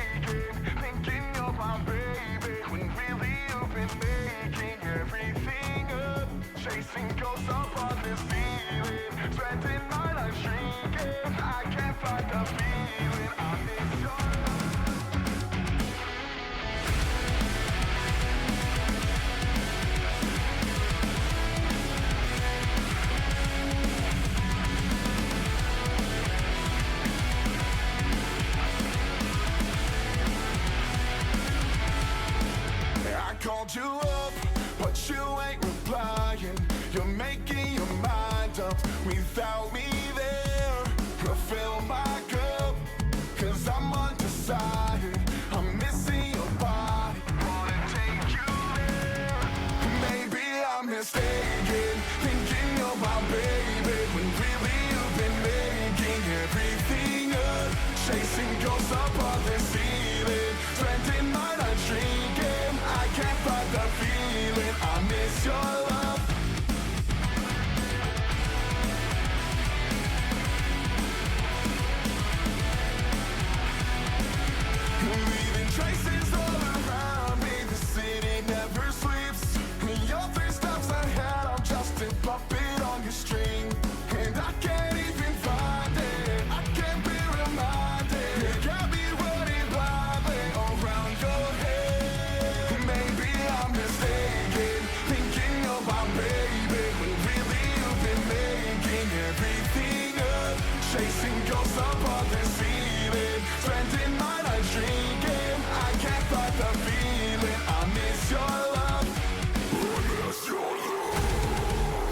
mistaken, thinking you're my baby, when really you've been making everything up. Chasing ghosts up on the ceiling, spending my life shrinking. I can't find the feeling, I miss your love. I called you up, but you ain't replying. You're making your mind up without me there. Fill my cup, cause I'm undecided. I'm missing your body, wanna take you there. Maybe I'm mistaken, thinking you're my baby, when really you've been making everything up. Chasing ghosts up on the ceiling, spending my night drinking. I can't find the feeling, I miss your love. Leaving traces all around me, the city never sleeps. Your three stops ahead, I'm just a puppet on your string. And I can't even find it, I can't be reminded. You got me running blindly around your head. Maybe I'm mistaken, thinking you're my baby, when really you've been making everything up. Chasing ghosts up on the ceiling, spending my night drinking. I can't find the feeling, I miss your love. I miss your love.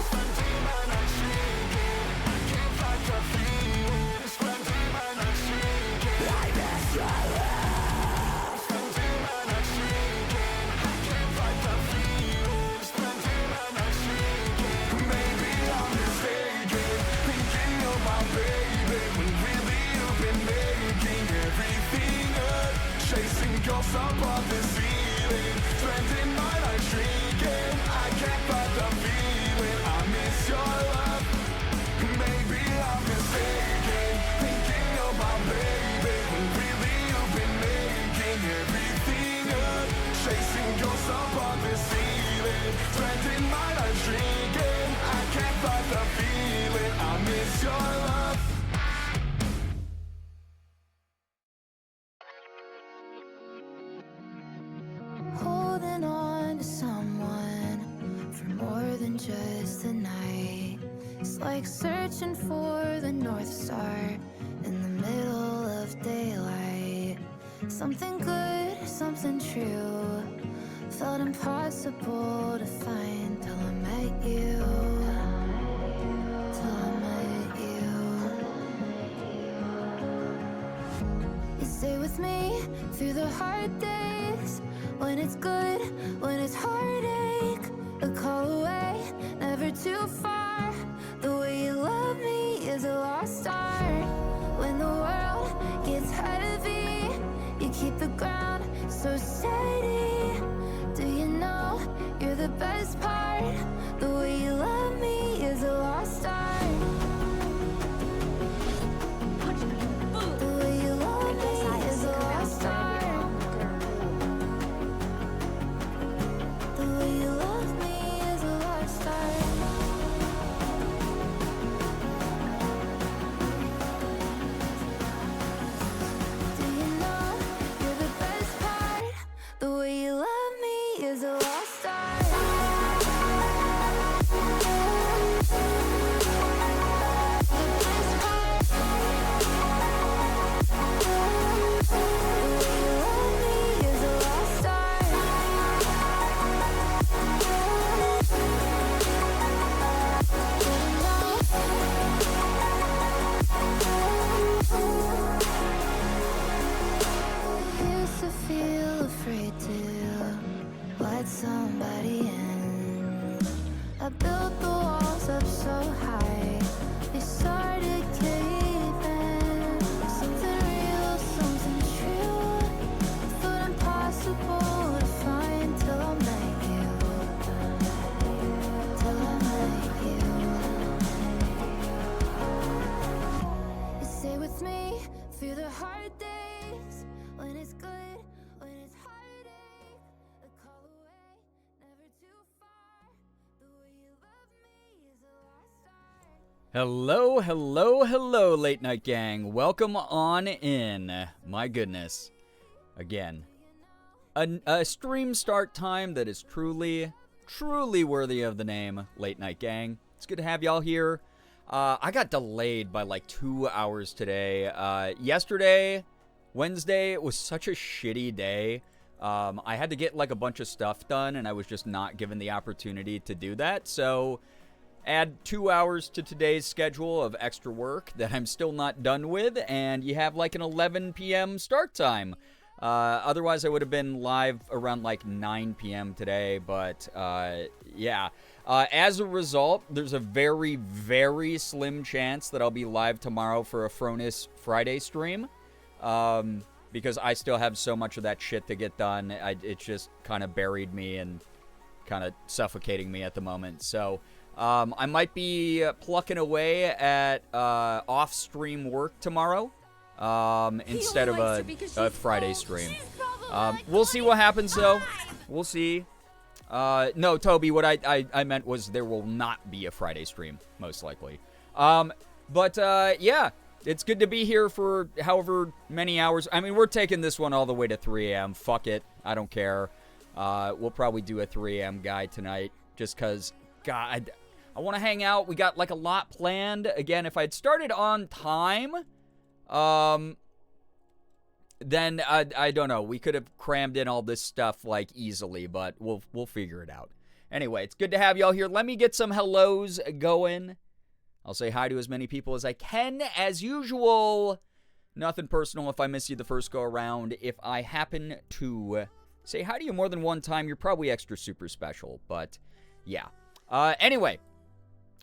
Spending my night drinking. I can't find the feeling. Spending my night drinking. I miss your love. Spending my night drinking. I can't find the feeling. Spending my night drinking. Maybe I'm mistaken, thinking you're my baby, when really you've been making everything up. Chasing ghosts up on the ceiling, spending my night drinking. I can't find the feeling, I miss your love. Maybe I'm mistaken, thinking you're my baby, when really you've been making everything up. Chasing ghosts up on the ceiling, spending my night drinking. I can't find the feeling, I miss your love. Holding on to someone for more than just the night. It's like searching for the North Star in the middle of daylight. Something good, something true, felt impossible to find till I met you. Till I met you. You stay with me through the hard days, when it's good, when it's heartache. A call away, never too far. The way you love me is a lost art. When the world gets heavy, you keep the ground so steady. Do you know you're the best part? The way you love me is a lost art. The way you love me is a lost art. The way you love me is a lost art. when it's good, when it's heartache. A call away, never too far. The way you love me is a lost art. Hello, hello, hello, late night gang. Welcome on in. My goodness. Again, a stream start time that is truly worthy of the name, Late Night Gang. It's good to have y'all here. I got delayed by like 2 hours today. Yesterday, Wednesday, was such a shitty day. I had to get like a bunch of stuff done, and I was just not given the opportunity to do that. So, add 2 hours to today's schedule of extra work that I'm still not done with, and you have like an 11 p.m. start time. Otherwise, I would have been live around like 9 p.m. today, but yeah. As a result, there's a very slim chance that I'll be live tomorrow for a Fronus Friday stream, because I still have so much of that shit to get done. It's just kind of buried me and kind of suffocating me at the moment. So I might be plucking away at off-stream work tomorrow. Instead of a Friday stream. We'll see what happens, though. We'll see. No, Toby, what I meant was there will not be a Friday stream, most likely. But yeah, it's good to be here for however many hours. I mean, we're taking this one all the way to 3 a.m. Fuck it. I don't care. We'll probably do a 3 a.m. guy tonight, just because, God, I want to hang out. We got, like, a lot planned. Again, if I'd started on time, then I don't know. We could have crammed in all this stuff like easily, but we'll figure it out. Anyway, it's good to have y'all here. Let me get some hellos going. I'll say hi to as many people as I can, as usual. Nothing personal if I miss you the first go around. If I happen to say hi to you more than one time, you're probably extra super special. But yeah. Anyway,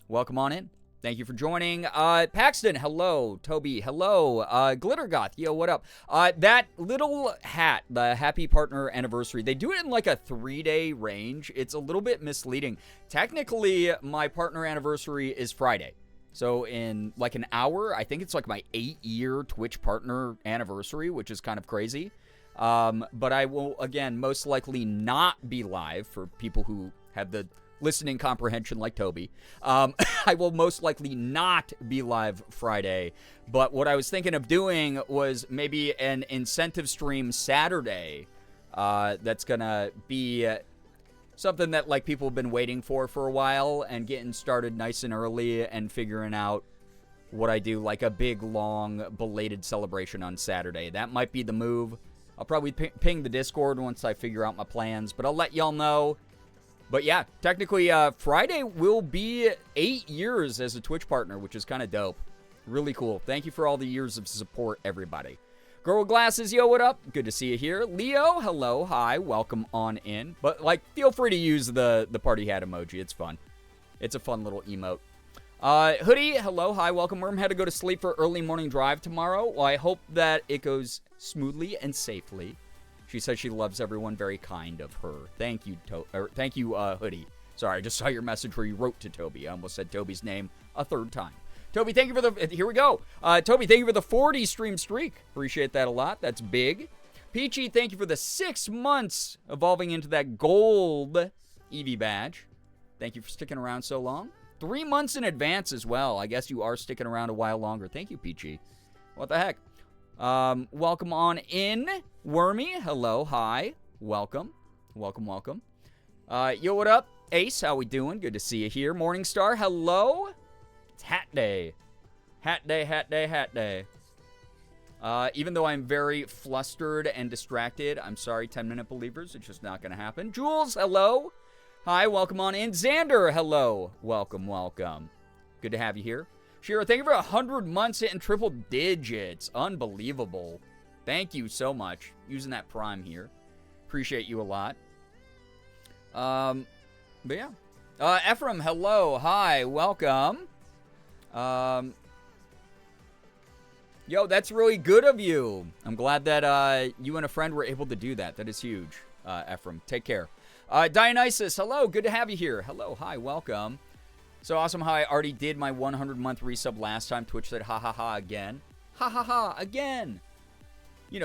welcome on in. Thank you for joining. Paxton, hello. Toby, hello. Glittergoth, yo, what up? That little hat, the Happy Partner Anniversary, they do it in like a 3-day range. It's a little bit misleading. Technically, my partner anniversary is Friday. So in like an hour, I think it's like my 8-year Twitch partner anniversary, which is kind of crazy. But I will, again, most likely not be live for people who have the listening comprehension like Toby. I will most likely not be live Friday, but what I was thinking of doing was maybe an incentive stream Saturday. That's gonna be something that like people have been waiting for a while and getting started nice and early and figuring out what I do, like a big long belated celebration on Saturday. That might be the move. I'll probably ping the Discord once I figure out my plans, but I'll let y'all know. But yeah, technically, Friday will be 8 years as a Twitch partner, which is kind of dope. Really cool. Thank you for all the years of support, everybody. Girl with glasses, yo, what up? Good to see you here. Leo, hello, hi, welcome on in. But, like, feel free to use the party hat emoji. It's fun. It's a fun little emote. Hoodie, hello, hi, welcome. Worm had to go to sleep for early morning drive tomorrow. Well, I hope that it goes smoothly and safely. She says she loves everyone, very kind of her. Thank you, Hoodie. Sorry, I just saw your message where you wrote to Toby. I almost said Toby's name a third time. Toby, thank you for the... Here we go. Toby, thank you for the 40 stream streak. Appreciate that a lot. That's big. Peachy, thank you for the 6 months evolving into that gold Eevee badge. Thank you for sticking around so long. 3 months in advance as well. I guess you are sticking around a while longer. Thank you, Peachy. What the heck? Welcome on in. Wormy, hello, hi. Welcome. Welcome. Yo, what up? Ace, how we doing? Good to see you here. Morningstar, hello. It's Hat Day. Hat Day. Even though I'm very flustered and distracted, I'm sorry, 10-minute believers. It's just not going to happen. Jules, hello. Hi, welcome on in. Xander, hello. Welcome. Good to have you here. Shira, thank you for 100 months hitting triple digits. Unbelievable. Thank you so much. Using that Prime here. Appreciate you a lot. But yeah. Ephraim, hello. Hi, welcome. Yo, that's really good of you. I'm glad that you and a friend were able to do that. That is huge, Ephraim. Take care. Dionysus, hello. Good to have you here. Hello, hi, welcome. So awesome how I already did my 100-month resub last time. Twitch said, ha ha ha, again. Ha ha ha, again.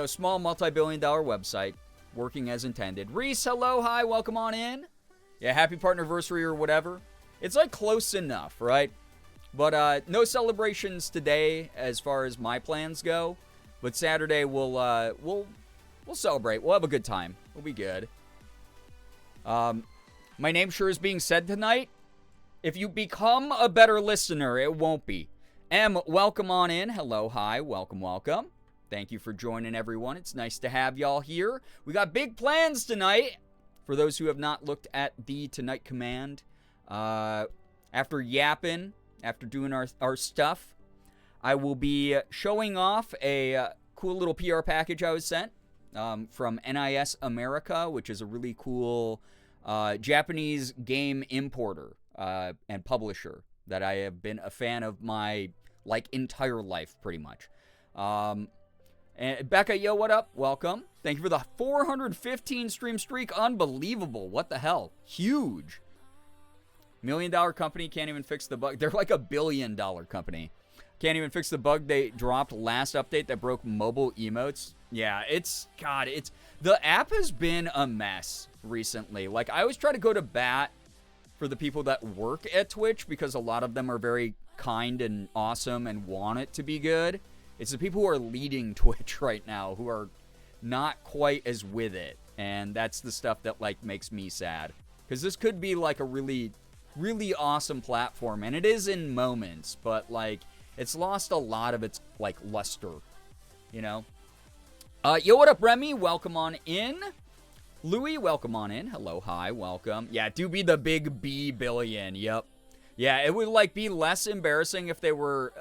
small multi-billion-dollar website working as intended. Reese, hello, hi, welcome on in. Yeah, happy partnerversary or whatever. It's like close enough, right? But no celebrations today as far as my plans go. But Saturday we'll celebrate. We'll have a good time. We'll be good. My name sure is being said tonight. If you become a better listener, it won't be. M, welcome on in. Hello, hi, welcome, welcome. Thank you for joining, everyone. It's nice to have y'all here. We got big plans tonight. For those who have not looked at the Tonight Command, after yapping, after doing our stuff, I will be showing off a cool little PR package I was sent from NIS America, which is a really cool Japanese game importer and publisher that I have been a fan of my entire life, pretty much. And Becca, yo, what up? Welcome. Thank you for the 415 stream streak. Unbelievable. What the hell? Huge. $1 million company can't even fix the bug. They're like $1 billion company. Can't even fix the bug they dropped last update that broke mobile emotes. Yeah, the app has been a mess recently. Like, I always try to go to bat for the people that work at Twitch because a lot of them are very kind and awesome and want it to be good. It's the people who are leading Twitch right now who are not quite as with it. And that's the stuff that, makes me sad. Because this could be, a really, really awesome platform. And it is in moments. But, it's lost a lot of its, luster. Yo, what up, Remy? Welcome on in. Louie, welcome on in. Hello, hi, welcome. Yeah, do be the big B billion. Yep. Yeah, it would, be less embarrassing if they were,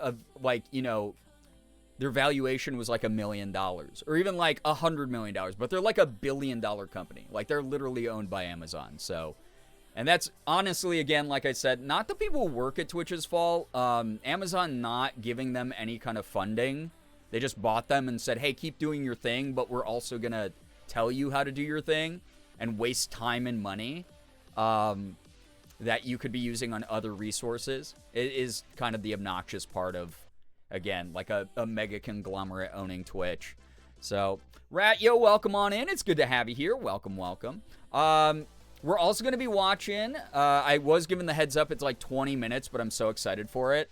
their valuation was $1 million or even $100 million, but they're $1 billion company. They're literally owned by Amazon. So, and that's honestly, again, like I said, not the people who work at Twitch's fault. Amazon not giving them any kind of funding. They just bought them and said, hey, keep doing your thing, but we're also going to tell you how to do your thing and waste time and money that you could be using on other resources. It is kind of the obnoxious part of, again, a mega conglomerate owning Twitch. So, Rat, yo, welcome on in. It's good to have you here. Welcome, welcome. We're also going to be watching, I was given the heads up, it's 20 minutes, but I'm so excited for it.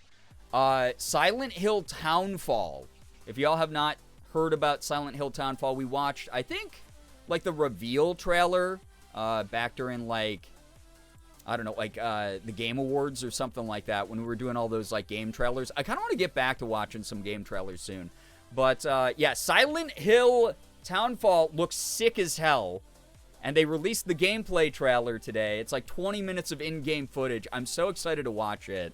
Silent Hill Townfall. If y'all have not heard about Silent Hill Townfall, we watched, I think, the reveal trailer back during, I don't know, the Game Awards or something like that when we were doing all those, game trailers. I kind of want to get back to watching some game trailers soon. But, yeah, Silent Hill Townfall looks sick as hell. And they released the gameplay trailer today. It's 20 minutes of in-game footage. I'm so excited to watch it.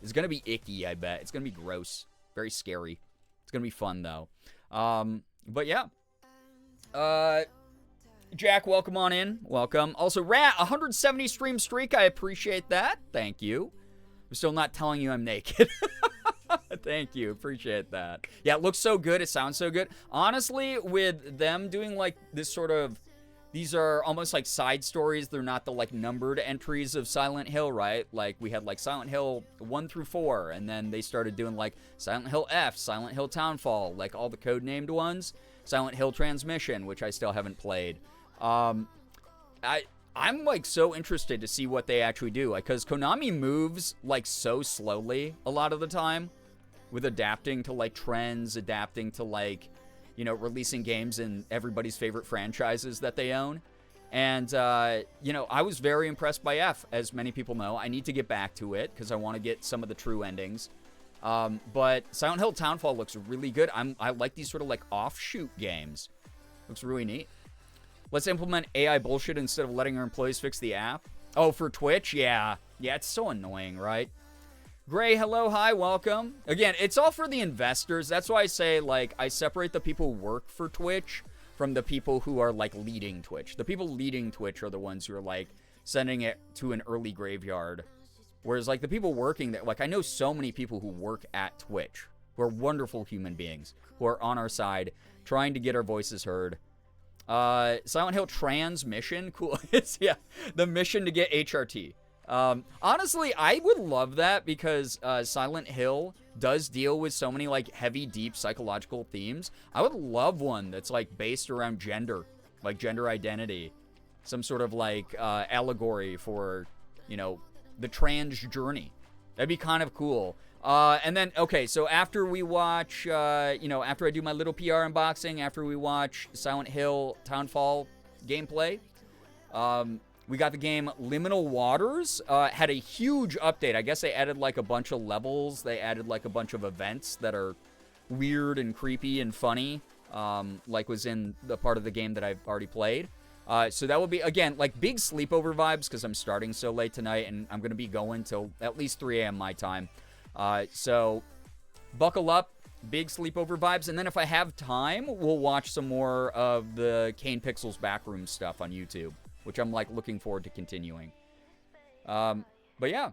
It's going to be icky, I bet. It's going to be gross. Very scary. It's going to be fun, though. But, yeah. Jack, welcome on in. Welcome. Also, Rat, 170 stream streak. I appreciate that. Thank you. I'm still not telling you I'm naked. Thank you. Appreciate that. Yeah, it looks so good. It sounds so good. Honestly, with them doing this sort of, these are almost side stories. They're not the numbered entries of Silent Hill, right? We had Silent Hill 1 through 4, and then they started doing Silent Hill F, Silent Hill Townfall, all the code-named ones. Silent Hill Transmission, which I still haven't played. I'm so interested to see what they actually do, because Konami moves so slowly a lot of the time with adapting to trends, adapting to releasing games in everybody's favorite franchises that they own. And I was very impressed by F, as many people know. I need to get back to it because I want to get some of the true endings. But Silent Hill Townfall looks really good. I like these sort of offshoot games. Looks really neat. Let's implement AI bullshit instead of letting our employees fix the app. Oh, for Twitch? Yeah. Yeah, it's so annoying, right? Gray, hello, hi, welcome. Again, it's all for the investors. That's why I say, I separate the people who work for Twitch from the people who are, leading Twitch. The people leading Twitch are the ones who are, sending it to an early graveyard. Whereas, the people working there, I know so many people who work at Twitch who are wonderful human beings who are on our side trying to get our voices heard. Silent Hill Transmission, cool. It's, yeah, the mission to get HRT. Honestly, I would love that because Silent Hill does deal with so many like heavy, deep psychological themes. I would love one that's like based around gender, like gender identity, some sort of like allegory for, you know, the trans journey. That'd be kind of cool. And then, okay, so after we watch, after I do my little PR unboxing, after we watch Silent Hill Townfall gameplay, we got the game Liminal Waters. Had a huge update. I guess they added like a bunch of levels. They added like a bunch of events that are weird and creepy and funny, like was in the part of the game that I've already played. So that will be, again, like big sleepover vibes because I'm starting so late tonight and I'm going to be going till at least 3 a.m. my time. So buckle up, big sleepover vibes. And then if I have time, we'll watch some more of the Kane Pixels backroom stuff on YouTube, which I'm like looking forward to continuing. But yeah.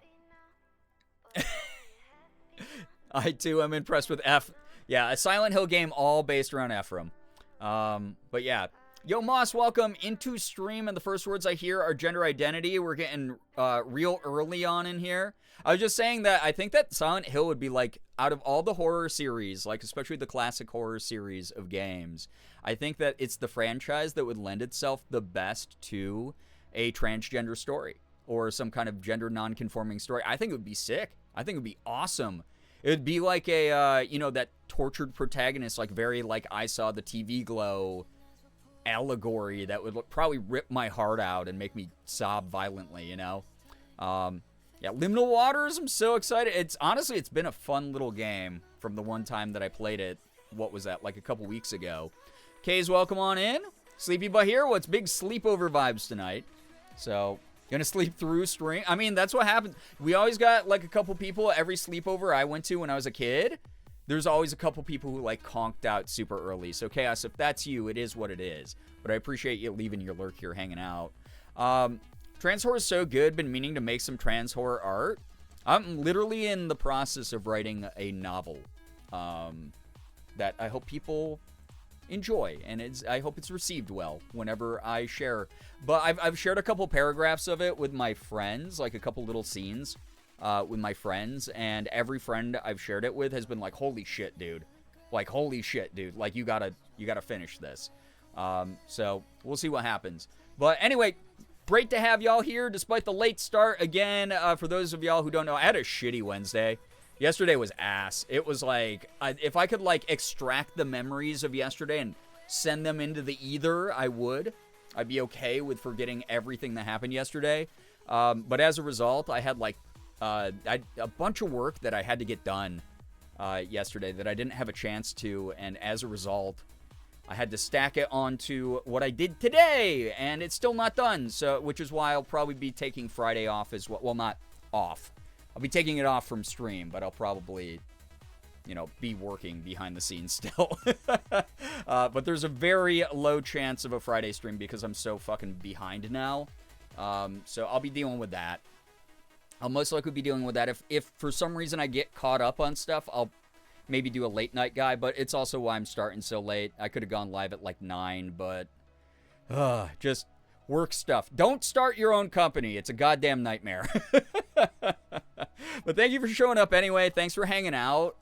I too am impressed with F. Yeah, a Silent Hill game all based around Ephraim. But yeah. Yo, Moss, welcome into stream, and the first words I hear are gender identity. We're getting real early on in here. I was just saying that I think that Silent Hill would be, like, out of all the horror series, like, especially the classic horror series of games, I think that it's the franchise that would lend itself the best to a transgender story or some kind of gender non-conforming story. I think it would be sick. I think it would be awesome. It would be like a, that tortured protagonist, like, very, like, I Saw the TV Glow allegory that would probably rip my heart out and make me sob violently, you know? Yeah, Liminal Waters, I'm so excited. It's been a fun little game from the one time that I played it. What was that, like a couple weeks ago? Kay's welcome on in. Sleepy Butt here. What's big sleepover vibes tonight? So, gonna sleep through stream. I mean, that's what happens. We always got like a couple people at every sleepover I went to when I was a kid. There's always a couple people who like conked out super early. So Chaos, if that's you, it is what it is. But I appreciate you leaving your lurk here, hanging out. Trans horror is so good. Been meaning to make some trans horror art. I'm literally in the process of writing a novel that I hope people enjoy, and I hope it's received well whenever I share. But I've shared a couple paragraphs of it with my friends, like a couple little scenes. With my friends, and every friend I've shared it with has been like, holy shit, dude. Like, holy shit, dude. Like, you gotta finish this. So, we'll see what happens. But anyway, great to have y'all here, despite the late start. Again, for those of y'all who don't know, I had a shitty Wednesday. Yesterday was ass. It was like, if I could, like, extract the memories of yesterday and send them into the ether, I would. I'd be okay with forgetting everything that happened yesterday. But as a result, I had, like, a bunch of work that I had to get done yesterday that I didn't have a chance to, and as a result, I had to stack it onto what I did today, and it's still not done, so which is why I'll probably be taking Friday off as well. Well, not off. I'll be taking it off from stream, but I'll probably, be working behind the scenes still. But there's a very low chance of a Friday stream because I'm so fucking behind now. So I'll be dealing with that. I'll most likely be dealing with that. If for some reason I get caught up on stuff, I'll maybe do a late night guy, but it's also why I'm starting so late. I could have gone live at like 9, but just work stuff. Don't start your own company. It's a goddamn nightmare. But thank you for showing up anyway. Thanks for hanging out.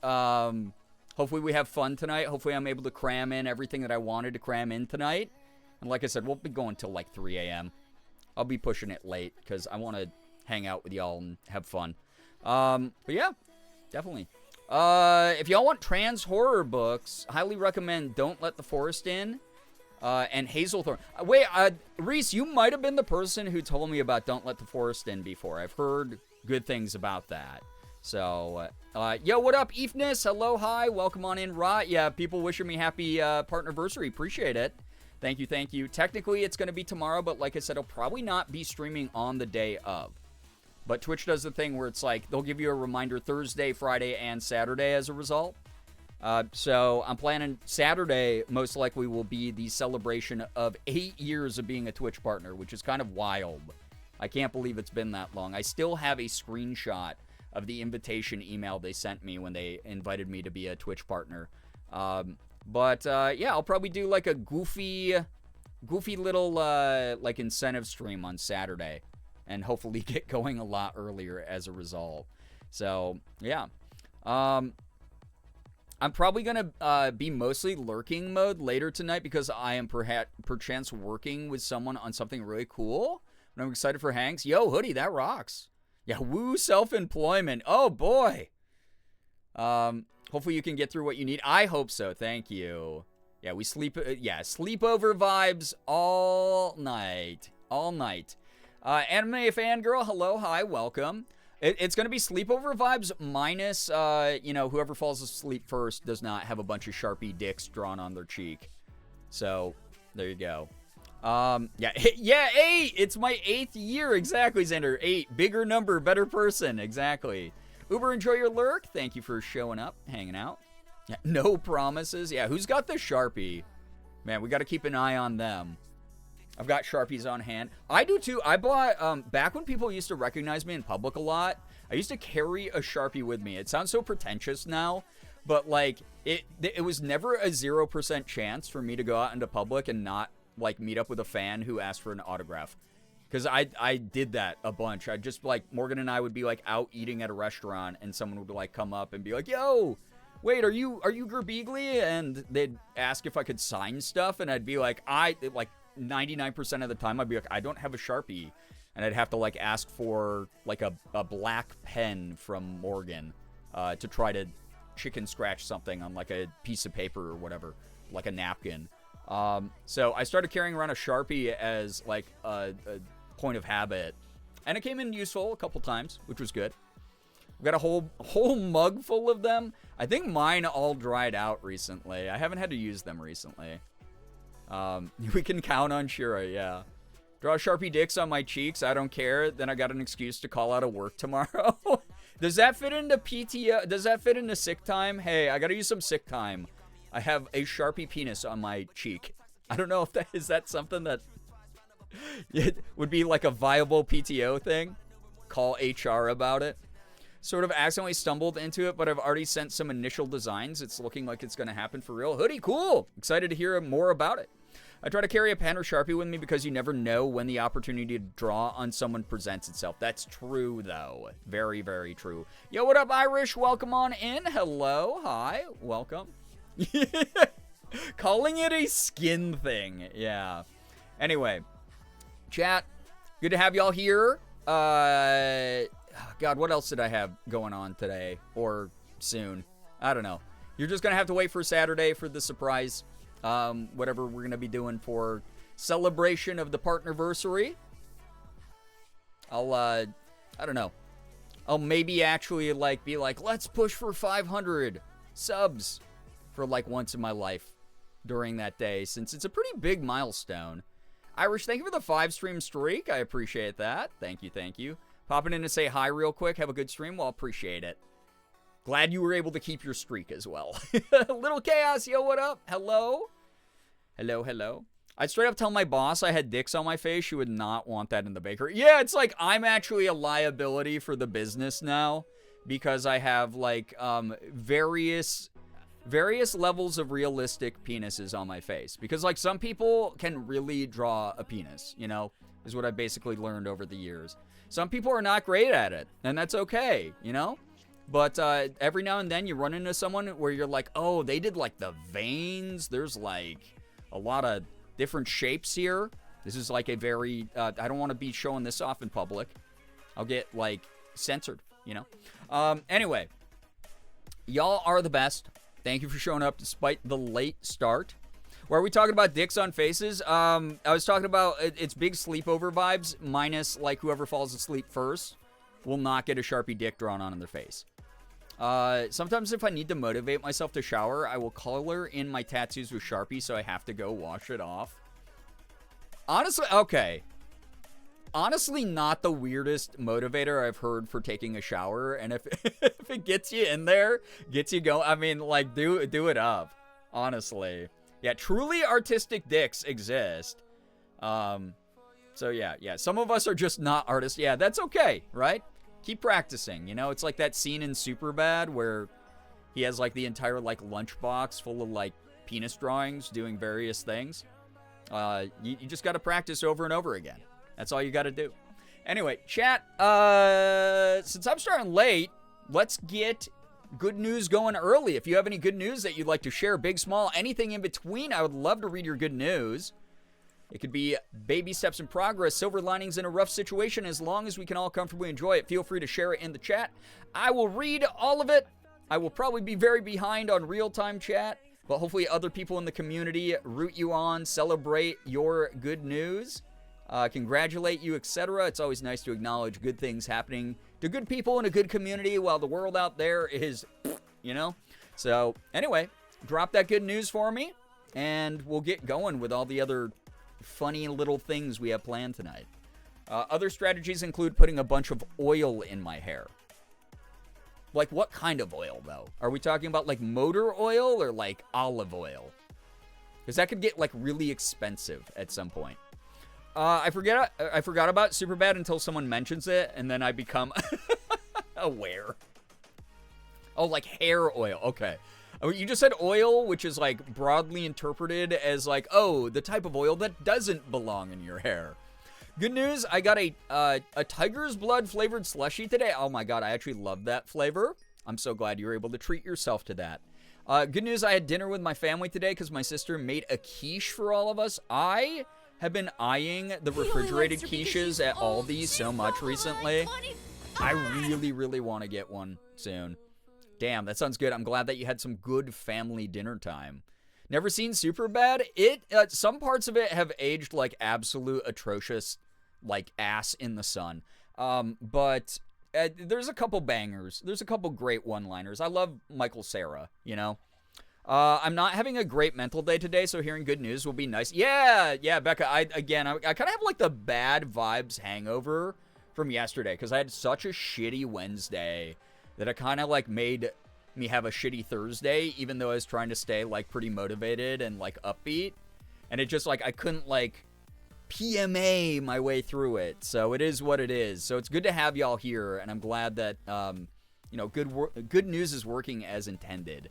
Hopefully we have fun tonight. Hopefully I'm able to cram in everything that I wanted to cram in tonight. And like I said, we'll be going till like 3 a.m. I'll be pushing it late because I want to hang out with y'all and have fun. But yeah, definitely. If y'all want trans horror books, highly recommend Don't Let the Forest In and Hazelthorn. Wait, Reese, you might have been the person who told me about Don't Let the Forest In before. I've heard good things about that. So, yo, what up, Eefness? Hello, hi, welcome on in, Rot. Yeah, people wishing me happy partnerversary. Appreciate it. Thank you, thank you. Technically, it's going to be tomorrow, but like I said, I'll probably not be streaming on the day of. But Twitch does the thing where it's like, they'll give you a reminder Thursday, Friday, and Saturday as a result. So I'm planning Saturday most likely will be the celebration of 8 years of being a Twitch partner, which is kind of wild. I can't believe it's been that long. I still have a screenshot of the invitation email they sent me when they invited me to be a Twitch partner. But yeah, I'll probably do like a goofy little like incentive stream on Saturday. and hopefully get going a lot earlier as a result. So, yeah. I'm probably going to be mostly lurking mode later tonight because I am perchance working with someone on something really cool. And I'm excited for Hanks. Yo, Hoodie, that rocks. Yeah, woo, self-employment. Oh, boy. Hopefully you can get through what you need. I hope so. Thank you. Yeah, we sleepover vibes all night. All night. Anime fangirl, hello, hi, welcome. It's going to be sleepover vibes minus, whoever falls asleep first does not have a bunch of Sharpie dicks drawn on their cheek. So, there you go. Yeah, 8! It's my 8th year, exactly, Xander. 8, bigger number, better person, exactly. Uber, enjoy your lurk. Thank you for showing up, hanging out. Yeah, no promises. Yeah, who's got the Sharpie? Man, we got to keep an eye on them. I've got Sharpies on hand. I do too. I bought, back when people used to recognize me in public a lot, I used to carry a Sharpie with me. It sounds so pretentious now, but like, it was never a 0% chance for me to go out into public and not like meet up with a fan who asked for an autograph. Because I did that a bunch. I just like, Morgan and I would be like out eating at a restaurant and someone would like come up and be like, yo, wait, are you Girbeagly? And they'd ask if I could sign stuff. And I'd be like, 99% of the time I'd be like, I don't have a Sharpie. And I'd have to like ask for like a black pen from Morgan to try to chicken scratch something on like a piece of paper or whatever, like a napkin. So I started carrying around a Sharpie as like a point of habit. And it came in useful a couple times, which was good. We've got a whole mug full of them. I think mine all dried out recently. I haven't had to use them recently. We can count on Shira, yeah. Draw Sharpie dicks on my cheeks, I don't care. Then I got an excuse to call out of work tomorrow. Does that fit into PTO? Does that fit into sick time? Hey, I gotta use some sick time. I have a Sharpie penis on my cheek. I don't know if is that something that it would be like a viable PTO thing? Call HR about it. Sort of accidentally stumbled into it, but I've already sent some initial designs. It's looking like it's gonna happen for real. Hoodie, cool! Excited to hear more about it. I try to carry a pen or Sharpie with me because you never know when the opportunity to draw on someone presents itself. That's true, though. Very, very true. Yo, what up, Irish? Welcome on in. Hello. Hi. Welcome. Calling it a skin thing. Yeah. Anyway. Chat. Good to have y'all here. God, what else did I have going on today? Or soon? I don't know. You're just going to have to wait for Saturday for the surprise. Whatever we're going to be doing for celebration of the partnerversary. I don't know. I'll maybe actually be like, let's push for 500 subs for like once in my life during that day, since it's a pretty big milestone. Irish, thank you for the 5-stream streak. I appreciate that. Thank you. Popping in to say hi real quick. Have a good stream. Well, appreciate it. Glad you were able to keep your streak as well. Little Chaos, yo, what up? Hello? Hello. I'd straight up tell my boss I had dicks on my face. She would not want that in the bakery. Yeah, it's like I'm actually a liability for the business now because I have like various levels of realistic penises on my face. Because like some people can really draw a penis, you know, is what I basically learned over the years. Some people are not great at it, and that's okay, you know? But every now and then you run into someone where you're like, oh, they did like the veins. There's like a lot of different shapes here. This is like a very, I don't want to be showing this off in public. I'll get like censored, you know? Anyway, y'all are the best. Thank you for showing up despite the late start. Where are we talking about dicks on faces? I was talking about it's big sleepover vibes minus like whoever falls asleep first will not get a Sharpie dick drawn on their face. Sometimes if I need to motivate myself to shower, I will color in my tattoos with Sharpie so I have to go wash it off. Honestly, okay. Honestly, not the weirdest motivator I've heard for taking a shower. And if it gets you in there, gets you going, I mean, like, do it up. Honestly. Yeah, truly artistic dicks exist. So yeah. Some of us are just not artists. Yeah, that's okay, right? Keep practicing, you know? It's like that scene in Superbad where he has, like, the entire, like, lunchbox full of, like, penis drawings doing various things. You just got to practice over and over again. That's all you got to do. Anyway, chat, since I'm starting late, let's get good news going early. If you have any good news that you'd like to share, big, small, anything in between, I would love to read your good news. It could be baby steps in progress, silver linings in a rough situation. As long as we can all comfortably enjoy it, feel free to share it in the chat. I will read all of it. I will probably be very behind on real-time chat, but hopefully other people in the community root you on, celebrate your good news, congratulate you, etc. It's always nice to acknowledge good things happening to good people in a good community while the world out there is, you know. So anyway, drop that good news for me, and we'll get going with all the other funny little things we have planned tonight. Other strategies include putting a bunch of oil in my hair. Like, what kind of oil, though? Are we talking about, like, motor oil or, like, olive oil? Because that could get, like, really expensive at some point. I forgot about Superbad until someone mentions it, and then I become aware. Oh, like hair oil. Okay. You just said oil, which is, like, broadly interpreted as, like, oh, the type of oil that doesn't belong in your hair. Good news, I got a tiger's blood flavored slushie today. Oh my god, I actually love that flavor. I'm so glad you were able to treat yourself to that. Good news, I had dinner with my family today because my sister made a quiche for all of us. I have been eyeing the refrigerated quiches at Aldi so much recently. I really, really want to get one soon. Damn, that sounds good. I'm glad that you had some good family dinner time. Never seen Superbad. Some parts of it have aged like absolute atrocious, like ass in the sun. But there's a couple bangers. There's a couple great one-liners. I love Michael Cera, you know. I'm not having a great mental day today, so hearing good news will be nice. Yeah, Becca. I kind of have like the bad vibes hangover from yesterday because I had such a shitty Wednesday that it kind of like made me have a shitty Thursday, even though I was trying to stay like pretty motivated and like upbeat, and it just like I couldn't like PMA my way through it. So it is what it is. So it's good to have y'all here, and I'm glad that you know, good news is working as intended.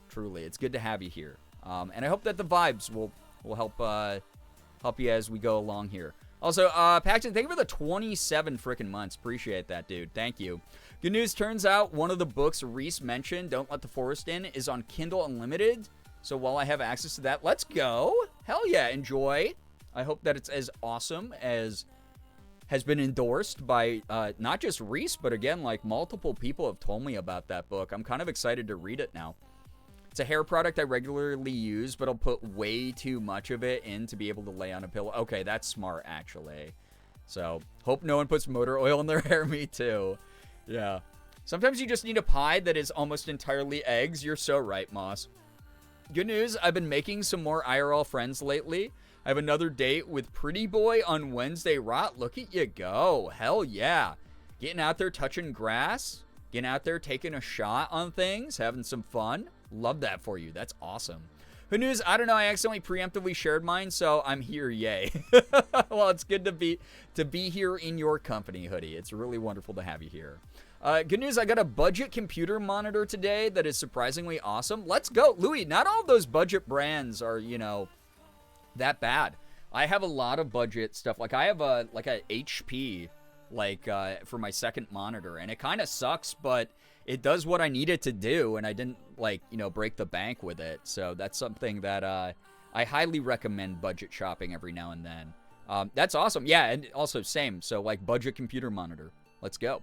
Truly, it's good to have you here, and I hope that the vibes will help you as we go along here. Also, Paxton, thank you for the 27 freaking months. Appreciate that, dude. Thank you. Good news, turns out one of the books Reese mentioned, Don't Let the Forest In, is on Kindle Unlimited. So while I have access to that, let's go. Hell yeah, enjoy. I hope that it's as awesome as has been endorsed by not just Reese, but again, like multiple people have told me about that book. I'm kind of excited to read it now. It's a hair product I regularly use, but I'll put way too much of it in to be able to lay on a pillow. Okay, that's smart, actually. So, hope no one puts motor oil in their hair. Me too. Yeah. Sometimes you just need a pie that is almost entirely eggs. You're so right, Moss. Good news, I've been making some more IRL friends lately. I have another date with Pretty Boy on Wednesday. Rot, look at you go. Hell yeah. Getting out there touching grass. Getting out there taking a shot on things. Having some fun. Love that for you. That's awesome. Good news, I don't know, I accidentally preemptively shared mine, so I'm here, yay. Well, it's good to be here in your company, Hoodie. It's really wonderful to have you here. Good news, I got a budget computer monitor today that is surprisingly awesome. Let's go. Louis, not all those budget brands are, you know, that bad. I have a lot of budget stuff. Like, I have a HP, like, for my second monitor, and it kind of sucks, but it does what I need it to do, and I didn't, like, you know, break the bank with it. So that's something that I highly recommend budget shopping every now and then. That's awesome. Yeah, and also same. So, like, budget computer monitor. Let's go.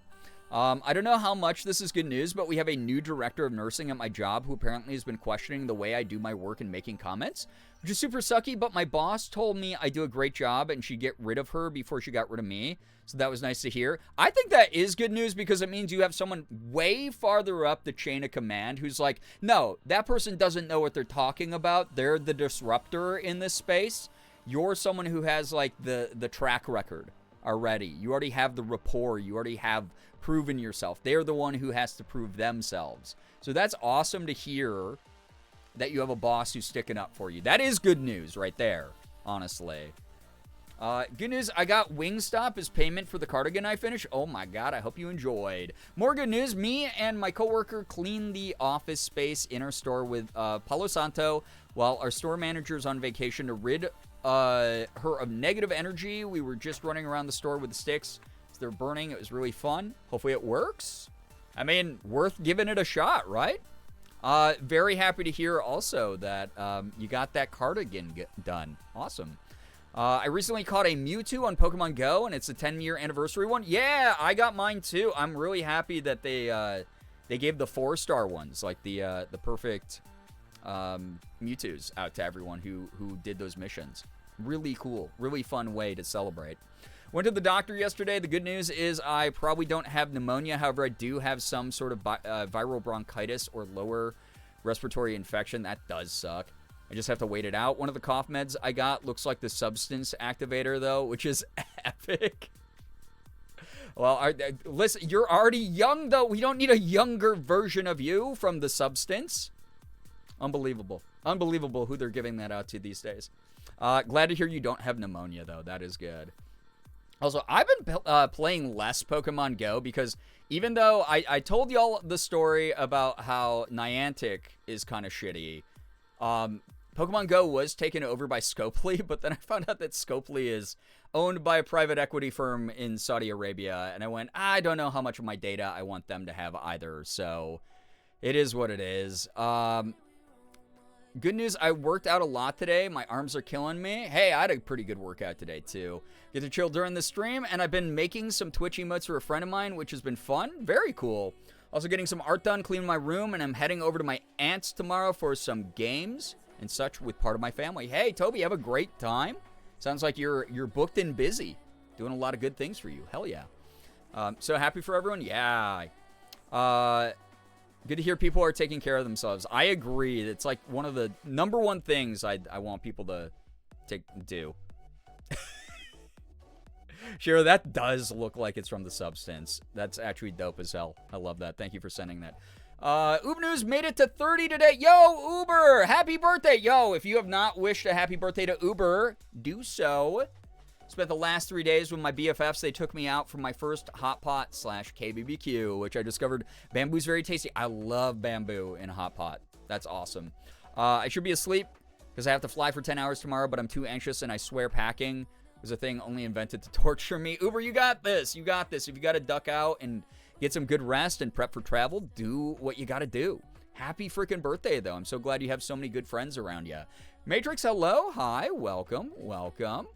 I don't know how much this is good news, but we have a new director of nursing at my job who apparently has been questioning the way I do my work and making comments, which is super sucky, but my boss told me I do a great job and she'd get rid of her before she got rid of me. So that was nice to hear. I think that is good news because it means you have someone way farther up the chain of command who's like, no, that person doesn't know what they're talking about. They're the disruptor in this space. You're someone who has, like, the track record already. You already have the rapport. You already have proven yourself. They're the one who has to prove themselves. So that's awesome to hear that you have a boss who's sticking up for you. That is good news right there, honestly. Good news, I got Wingstop as payment for the cardigan I finished. Oh my god, I hope you enjoyed. More good news, me and my coworker cleaned the office space in our store with Palo Santo while our store manager's on vacation to rid her of negative energy. We were just running around the store with the sticks. they're burning. It was really fun. Hopefully it works. I mean, worth giving it a shot, right? Very happy to hear also that you got that cardigan done. Awesome. I recently caught a Mewtwo on Pokemon Go, and it's a 10-year anniversary one. Yeah, I got mine too. I'm really happy that they gave the 4-star ones, like the perfect Mewtwo's out to everyone who did those missions. Really cool. Really fun way to celebrate. Went to the doctor yesterday. The good news is I probably don't have pneumonia. However, I do have some sort of viral bronchitis or lower respiratory infection. That does suck. I just have to wait it out. One of the cough meds I got looks like the substance activator, though, which is epic. Well, listen, you're already young, though. We don't need a younger version of you from the substance. Unbelievable. Unbelievable who they're giving that out to these days. Glad to hear you don't have pneumonia, though. That is good. Also, I've been playing less Pokemon Go because even though I told y'all the story about how Niantic is kind of shitty, Pokemon Go was taken over by Scopely, but then I found out that Scopely is owned by a private equity firm in Saudi Arabia, and I went, I don't know how much of my data I want them to have either, so it is what it is. Good news, I worked out a lot today. My arms are killing me. Hey, I had a pretty good workout today, too. Get to chill during the stream, and I've been making some Twitch emotes for a friend of mine, which has been fun. Very cool. Also getting some art done, cleaning my room, and I'm heading over to my aunt's tomorrow for some games and such with part of my family. Hey, Toby, have a great time. Sounds like you're booked and busy. Doing a lot of good things for you. Hell yeah. So happy for everyone? Yeah. Good to hear people are taking care of themselves. I agree. It's like one of the number one things I want people to do. Sure, that does look like it's from the substance. That's actually dope as hell. I love that. Thank you for sending that. Uber News made it to 30 today. Yo, Uber, happy birthday. Yo, if you have not wished a happy birthday to Uber, do so. Spent the last 3 days with my BFFs. They took me out for my first hot pot / KBBQ, which I discovered bamboo's very tasty. I love bamboo in a hot pot. That's awesome. I should be asleep because I have to fly for 10 hours tomorrow, but I'm too anxious, and I swear packing was a thing only invented to torture me. Uber, you got this. You got this. If you got to duck out and get some good rest and prep for travel, do what you got to do. Happy freaking birthday, though. I'm so glad you have so many good friends around you. Matrix, hello. Hi. Welcome. Welcome.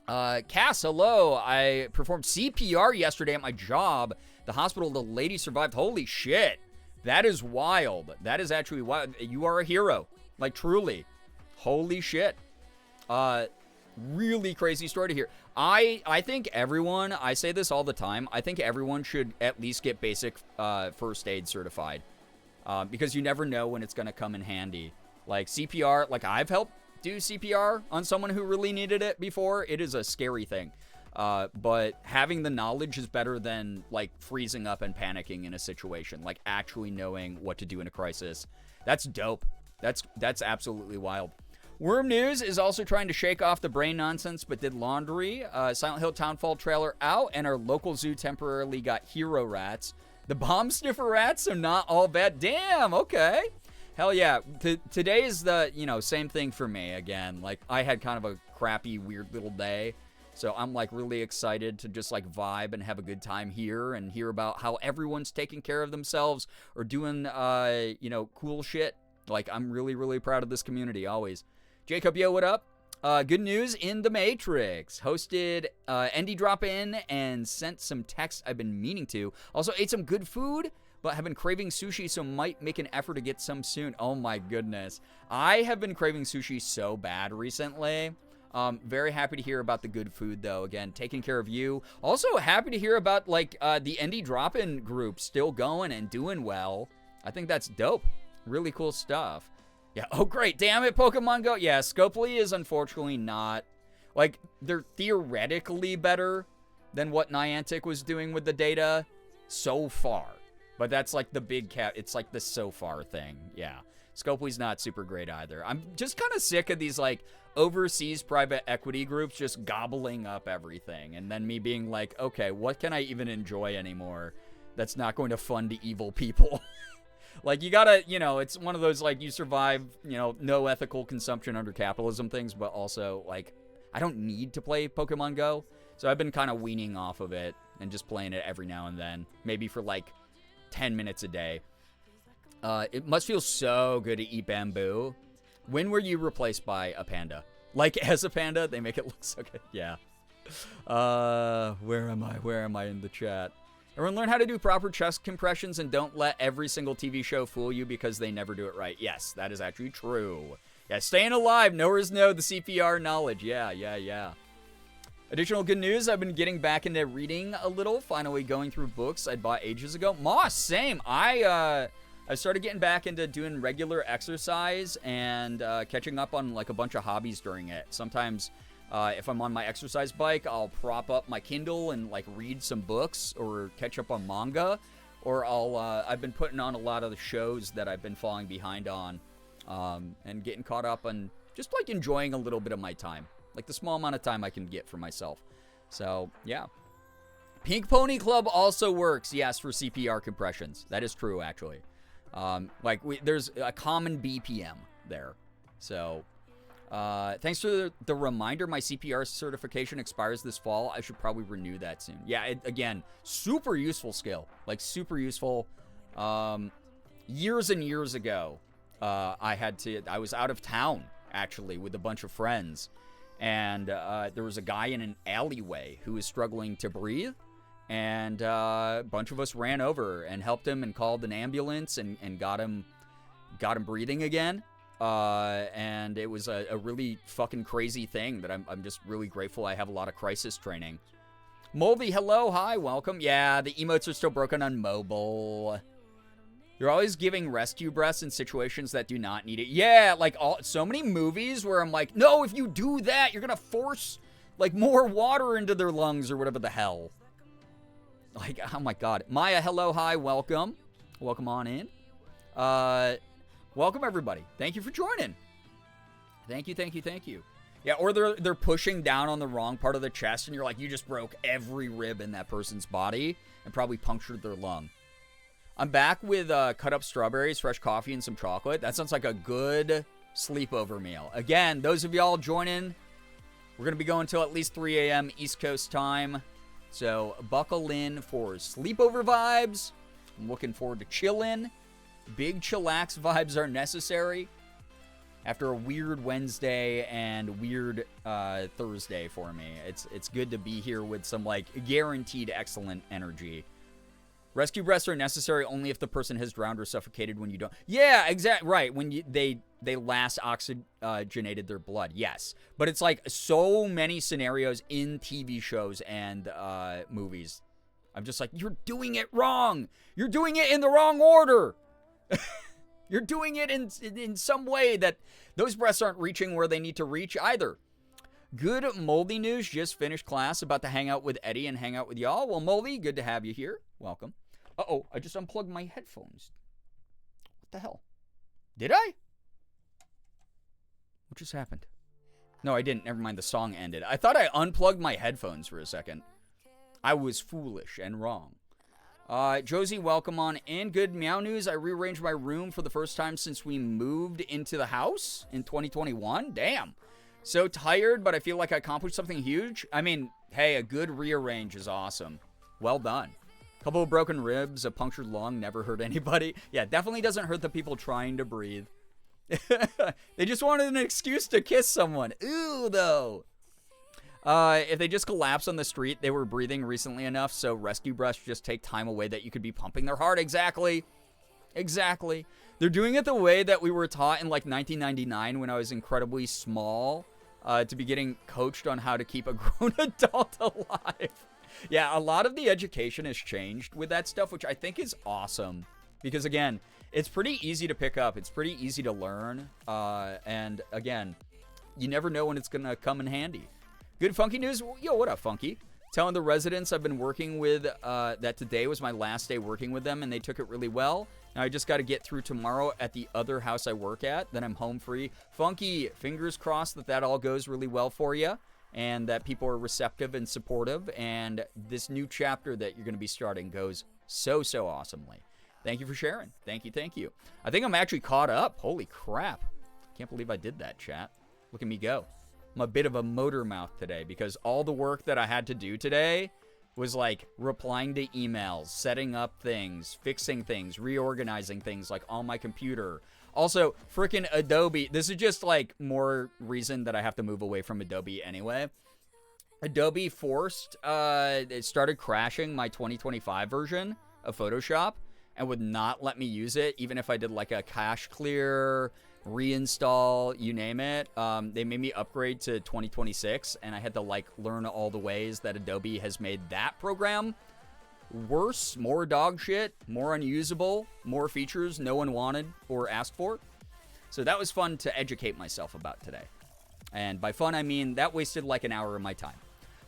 Cass, hello. I performed CPR yesterday at my job. The hospital, the lady survived. Holy shit. That is wild. That is actually wild. You are a hero. Like, truly. Holy shit. Really crazy story to hear. I think everyone, I say this all the time, I think everyone should at least get basic first aid certified. Because you never know when it's going to come in handy. Like CPR, like I've helped do CPR on someone who really needed it before. It is a scary thing. But having the knowledge is better than like freezing up and panicking in a situation. Like actually knowing what to do in a crisis. That's dope. That's absolutely wild. Worm News is also trying to shake off the brain nonsense, but did laundry. Silent Hill Townfall trailer out, and our local zoo temporarily got hero rats. The bomb sniffer rats, so not all bad. Damn, okay. Hell yeah. Today is the, same thing for me again. Like, I had kind of a crappy, weird little day. So I'm, like, really excited to just, like, vibe and have a good time here and hear about how everyone's taking care of themselves or doing, cool shit. Like, I'm really, really proud of this community, always. Jacob, yo, what up? Good news in the Matrix. Hosted ND drop-in and sent some text I've been meaning to. Also ate some good food, but have been craving sushi, so might make an effort to get some soon. Oh my goodness. I have been craving sushi so bad recently. Very happy to hear about the good food, though. Again, taking care of you. Also happy to hear about, like, the ND drop-in group still going and doing well. I think that's dope. Really cool stuff. Yeah, oh great, damn it, Pokemon Go. Yeah, Scopely is unfortunately not, like, they're theoretically better than what Niantic was doing with the data so far. But that's like the big cap, it's like the so far thing, yeah. Scopely's not super great either. I'm just kind of sick of these, like, overseas private equity groups just gobbling up everything. And then me being like, okay, what can I even enjoy anymore that's not going to fund evil people? Like, you gotta, it's one of those, like, you survive, no ethical consumption under capitalism things, but also, like, I don't need to play Pokemon Go, so I've been kind of weaning off of it and just playing it every now and then, maybe for like 10 minutes a day. It must feel so good to eat bamboo. When were you replaced by a panda? Like, as a panda, they make it look so good. Yeah. Where am I? Where am I in the chat? Everyone learn how to do proper chest compressions and don't let every single TV show fool you because they never do it right. Yes, that is actually true. Yeah, staying alive. Knowers know the CPR knowledge. Yeah. Additional good news, I've been getting back into reading a little, finally going through books I'd bought ages ago. Moss, same. I started getting back into doing regular exercise and catching up on like a bunch of hobbies during it. Sometimes if I'm on my exercise bike, I'll prop up my Kindle and like read some books or catch up on manga. Or I've been putting on a lot of the shows that I've been falling behind on and getting caught up on just like enjoying a little bit of my time. Like the small amount of time I can get for myself. So, yeah. Pink Pony Club also works, yes, for CPR compressions. That is true, actually. There's a common BPM there. So, thanks for the reminder. My CPR certification expires this fall. I should probably renew that soon. Yeah, again, super useful skill. Like, super useful. Years and years ago, I was out of town, actually, with a bunch of friends. And there was a guy in an alleyway who was struggling to breathe. And a bunch of us ran over and helped him and called an ambulance and got him breathing again. And it was a really fucking crazy thing that I'm just really grateful I have a lot of crisis training. Moldy, hello, hi, welcome. Yeah, the emotes are still broken on mobile. You're always giving rescue breaths in situations that do not need it. Yeah, like so many movies where I'm like, no, if you do that, you're gonna force like more water into their lungs or whatever the hell. Like, oh my God. Maya, hello, hi, welcome. Welcome on in. Welcome everybody. Thank you for joining. Thank you. Yeah, or they're pushing down on the wrong part of the chest and you're like, you just broke every rib in that person's body and probably punctured their lung. I'm back with cut up strawberries, fresh coffee, and some chocolate. That sounds like a good sleepover meal. Again, those of y'all joining, we're going to be going till at least 3 a.m. East Coast time. So buckle in for sleepover vibes. I'm looking forward to chilling. Big chillax vibes are necessary after a weird Wednesday and weird Thursday for me. It's good to be here with some like guaranteed excellent energy. Rescue breaths are necessary only if the person has drowned or suffocated when you don't. Yeah, exactly. Right. When they last oxygenated their blood. Yes. But it's like so many scenarios in TV shows and movies. I'm just like, you're doing it wrong. You're doing it in the wrong order. You're doing it in some way that those breaths aren't reaching where they need to reach either. Good Moldy news. Just finished class. About to hang out with Eddie and hang out with y'all. Well, Moldy, good to have you here. Welcome. Uh-oh, I just unplugged my headphones. What the hell? Did I? What just happened? No, I didn't. Never mind, the song ended. I thought I unplugged my headphones for a second. I was foolish and wrong. Josie, welcome on in. Good meow news. I rearranged my room for the first time since we moved into the house in 2021. Damn. So tired, but I feel like I accomplished something huge. I mean, hey, a good rearrange is awesome. Well done. Couple of broken ribs, a punctured lung, never hurt anybody. Yeah, definitely doesn't hurt the people trying to breathe. They just wanted an excuse to kiss someone. Ooh, though. If they just collapse on the street, they were breathing recently enough, so rescue breaths just take time away that you could be pumping their heart. Exactly. They're doing it the way that we were taught in like 1999 when I was incredibly small, to be getting coached on how to keep a grown adult alive. Yeah, a lot of the education has changed with that stuff, which I think is awesome. Because, again, it's pretty easy to pick up. It's pretty easy to learn. And, again, you never know when it's going to come in handy. Good Funky news? Yo, what up, Funky? Telling the residents I've been working with that today was my last day working with them, and they took it really well. Now I just got to get through tomorrow at the other house I work at. Then I'm home free. Funky, fingers crossed that all goes really well for you. And that people are receptive and supportive. And this new chapter that you're going to be starting goes so awesomely. Thank you for sharing. Thank you. I think I'm actually caught up. Holy crap. Can't believe I did that, chat. Look at me go. I'm a bit of a motor mouth today because all the work that I had to do today was like replying to emails, setting up things, fixing things, reorganizing things like on my computer. Also, freaking Adobe. This is just like more reason that I have to move away from Adobe anyway. Adobe it started crashing my 2025 version of Photoshop and would not let me use it, even if I did like a cache clear, reinstall, you name it. They made me upgrade to 2026, and I had to like learn all the ways that Adobe has made that program worse, more dog shit, more unusable, more features no one wanted or asked for. So that was fun to educate myself about today. And by fun, I mean that wasted like an hour of my time.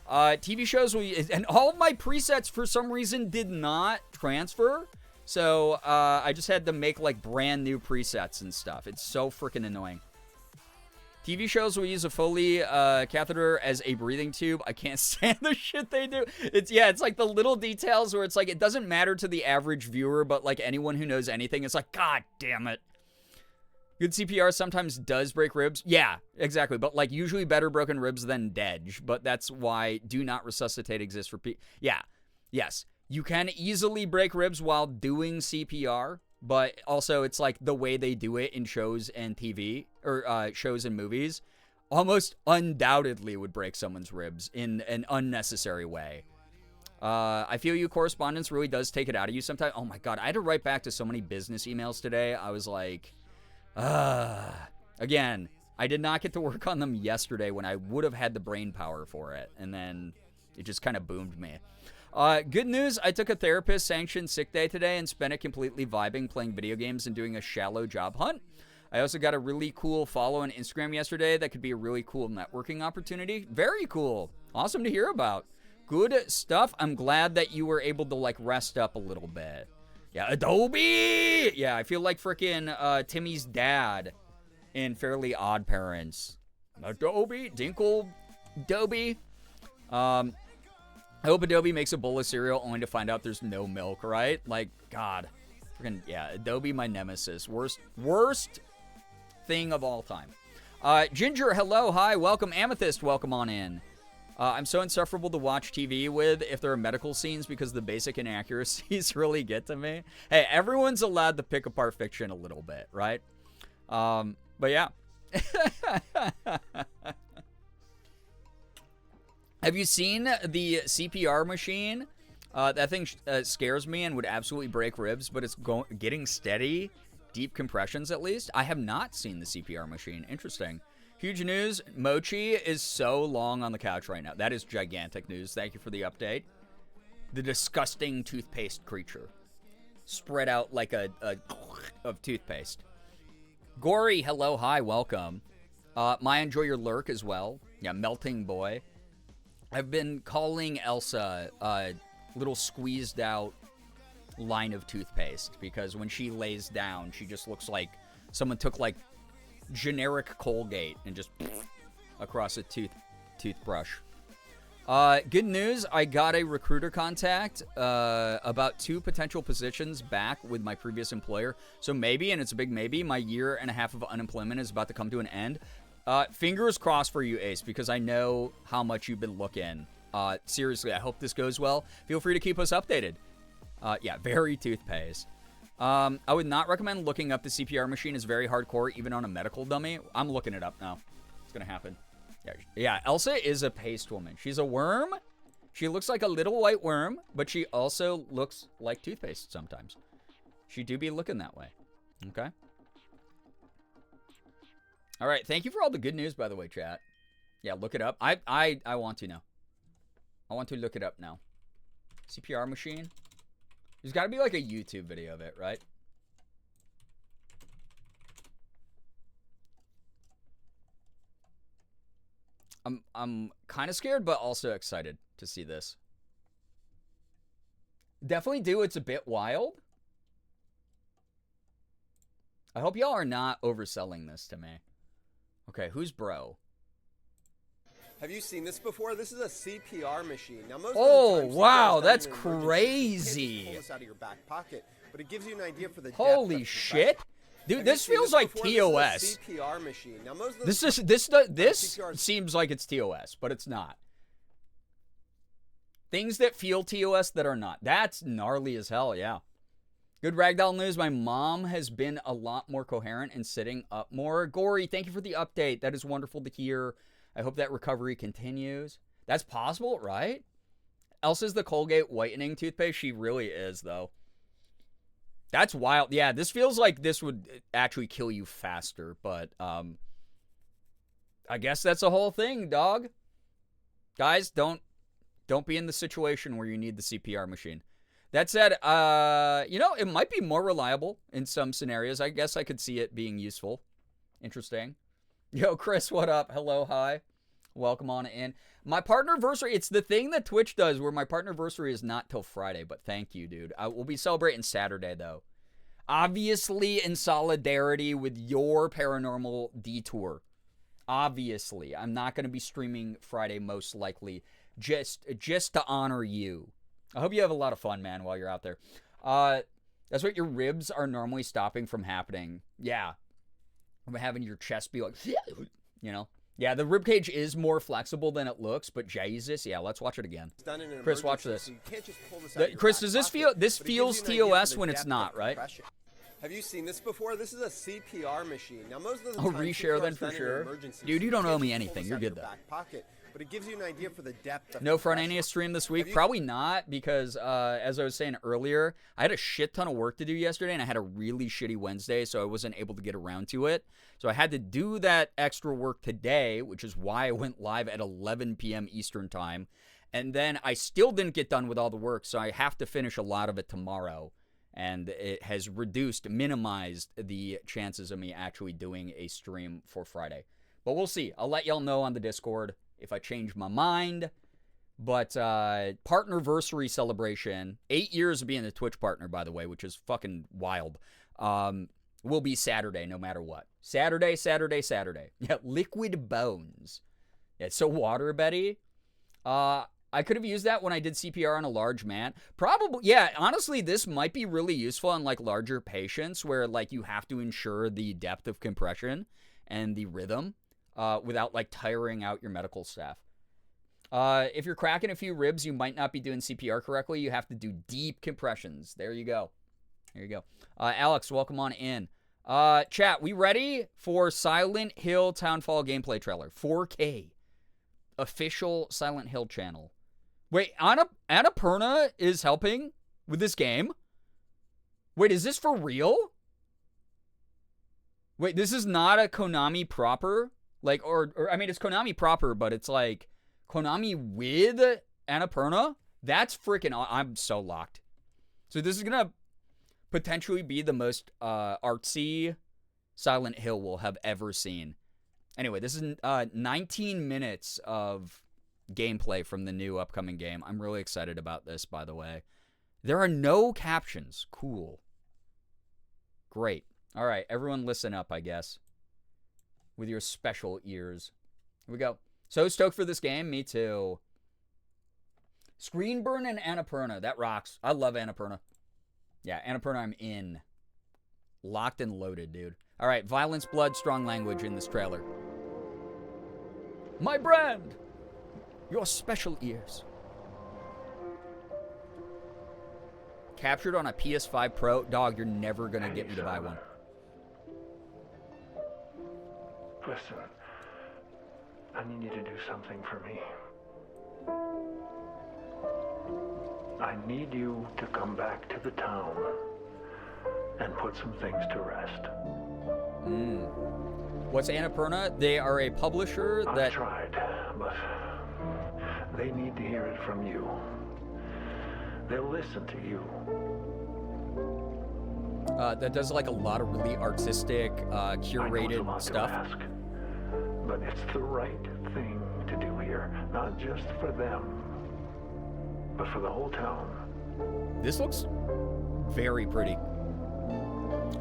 TV shows, and all of my presets for some reason did not transfer. So I just had to make like brand new presets and stuff. It's so freaking annoying. TV shows will use a Foley catheter as a breathing tube. I can't stand the shit they do. It's like the little details where it's like it doesn't matter to the average viewer, but like anyone who knows anything, it's like, God damn it. Good CPR sometimes does break ribs. Yeah, exactly. But like usually better broken ribs than dead. But that's why do not resuscitate exists for people. Yeah, yes. You can easily break ribs while doing CPR, but also it's like the way they do it in shows and TV, or shows and movies, almost undoubtedly would break someone's ribs in an unnecessary way. I feel you, correspondence really does take it out of you sometimes. Oh my God, I had to write back to so many business emails today. I was like, again, I did not get to work on them yesterday when I would have had the brain power for it, and then it just kind of boomed me. Good news, I took a therapist-sanctioned sick day today and spent it completely vibing, playing video games, and doing a shallow job hunt. I also got a really cool follow on Instagram yesterday that could be a really cool networking opportunity. Very cool. Awesome to hear about. Good stuff. I'm glad that you were able to, like, rest up a little bit. Yeah, Adobe! Yeah, I feel like frickin' Timmy's dad in Fairly Odd Parents. Adobe, Dinkle, Adobe. I hope Adobe makes a bowl of cereal only to find out there's no milk, right? Like, God. Freaking, yeah, Adobe, my nemesis. Worst thing of all time. Ginger, hello, hi, welcome. Amethyst, welcome on in. I'm so insufferable to watch TV with if there are medical scenes because the basic inaccuracies really get to me. Hey, everyone's allowed to pick apart fiction a little bit, right? But yeah. Have you seen the CPR machine? That thing scares me and would absolutely break ribs, but it's getting steady, deep compressions at least. I have not seen the CPR machine. Interesting. Huge news. Mochi is so long on the couch right now. That is gigantic news. Thank you for the update. The disgusting toothpaste creature. Spread out like a of toothpaste. Gory, hello, hi, welcome. Maya, enjoy your lurk as well. Yeah, melting boy. I've been calling Elsa a little squeezed out line of toothpaste because when she lays down, she just looks like someone took like generic Colgate and just across a toothbrush. Good news, I got a recruiter contact about 2 potential positions back with my previous employer. So maybe, and it's a big maybe, my 1.5 years of unemployment is about to come to an end. Fingers crossed for you, Ace, because I know how much you've been looking. Seriously, I hope this goes well. Feel free to keep us updated. Yeah, very toothpaste. I would not recommend looking up the CPR machine. It's very hardcore, even on a medical dummy. I'm looking it up now. It's gonna happen. Yeah, Elsa is a paste woman. She's a worm. She looks like a little white worm, but she also looks like toothpaste sometimes. She do be looking that way. Okay. All right, thank you for all the good news, by the way, chat. Yeah, look it up. I want to now. I want to look it up now. CPR machine. There's got to be like a YouTube video of it, right? I'm kind of scared, but also excited to see this. Definitely do. It's a bit wild. I hope y'all are not overselling this to me. Okay, who's bro? Have you seen this before? This is a CPR machine. Now, most oh, of the time, wow, CPR is that's done in an emergency. crazy. You can't just pull this out of your back pocket, but it gives you an idea for the depth Holy of the shit. Dude, Have this you seen feels like before? TOS. This is a CPR machine. Now, most of the This CPR is seems like it's TOS, but it's not. Things that feel TOS that are not. That's gnarly as hell, yeah. Good ragdoll news. My mom has been a lot more coherent and sitting up more. Gory, thank you for the update. That is wonderful to hear. I hope that recovery continues. That's possible, right? Elsa's the Colgate whitening toothpaste. She really is, though. That's wild. Yeah, this feels like this would actually kill you faster, but I guess that's the whole thing, dog. Guys, don't be in the situation where you need the CPR machine. That said, it might be more reliable in some scenarios. I guess I could see it being useful. Interesting. Yo, Chris, what up? Hello, hi. Welcome on in. My partnerversary, it's the thing that Twitch does where my partnerversary is not till Friday, but thank you, dude. I will be celebrating Saturday, though. Obviously in solidarity with your paranormal detour. Obviously. I'm not going to be streaming Friday, most likely, just to honor you. I hope you have a lot of fun, man, while you're out there. That's what your ribs are normally stopping from happening. Yeah. From having your chest be like, you know. Yeah, the ribcage is more flexible than it looks, but Jesus, yeah, let's watch it again. Chris, watch this. So you can't just pull this out Chris, does this feel, this feels TOS when it's not, right? Have you seen this before? This is a CPR machine. Now, most of the Oh, time, reshare CPR then is for done in sure. emergencies. Dude, you don't can't owe me just pull anything. this You're out good, of your though. back pocket, but it gives you an idea for the depth of No front compression. NES stream this week? Probably not, because as I was saying earlier, I had a shit ton of work to do yesterday, and I had a really shitty Wednesday, so I wasn't able to get around to it. So I had to do that extra work today, which is why I went live at 11 p.m. Eastern time. And then I still didn't get done with all the work, so I have to finish a lot of it tomorrow. And it has minimized the chances of me actually doing a stream for Friday. But we'll see. I'll let y'all know on the Discord if I change my mind. But partnerversary celebration, 8 years of being a Twitch partner, by the way, which is fucking wild, will be Saturday no matter what. Saturday. Yeah, liquid bones. Yeah, so water, Betty. I could have used that when I did CPR on a large man. Probably, yeah, honestly, this might be really useful on, like, larger patients where, like, you have to ensure the depth of compression and the rhythm without, like, tiring out your medical staff. If you're cracking a few ribs, you might not be doing CPR correctly. You have to do deep compressions. There you go. Alex, welcome on in. Chat, we ready for Silent Hill Townfall gameplay trailer? 4K. Official Silent Hill channel. Wait, Annapurna is helping with this game? Wait, is this for real? Wait, this is not a Konami proper? Like, or I mean, it's Konami proper, but it's like Konami with Annapurna? That's freaking, I'm so locked. So this is gonna potentially be the most artsy Silent Hill we'll have ever seen. Anyway, this is 19 minutes of gameplay from the new upcoming game. I'm really excited about this, by the way. There are no captions. Cool. Great. All right, everyone listen up, I guess, with your special ears. Here we go. So stoked for this game. Me too. Screenburn and Annapurna. That rocks. I love Annapurna. Yeah, Annapurna, I'm in. Locked and loaded, dude. All right, violence, blood, strong language in this trailer. My brand! Your special ears. Captured on a PS5 Pro. Dog, you're never gonna get me to buy one. Listen, I need you to do something for me. I need you to come back to the town and put some things to rest. What's Annapurna? They are a publisher that... I tried, but they need to hear it from you. They'll listen to you. that does like a lot of really artistic, I know it's a curated lot to stuff. ask, but it's the right thing to do here, not just for them, but for the whole town. This looks very pretty.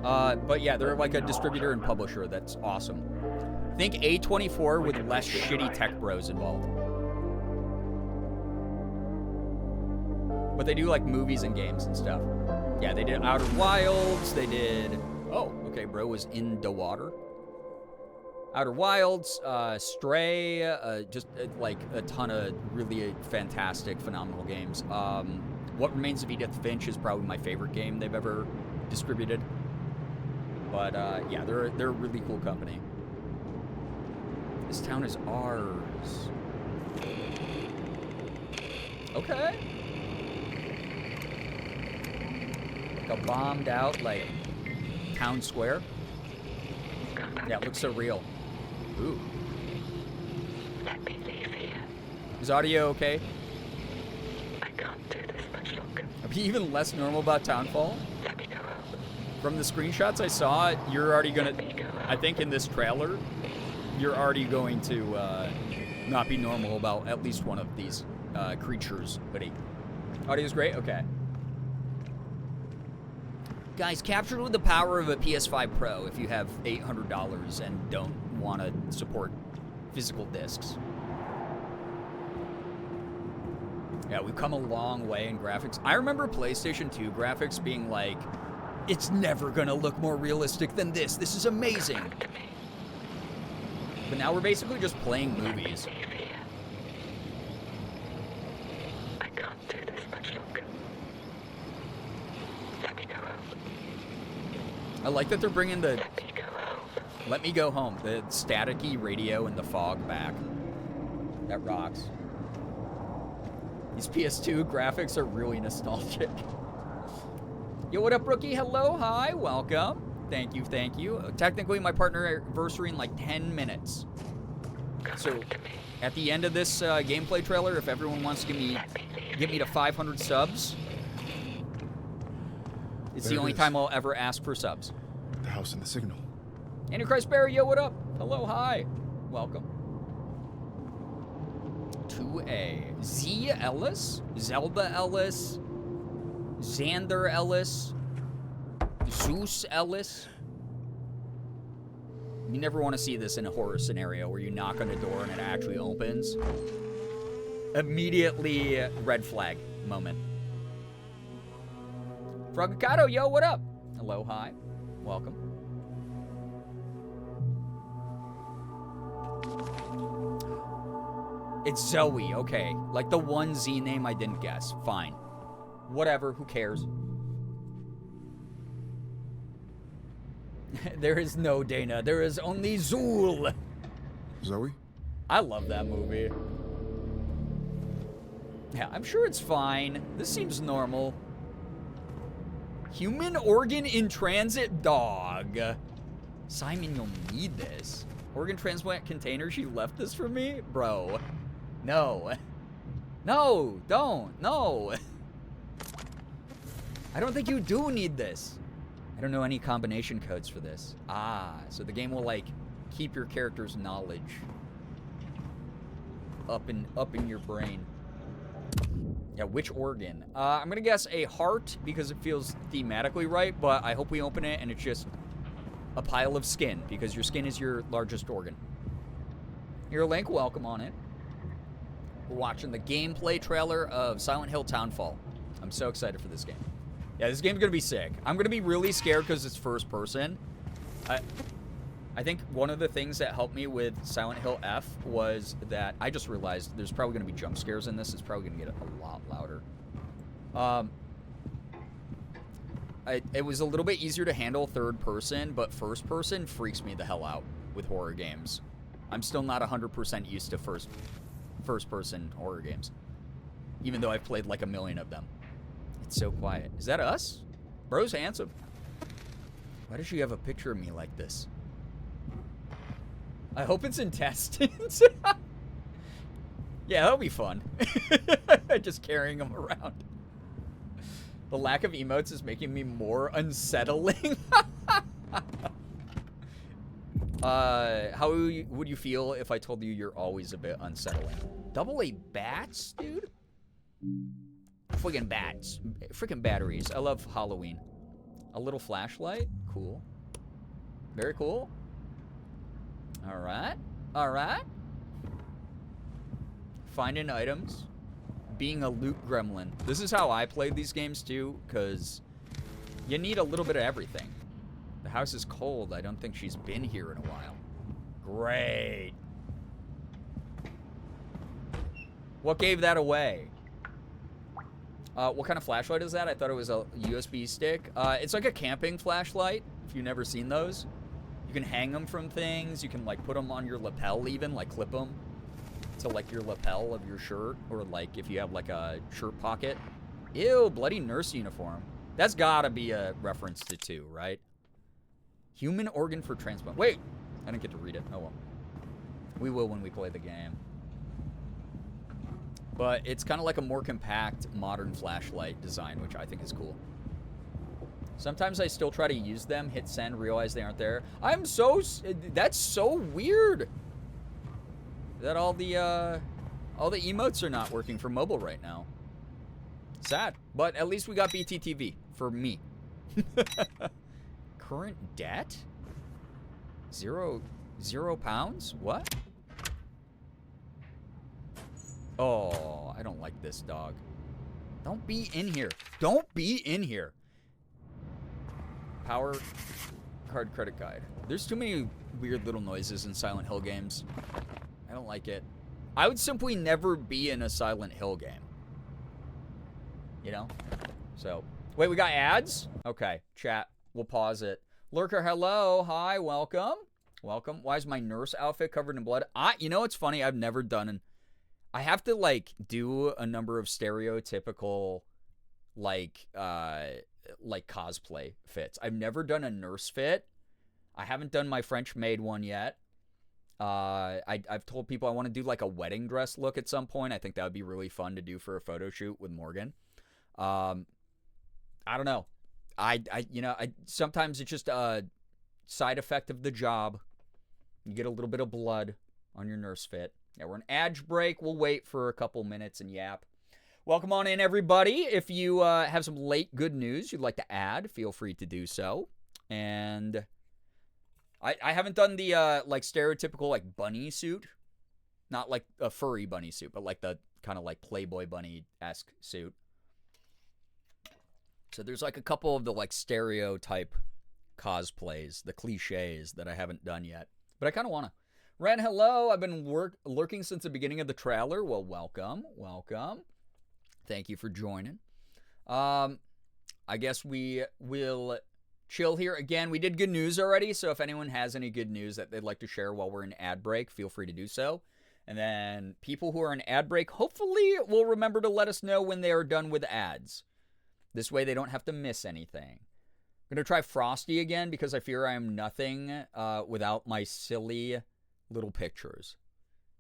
But yeah, they're like a distributor and publisher. That's awesome. Think A24 with less shitty tech bros involved. But they do like movies and games and stuff. Yeah, they did Outer Wilds. They did... Oh, okay, bro was in the water. Outer Wilds, Stray, just like a ton of really fantastic, phenomenal games. What Remains of Edith Finch is probably my favorite game they've ever distributed. But yeah, they're a really cool company. This town is ours. Okay. Like a bombed out, like, town square. Yeah, it looks so real. Ooh. Let me leave here. Is audio okay? I can't do this much longer. Are you even less normal about Townfall? Let me go home. From the screenshots I saw, you're already gonna, Let me go home. I think in this trailer, you're already going to not be normal about at least one of these creatures, buddy. Audio's great? Okay. Guys, captured with the power of a PS5 Pro if you have $800 and don't want to support physical discs. Yeah, we've come a long way in graphics. I remember PlayStation 2 graphics being like, it's never gonna look more realistic than this. This is amazing. But now we're basically just playing movies. Leave here. I can't do this much longer. Let me go home. I like that they're bringing the Let me go home. Let Me Go Home, the staticky radio and the fog back. That rocks. These PS2 graphics are really nostalgic. Yo, what up, rookie? Hello, hi, welcome. Thank you, thank you. Technically, my partner anniversary in like 10 minutes. So, at the end of this gameplay trailer, if everyone wants to get me to 500 subs, it's There the it only is. time I'll ever ask for subs. The house and the signal. Antichrist Barry, yo, what up? Hello, hi. Welcome. 2A. Z Ellis? Zelda Ellis? Xander Ellis? Zeus Ellis? You never want to see this in a horror scenario where you knock on a door and it actually opens. Immediately red flag moment. Frogacado, yo, what up? Hello, hi. Welcome. It's Zoe, okay. Like the one Z name I didn't guess. Fine. Whatever, who cares? There is no Dana. There is only Zool. Zoe? I love that movie. Yeah, I'm sure it's fine. This seems normal. Human organ in transit dog. Simon, you'll need this. Organ transplant container? She left this for me? Bro. No. No, don't. No. I don't think you do need this. I don't know any combination codes for this. Ah, so the game will, like, keep your character's knowledge up in your brain. Yeah, which organ? I'm gonna guess a heart because it feels thematically right, but I hope we open it and it's just a pile of skin because your skin is your largest organ. Here, Link, welcome on it. We're watching the gameplay trailer of Silent Hill Townfall. I'm so excited for this game. Yeah, this game's gonna be sick. I'm gonna be really scared because it's first person. I think one of the things that helped me with Silent Hill F was that I just realized there's probably going to be jump scares in this. It's probably going to get a lot louder. It was a little bit easier to handle third person, but first person freaks me the hell out with horror games. I'm still not 100% used to first person horror games, even though I've played like a million of them. It's so quiet. Is that us? Bro's handsome. Why does she have a picture of me like this? I hope it's intestines. Yeah, that'll be fun. Just carrying them around. The lack of emotes is making me more unsettling. How would you feel if I told you you're always a bit unsettling? Double A bats, dude? Friggin' bats. Freaking batteries. I love Halloween. A little flashlight? Cool. Very cool. Alright. Alright. Finding items. Being a loot gremlin. This is how I played these games too, because you need a little bit of everything. The house is cold. I don't think she's been here in a while. Great. What gave that away? What kind of flashlight is that? I thought it was a USB stick. It's like a camping flashlight, if you've never seen those. You can hang them from things. You can, like, put them on your lapel even, like, clip them to, like, your lapel of your shirt. Or, like, if you have, like, a shirt pocket. Ew, bloody nurse uniform. That's gotta be a reference to 2, right? Human organ for transplant. Wait! I didn't get to read it. Oh, well. We will when we play the game. But it's kind of like a more compact, modern flashlight design, which I think is cool. Sometimes I still try to use them, hit send, realize they aren't there. That's so weird that all the emotes are not working for mobile right now. Sad, but at least we got BTTV for me. Current debt? Zero pounds? What? Oh, I don't like this dog. Don't be in here. Don't be in here. Power card credit guide. There's too many weird little noises in Silent Hill games. I don't like it. I would simply never be in a Silent Hill game. You know? So, wait, we got ads? Okay, chat. We'll pause it. Lurker, hello. Hi, welcome. Welcome. Why is my nurse outfit covered in blood? You know what's funny? I've never done I have to, like, do a number of stereotypical, like cosplay fits. I've never done a nurse fit. I haven't done my French maid one yet. I've told people I want to do, like, a wedding dress look at some point. I think that would be really fun to do for a photo shoot with Morgan. I don't know. Sometimes it's just a side effect of the job. You get a little bit of blood on your nurse fit. Yeah, we're in ad break. We'll wait for a couple minutes and yap. Welcome on in, everybody. If you have some late good news you'd like to add, feel free to do so. And I haven't done the, like, stereotypical, like, bunny suit. Not like a furry bunny suit, but like the kind of like Playboy bunny-esque suit. So there's like a couple of the like stereotype cosplays, the cliches that I haven't done yet. But I kind of want to. Ren, hello. I've been lurking since the beginning of the trailer. Well, welcome. Welcome. Thank you for joining. I guess we will chill here. Again, we did good news already, so if anyone has any good news that they'd like to share while we're in ad break, feel free to do so. And then people who are in ad break, hopefully will remember to let us know when they are done with ads. This way they don't have to miss anything. I'm going to try Frosty again because I fear I am nothing without my silly little pictures.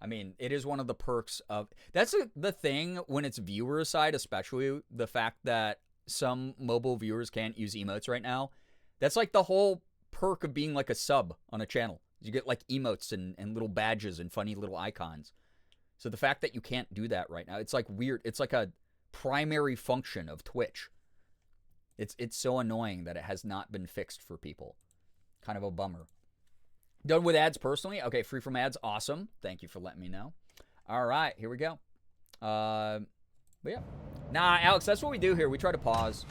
I mean, it is one of the perks of... That's the thing when it's viewer side, especially the fact that some mobile viewers can't use emotes right now. That's like the whole perk of being like a sub on a channel. You get like emotes and little badges and funny little icons. So the fact that you can't do that right now, it's like weird. It's like a primary function of Twitch. It's so annoying that it has not been fixed for people. Kind of a bummer. Done with ads personally? Okay, free from ads. Awesome. Thank you for letting me know. All right, here we go. But yeah. Nah, Alex, that's what we do here. We try to pause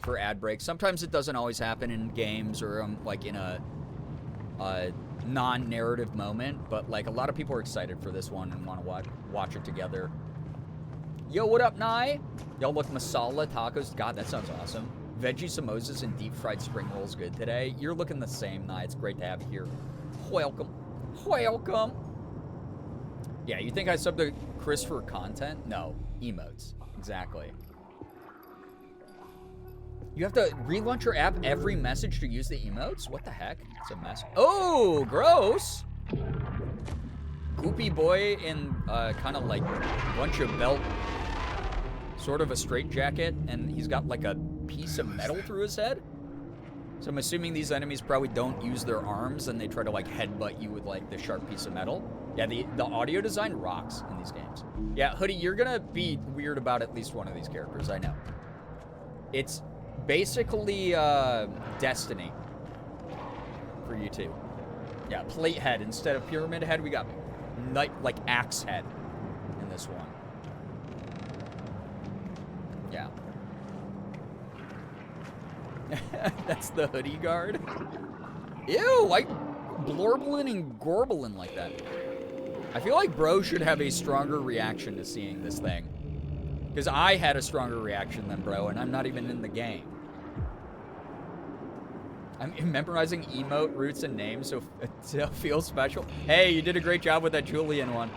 for ad breaks. Sometimes it doesn't always happen in games or like in a non-narrative moment. But like a lot of people are excited for this one and want to watch it together. Yo, what up, Nye? Y'all look masala tacos. God, that sounds awesome. Veggie samosas and deep fried spring rolls good today. You're looking the same, Nye. It's great to have you here. Welcome. Welcome. Yeah, you think I subbed to Chris for content? No. Emotes. Exactly. You have to relaunch your app every message to use the emotes? What the heck? It's a mess. Oh, gross. Goopy boy in kind of like bunch of belt, sort of a straitjacket, and he's got like a piece of metal through his head. So I'm assuming these enemies probably don't use their arms and they try to like headbutt you with like the sharp piece of metal. Yeah, the audio design rocks in these games. Yeah, Hoodie, you're gonna be weird about at least one of these characters, I know. It's basically Destiny for you too. Yeah, plate head instead of pyramid head, we got like axe head in this one. Yeah. That's the hoodie guard. Ew, blorbling and gorbling like that? I feel like bro should have a stronger reaction to seeing this thing. Because I had a stronger reaction than bro, and I'm not even in the game. I'm memorizing emote, roots, and names so it feels special. Hey, you did a great job with that Julian one.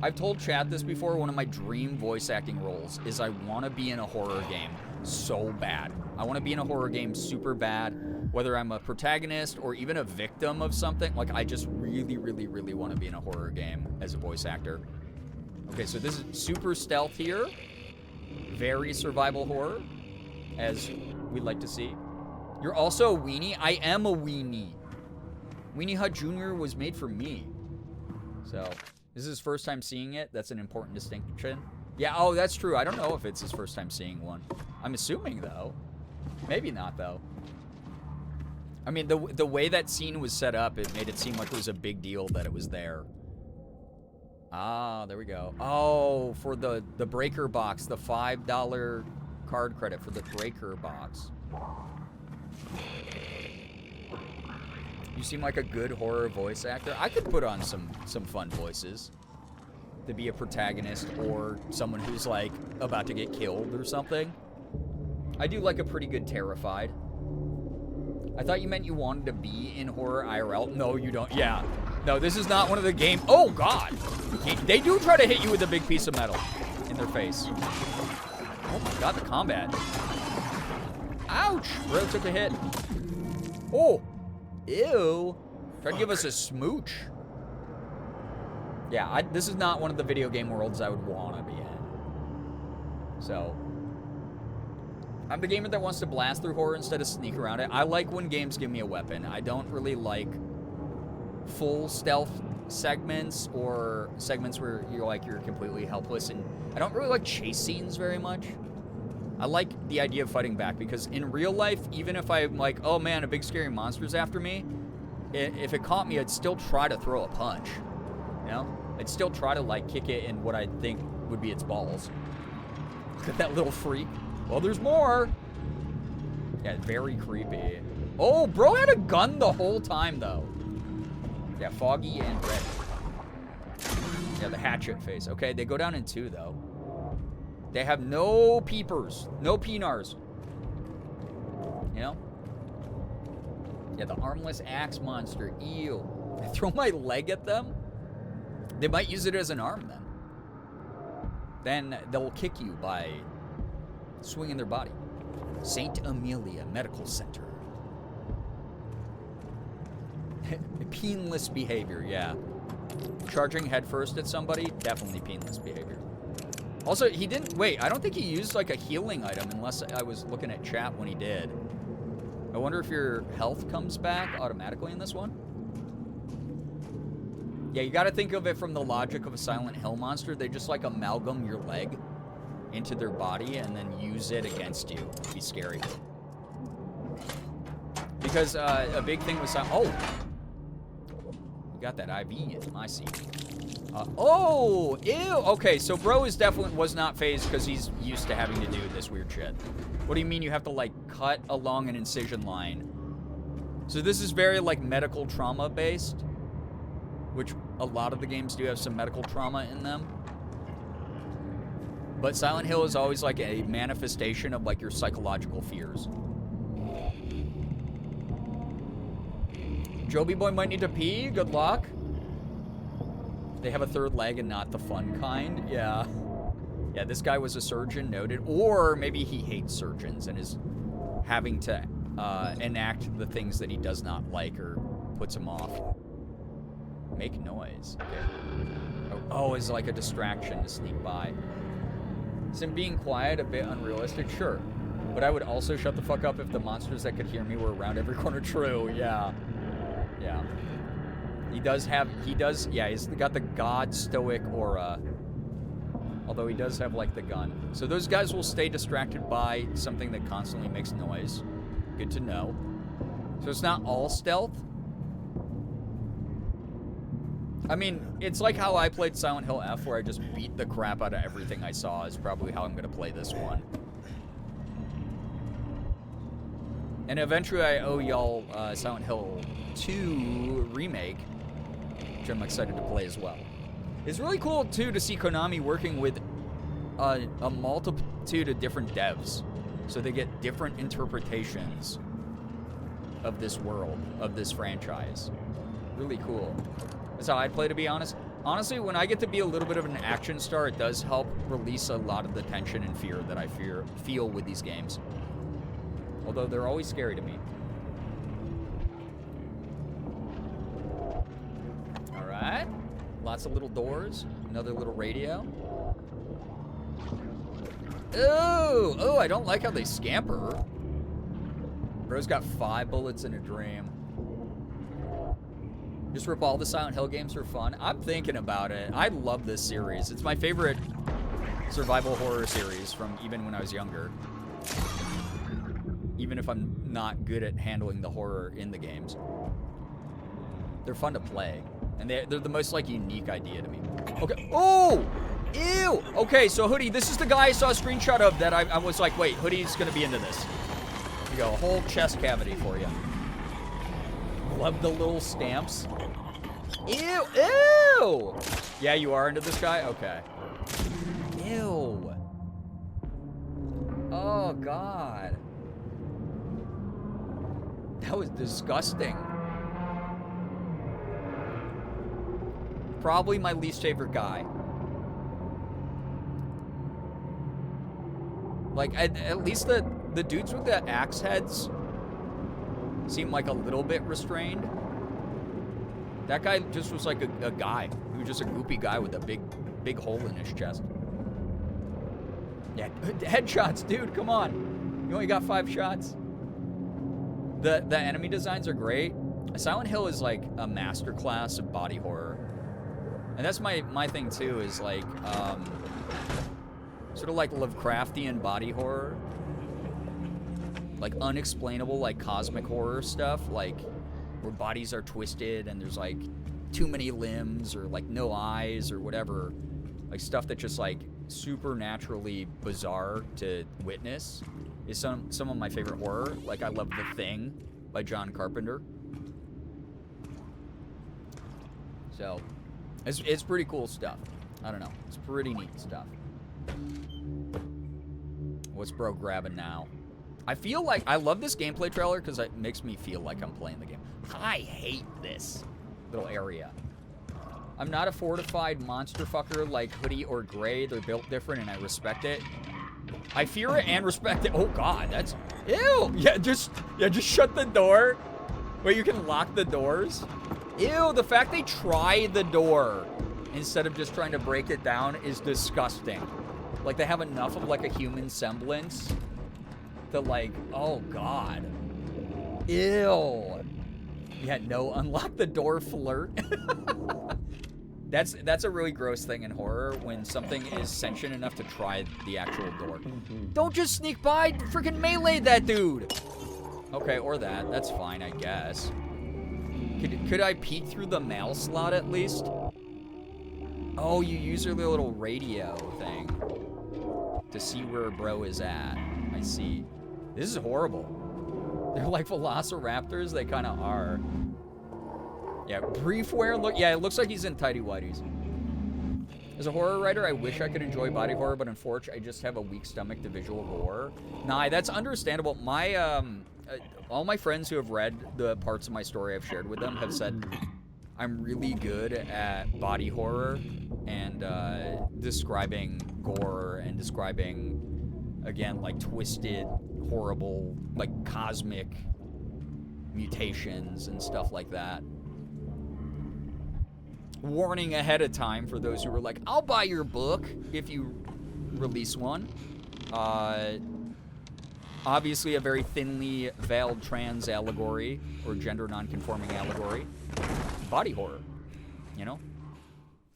I've told Chad this before, one of my dream voice acting roles is I want to be in a horror game so bad. I want to be in a horror game super bad, whether I'm a protagonist or even a victim of something. Like, I just really, really, really want to be in a horror game as a voice actor. Okay, so this is super stealth here. Very survival horror, as we'd like to see. You're also a weenie? I am a weenie. Weenie Hut Jr. was made for me. So, this is his first time seeing it. That's an important distinction. Yeah, oh, that's true. I don't know if it's his first time seeing one. I'm assuming, though. Maybe not, though. I mean, the way that scene was set up, it made it seem like it was a big deal that it was there. Ah, there we go. Oh, for the breaker box, the $5 card credit for the breaker box. You seem like a good horror voice actor. I could put on some fun voices to be a protagonist or someone who's like about to get killed or something. I do like a pretty good terrified. I thought you meant you wanted to be in horror IRL. No, you don't. Yeah. No, this is not one of the game. Oh, God. They do try to hit you with a big piece of metal in their face. Oh, my God, the combat. Ouch. Bro took a hit. Oh. Ew. Try to give us a smooch. Yeah, this is not one of the video game worlds I would want to be in. So, I'm the gamer that wants to blast through horror instead of sneak around it. I like when games give me a weapon. I don't really like full stealth segments or segments where you're completely helpless, and I don't really like chase scenes very much. I like the idea of fighting back because in real life, even if I'm like, oh man, a big scary monster's after me, if it caught me, I'd still try to throw a punch. You know? I'd still try to like kick it in what I think would be its balls. Look at that little freak. Well, there's more. Yeah, very creepy. Oh, bro had a gun the whole time though. Yeah, foggy and red. Yeah, the hatchet face. Okay, they go down in 2 though. They have no peepers, no penars. You know? Yeah, the armless axe monster. Ew. I throw my leg at them? They might use it as an arm then. Then they'll kick you by swinging their body. St. Amelia Medical Center. Peenless behavior, yeah. Charging headfirst at somebody, definitely peenless behavior. Also, he didn't, wait, I don't think he used like a healing item unless I was looking at chat when he did. I wonder if your health comes back automatically in this one. Yeah, you gotta think of it from the logic of a Silent Hill monster. They just like amalgam your leg into their body and then use it against you. It'd be scary. Because a big thing with oh! You got that IV in, I see. Oh, ew. Okay, so bro is definitely was not phased because he's used to having to do this weird shit. What do you mean you have to like cut along an incision line? So this is very like medical trauma based, which a lot of the games do have some medical trauma in them. But Silent Hill is always like a manifestation of like your psychological fears. Joby boy might need to pee. Good luck. They have a third leg and not the fun kind. Yeah. Yeah, this guy was a surgeon, noted. Or maybe he hates surgeons and is having to enact the things that he does not like or puts him off. Make noise. Okay. Oh, it's like a distraction to sneak by. Is him being quiet a bit unrealistic? Sure. But I would also shut the fuck up if the monsters that could hear me were around every corner. True, yeah. Yeah. Yeah, he's got the god stoic aura. Although he does have, like, the gun. So those guys will stay distracted by something that constantly makes noise. Good to know. So it's not all stealth. I mean, it's like how I played Silent Hill F, where I just beat the crap out of everything I saw, is probably how I'm going to play this one. And eventually I owe y'all Silent Hill 2 remake, which I'm excited to play as well. It's really cool, too, to see Konami working with a multitude of different devs. So they get different interpretations of this world, of this franchise. Really cool. That's how I'd play, to be honest. Honestly, when I get to be a little bit of an action star, it does help release a lot of the tension and fear that I feel with these games. Although they're always scary to me. Alright. Lots of little doors. Another little radio. Ooh! Oh, I don't like how they scamper. Bro's got 5 bullets in a dream. Just rip all the Silent Hill games for fun. I'm thinking about it. I love this series. It's my favorite survival horror series from even when I was younger. Even if I'm not good at handling the horror in the games. They're fun to play. And they're the most, like, unique idea to me. Okay. Oh! Ew! Okay, so Hoodie, this is the guy I saw a screenshot of that I was like, wait, Hoodie's gonna be into this. Here you go, a whole chest cavity for you. Love the little stamps. Ew! Ew! Yeah, you are into this guy? Okay. Ew. Oh, God. That was disgusting. Probably my least favorite guy. Like, at least the dudes with the axe heads seem like a little bit restrained. That guy just was like a guy. He was just a goopy guy with a big hole in his chest. Yeah, headshots, dude, come on. You only got 5 shots. The enemy designs are great. Silent Hill is like a masterclass of body horror. And that's my thing too, is like, sort of like Lovecraftian body horror. Like unexplainable, like cosmic horror stuff, like where bodies are twisted and there's like too many limbs or like no eyes or whatever. Like stuff that just like supernaturally bizarre to witness is some of my favorite horror. Like I love The Thing by John Carpenter. So it's pretty cool stuff. I don't know. It's pretty neat stuff. What's bro grabbing now? I feel like I love this gameplay trailer because it makes me feel like I'm playing the game. I hate this little area. I'm not a fortified monster fucker like Hoodie or Gray. They're built different and I respect it. I fear it and respect it. Oh God, that's ew. Yeah, just shut the door. Wait, you can lock the doors? Ew, the fact they try the door instead of just trying to break it down is disgusting. Like they have enough of like a human semblance to like, oh God. Ew. Yeah, no, unlock the door flirt. That's a really gross thing in horror when something is sentient enough to try the actual door. Don't just sneak by, freaking melee that dude. Okay, or that. That's fine, I guess. Could I peek through the mail slot at least? Oh, you use your little radio thing to see where bro is at. I see. This is horrible. They're like velociraptors. They kind of are. Yeah, briefwear. Look, yeah, it looks like he's in tighty whities. As a horror writer, I wish I could enjoy body horror, but unfortunately, I just have a weak stomach to visual gore. Nah, that's understandable. My all my friends who have read the parts of my story I've shared with them have said I'm really good at body horror and describing gore and describing, again, like twisted, horrible, like cosmic mutations and stuff like that. Warning ahead of time for those who were like, I'll buy your book if you release one. Obviously a very thinly veiled trans allegory or gender non-conforming allegory. Body horror, you know?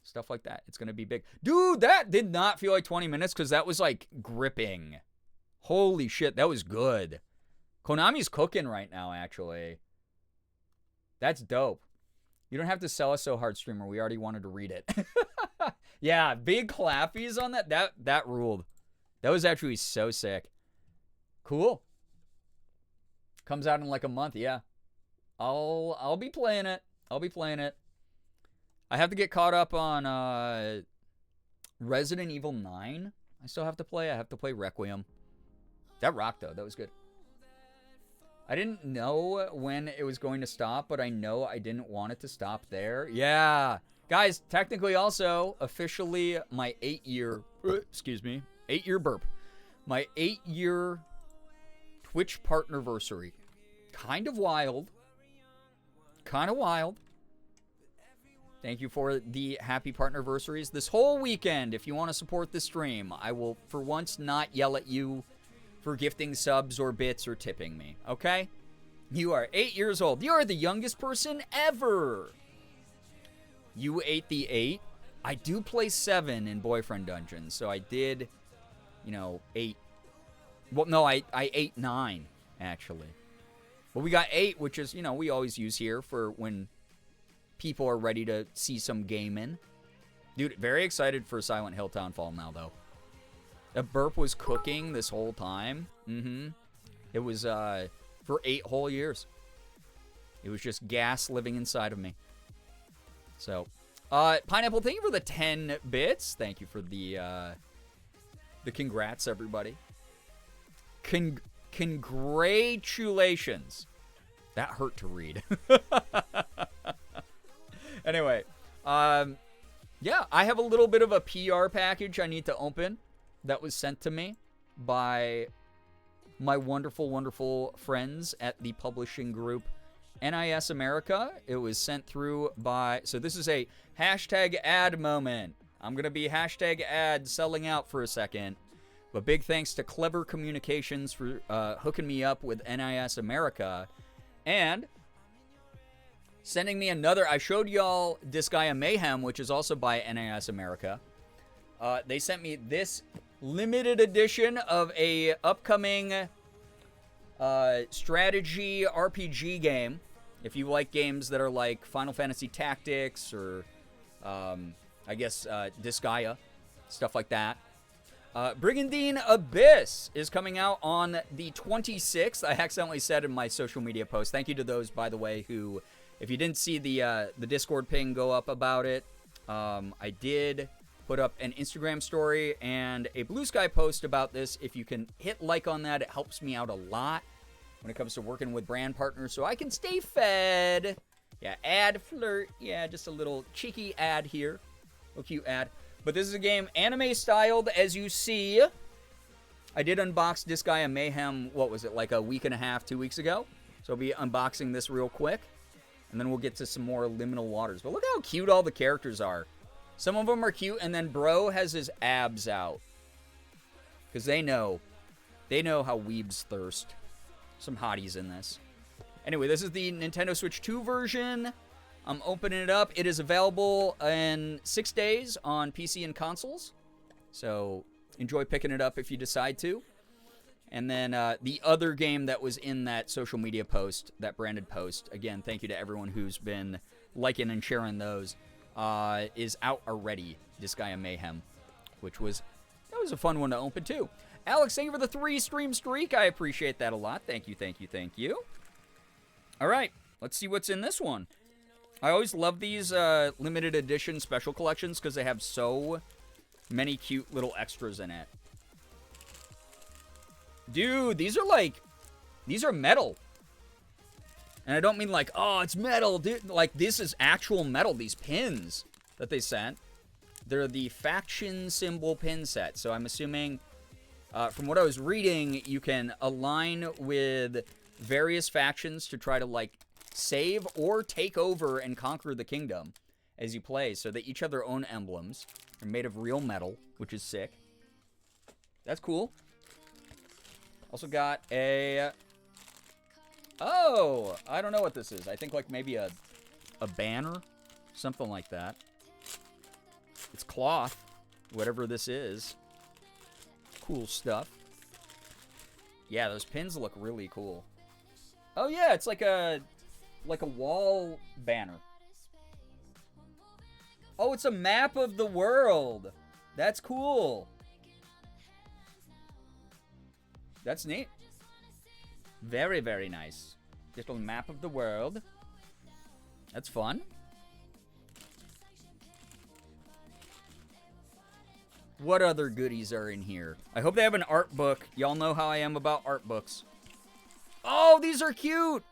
Stuff like that. It's gonna be big. Dude, that did not feel like 20 minutes because that was like gripping. Holy shit, that was good. Konami's cooking right now, actually. That's dope. You don't have to sell us so hard, streamer. We already wanted to read it. Yeah, big clappies on that. That ruled. That was actually so sick. Cool. Comes out in like a month, yeah. I'll be playing it. I'll be playing it. I have to get caught up on Resident Evil 9. I still have to play. I have to play Requiem. That rocked, though. That was good. I didn't know when it was going to stop, but I know I didn't want it to stop there. Yeah. Guys, technically also, officially, my 8-year, excuse me, 8-year burp. My 8-year Twitch partnerversary. Kind of wild. Kind of wild. Thank you for the happy partnerversaries. This whole weekend, if you want to support the stream, I will, for once, not yell at you for gifting subs or bits or tipping me, okay? You are 8 years old. You are the youngest person ever. You ate the 8. I do play 7 in Boyfriend Dungeons, so I did, 8. Well, no, I ate 9, actually. But we got 8, which is, we always use here for when people are ready to see some gaming. Dude, very excited for Silent Hill Townfall now, though. A burp was cooking this whole time. It was for 8 whole years. It was just gas living inside of me. So, Pineapple, thank you for the 10 bits. Thank you for the congrats, everybody. Congratulations. That hurt to read. Anyway, yeah, I have a little bit of a PR package I need to open that was sent to me by my wonderful, wonderful friends at the publishing group NIS America. It was sent through by, so this is a hashtag ad moment. I'm going to be hashtag ad selling out for a second. But big thanks to Clever Communications for hooking me up with NIS America. And sending me another, I showed y'all Disgaea Mayhem, which is also by NIS America. They sent me this limited edition of a upcoming strategy RPG game. If you like games that are like Final Fantasy Tactics or, I guess, Disgaea, stuff like that. Brigandine Abyss is coming out on the 26th. I accidentally said in my social media post. Thank you to those, by the way, who, if you didn't see the Discord ping go up about it, I did put up an Instagram story and a Blue Sky post about this. If you can hit like on that, it helps me out a lot when it comes to working with brand partners so I can stay fed. Yeah, ad flirt. Yeah, just a little cheeky ad here. A cute ad. But this is a game anime styled, as you see. I did unbox Disgaea Mayhem, what was it, like a week and a half, 2 weeks ago? So I'll be unboxing this real quick. And then we'll get to some more liminal waters. But look how cute all the characters are. Some of them are cute, and then Bro has his abs out. Because they know how weebs thirst. Some hotties in this. Anyway, this is the Nintendo Switch 2 version. I'm opening it up. It is available in 6 days on PC and consoles. So enjoy picking it up if you decide to. And then the other game that was in that social media post, that branded post, again, thank you to everyone who's been liking and sharing those, is out already, Disgaea Mayhem, that was a fun one to open too. Alex, thank you for the 3-stream streak. I appreciate that a lot. Thank you, thank you, thank you. All right, let's see what's in this one. I always love these limited edition special collections because they have so many cute little extras in it. Dude, these are metal. And I don't mean like, oh, it's metal, dude. Like, this is actual metal, these pins that they sent. They're the faction symbol pin set. So I'm assuming, from what I was reading, you can align with various factions to try to, like, save or take over and conquer the kingdom as you play. So they each have their own emblems. They're made of real metal, which is sick. That's cool. Also got a... Oh, I don't know what this is. I think like maybe a banner, something like that. It's cloth, whatever this is. Cool stuff. Yeah, those pins look really cool. Oh yeah, it's like a wall banner. Oh, it's a map of the world. That's cool. That's neat. Very, very nice. Little map of the world. That's fun. What other goodies are in here? I hope they have an art book. Y'all know how I am about art books. Oh, these are cute.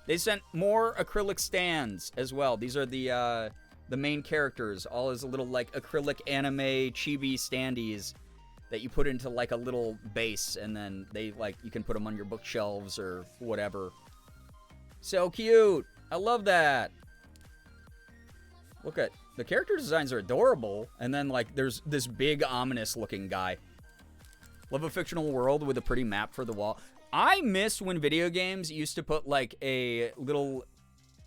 They sent more acrylic stands as well. These are the main characters, all as a little like acrylic anime chibi standees that you put into like a little base, and then they like you can put them on your bookshelves or whatever. So cute. I love that. Look at the character designs are adorable, and then like there's this big ominous looking guy. Love a fictional world with a pretty map for the wall. I miss when video games used to put like a little,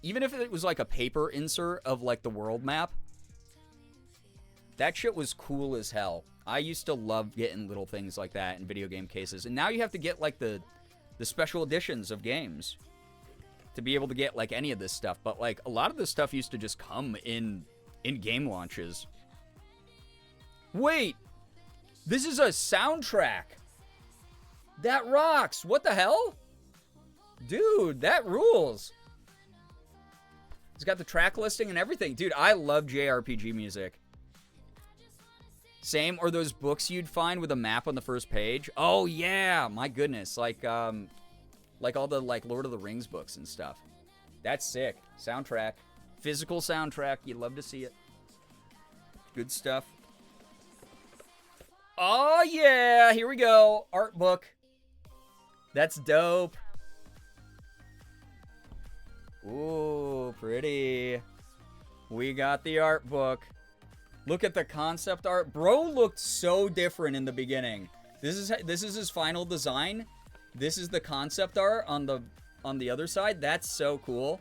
even if it was like a paper insert of like the world map. That shit was cool as hell. I used to love getting little things like that in video game cases. And now you have to get like the special editions of games to be able to get like any of this stuff. But like a lot of this stuff used to just come in game launches. Wait, this is a soundtrack. That rocks. What the hell? Dude, that rules. It's got the track listing and everything. Dude, I love JRPG music. Same, or those books you'd find with a map on the first page. Oh yeah, my goodness. Like all the like Lord of the Rings books and stuff. That's sick. Soundtrack. Physical soundtrack. You'd love to see it. Good stuff. Oh yeah, here we go. Art book. That's dope. Ooh, pretty. We got the art book. Look at the concept art. Bro looked so different in the beginning. This is his final design. This is the concept art on the other side. That's so cool.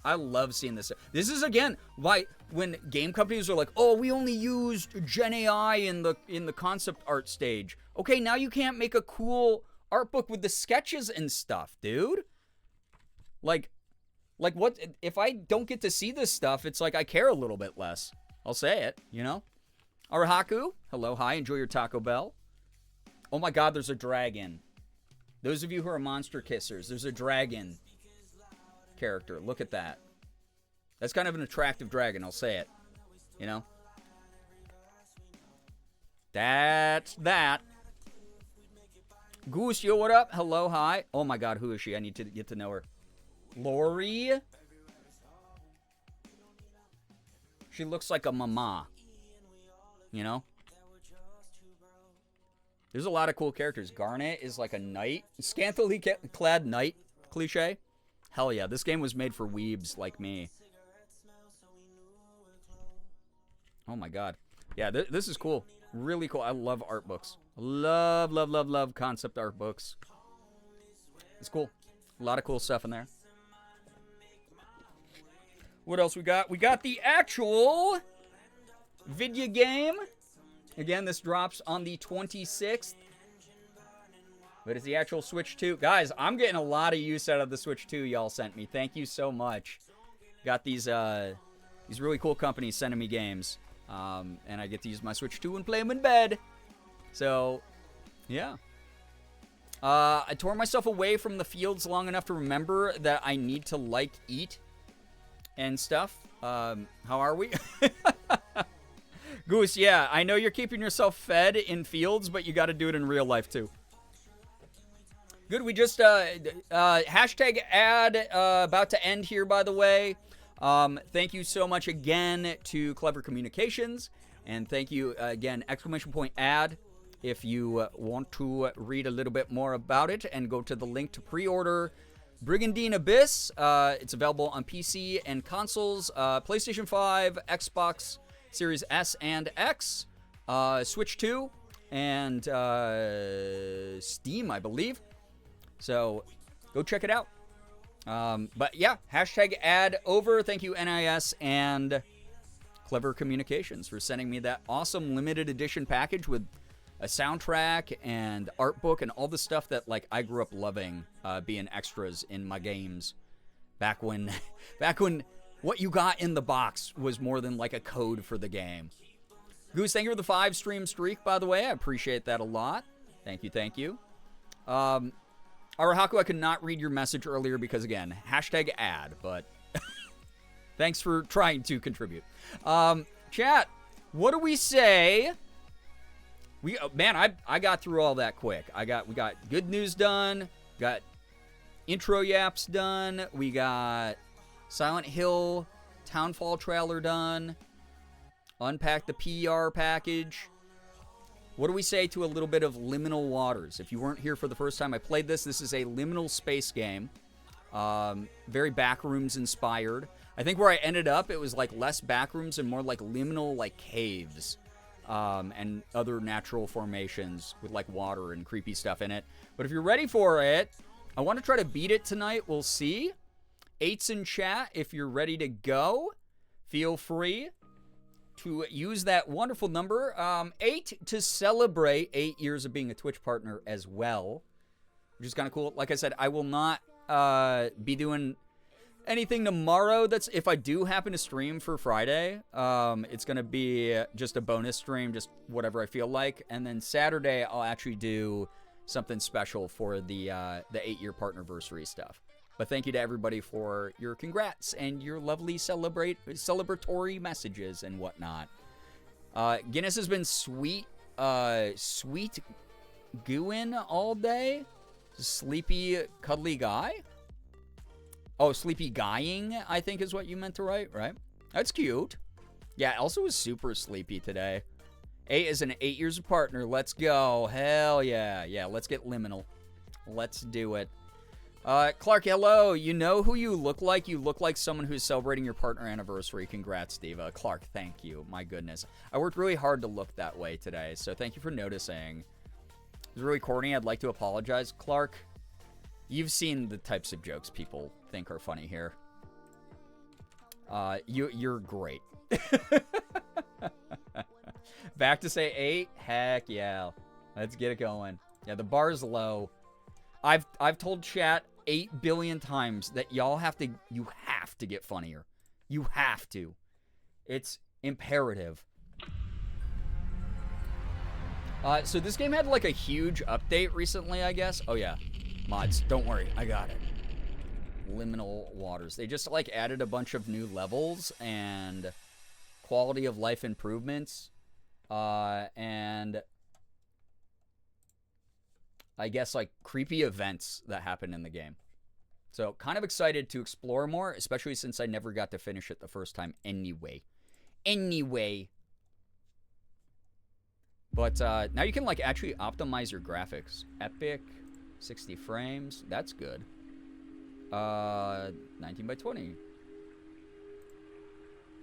I love seeing this. This is again why when game companies are like, "Oh, we only used Gen AI in the concept art stage." Okay, now you can't make a cool art book with the sketches and stuff, dude. Like what if I don't get to see this stuff? It's like I care a little bit less. I'll say it, you know? Arahaku, hello, hi, enjoy your Taco Bell. Oh my god, there's a dragon. Those of you who are monster kissers, there's a dragon character. Look at that. That's kind of an attractive dragon, I'll say it. You know? That's that. Goose, yo, what up? Hello, hi. Oh my god, who is she? I need to get to know her. Lori? She looks like a mama. You know? There's a lot of cool characters. Garnet is like a knight. Scantily clad knight cliche. Hell yeah, this game was made for weebs like me. Oh my god. Yeah, this is cool. Really cool. I love art books. Love, love, love, love concept art books. It's cool. A lot of cool stuff in there. What else we got? We got the actual video game. Again, this drops on the 26th. But it's the actual Switch 2. Guys, I'm getting a lot of use out of the Switch 2 y'all sent me. Thank you so much. Got these really cool companies sending me games. And I get to use my Switch 2 and play them in bed. So, yeah. I tore myself away from the fields long enough to remember that I need to, like, eat and stuff. How are we? Goose, yeah, I know you're keeping yourself fed in fields, but you got to do it in real life, too. Good, we just, hashtag ad about to end here, by the way. Thank you so much again to Clever Communications. And thank you again, exclamation point ad, if you want to read a little bit more about it and go to the link to pre-order Brigandine Abyss. It's available on PC and consoles, PlayStation 5, Xbox Series S and X, Switch 2, and Steam, I believe. So go check it out. But yeah, hashtag ad over. Thank you, NIS and Clever Communications, for sending me that awesome limited edition package with a soundtrack and art book and all the stuff that like I grew up loving, being extras in my games back when what you got in the box was more than like a code for the game. Goose, thank you for the 5-stream streak, by the way. I appreciate that a lot. Thank you, thank you. Arahaku, I could not read your message earlier because, again, hashtag ad, but thanks for trying to contribute. Chat, what do we say? Man, I got through all that quick. We got good news done, got intro yaps done, we got Silent Hill Townfall trailer done, unpacked the PR package. What do we say to a little bit of Liminal Waters? If you weren't here for the first time, I played this. This is a liminal space game. Very backrooms inspired. I think where I ended up, it was like less backrooms and more like liminal like caves and other natural formations with like water and creepy stuff in it. But if you're ready for it, I want to try to beat it tonight. We'll see. 8's in chat. If you're ready to go, feel free to use that wonderful number. 8 to celebrate 8 years of being a Twitch partner as well, which is kind of cool. Like I said, I will not be doing anything tomorrow. That's if I do happen to stream for Friday. It's going to be just a bonus stream, just whatever I feel like. And then Saturday, I'll actually do something special for the 8-year partnerversary stuff. But thank you to everybody for your congrats and your lovely celebratory messages and whatnot. Guinness has been sweet gooing all day. Sleepy, cuddly guy. Oh, sleepy guying, I think is what you meant to write, right? That's cute. Yeah, Elsa was super sleepy today. 8 is an 8 years of partner. Let's go. Hell yeah. Yeah, let's get liminal. Let's do it. Clark, hello. You know who you look like? You look like someone who's celebrating your partner anniversary. Congrats, Diva. Clark, thank you. My goodness. I worked really hard to look that way today, so thank you for noticing. It was really corny. I'd like to apologize. Clark, you've seen the types of jokes people think are funny here. You're great. Back to say 8? Heck yeah. Let's get it going. Yeah, the bar's low. I've told chat 8 billion times that you have to get funnier. You have to. It's imperative. So this game had like a huge update recently, I guess. Oh yeah. Mods, don't worry. I got it. Liminal Waters. They just like added a bunch of new levels and quality of life improvements. And I guess like creepy events that happen in the game. So kind of excited to explore more, especially since I never got to finish it the first time anyway. But now you can like actually optimize your graphics. Epic, 60 frames, that's good. 19 by 20.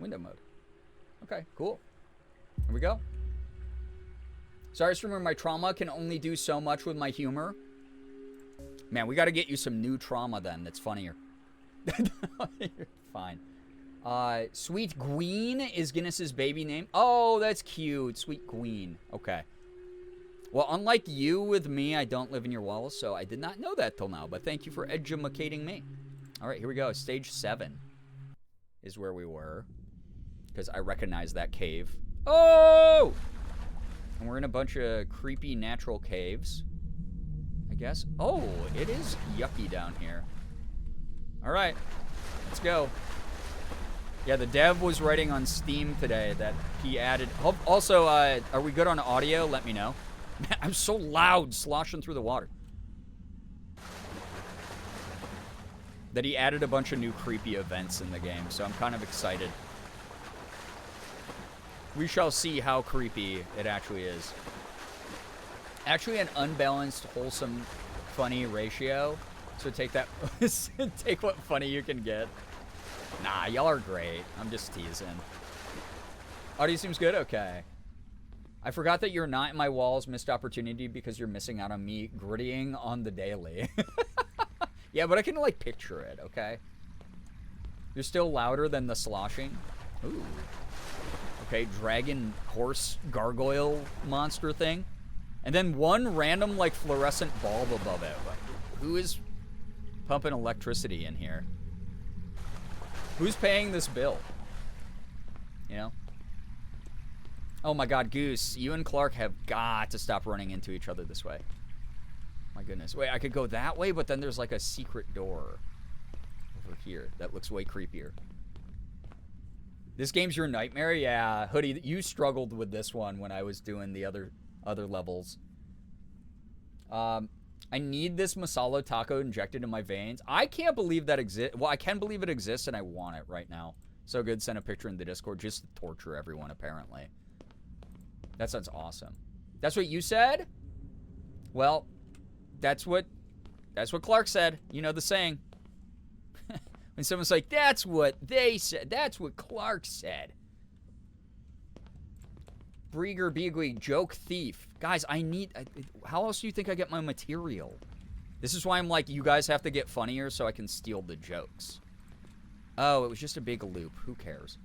Window mode. Okay, cool. Here we go. Sorry, streamer, my trauma can only do so much with my humor. Man, we got to get you some new trauma then that's funnier. You're fine. Sweet Queen is Guinness's baby name. Oh, that's cute. Sweet Queen. Okay. Well, unlike you with me, I don't live in your walls, so I did not know that till now. But thank you for educating me. All right, here we go. Stage 7 is where we were. Because I recognize that cave. Oh! And we're in a bunch of creepy natural caves, I guess. Oh, it is yucky down here. All right, let's go. Yeah, the dev was writing on Steam today that he added. Also, are we good on audio? Let me know. Man, I'm so loud sloshing through the water. That he added a bunch of new creepy events in the game, so I'm kind of excited. We shall see how creepy it actually is. Actually, an unbalanced, wholesome, funny ratio. So take that, take what funny you can get. Nah, y'all are great. I'm just teasing. Audio seems good? Okay. I forgot that you're not in my walls, missed opportunity because you're missing out on me grittying on the daily. Yeah, but I can, like, picture it, okay? You're still louder than the sloshing. Ooh. Okay, dragon horse gargoyle monster thing. And then one random, like, fluorescent bulb above it. Like, who is pumping electricity in here? Who's paying this bill? You know? Oh my god, Goose, you and Clark have got to stop running into each other this way. My goodness. Wait, I could go that way, but then there's like a secret door over here that looks way creepier. This game's your nightmare? Yeah, Hoodie, you struggled with this one when I was doing the other levels. I need this masala taco injected in my veins. I can't believe that exists. Well, I can believe it exists, and I want it right now. So good, send a picture in the Discord just to torture everyone, apparently. That sounds awesome. That's what you said? Well, that's what Clark said. You know the saying. When someone's like, that's what they said. That's what Clark said. Girbeagly, joke thief. Guys, how else do you think I get my material? This is why I'm like, you guys have to get funnier so I can steal the jokes. Oh, it was just a big loop. Who cares?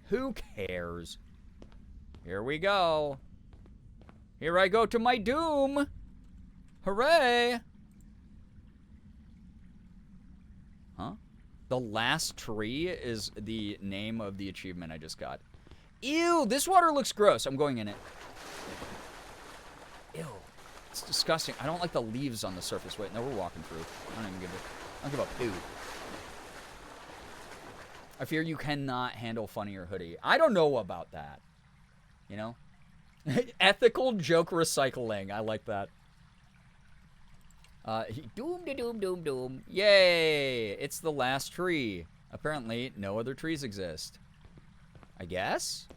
Who cares? Here we go. Here I go to my doom. Hooray. Huh? The last tree is the name of the achievement I just got. Ew, this water looks gross. I'm going in it. Ew. It's disgusting. I don't like the leaves on the surface. Wait, no, we're walking through. I don't give a poo. I fear you cannot handle funnier Hoodie. I don't know about that. You know? Ethical joke recycling. I like that. Doom. Yay! It's the last tree. Apparently, no other trees exist. I guess?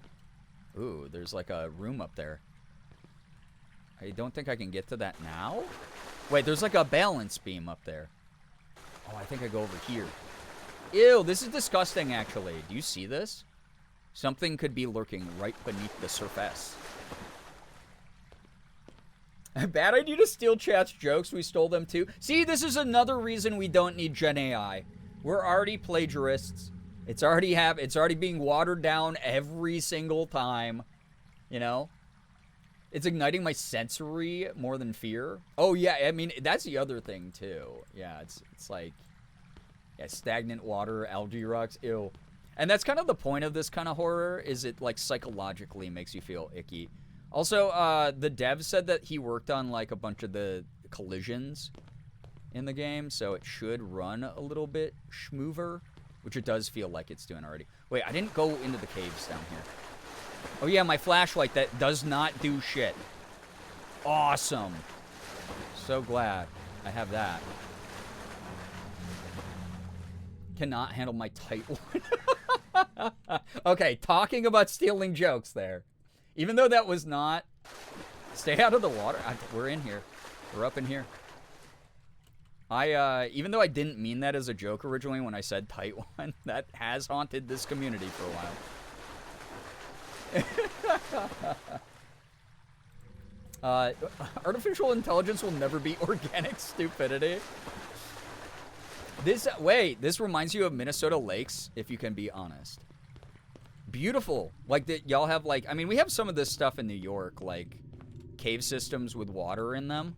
Ooh, there's like a room up there. I don't think I can get to that now. Wait, there's like a balance beam up there. Oh, I think I go over here. Ew, this is disgusting, actually. Do you see this? Something could be lurking right beneath the surface. Bad idea to steal chat's jokes. We stole them too. See, this is another reason we don't need Gen AI. We're already plagiarists. It's already being watered down every single time. You know? It's igniting my sensory more than fear. Oh yeah, I mean that's the other thing too. Yeah, it's like stagnant water, algae rocks, ew. And that's kind of the point of this kind of horror, is it like psychologically makes you feel icky. Also, the dev said that he worked on like a bunch of the collisions in the game, so it should run a little bit schmoover, which it does feel like it's doing already. Wait, I didn't go into the caves down here. Oh yeah, my flashlight that does not do shit. Awesome. So glad I have that. Cannot handle my tight one. Okay, talking about stealing jokes there. Even though that was not... Stay out of the water. We're in here. We're up in here. Even though I didn't mean that as a joke originally when I said tight one, that has haunted this community for a while. Artificial intelligence will never be organic stupidity. This reminds you of Minnesota lakes, if you can be honest. Beautiful. Like, y'all have, like, I mean, we have some of this stuff in New York, like, cave systems with water in them.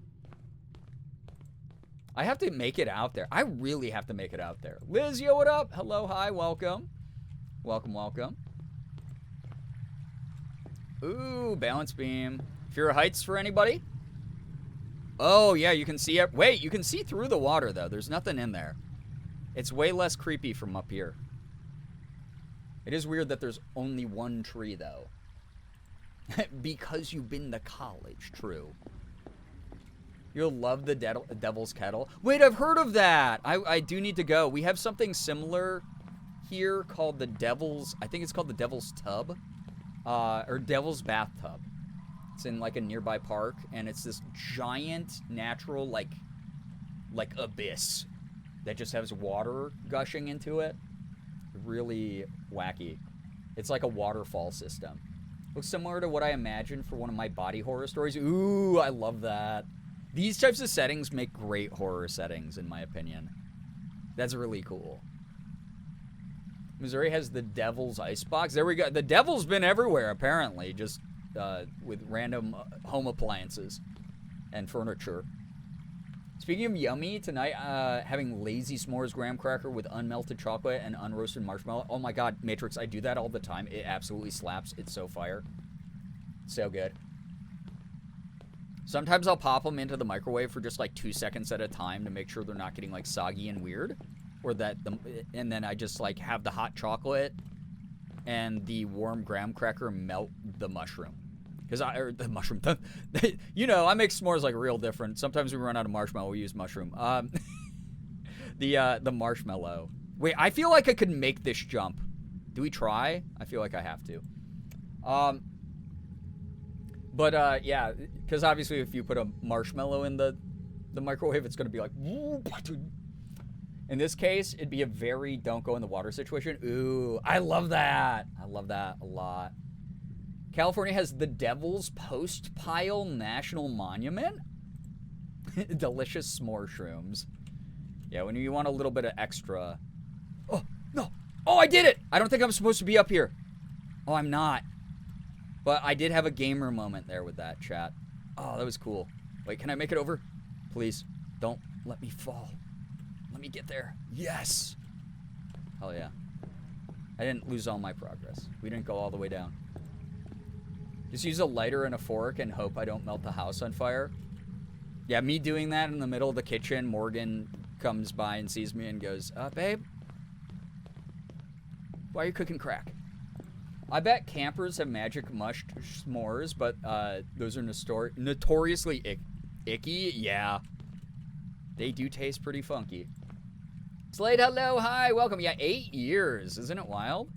I have to make it out there. I really have to make it out there. Liz, yo, what up? Hello, hi, welcome. Welcome, welcome. Ooh, balance beam. Fear of heights for anybody? Oh, yeah, you can see it. Wait, you can see through the water, though. There's nothing in there. It's way less creepy from up here. It is weird that there's only one tree, though. Because you've been to college, true. You'll love the Devil's Kettle. Wait, I've heard of that. I do need to go. We have something similar here called the Devil's... I think it's called the Devil's Tub. Or Devil's Bathtub. It's in, like, a nearby park. And it's this giant, natural, like abyss that just has water gushing into it. Really wacky. It's like a waterfall system. Looks similar to what I imagined for one of my body horror stories. Ooh, I love that. These types of settings make great horror settings, in my opinion. That's really cool. Missouri has the Devil's Icebox. There we go. The Devil's been everywhere, apparently, just with random home appliances and furniture. Speaking of yummy, tonight, having lazy s'mores graham cracker with unmelted chocolate and unroasted marshmallow. Oh my god, Matrix, I do that all the time. It absolutely slaps. It's so fire. So good. Sometimes I'll pop them into the microwave for just like 2 seconds at a time to make sure they're not getting like soggy and weird. Or and then I just like have the hot chocolate and the warm graham cracker melt the mushroom. Or the mushroom. You know, I make s'mores like real different. Sometimes we run out of marshmallow, we use mushroom. The marshmallow. Wait, I feel like I could make this jump. Do we try? I feel like I have to. Yeah, because obviously if you put a marshmallow in the microwave, it's going to be like... In this case, it'd be a very don't go in the water situation. Ooh, I love that. I love that a lot. California has the Devil's Post Pile National Monument. Delicious s'more shrooms. Yeah, when you want a little bit of extra. Oh, no. Oh, I did it. I don't think I'm supposed to be up here. Oh, I'm not. But I did have a gamer moment there with that, chat. Oh, that was cool. Wait, can I make it over? Please, don't let me fall. Let me get there. Yes. Hell yeah. I didn't lose all my progress. We didn't go all the way down. Just use a lighter and a fork and hope I don't melt the house on fire. Yeah, me doing that in the middle of the kitchen, Morgan comes by and sees me and goes, babe, why are you cooking crack? I bet campers have magic mush s'mores, but those are notoriously icky. Yeah. They do taste pretty funky. Slade, hello, hi, welcome. Yeah, 8 years. Isn't it wild?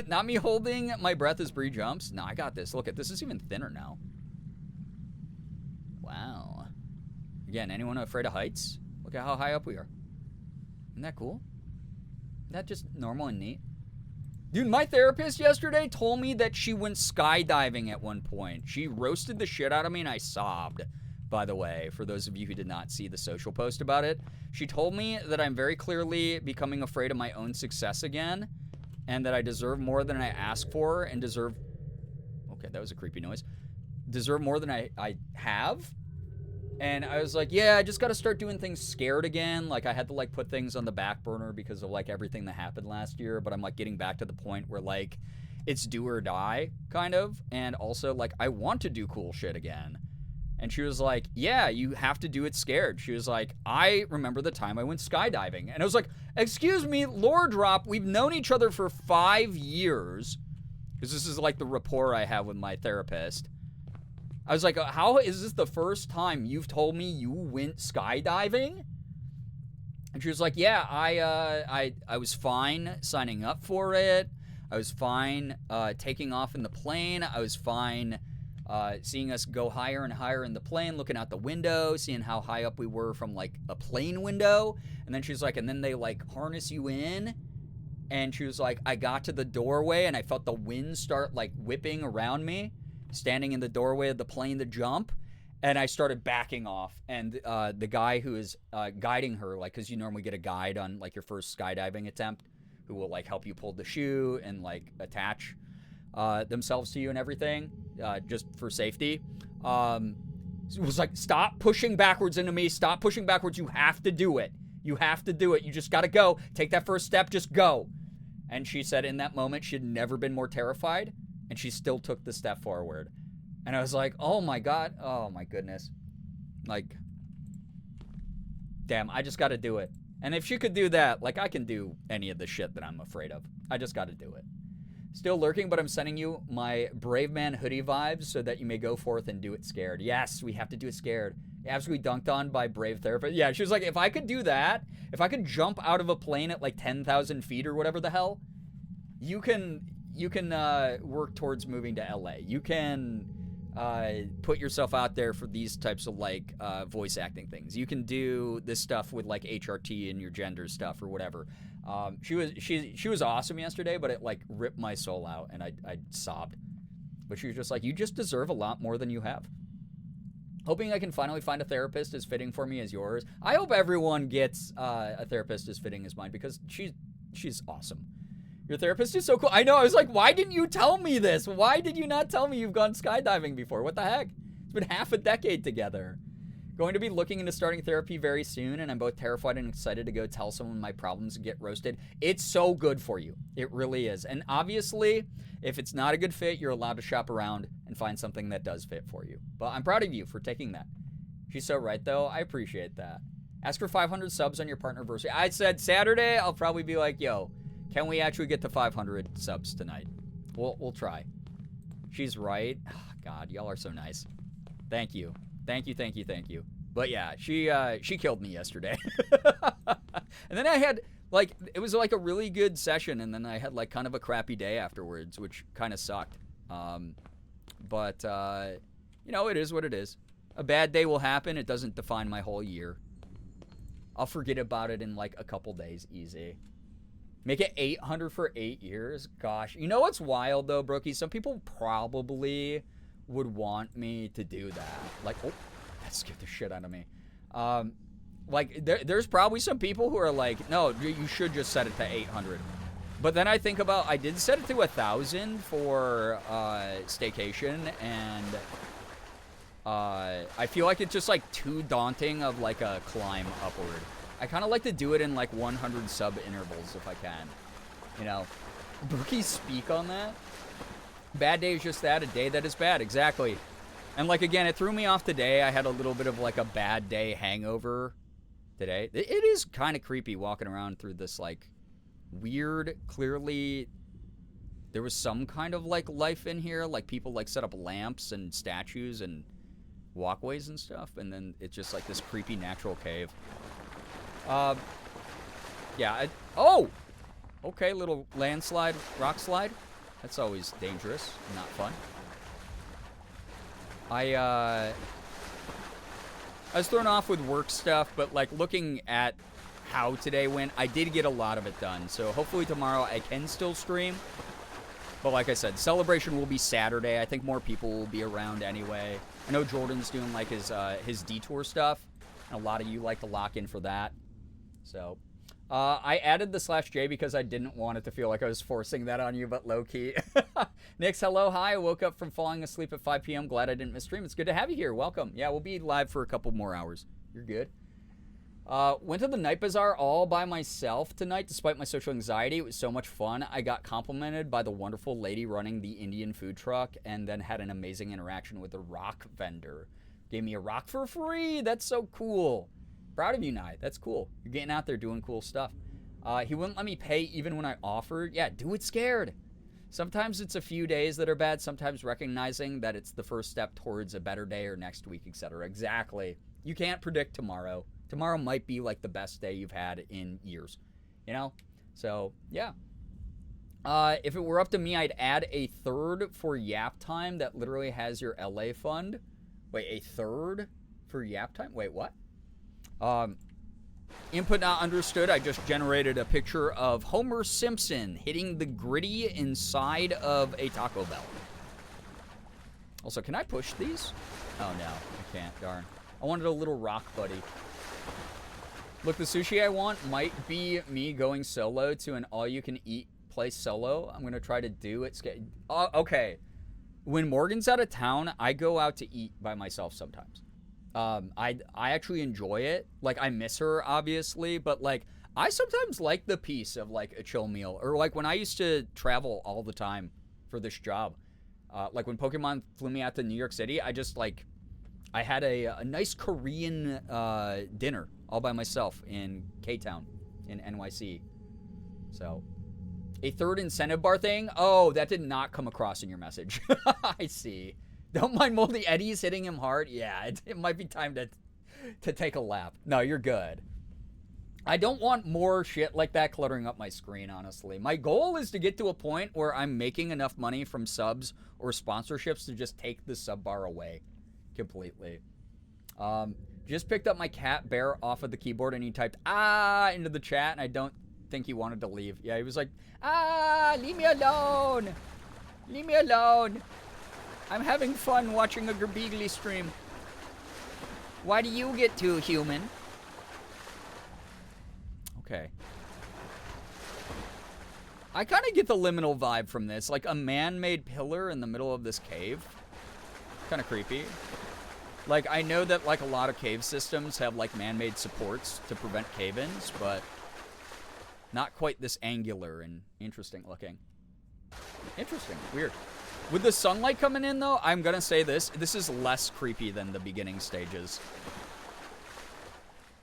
Not me holding my breath as Bree jumps. No, I got this. Look at this. Is even thinner now. Wow. Again, anyone afraid of heights? Look at how high up we are. Isn't that cool? Isn't that just normal and neat? Dude, my therapist yesterday told me that she went skydiving at one point. She roasted the shit out of me and I sobbed. By the way, for those of you who did not see the social post about it, she told me that I'm very clearly becoming afraid of my own success again, and that I deserve more than I ask for, and deserve... Okay, that was a creepy noise. Deserve more than I have? And I was like, yeah, I just gotta start doing things scared again. Like, I had to, like, put things on the back burner because of, like, everything that happened last year, but I'm, like, getting back to the point where, like, it's do or die, kind of, and also, like, I want to do cool shit again. And she was like, yeah, you have to do it scared. She was like, I remember the time I went skydiving. And I was like, excuse me, lore drop, we've known each other for 5 years. Because this is like the rapport I have with my therapist. I was like, how is this the first time you've told me you went skydiving? And she was like, yeah, I was fine signing up for it. I was fine taking off in the plane. I was fine... seeing us go higher and higher in the plane, looking out the window, seeing how high up we were from, like, a plane window. And then she's like, and then they, like, harness you in. And she was like, I got to the doorway and I felt the wind start, like, whipping around me, standing in the doorway of the plane to jump. And I started backing off. And the guy who is guiding her, like, because you normally get a guide on, like, your first skydiving attempt who will, like, help you pull the chute and, like, attach themselves to you and everything, just for safety. It was like, stop pushing backwards into me. Stop pushing backwards. You have to do it. You have to do it. You just got to go. Take that first step. Just go. And she said in that moment she had never been more terrified, and she still took the step forward. And I was like, oh my God. Oh my goodness. Like, damn, I just got to do it. And if she could do that, like, I can do any of the shit that I'm afraid of. I just got to do it. Still lurking, but I'm sending you my Brave Man hoodie vibes so that you may go forth and do it scared. Yes, we have to do it scared. Absolutely dunked on by Brave Therapist. Yeah, she was like, if I could do that, if I could jump out of a plane at like 10,000 feet or whatever the hell, you can work towards moving to LA. You can put yourself out there for these types of like voice acting things. You can do this stuff with like HRT and your gender stuff or whatever. She was awesome yesterday, but it like ripped my soul out and I sobbed. But she was just like, you just deserve a lot more than you have. Hoping I can finally find a therapist as fitting for me as yours. I hope everyone gets a therapist as fitting as mine because she's awesome. Your therapist is so cool. I know. I was like, why didn't you tell me this? Why did you not tell me you've gone skydiving before? What the heck? It's been half a decade together. Going to be looking into starting therapy very soon, and I'm both terrified and excited to go tell someone my problems and get roasted. It's so good for you. It really is. And obviously, if it's not a good fit, you're allowed to shop around and find something that does fit for you. But I'm proud of you for taking that. She's so right, though. I appreciate that. Ask for 500 subs on your partnerversary. I said Saturday, I'll probably be like, yo, can we actually get to 500 subs tonight? We'll try. She's right. Oh, God, y'all are so nice. Thank you. Thank you, thank you, thank you. But yeah, she killed me yesterday. And then I had, like, it was like a really good session, and then I had, like, kind of a crappy day afterwards, which kind of sucked. But you know, it is what it is. A bad day will happen. It doesn't define my whole year. I'll forget about it in, like, a couple days. Easy. Make it 800 for 8 years? Gosh. You know what's wild, though, Brookie? Some people probably would want me to do that. Like, oh, that scared the shit out of me. Like, there's probably some people who are like, no, you should just set it to 800. But then I think about, I did set it to 1,000 for staycation, and I feel like it's just, like, too daunting of, like, a climb upward. I kind of like to do it in, like, 100 sub intervals if I can. You know? Brookie, speak on that? Bad day is just that, a day that is bad, exactly. And, like, again, it threw me off today. I had a little bit of, like, a bad day hangover today. It is kind of creepy walking around through this, like, weird, clearly, there was some kind of, like, life in here. Like, people, like, set up lamps and statues and walkways and stuff. And then it's just, like, this creepy natural cave. Yeah, oh! Okay, little landslide, rock slide. That's always dangerous, not fun. I was thrown off with work stuff, but, like, looking at how today went, I did get a lot of it done. So hopefully tomorrow I can still stream. But like I said, celebration will be Saturday. I think more people will be around anyway. I know Jordan's doing, like, his detour stuff. And a lot of you like to lock in for that. So I added the /J because I didn't want it to feel like I was forcing that on you, but low-key. Nix, hello, hi. I woke up from falling asleep at 5 p.m. Glad I didn't miss stream. It's good to have you here. Welcome. Yeah, we'll be live for a couple more hours. You're good. Went to the night bazaar all by myself tonight despite my social anxiety. It was so much fun. I got complimented by the wonderful lady running the Indian food truck and then had an amazing interaction with the rock vendor. Gave me a rock for free. That's so cool. Proud of you, Nye. That's cool. You're getting out there doing cool stuff. He wouldn't let me pay even when I offered. Yeah, do it scared. Sometimes it's a few days that are bad. Sometimes recognizing that it's the first step towards a better day or next week, etc. Exactly. You can't predict tomorrow. Tomorrow might be like the best day you've had in years. You know? So, yeah. If it were up to me, I'd add a third for Yap Time that literally has your LA fund. Wait, a third for Yap Time? Wait, what? Input not understood. I just generated a picture of Homer Simpson hitting the gritty inside of a Taco Bell. Also, can I push these? Oh, no. I can't. Darn. I wanted a little rock buddy. Look, the sushi I want might be me going solo to an all-you-can-eat place solo. I'm going to try to do it. Okay. When Morgan's out of town, I go out to eat by myself sometimes. I actually enjoy it. Like, I miss her, obviously, but, like, I sometimes like the peace of, like, a chill meal. Or, like, when I used to travel all the time for this job, like, when Pokemon flew me out to New York City, I just, like, I had a nice Korean dinner all by myself in K-Town in NYC. So, a third incentive bar thing? Oh, that did not come across in your message. I see. Don't mind Moldy Eddie's hitting him hard. Yeah, it might be time to take a lap. No, you're good. I don't want more shit like that cluttering up my screen, honestly. My goal is to get to a point where I'm making enough money from subs or sponsorships to just take the sub bar away completely. Just picked up my cat bear off of the keyboard and he typed "ah" into the chat, and I don't think he wanted to leave. Yeah, he was like, "Ah, leave me alone. Leave me alone. I'm having fun watching a Girbeagly stream. Why do you get to, human?" Okay. I kind of get the liminal vibe from this. Like a man-made pillar in the middle of this cave. Kind of creepy. Like, I know that, like, a lot of cave systems have, like, man-made supports to prevent cave-ins, but not quite this angular and interesting looking. Interesting. Weird. With the sunlight coming in, though, I'm gonna say this. This is less creepy than the beginning stages.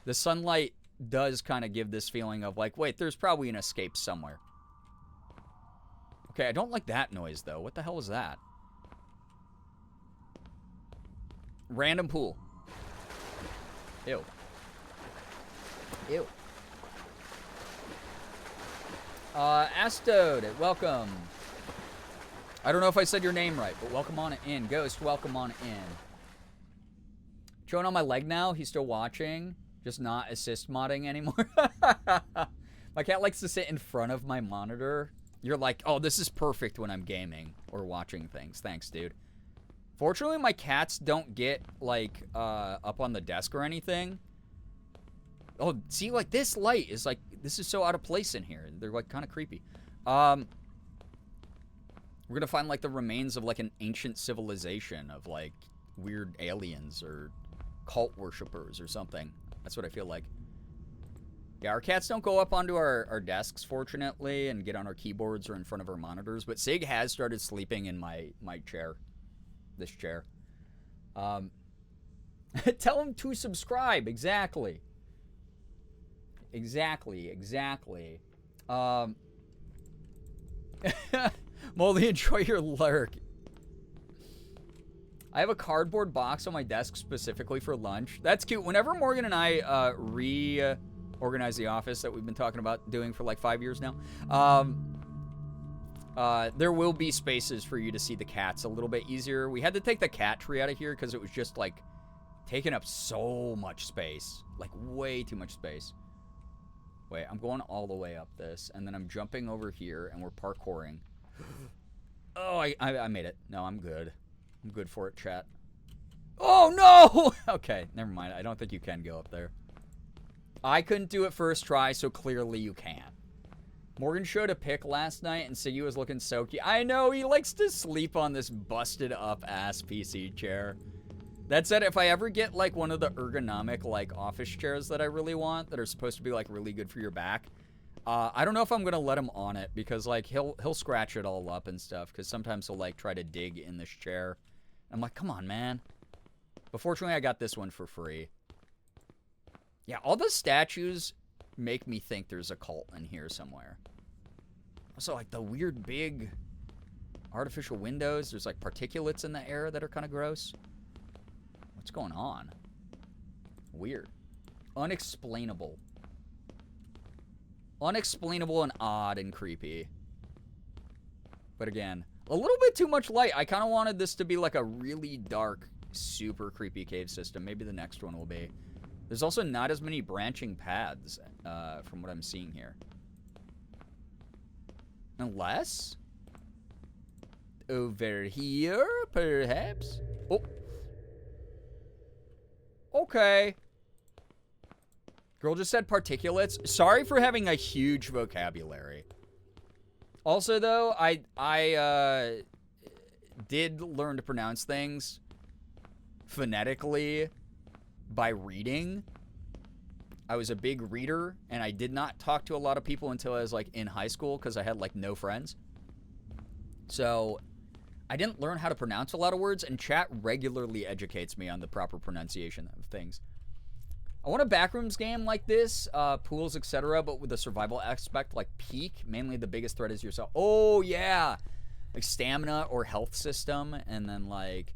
The sunlight does kind of give this feeling of, like, wait, there's probably an escape somewhere. Okay, I don't like that noise, though. What the hell is that? Random pool. Ew. Ew. Astode, welcome. I don't know if I said your name right, but welcome on in. Ghost, welcome on in. Showing on my leg now. He's still watching. Just not assist modding anymore. My cat likes to sit in front of my monitor. You're like, oh, this is perfect when I'm gaming or watching things. Thanks, dude. Fortunately, my cats don't get, like, up on the desk or anything. Oh, see, like, this light is, like, this is so out of place in here. They're, like, kind of creepy. We're gonna find, like, the remains of, like, an ancient civilization of, like, weird aliens or cult worshippers or something. That's what I feel like. Yeah, our cats don't go up onto our desks, fortunately, and get on our keyboards or in front of our monitors, but Sig has started sleeping in my chair. This chair. Tell him to subscribe. Exactly. Exactly. Moldy, enjoy your lurk. I have a cardboard box on my desk specifically for lunch. That's cute. Whenever Morgan and I reorganize the office that we've been talking about doing for like 5 years now, there will be spaces for you to see the cats a little bit easier. We had to take the cat tree out of here because it was just like taking up so much space. Like way too much space. Wait, I'm going all the way up this and then I'm jumping over here and we're parkouring. Oh, I made it. No, I'm good. I'm good for it, chat. Oh, no! Okay, never mind. I don't think you can go up there. I couldn't do it first try, so clearly you can. Morgan showed a pic last night, and Siggy was looking so cute. I know, he likes to sleep on this busted-up-ass PC chair. That said, if I ever get, like, one of the ergonomic, like, office chairs that I really want, that are supposed to be, like, really good for your back, I don't know if I'm gonna let him on it, because, like, he'll scratch it all up and stuff, because sometimes he'll, like, try to dig in this chair. I'm like, come on, man. But fortunately, I got this one for free. Yeah, all the statues make me think there's a cult in here somewhere. Also, like, the weird big artificial windows. There's, like, particulates in the air that are kind of gross. What's going on? Weird. Unexplainable. Unexplainable and odd and creepy. But again, a little bit too much light. I kind of wanted this to be like a really dark, super creepy cave system. Maybe the next one will be. There's also not as many branching paths from what I'm seeing here. Unless over here, perhaps. Oh. Okay. Girl just said particulates. Sorry for having a huge vocabulary. Also, though, I did learn to pronounce things phonetically by reading. I was a big reader, and I did not talk to a lot of people until I was, like, in high school because I had, like, no friends. So I didn't learn how to pronounce a lot of words, and chat regularly educates me on the proper pronunciation of things. I want a backrooms game like this, pools, etc., but with a survival aspect like Peak. Mainly the biggest threat is yourself. Oh, yeah. Like stamina or health system, and then like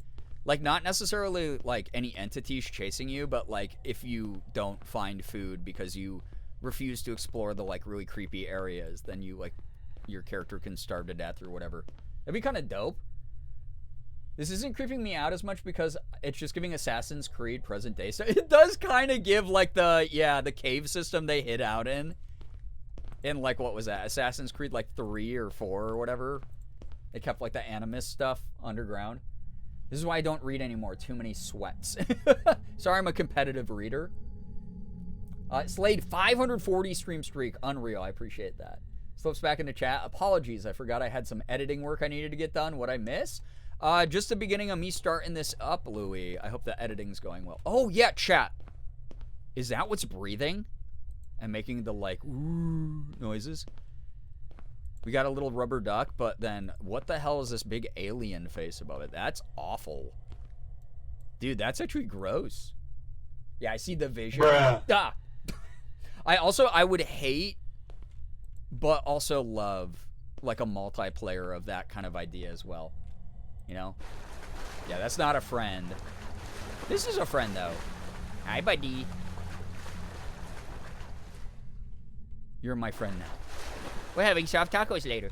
not necessarily like any entities chasing you, but like if you don't find food because you refuse to explore the like really creepy areas, then you like your character can starve to death or whatever. That'd be kind of dope. This isn't creeping me out as much because it's just giving Assassin's Creed present day. So it does kind of give like the cave system they hid out in like, what was that? Assassin's Creed like 3 or 4 or whatever. They kept like the Animus stuff underground. This is why I don't read anymore. Too many sweats. Sorry, I'm a competitive reader. Slade, 540 stream streak. Unreal. I appreciate that. Slips back into chat. Apologies. I forgot I had some editing work I needed to get done. What'd I miss? Just the beginning of me starting this up, Louie. I hope the editing's going well. Oh, yeah, chat. Is that what's breathing? And making the, like, ooh noises? We got a little rubber duck, but then what the hell is this big alien face above it? That's awful. Dude, that's actually gross. Yeah, I see the vision. Bruh. Ah. I would hate, but also love, like, a multiplayer of that kind of idea as well. You know? Yeah, that's not a friend. This is a friend, though. Hi, buddy. You're my friend now. We're having soft tacos later.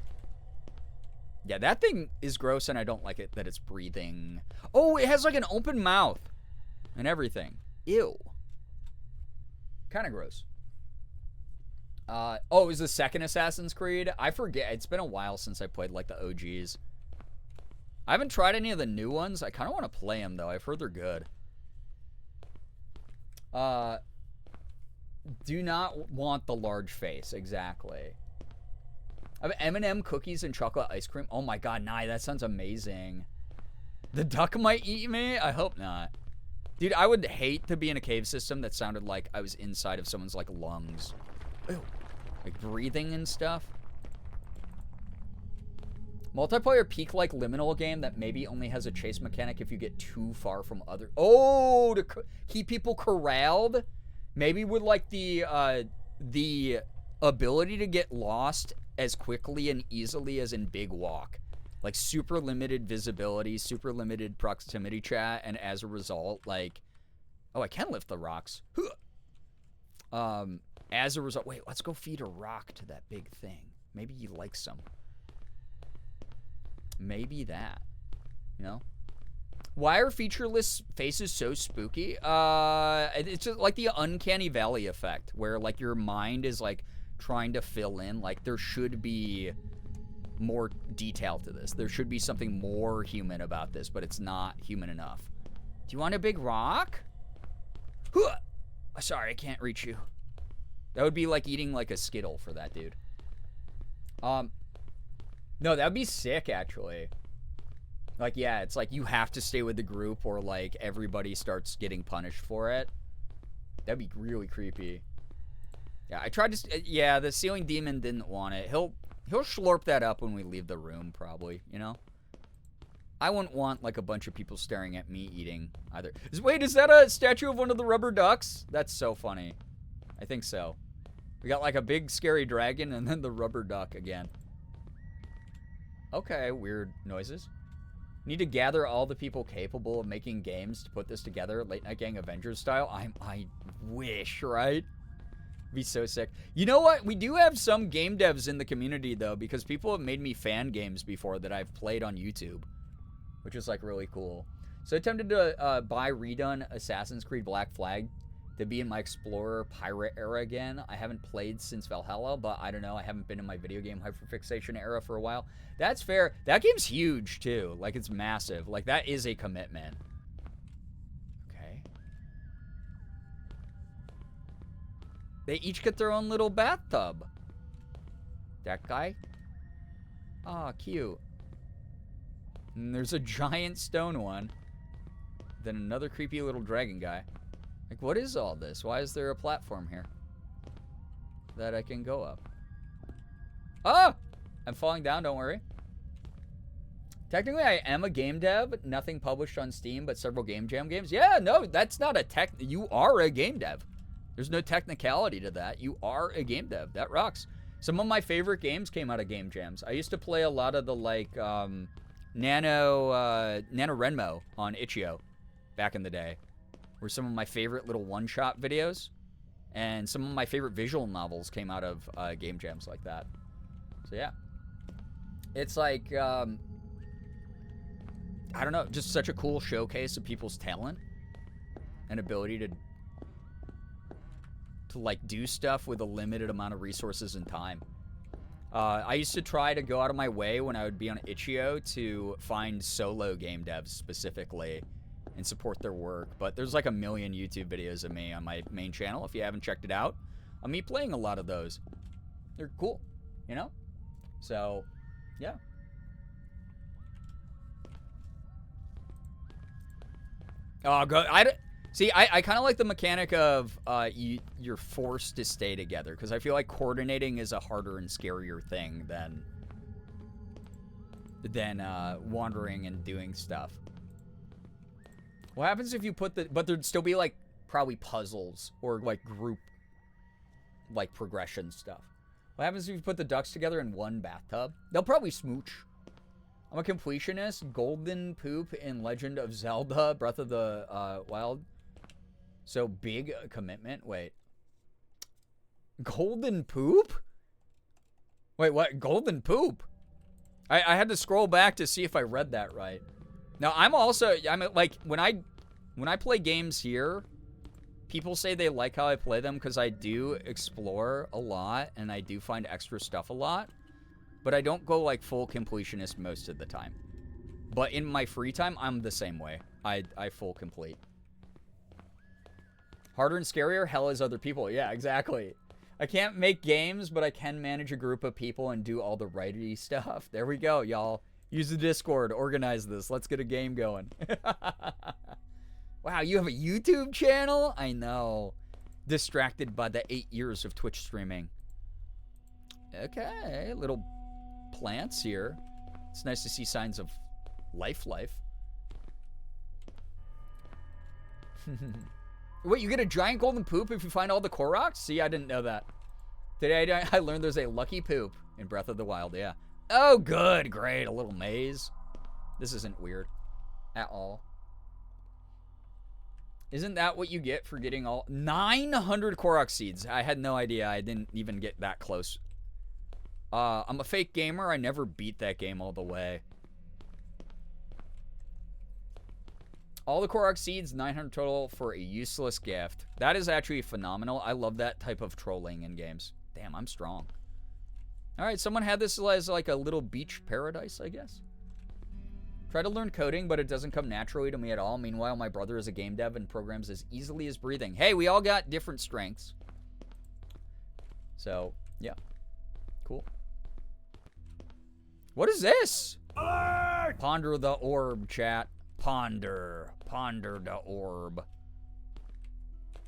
Yeah, that thing is gross, and I don't like it that it's breathing. Oh, it has, like, an open mouth and everything. Ew. Kind of gross. Oh, it was the second Assassin's Creed? I forget. It's been a while since I played, like, the OGs. I haven't tried any of the new ones. I kind of want to play them, though. I've heard they're good. Do not want the large face. Exactly. I have M&M cookies and chocolate ice cream. Oh, my God, Nye, that sounds amazing. The duck might eat me? I hope not. Dude, I would hate to be in a cave system that sounded like I was inside of someone's, like, lungs. Ew. Like, breathing and stuff. Multiplayer peak like liminal game that maybe only has a chase mechanic if you get too far from other. Oh, to keep people corralled? Maybe with, like, the ability to get lost as quickly and easily as in Big Walk. Like, super limited visibility, super limited proximity chat, and as a result, like... Oh, I can lift the rocks. As a result... Wait, let's go feed a rock to that big thing. Maybe he likes some. Maybe that. You know? Why are featureless faces so spooky? It's just like the uncanny valley effect, where, like, your mind is, like, trying to fill in. Like, there should be more detail to this. There should be something more human about this, but it's not human enough. Do you want a big rock? Sorry, I can't reach you. That would be like eating, like, a Skittle for that dude. No, that would be sick, actually. Like, yeah, it's like you have to stay with the group or, like, everybody starts getting punished for it. That'd be really creepy. Yeah, I tried to... Yeah, the ceiling demon didn't want it. He'll slurp that up when we leave the room, probably, you know? I wouldn't want, like, a bunch of people staring at me eating either. Wait, is that a statue of one of the rubber ducks? That's so funny. I think so. We got, like, a big scary dragon and then the rubber duck again. Okay, weird noises. Need to gather all the people capable of making games to put this together, Late Night Gang Avengers style. I wish, right? Be so sick. You know what? We do have some game devs in the community, though, because people have made me fan games before that I've played on YouTube, which is, like, really cool. So I attempted to buy redone Assassin's Creed Black Flag to be in my Explorer Pirate era again. I haven't played since Valhalla, but I don't know. I haven't been in my video game hyperfixation era for a while. That's fair. That game's huge, too. Like, it's massive. Like, that is a commitment. Okay. They each get their own little bathtub. That guy? Aw, cute. And there's a giant stone one. Then another creepy little dragon guy. Like, what is all this? Why is there a platform here that I can go up? Ah! I'm falling down, don't worry. Technically, I am a game dev. Nothing published on Steam, but several Game Jam games. Yeah, no, that's not a tech... You are a game dev. There's no technicality to that. You are a game dev. That rocks. Some of my favorite games came out of Game Jams. I used to play a lot of the, like, NaNoWriMo on Itch.io back in the day. Were some of my favorite little one-shot videos. And some of my favorite visual novels came out of game jams like that. So, yeah. It's like, I don't know, just such a cool showcase of people's talent and ability to like, do stuff with a limited amount of resources and time. I used to try to go out of my way when I would be on Itch.io to find solo game devs specifically and support their work, but there's like a million YouTube videos of me on my main channel. If you haven't checked it out, of me playing a lot of those. They're cool, you know? So, yeah. Oh, go. See, I kind of like the mechanic of you're forced to stay together, because I feel like coordinating is a harder and scarier thing than wandering and doing stuff. What happens if you put the... But there'd still be, like, probably puzzles or, like, group, like, progression stuff. What happens if you put the ducks together in one bathtub? They'll probably smooch. I'm a completionist. Golden poop in Legend of Zelda Breath of the Wild. So big a commitment. Wait. Golden poop? Wait, what? Golden poop? I had to scroll back to see if I read that right. Now, I'm like, when I play games here, people say they like how I play them because I do explore a lot and I do find extra stuff a lot. But I don't go, like, full completionist most of the time. But in my free time, I'm the same way. I full complete. Harder and scarier? Hell is other people. Yeah, exactly. I can't make games, but I can manage a group of people and do all the righty stuff. There we go, y'all. Use the Discord. Organize this. Let's get a game going. Wow, you have a YouTube channel? I know. Distracted by the 8 years of Twitch streaming. Okay, little plants here. It's nice to see signs of life. Wait, you get a giant golden poop if you find all the Koroks? See, I didn't know that. Today I learned there's a lucky poop in Breath of the Wild, yeah. Oh, good, great, a little maze. This isn't weird at all. Isn't that what you get for getting all 900 Korok seeds? I had no idea. I didn't even get that close. I'm a fake gamer. I never beat that game all the way. All the Korok seeds, 900 total for a useless gift. That is actually phenomenal. I love that type of trolling in games. Damn, I'm strong. All right, someone had this as like a little beach paradise, I guess. Try to learn coding, but it doesn't come naturally to me at all. Meanwhile, my brother is a game dev and programs as easily as breathing. Hey, we all got different strengths. So, yeah. Cool. What is this? Alert! Ponder the orb, chat. Ponder the orb.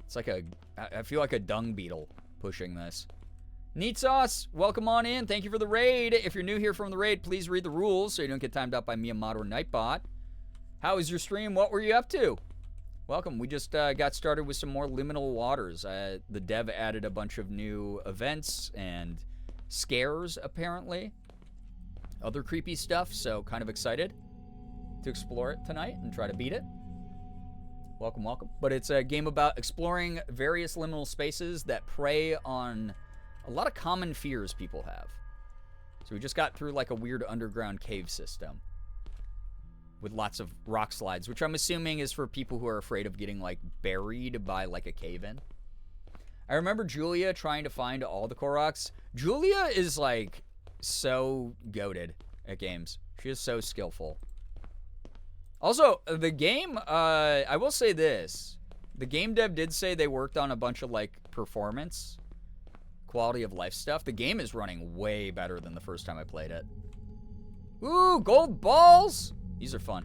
It's like I feel like a dung beetle pushing this. Neat Sauce, welcome on in. Thank you for the raid. If you're new here from the raid, please read the rules so you don't get timed out by Miyamoto or Nightbot. How was your stream? What were you up to? Welcome. We just got started with some more liminal waters. The dev added a bunch of new events and scares, apparently. Other creepy stuff, so kind of excited to explore it tonight and try to beat it. Welcome, welcome. But it's a game about exploring various liminal spaces that prey on a lot of common fears people have. So we just got through like a weird underground cave system with lots of rock slides, which I'm assuming is for people who are afraid of getting like buried by like a cave-in. I remember Julia trying to find all the Koroks. Julia is like so goated at games. She is so skillful. Also, the game, I will say this. The game dev did say they worked on a bunch of like performance, quality of life stuff. The game is running way better than the first time I played it. Ooh, gold balls! These are fun.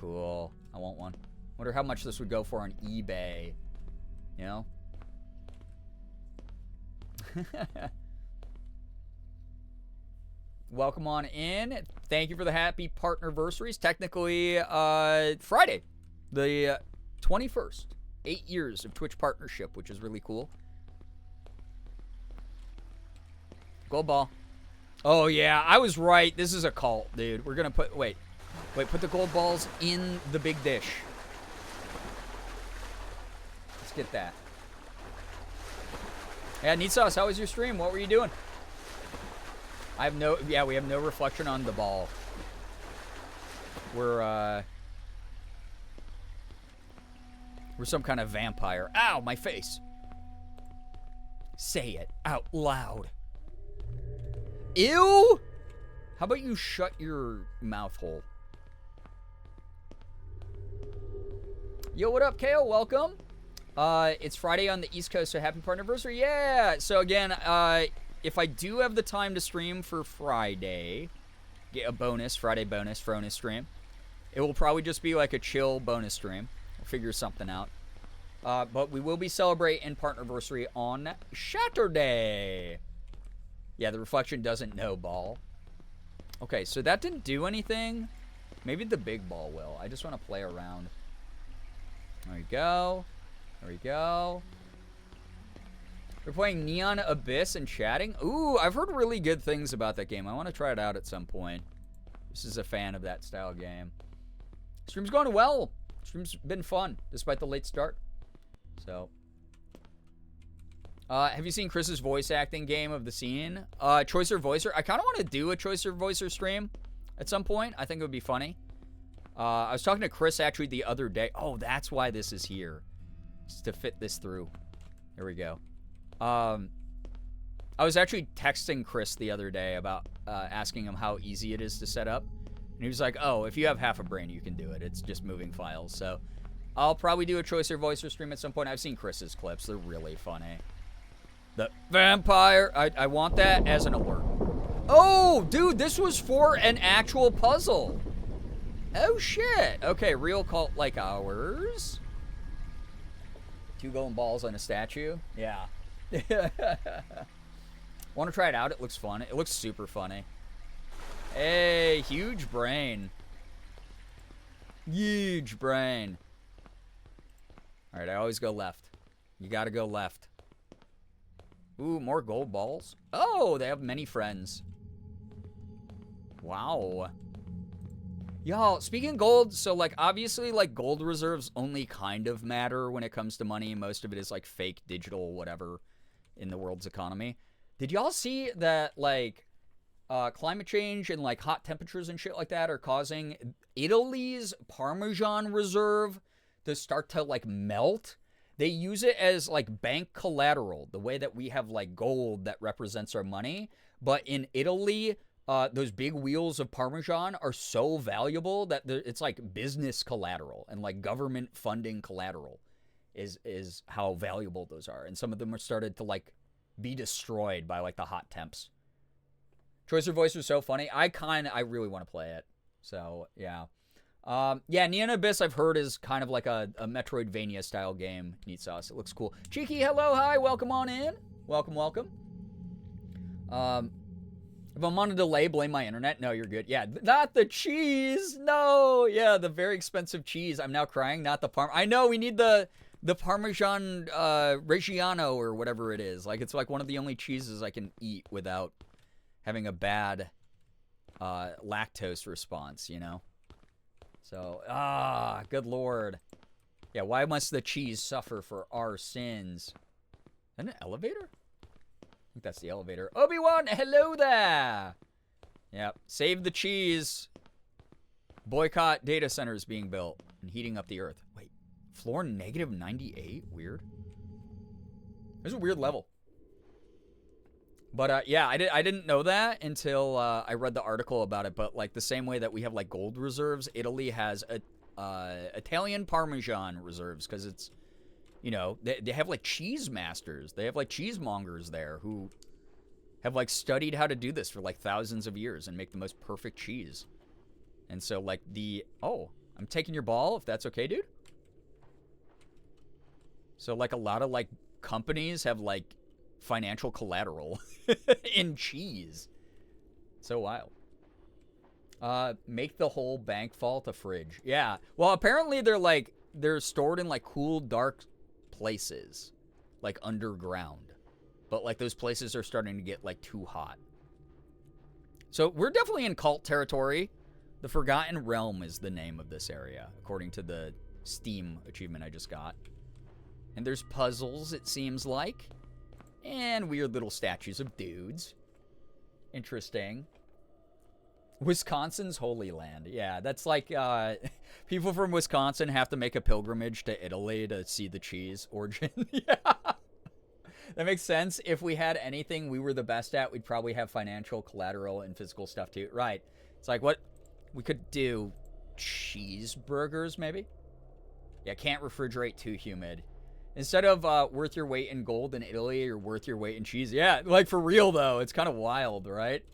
Cool. I want one. Wonder how much this would go for on eBay. You know? Welcome on in. Thank you for the happy partnerversaries. Technically, Friday, the 21st. 8 years of Twitch partnership, which is really cool. Gold ball. Oh, yeah, I was right. This is a cult, dude. We're going to put... Wait, put the gold balls in the big dish. Let's get that. Yeah, Neat Sauce, how was your stream? What were you doing? I have no... Yeah, we have no reflection on the ball. We're some kind of vampire. Ow, my face. Say it out loud. Ew! How about you shut your mouth hole? Yo, what up, Kale? Welcome. It's Friday on the East Coast, so happy partnerversary. Yeah! So again, if I do have the time to stream for Friday, get a bonus, Friday bonus, Fronus stream. It will probably just be like a chill bonus stream. We'll figure something out. But we will be celebrating partnerversary on Saturday. Yeah, the reflection doesn't know ball. Okay, so that didn't do anything. Maybe the big ball will. I just want to play around. There we go. There we go. We're playing Neon Abyss and chatting. Ooh, I've heard really good things about that game. I want to try it out at some point. This is a fan of that style game. Stream's going well. Stream's been fun, despite the late start. So, have you seen Chris's voice acting game of the scene? Choicer Voicer. I kind of want to do a Choicer Voicer stream at some point. I think it would be funny. I was talking to Chris actually the other day. Oh, that's why this is here. Just to fit this through. There we go. I was actually texting Chris the other day about asking him how easy it is to set up. And he was like, oh, if you have half a brain, you can do it. It's just moving files. So I'll probably do a Choicer Voicer stream at some point. I've seen Chris's clips. They're really funny. The vampire. I want that as an alert. Oh, dude, this was for an actual puzzle. Oh, shit. Okay, real cult like ours. 2 golden balls on a statue. Yeah. Want to try it out? It looks fun. It looks super funny. Hey, huge brain. Huge brain. All right, I always go left. You got to go left. Ooh, more gold balls. Oh, they have many friends. Wow. Y'all, speaking of gold, so, like, obviously, like, gold reserves only kind of matter when it comes to money. Most of it is, like, fake, digital, whatever, in the world's economy. Did y'all see that, like, climate change and, like, hot temperatures and shit like that are causing Italy's Parmesan reserve to start to, like, melt? They use it as, like, bank collateral, the way that we have, like, gold that represents our money. But in Italy, those big wheels of Parmesan are so valuable that it's like business collateral and like government funding collateral is how valuable those are. And some of them are started to like be destroyed by like the hot temps. Choicer Voice was so funny. I really want to play it. So yeah. Yeah, Neon Abyss I've heard is kind of like a Metroidvania style game. Neat sauce. It looks cool. Cheeky, hello, hi, welcome on in. Welcome, welcome. If I'm on a delay, blame my internet. No, you're good. Yeah, not the cheese. No. Yeah, the very expensive cheese. I'm now crying. Not the I know we need the Parmesan Reggiano or whatever it is. Like it's like one of the only cheeses I can eat without having a bad lactose response, you know? So, good lord. Yeah, why must the cheese suffer for our sins? Is that an elevator? I think that's the elevator. Obi-Wan, hello there. Yep. Save the cheese. Boycott data centers being built and heating up the earth. Wait. Floor negative 98? Weird. There's a weird level. But, yeah, I didn't know that until I read the article about it. But, like, the same way that we have, like, gold reserves, Italy has Italian Parmesan reserves because it's, you know, they have, like, cheese masters. They have, like, cheesemongers there who have, like, studied how to do this for, like, thousands of years and make the most perfect cheese. And so, like, oh, I'm taking your ball, if that's okay, dude. So, like, a lot of, like, companies have, like, financial collateral in cheese. So wild. Make the whole bank vault a fridge. Yeah. Well, apparently they're stored in, like, cool, dark places, like underground, but like those places are starting to get like too hot. So we're definitely in cult territory. The Forgotten Realm is the name of this area, according to the Steam achievement I just got. And there's puzzles, it seems like, and weird little statues of dudes. Interesting. Wisconsin's Holy Land. Yeah, that's like people from Wisconsin have to make a pilgrimage to Italy to see the cheese origin. Yeah. That makes sense. If we had anything we were the best at, we'd probably have financial collateral and physical stuff too. Right. It's like what we could do. Cheeseburgers, maybe? Yeah, can't refrigerate too humid. Instead of worth your weight in gold in Italy, you're worth your weight in cheese. Yeah, like for real though. It's kind of wild, right?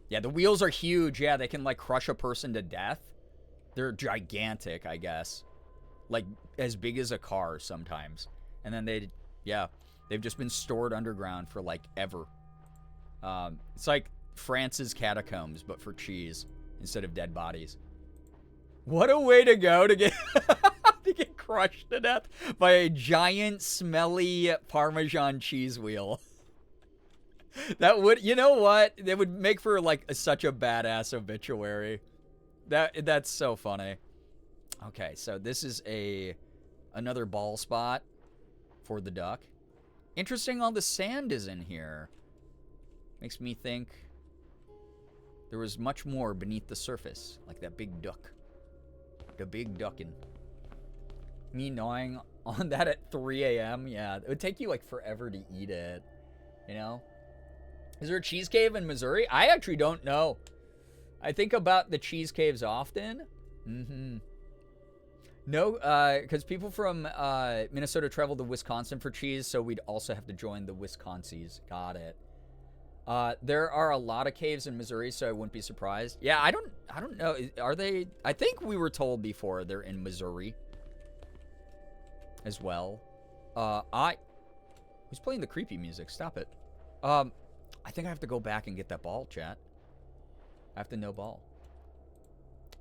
Yeah, the wheels are huge. Yeah, they can, like, crush a person to death. They're gigantic, I guess. Like, as big as a car sometimes. And then they've just been stored underground for, like, ever. It's like France's catacombs, but for cheese instead of dead bodies. What a way to go to get to get crushed to death by a giant, smelly Parmesan cheese wheel. That would, you know what? That would make for like such a badass obituary. That's so funny. Okay, so this is another ball spot for the duck. Interesting, all the sand is in here. Makes me think there was much more beneath the surface, like that big duck. The big duckin'. Me gnawing on that at 3 a.m. Yeah, it would take you like forever to eat it. You know? Is there a cheese cave in Missouri? I actually don't know. I think about the cheese caves often. No, because people from Minnesota travel to Wisconsin for cheese, so we'd also have to join the Wisconsies. Got it. There are a lot of caves in Missouri, so I wouldn't be surprised. Yeah, I don't know. Are they? I think we were told before they're in Missouri as well. Who's playing the creepy music? Stop it. I think I have to go back and get that ball, chat. I have to know ball.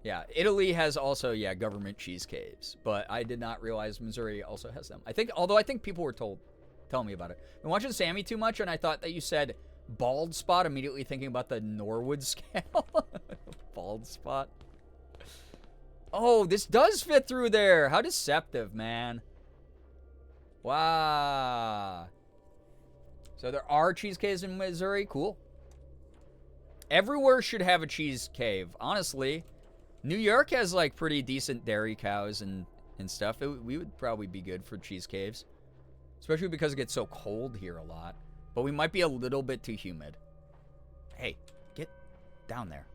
Yeah, Italy has also, government cheese caves, but I did not realize Missouri also has them. Although I think people were telling me about it. I've been watching Sammy too much, and I thought that you said bald spot, immediately thinking about the Norwood scale. Bald spot. Oh, this does fit through there. How deceptive, man. Wow. So there are cheese caves in Missouri. Cool. Everywhere should have a cheese cave. Honestly, New York has like pretty decent dairy cows and stuff. We would probably be good for cheese caves. Especially because it gets so cold here a lot. But we might be a little bit too humid. Hey, get down there.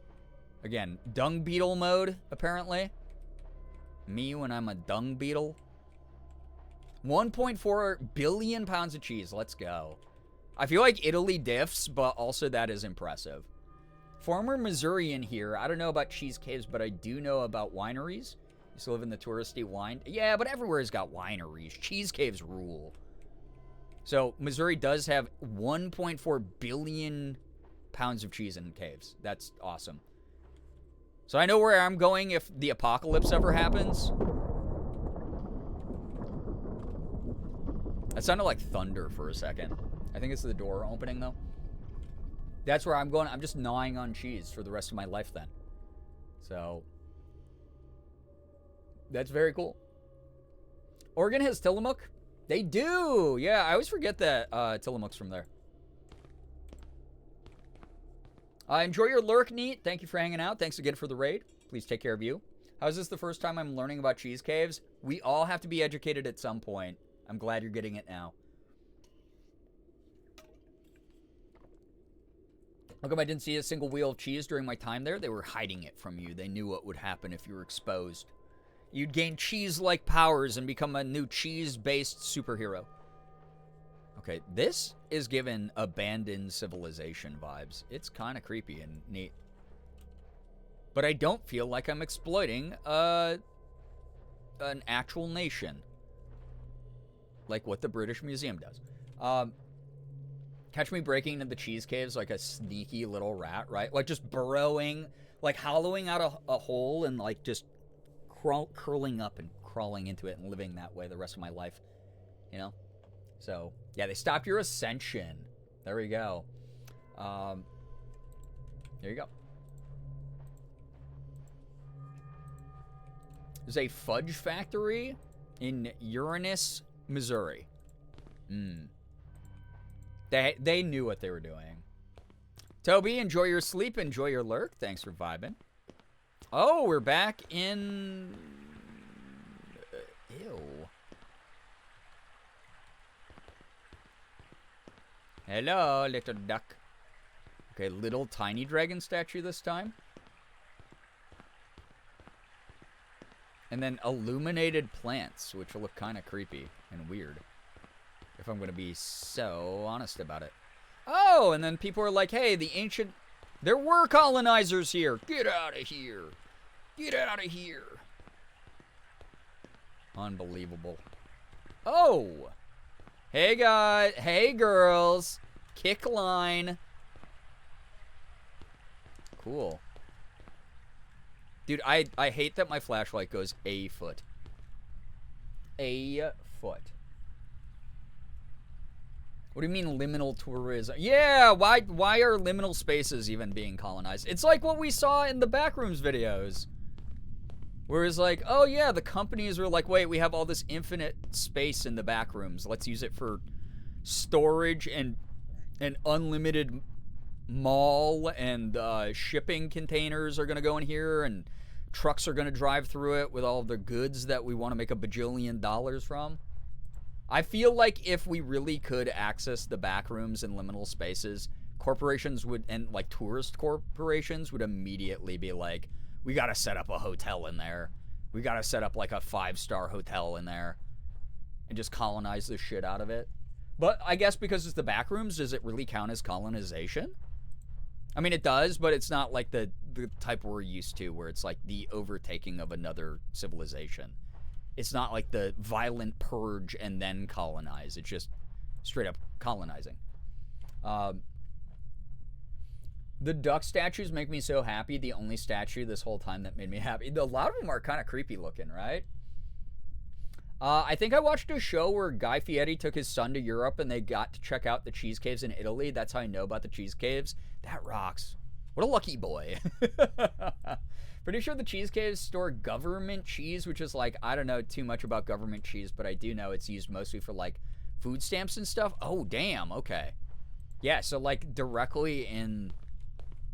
Again, dung beetle mode, apparently. Me when I'm a dung beetle. 1.4 billion pounds of cheese. Let's go. I feel like Italy diffs, but also that is impressive. Former Missourian here. I don't know about cheese caves, but I do know about wineries. Used to live in the touristy wine. Yeah, but everywhere's got wineries. Cheese caves rule. So Missouri does have 1.4 billion pounds of cheese in caves. That's awesome. So I know where I'm going if the apocalypse ever happens. That sounded like thunder for a second. I think it's the door opening, though. That's where I'm going. I'm just gnawing on cheese for the rest of my life then. So that's very cool. Oregon has Tillamook? They do! Yeah, I always forget that Tillamook's from there. Enjoy your lurk, Neat. Thank you for hanging out. Thanks again for the raid. Please take care of you. How is this the first time I'm learning about cheese caves? We all have to be educated at some point. I'm glad you're getting it now. How come I didn't see a single wheel of cheese during my time there? They were hiding it from you. They knew what would happen if you were exposed. You'd gain cheese-like powers and become a new cheese-based superhero. Okay, this is given abandoned civilization vibes. It's kind of creepy and neat. But I don't feel like I'm exploiting an actual nation. Like what the British Museum does. Catch me breaking into the cheese caves like a sneaky little rat, right? Like just burrowing, like hollowing out a hole and like just curling up and crawling into it and living that way the rest of my life, you know? So, yeah, they stopped your ascension. There we go. There you go. There's a fudge factory in Uranus, Missouri. They knew what they were doing. Toby, enjoy your sleep, enjoy your lurk. Thanks for vibing. Oh, we're back in... Ew. Hello, little duck. Okay, little tiny dragon statue this time. And then illuminated plants, which look kind of creepy and weird. If I'm going to be so honest about it. Oh, and then people are like, hey, the ancient... There were colonizers here. Get out of here. Get out of here. Unbelievable. Oh! Hey, guys. Hey, girls. Kick line. Cool. Dude, I hate that my flashlight goes a foot. A foot. What do you mean liminal tourism? Yeah, why are liminal spaces even being colonized? It's like what we saw in the Backrooms videos. Where it's like, oh yeah, the companies were like, wait, we have all this infinite space in the Backrooms. Let's use it for storage and unlimited mall, and shipping containers are going to go in here, and trucks are going to drive through it with all the goods that we want to make $1 bajillion from. I feel like if we really could access the Backrooms and liminal spaces, corporations would, and like tourist corporations would immediately be like, we got to set up a hotel in there. We got to set up like a 5-star hotel in there and just colonize the shit out of it. But I guess because it's the Backrooms, does it really count as colonization? I mean, it does, but it's not like the type we're used to, where it's like the overtaking of another civilization. It's not like the violent purge and then colonize. It's just straight up colonizing. The duck statues make me so happy. The only statue this whole time that made me happy. A lot of them are kind of creepy looking, right? I think I watched a show where Guy Fieri took his son to Europe and they got to check out the cheese caves in Italy. That's how I know about the cheese caves. That rocks. What a lucky boy. Pretty sure the cheese caves store government cheese, which is like, I don't know too much about government cheese, but I do know it's used mostly for like food stamps and stuff. Oh, damn. Okay. Yeah, so like directly in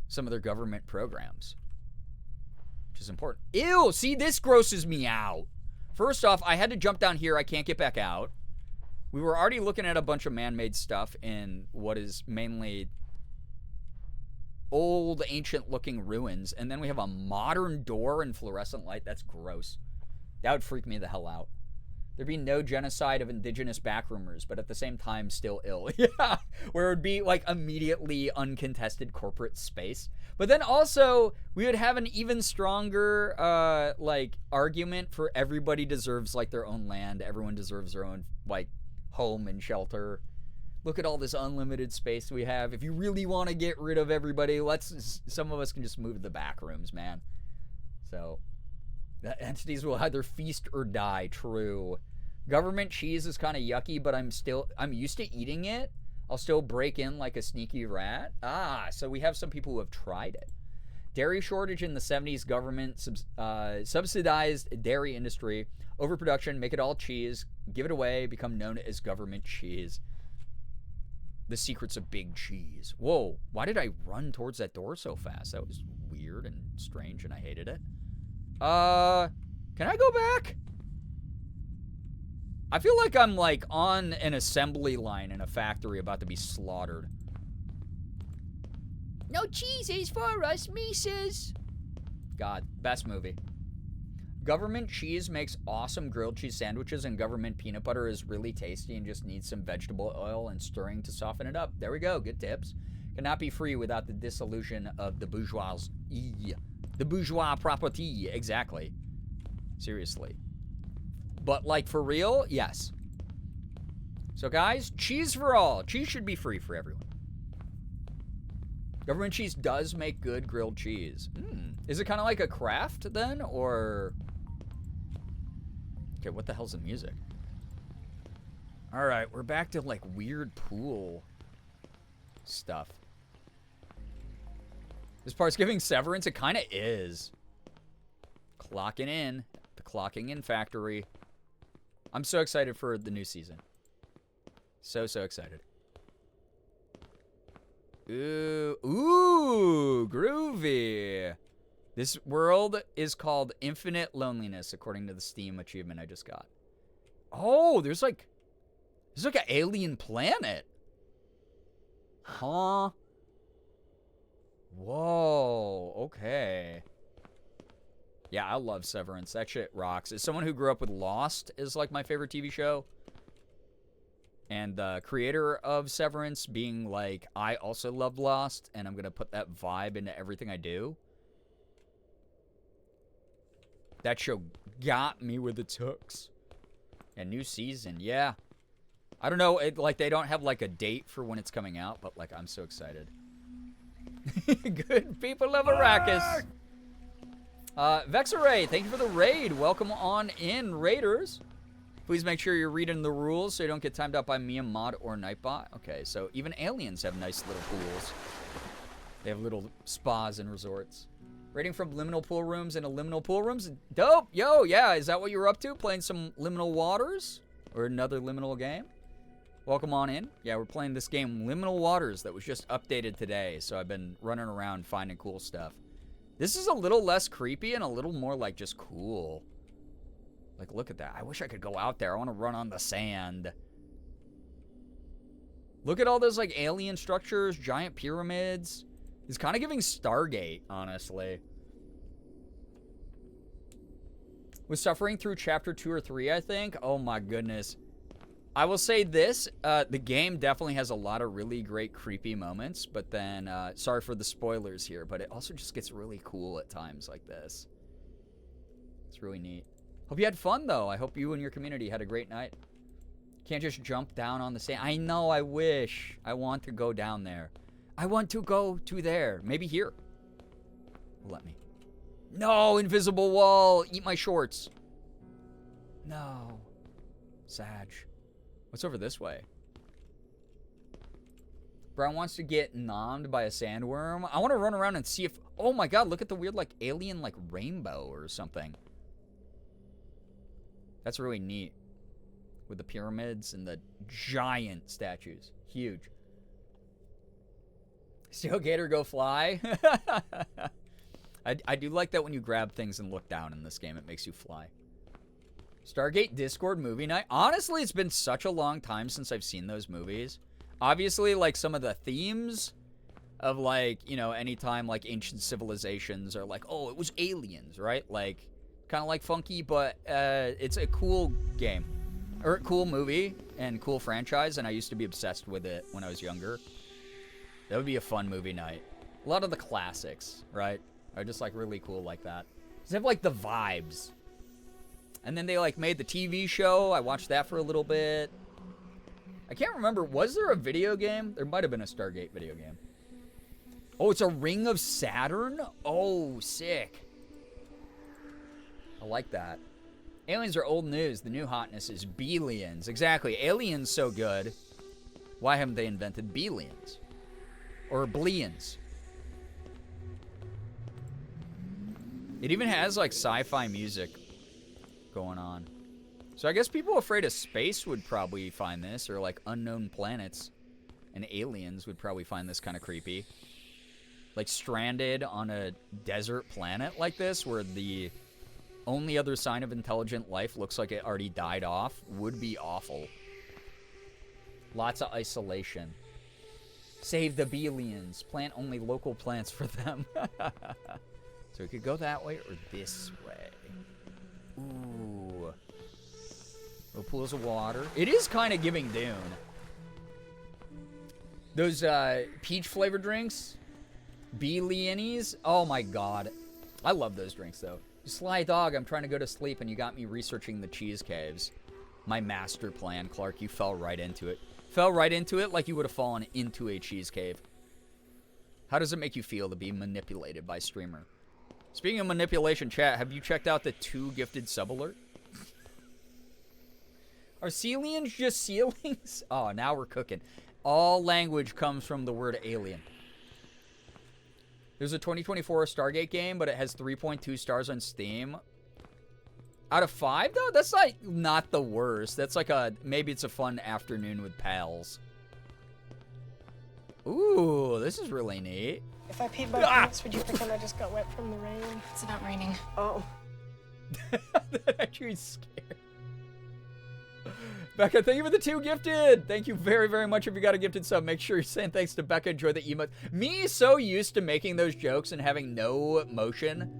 some of their government programs, which is important. Ew, see, this grosses me out. First off, I had to jump down here. I can't get back out. We were already looking at a bunch of man-made stuff in what is mainly old, ancient-looking ruins, and then we have a modern door and fluorescent light. That's gross. That would freak me the hell out. There'd be no genocide of indigenous backroomers, but at the same time, still ill. Yeah, where it would be, like, immediately uncontested corporate space. But then also, we would have an even stronger, like, argument for everybody deserves, like, their own land. Everyone deserves their own, like, home and shelter. Look at all this unlimited space we have. If you really want to get rid of everybody, some of us can just move to the back rooms, man. So, the entities will either feast or die. True. Government cheese is kind of yucky, but I'm used to eating it. I'll still break in like a sneaky rat. Ah, so we have some people who have tried it. Dairy shortage in the 70s, government subsidized dairy industry, overproduction, make it all cheese, give it away, become known as government cheese. The secrets of big cheese. Whoa, why did I run towards that door so fast? That was weird and strange, and I hated it. Can I go back? I feel like I'm, like, on an assembly line in a factory about to be slaughtered. No cheeses for us, Mises. God, best movie. Government cheese makes awesome grilled cheese sandwiches, and government peanut butter is really tasty and just needs some vegetable oil and stirring to soften it up. There we go, good tips. Cannot be free without the dissolution of the bourgeoisie. The bourgeois property, exactly. Seriously. But, like, for real, yes. So, guys, cheese for all. Cheese should be free for everyone. Government cheese does make good grilled cheese. Is it kind of like a craft, then, or... Okay, what the hell's the music? All right, we're back to, like, weird pool stuff. This part's giving Severance. It kind of is. Clocking in. The clocking in factory. I'm so excited for the new season. So excited. Ooh, groovy. This world is called Infinite Loneliness, according to the Steam achievement I just got. Oh, there's like an alien planet. Huh? Whoa, okay. Yeah, I love Severance. That shit rocks. As someone who grew up with Lost is like my favorite TV show. And the creator of Severance being like, I also love Lost, and I'm going to put that vibe into everything I do. That show got me with its hooks. And new season, yeah. I don't know, like they don't have like a date for when it's coming out, but like I'm so excited. Good people of Arrakis. Vexaray, thank you for the raid. Welcome on in, Raiders. Please make sure you're reading the rules so you don't get timed out by me, a mod, or Nightbot. Okay, so even aliens have nice little pools. They have little spas and resorts. Rating from liminal pool rooms into liminal pool rooms. Dope. Yo, yeah, is that what you were up to? Playing some liminal waters? Or another liminal game? Welcome on in. Yeah, we're playing this game, Liminal Waters, that was just updated today. So I've been running around finding cool stuff. This is a little less creepy and a little more like just cool. Like, look at that. I wish I could go out there. I want to run on the sand. Look at all those like alien structures, giant pyramids. It's kind of giving Stargate, honestly. Was suffering through chapter 2 or 3, I think. Oh my goodness. I will say this, the game definitely has a lot of really great creepy moments, but then, sorry for the spoilers here, but it also just gets really cool at times like this. It's really neat. Hope you had fun, though. I hope you and your community had a great night. Can't just jump down on the sand. I know, I wish. I want to go down there. I want to go to there. Maybe here. Let me. No, invisible wall. Eat my shorts. No. Sag. What's over this way? Brown wants to get nommed by a sandworm. I want to run around and see if... Oh my god, look at the weird, like, alien, like, rainbow or something. That's really neat. With the pyramids and the giant statues. Huge. Steel Gator go fly. I do like that when you grab things and look down in this game, it makes you fly. Stargate Discord movie night. Honestly, it's been such a long time since I've seen those movies. Obviously, like, some of the themes of, like, you know, anytime, like, ancient civilizations are like, oh, it was aliens, right? Like, kind of like funky, but it's a cool game. Or a cool movie and cool franchise, and I used to be obsessed with it when I was younger. That would be a fun movie night. A lot of the classics, right, are just, like, really cool like that. They have, like, the vibes. And then they, like, made the TV show. I watched that for a little bit. I can't remember. Was there a video game? There might have been a Stargate video game. Oh, it's a Ring of Saturn? Oh, sick. I like that. Aliens are old news. The new hotness is Beelians. Exactly. Aliens so good. Why haven't they invented Beelians? Or Bleans? It even has, like, sci-fi music going on. So I guess people afraid of space would probably find this, or like unknown planets, and aliens would probably find this kind of creepy. Like stranded on a desert planet like this, where the only other sign of intelligent life looks like it already died off, would be awful. Lots of isolation. Save the Beelians. Plant only local plants for them. So we could go that way or this way. Ooh. Little pools of water. It is kind of giving Dune. Those peach flavored drinks. Beelianies. Oh my god. I love those drinks though. Sly dog, I'm trying to go to sleep and you got me researching the cheese caves. My master plan, Clark. You fell right into it. Fell right into it like you would have fallen into a cheese cave. How does it make you feel to be manipulated by streamer? Speaking of manipulation, chat, have you checked out the 2 gifted sub alert? Are Celians just ceilings? Oh, now we're cooking. All language comes from the word alien. There's a 2024 Stargate game, but it has 3.2 stars on Steam. Out of 5, though? That's, like, not the worst. That's like a, maybe it's a fun afternoon with pals. Ooh, this is really neat. If I peed my pants, would you pretend I just got wet from the rain? It's not raining. Oh. That actually scared. Becca, thank you for the 2 gifted. Thank you very, very much. If you got a gifted sub, make sure you're saying thanks to Becca. Enjoy the emote. Me so used to making those jokes and having no motion.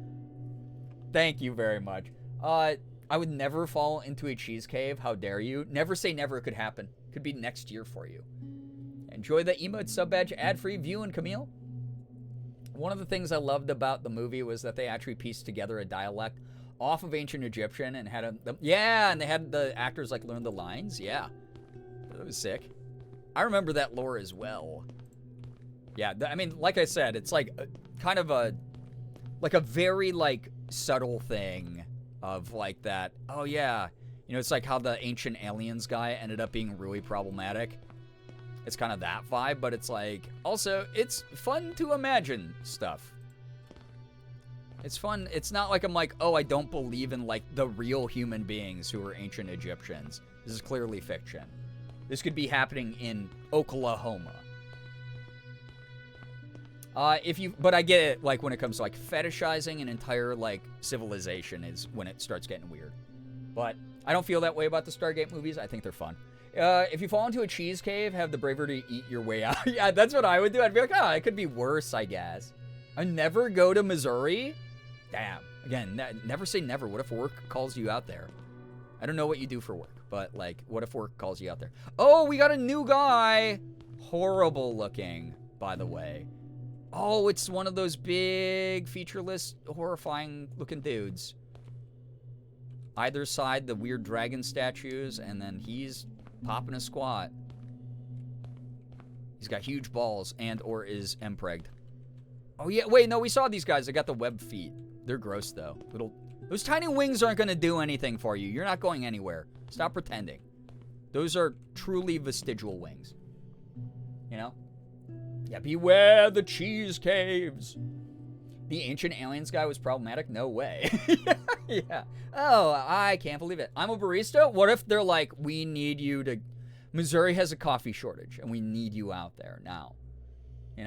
Thank you very much. I would never fall into a cheese cave. How dare you? Never say never. It could happen. Could be next year for you. Enjoy the emote sub badge ad-free view and Camille. One of the things I loved about the movie was that they actually pieced together a dialect off of ancient Egyptian and had and they had the actors like learn the lines. Yeah, that was sick. I remember that lore as well. Yeah, I mean, like I said, it's like kind of a very like subtle thing of like that. Oh yeah, you know, it's like how the ancient aliens guy ended up being really problematic. It's kind of that vibe, but it's like also it's fun to imagine stuff. It's fun. It's not like I'm like, oh, I don't believe in like the real human beings who were ancient Egyptians. This is clearly fiction. This could be happening in Oklahoma. But I get it, like, when it comes to, like, fetishizing an entire, like, civilization is when it starts getting weird. But I don't feel that way about the Stargate movies. I think they're fun. If you fall into a cheese cave, have the bravery to eat your way out. Yeah, that's what I would do. I'd be like, oh, it could be worse, I guess. I never go to Missouri? Damn. Again, never say never. What if work calls you out there? I don't know what you do for work, but, like, what if work calls you out there? Oh, we got a new guy. Horrible looking, by the way. Oh, it's one of those big, featureless, horrifying-looking dudes. Either side, the weird dragon statues, and then he's popping a squat. He's got huge balls and or is empregged. Oh, yeah. Wait, no, we saw these guys. They got the web feet. They're gross, though. Those tiny wings aren't going to do anything for you. You're not going anywhere. Stop pretending. Those are truly vestigial wings. You know? Yeah, beware the cheese caves. The ancient aliens guy was problematic? No way. Yeah. Oh, I can't believe it. I'm a barista? What if they're like, we need you to... Missouri has a coffee shortage, and we need you out there now. You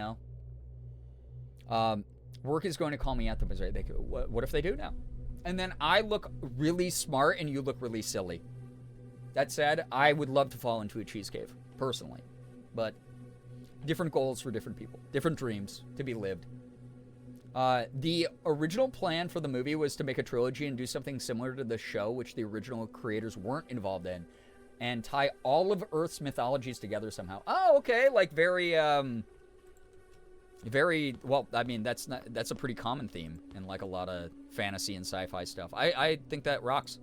know? Work is going to call me out to Missouri. They go, what if they do now? And then I look really smart, and you look really silly. That said, I would love to fall into a cheese cave, personally. But... different goals for different people. Different dreams to be lived. The original plan for the movie was to make a trilogy and do something similar to the show, which the original creators weren't involved in, and tie all of Earth's mythologies together somehow. Oh, okay. Like very, well, I mean, that's a pretty common theme in like a lot of fantasy and sci-fi stuff. I think that rocks.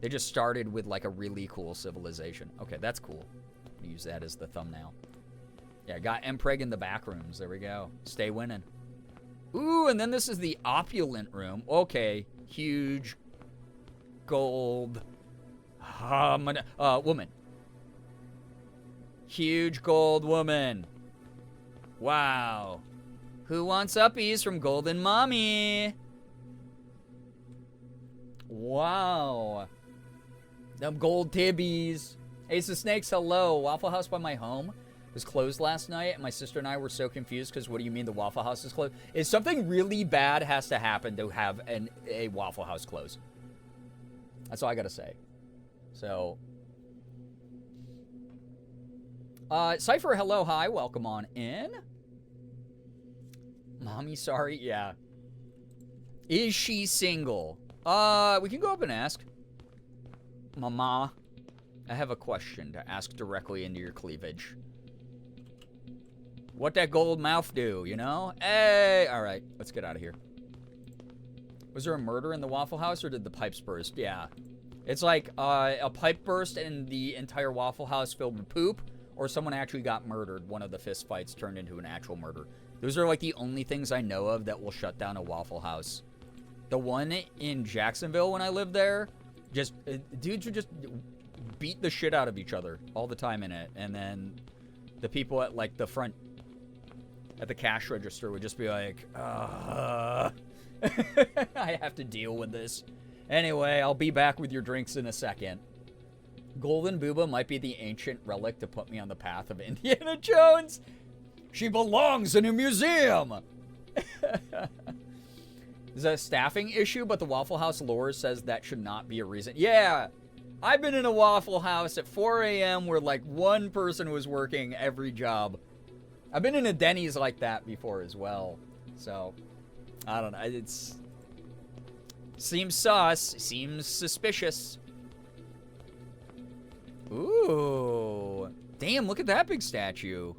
They just started with like a really cool civilization. Okay, that's cool. Use that as the thumbnail. Yeah, got Mpreg in the back rooms. There we go. Stay winning. Ooh, and then this is the opulent room. Okay, huge gold woman. Huge gold woman. Wow. Who wants uppies from Golden Mommy? Wow. Them gold tibbies. Ace of Snakes, hello. Waffle House by my home was closed last night, and my sister and I were so confused because what do you mean the Waffle House is closed? Is something really bad has to happen to have a Waffle House close? That's all I gotta say. So, Cypher, hello, hi, welcome on in. Mommy, sorry, yeah. Is she single? We can go up and ask. Mama, I have a question to ask directly into your cleavage. What that gold mouth do, you know? Hey! Alright, let's get out of here. Was there a murder in the Waffle House, or did the pipes burst? Yeah. It's like a pipe burst and the entire Waffle House filled with poop, or someone actually got murdered. One of the fist fights turned into an actual murder. Those are like the only things I know of that will shut down a Waffle House. The one in Jacksonville when I lived there, just dudes would just beat the shit out of each other all the time in it, and then the people at like the front at the cash register would just be like, I have to deal with this. Anyway, I'll be back with your drinks in a second. Golden Booba might be the ancient relic to put me on the path of Indiana Jones. She belongs in a museum. Is that a staffing issue? But the Waffle House lore says that should not be a reason. Yeah, I've been in a Waffle House at 4 a.m. where like one person was working every job. I've been in a Denny's like that before as well. So, I don't know. It's seems sus. Seems suspicious. Ooh. Damn, look at that big statue.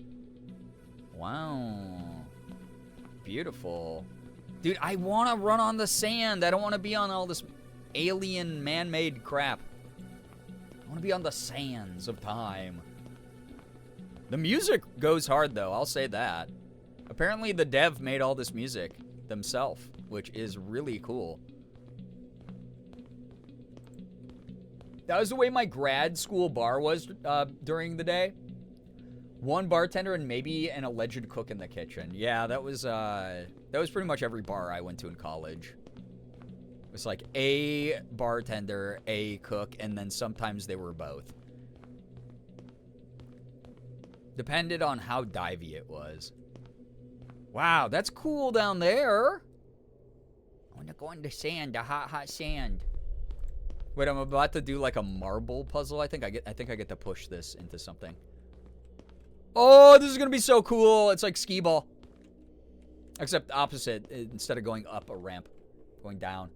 Wow. Beautiful. Dude, I want to run on the sand. I don't want to be on all this alien man-made crap. I want to be on the sands of time. The music goes hard, though. I'll say that. Apparently, the dev made all this music themselves, which is really cool. That was the way my grad school bar was during the day. One bartender and maybe an alleged cook in the kitchen. Yeah, that was pretty much every bar I went to in college. It was like a bartender, a cook, and then sometimes they were both. Depended on how divey it was. Wow, that's cool down there. I want to go in the sand, the hot, hot sand. Wait, I'm about to do like a marble puzzle. I think I get to push this into something. Oh, this is gonna be so cool. It's like skee ball. Except opposite. Instead of going up a ramp, going down.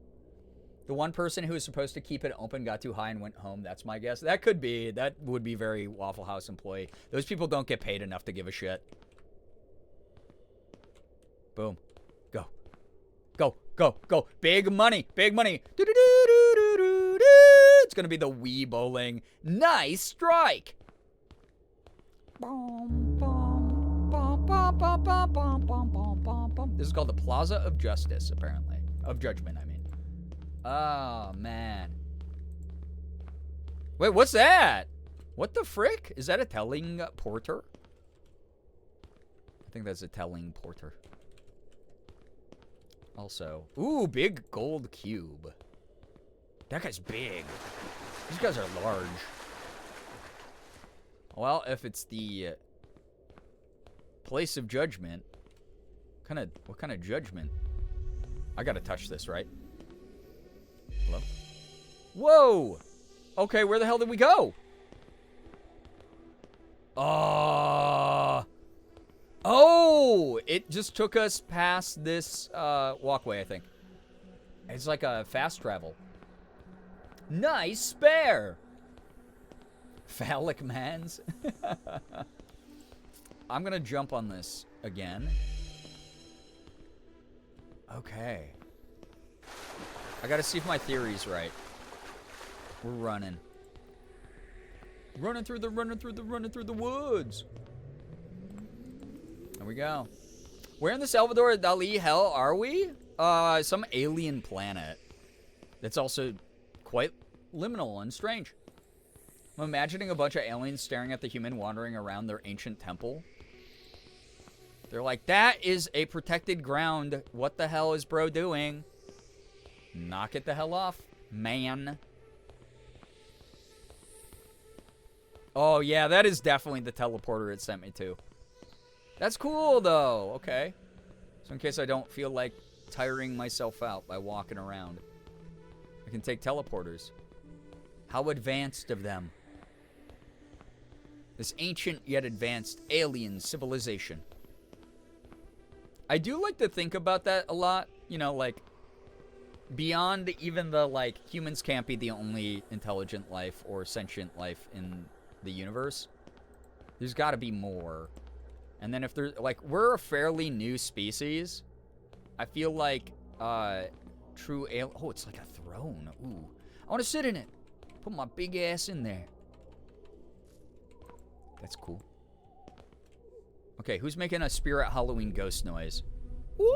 The one person who was supposed to keep it open got too high and went home. That's my guess. That could be. That would be very Waffle House employee. Those people don't get paid enough to give a shit. Boom. Go. Go, go, go. Big money. Big money. It's gonna be the Wii bowling. Nice strike. This is called the Plaza of Justice, apparently. Of Judgment, I mean. Oh, man. Wait, what's that? What the frick? Is that a telling porter? I think that's a telling porter. Also, ooh, big gold cube. That guy's big. These guys are large. Well, if it's the place of judgment, what kind of judgment? I gotta touch this, right? Hello? Whoa! Okay, where the hell did we go? Oh! It just took us past this walkway, I think. It's like a fast travel. Nice spare! Phallic mans. I'm gonna jump on this again. Okay. I gotta see if my theory's right. We're running. Running through the woods. There we go. Where in the Salvador Dali hell are we? Some alien planet. That's also quite liminal and strange. I'm imagining a bunch of aliens staring at the human wandering around their ancient temple. They're like, that is a protected ground. What the hell is bro doing? Knock it the hell off, man. Oh, yeah, that is definitely the teleporter it sent me to. That's cool, though. Okay. So in case I don't feel like tiring myself out by walking around, I can take teleporters. How advanced of them. This ancient yet advanced alien civilization. I do like to think about that a lot. You know, like, beyond even the, like, humans can't be the only intelligent life or sentient life in the universe. There's got to be more. And then if there's, like, we're a fairly new species. I feel like, true alien... Oh, it's like a throne. Ooh. I want to sit in it. Put my big ass in there. That's cool. Okay, who's making a spirit Halloween ghost noise? Ooh.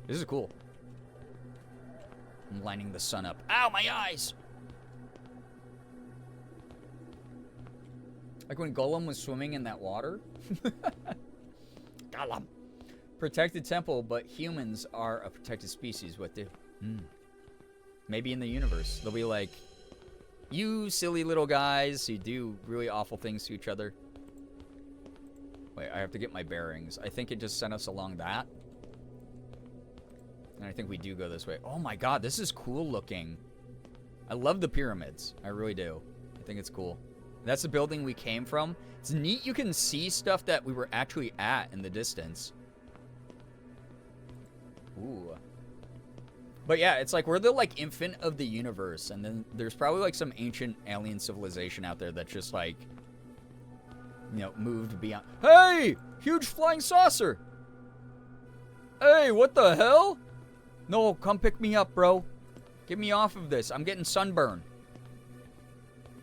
This is cool. I'm lining the sun up. Ow, my eyes! Like when Gollum was swimming in that water. Gollum. Protected temple, but humans are a protected species. What do? Maybe in the universe, they'll be like, you silly little guys who do really awful things to each other. Wait, I have to get my bearings. I think it just sent us along that. And I think we do go this way. Oh my god, this is cool looking. I love the pyramids. I really do. I think it's cool. That's the building we came from. It's neat you can see stuff that we were actually at in the distance. Ooh. But yeah, it's like we're the like infant of the universe, and then there's probably like some ancient alien civilization out there that's just like, you know, moved beyond. Hey! Huge flying saucer! Hey, what the hell? No, come pick me up, bro. Get me off of this. I'm getting sunburn.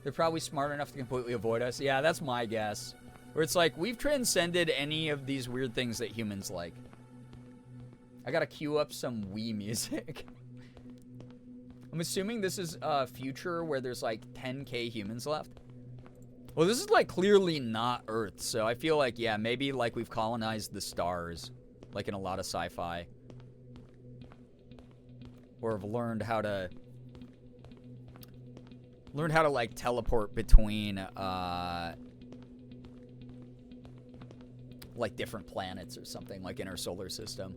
They're probably smart enough to completely avoid us. Yeah, that's my guess. Where it's like, we've transcended any of these weird things that humans like. I gotta queue up some Wii music. I'm assuming this is a future where there's like 10k humans left. Well, this is like clearly not Earth, so I feel like, yeah, maybe like we've colonized the stars, like in a lot of sci-fi. Or have learned how to like teleport between like different planets or something, like in our solar system.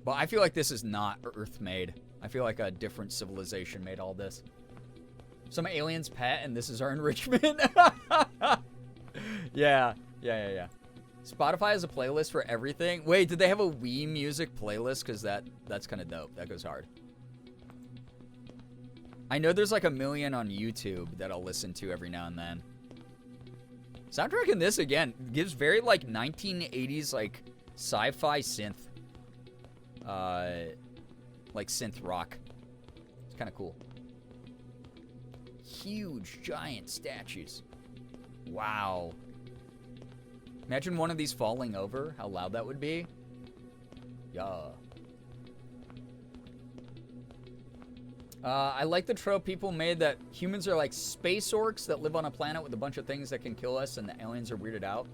But I feel like this is not Earth made. I feel like a different civilization made all this. Some alien's pet, and this is our enrichment. Yeah. Spotify has a playlist for everything. Wait, did they have a Wii music playlist? Because that's kind of dope. That goes hard. I know there's like a million on YouTube that I'll listen to every now and then. Soundtrack in this, again, gives very like 1980s like sci-fi synth. Like synth rock. It's kind of cool. Huge, giant statues. Wow. Imagine one of these falling over. How loud that would be. Yeah. I like the trope people made that humans are like space orcs that live on a planet with a bunch of things that can kill us and the aliens are weirded out.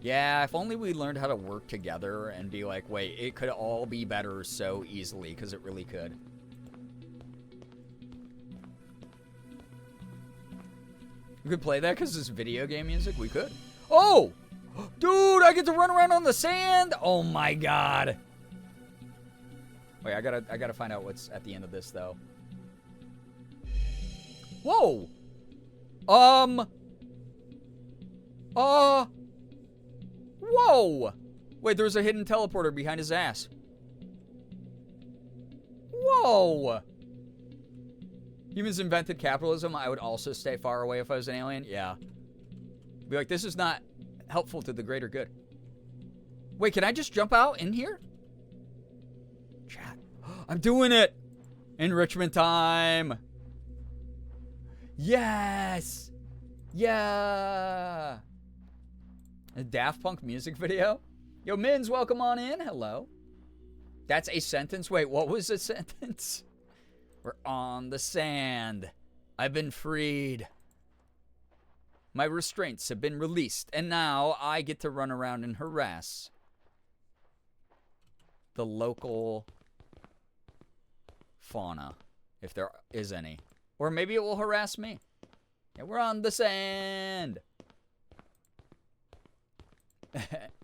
Yeah, if only we learned how to work together and be like, wait, it could all be better so easily, because it really could. We could play that because it's video game music? We could. Oh! Dude, I get to run around on the sand! Oh my god. Wait, I gotta find out what's at the end of this, though. Whoa! Whoa! Wait, there's a hidden teleporter behind his ass. Whoa! Humans invented capitalism. I would also stay far away if I was an alien. Yeah. Be like, this is not helpful to the greater good. Wait, can I just jump out in here? Chat. I'm doing it! Enrichment time! Yes! Yeah! A Daft Punk music video? Yo, Mins, welcome on in. Hello. That's a sentence? Wait, what was the sentence? We're on the sand. I've been freed. My restraints have been released, and now I get to run around and harass the local fauna, if there is any. Or maybe it will harass me. Yeah, we're on the sand.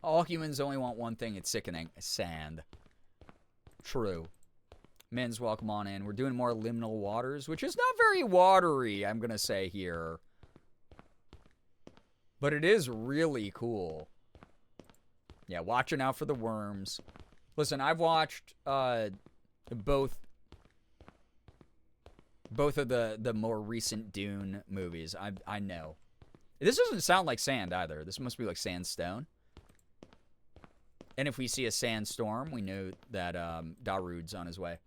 All humans only want one thing. It's sickening. Sand. True. Men's, welcome on in. We're doing more liminal waters, which is not very watery, I'm going to say here. But it is really cool. Yeah, watching out for the worms. Listen, I've watched both of the more recent Dune movies. I know. This doesn't sound like sand either. This must be like sandstone. And if we see a sandstorm, we know that Darude's on his way.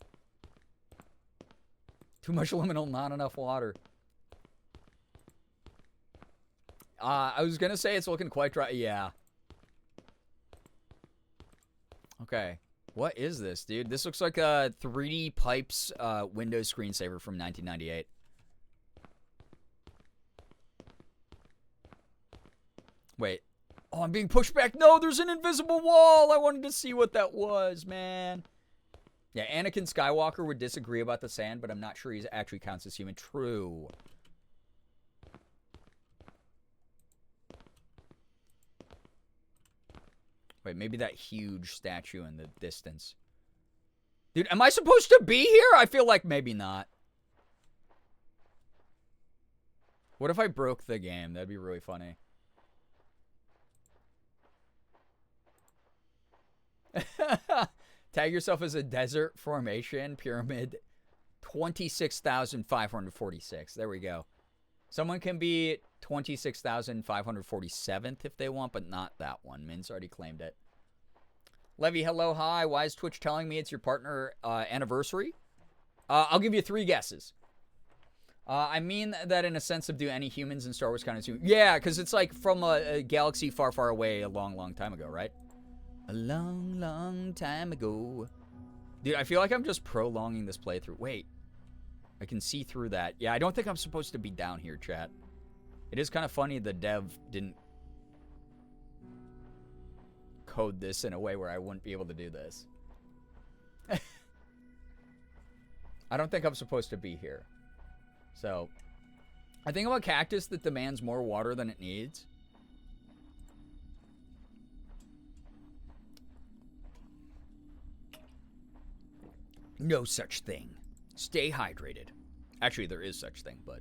Too much liminal, not enough water. I was going to say it's looking quite dry. Yeah. Okay. What is this, dude? This looks like a 3D Pipes Windows screensaver from 1998. Wait. Oh, I'm being pushed back. No, there's an invisible wall. I wanted to see what that was, man. Yeah, Anakin Skywalker would disagree about the sand, but I'm not sure he actually counts as human. True. Wait, maybe that huge statue in the distance. Dude, am I supposed to be here? I feel like maybe not. What if I broke the game? That'd be really funny. Tag yourself as a desert formation pyramid 26,546. There we go. Someone can be 26,547th if they want, but not that one. Min's already claimed it. Levy, hello, hi. Why is Twitch telling me it's your partner anniversary? I'll give you 3 guesses. I mean that in a sense of do any humans in Star Wars kind of soon? Yeah, because it's like from a galaxy far, far away a long, long time ago, right? A long, long time ago. Dude, I feel like I'm just prolonging this playthrough. Wait. I can see through that. Yeah, I don't think I'm supposed to be down here, chat. It is kind of funny the dev didn't code this in a way where I wouldn't be able to do this. I don't think I'm supposed to be here. So, I think I'm a cactus that demands more water than it needs. No such thing. Stay hydrated. Actually, there is such thing, but...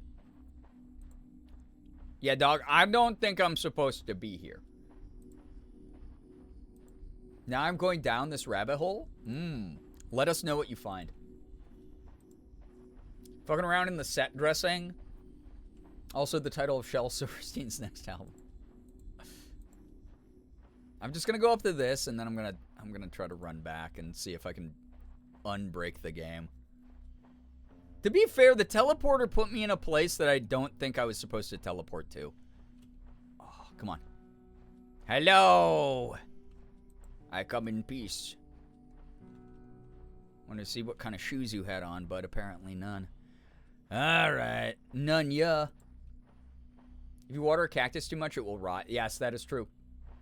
Yeah, dog, I don't think I'm supposed to be here. Now I'm going down this rabbit hole? Let us know what you find. Fucking around in the set dressing. Also the title of Shel Silverstein's next album. I'm just gonna go up to this and then I'm gonna try to run back and see if I can unbreak the game. To be fair, the teleporter put me in a place that I don't think I was supposed to teleport to. Oh, come on. Hello! I come in peace. Want to see what kind of shoes you had on, but apparently none. Alright. None, yeah. If you water a cactus too much, it will rot. Yes, that is true.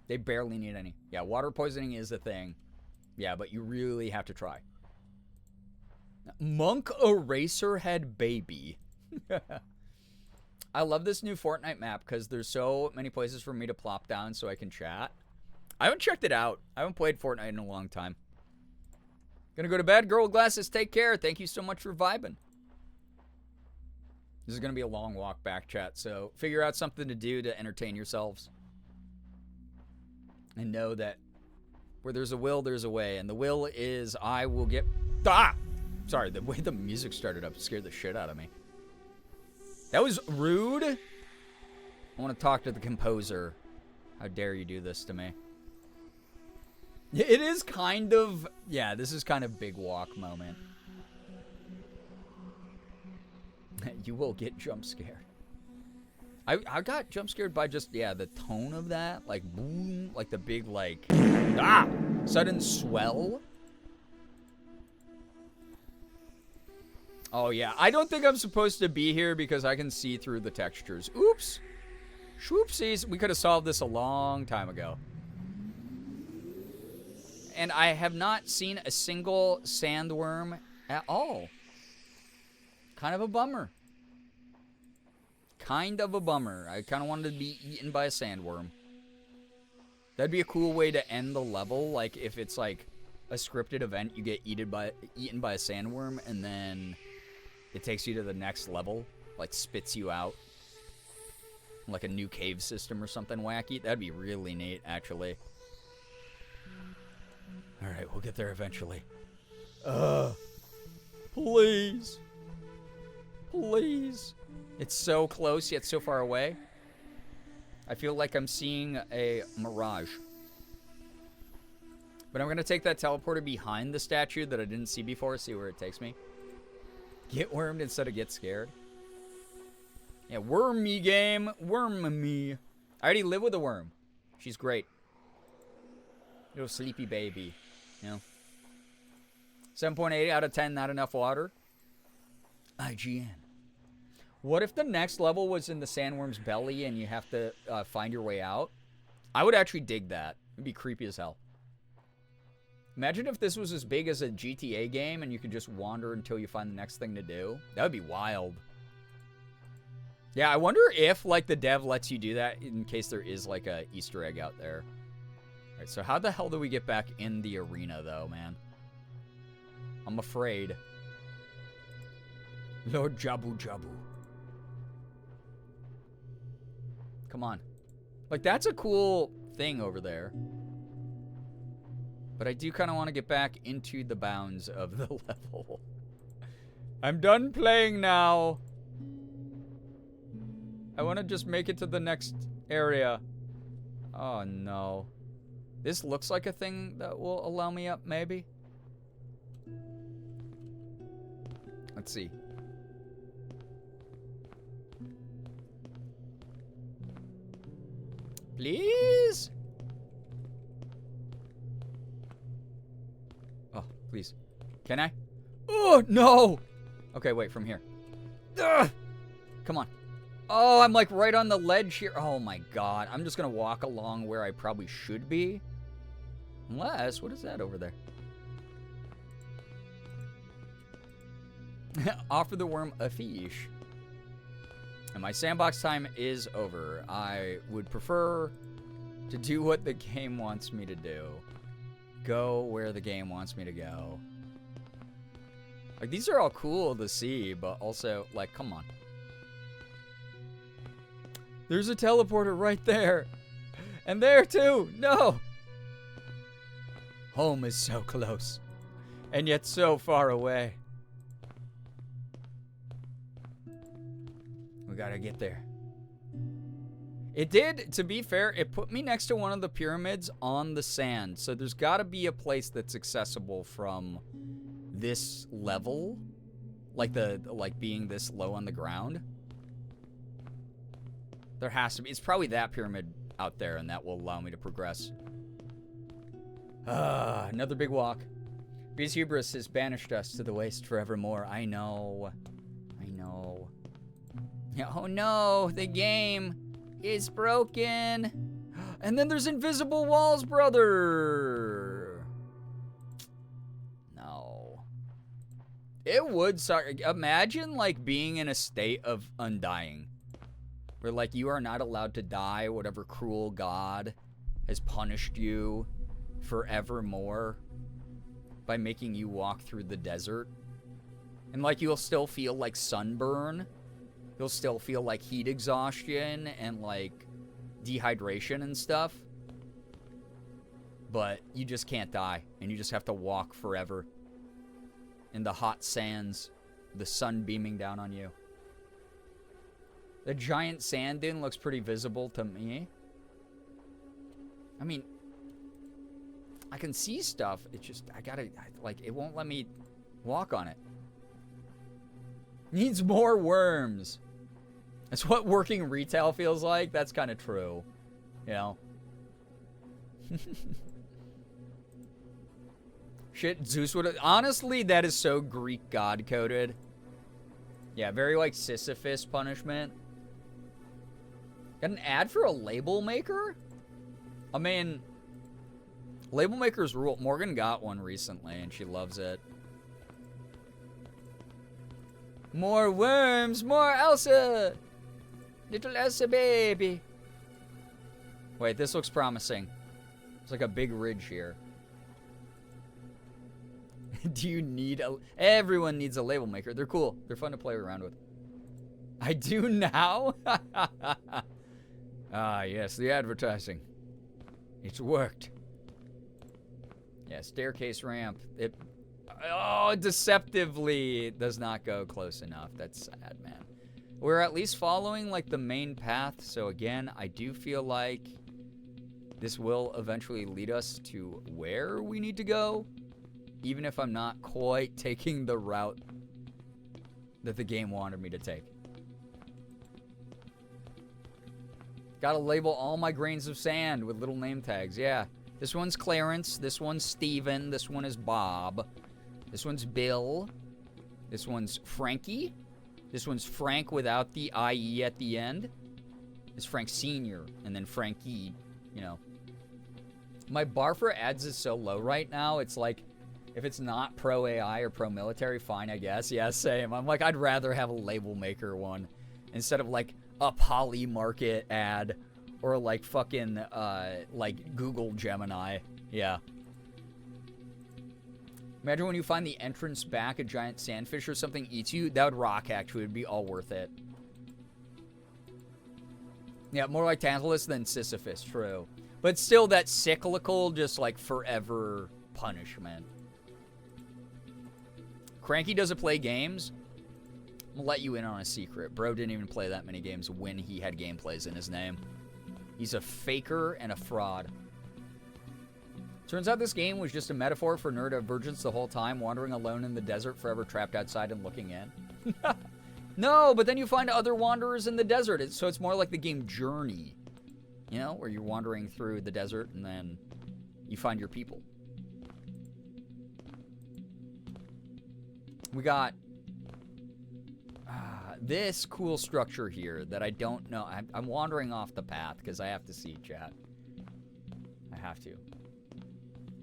They barely need any. Yeah, water poisoning is a thing. Yeah, but you really have to try. Monk Eraserhead Baby. I love this new Fortnite map because there's so many places for me to plop down so I can chat. I haven't checked it out. I haven't played Fortnite in a long time. Gonna go to bed. Girl with glasses, take care. Thank you so much for vibing. This is gonna be a long walk back, chat, so figure out something to do to entertain yourselves. And know that where there's a will, there's a way. And the will is I will get... Ah! Sorry, the way the music started up scared the shit out of me. That was rude. I want to talk to the composer. How dare you do this to me? It is kind of... Yeah, this is kind of big walk moment. You will get jump scared. I got jump scared by just, yeah, the tone of that. Like, boom. Like the big, like... Ah! Sudden swell. Oh, yeah. I don't think I'm supposed to be here because I can see through the textures. Oops. Swoopsies. We could have solved this a long time ago. And I have not seen a single sandworm at all. Kind of a bummer. Kind of a bummer. I kind of wanted to be eaten by a sandworm. That'd be a cool way to end the level. Like, if it's like a scripted event, you get eaten by a sandworm, and then it takes you to the next level. Like, spits you out. Like a new cave system or something wacky. That'd be really neat, actually. Alright, we'll get there eventually. Please. Please. It's so close, yet so far away. I feel like I'm seeing a mirage. But I'm going to take that teleporter behind the statue that I didn't see before, see where it takes me. Get wormed instead of get scared. Yeah, worm me game. Worm me. I already live with a worm. She's great. Little sleepy baby. You know. 7.8 out of 10, not enough water. IGN. What if the next level was in the sandworm's belly and you have to find your way out? I would actually dig that. It'd be creepy as hell. Imagine if this was as big as a GTA game and you could just wander until you find the next thing to do. That would be wild. Yeah, I wonder if, like, the dev lets you do that in case there is, like, a Easter egg out there. Alright, so how the hell do we get back in the arena, though, man? I'm afraid. Lord Jabu Jabu. Come on. Like, that's a cool thing over there. But I do kind of want to get back into the bounds of the level. I'm done playing now. I want to just make it to the next area. Oh, no. This looks like a thing that will allow me up, maybe. Let's see. Please? Oh, please. Can I? Oh, no! Okay, wait, from here. Ugh! Come on. Oh, I'm like right on the ledge here. Oh my god. I'm just gonna walk along where I probably should be. Unless, what is that over there? Offer the worm a fish. And my sandbox time is over. I would prefer to do what the game wants me to do. Go where the game wants me to go. Like, these are all cool to see, but also, like, come on. There's a teleporter right there. And there, too. No. Home is so close. And yet so far away. We gotta get there. It did, to be fair, it put me next to one of the pyramids on the sand. So there's gotta be a place that's accessible from this level. Like being this low on the ground. There has to be. It's probably that pyramid out there, and that will allow me to progress. Another big walk. Beast hubris has banished us to the waste forevermore. I know. I know. Oh no, the game is broken. And then there's invisible walls, brother. No. It would suck. Imagine, like, being in a state of undying. Where, like, you are not allowed to die. Whatever cruel god has punished you forevermore by making you walk through the desert. And, like, you'll still feel, like, sunburn. You'll still feel, like, heat exhaustion and, like, dehydration and stuff. But you just can't die. And you just have to walk forever in the hot sands, the sun beaming down on you. The giant sand dune looks pretty visible to me. I mean, I can see stuff. It's just, it won't let me walk on it. Needs more worms. That's what working retail feels like. That's kind of true. You know? Shit, Zeus would have... Honestly, that is so Greek god-coded. Yeah, very, like, Sisyphus punishment. Got an ad for a label maker? I mean, label makers rule. Morgan got one recently, and she loves it. More worms! More Elsa! Little Elsa baby! Wait, this looks promising. It's like a big ridge here. Do you need a... Everyone needs a label maker. They're cool. They're fun to play around with. I do now? Ah, yes, the advertising. It's worked. Yeah, staircase ramp. It... Oh, deceptively does not go close enough. That's sad, man. We're at least following, like, the main path. So, again, I do feel like this will eventually lead us to where we need to go. Even if I'm not quite taking the route that the game wanted me to take. Gotta label all my grains of sand with little name tags. Yeah. This one's Clarence. This one's Steven. This one is Bob. This one's Bill. This one's Frankie. This one's Frank without the IE at the end. It's Frank Sr. and then Frankie, you know. My bar for ads is so low right now. It's like, if it's not pro AI or pro military, fine, I guess. Yeah, same. I'm like, I'd rather have a label maker one instead of like a Poly Market ad or like fucking like Google Gemini. Yeah. Imagine when you find the entrance back, a giant sandfish or something eats you. That would rock, actually. It would be all worth it. Yeah, more like Tantalus than Sisyphus, true. But still that cyclical, just like forever punishment. Cranky doesn't play games. I'm gonna let you in on a secret. Bro didn't even play that many games when he had gameplays in his name. He's a faker and a fraud. Turns out this game was just a metaphor for neurodivergence the whole time, wandering alone in the desert, forever trapped outside and looking in. No, but then you find other wanderers in the desert, so it's more like the game Journey, you know, where you're wandering through the desert and then you find your people. We got this cool structure here that I don't know. I'm wandering off the path because I have to see, chat. I have to.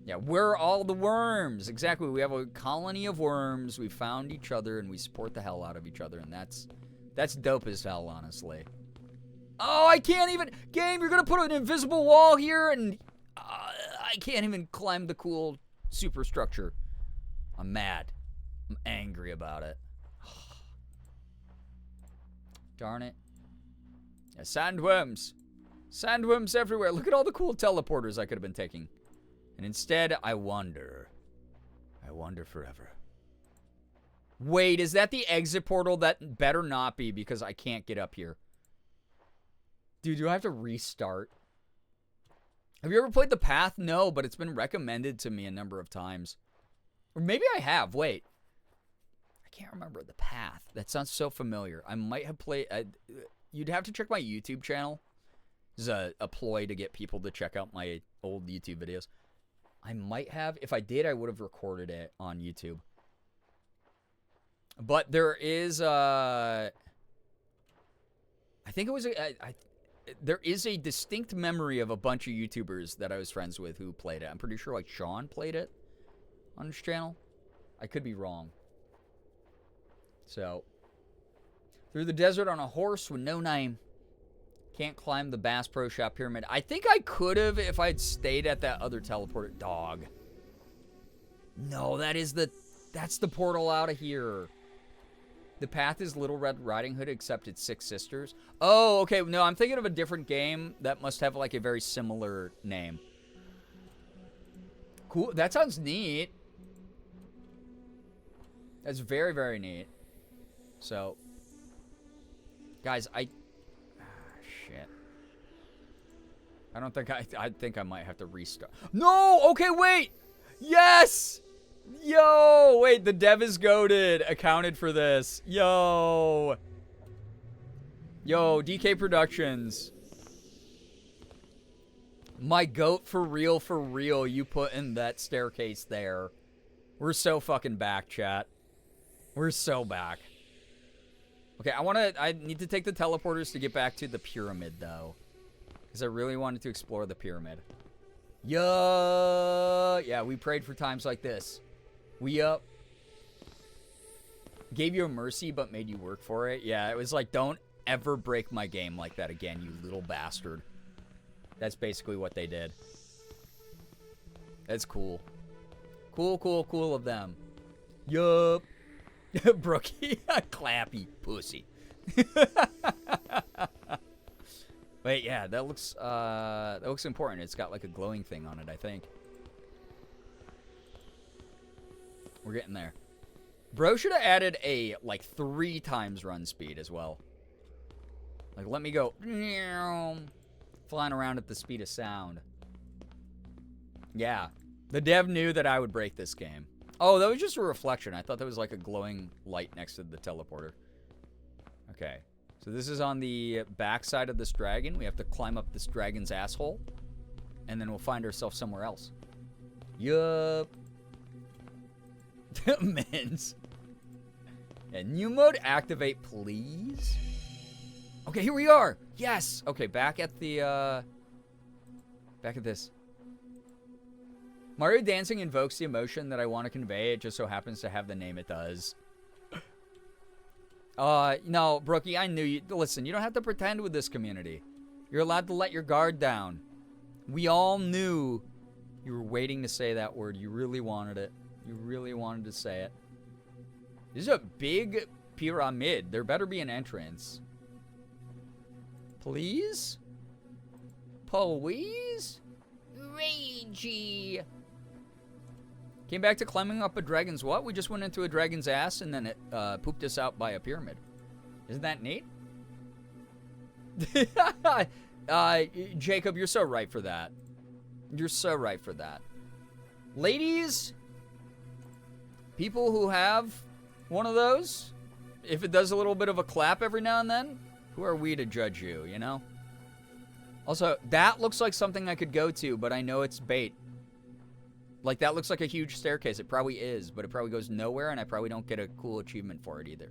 Yeah, where are all the worms? Exactly. We have a colony of worms. We found each other, and we support the hell out of each other, and that's dope as hell, honestly. Oh, I can't even... Game, you're going to put an invisible wall here, and I can't even climb the cool superstructure. I'm mad. I'm angry about it. Darn it. Yeah, sandworms. Sandworms everywhere. Look at all the cool teleporters I could have been taking. And instead, I wander. I wander forever. Wait, is that the exit portal? That better not be, because I can't get up here. Dude, do I have to restart? Have you ever played The Path? No, but it's been recommended to me a number of times. Or maybe I have. Wait. I can't remember The Path. That sounds so familiar. I might have played... you'd have to check my YouTube channel. This is a ploy to get people to check out my old YouTube videos. I might have. If I did, I would have recorded it on YouTube. But there is I think it was there is a distinct memory of a bunch of YouTubers that I was friends with who played it. I'm pretty sure like Sean played it on his channel. I could be wrong. So, through the desert on a horse with no name. Can't climb the Bass Pro Shop Pyramid. I think I could have if I'd stayed at that other teleporter. Dog. No, that's the portal out of here. The path is Little Red Riding Hood, except it's Six Sisters. Oh, okay. No, I'm thinking of a different game that must have like a very similar name. Cool. That sounds neat. That's very, very neat. So, guys, shit. I think I might have to restart. No! Okay, wait! Yes! Yo! Wait, the dev is goated. Accounted for this. Yo! Yo, DK Productions. My goat for real, you put in that staircase there. We're so fucking back, chat. We're so back. Okay, I need to take the teleporters to get back to the pyramid, though. Because I really wanted to explore the pyramid. Yeah, we prayed for times like this. We gave you a mercy, but made you work for it. Yeah, it was like, don't ever break my game like that again, you little bastard. That's basically what they did. That's cool. Cool of them. Yup. Brookie. Clappy pussy. Wait, yeah, that looks important. It's got like a glowing thing on it, I think. We're getting there. Bro should have added a like 3 times run speed as well. Like, let me go flying around at the speed of sound. Yeah, the dev knew that I would break this game. Oh, that was just a reflection. I thought that was like a glowing light next to the teleporter. Okay. So this is on the back side of this dragon. We have to climb up this dragon's asshole. And then we'll find ourselves somewhere else. Yup. Mins. And new mode activate, please. Okay, here we are. Yes. Okay, back at the, back at this. Mario dancing invokes the emotion that I want to convey. It just so happens to have the name it does. No, Brookie, I knew you. Listen, you don't have to pretend with this community. You're allowed to let your guard down. We all knew you were waiting to say that word. You really wanted it. You really wanted to say it. This is a big pyramid. There better be an entrance. Please? Please? Ragey. Came back to climbing up a dragon's what? We just went into a dragon's ass and then it pooped us out by a pyramid. Isn't that neat? Jacob, you're so right for that. You're so right for that. Ladies, people who have one of those, if it does a little bit of a clap every now and then, who are we to judge you, you know? Also, that looks like something I could go to, but I know it's bait. Like, that looks like a huge staircase. It probably is, but it probably goes nowhere, and I probably don't get a cool achievement for it either.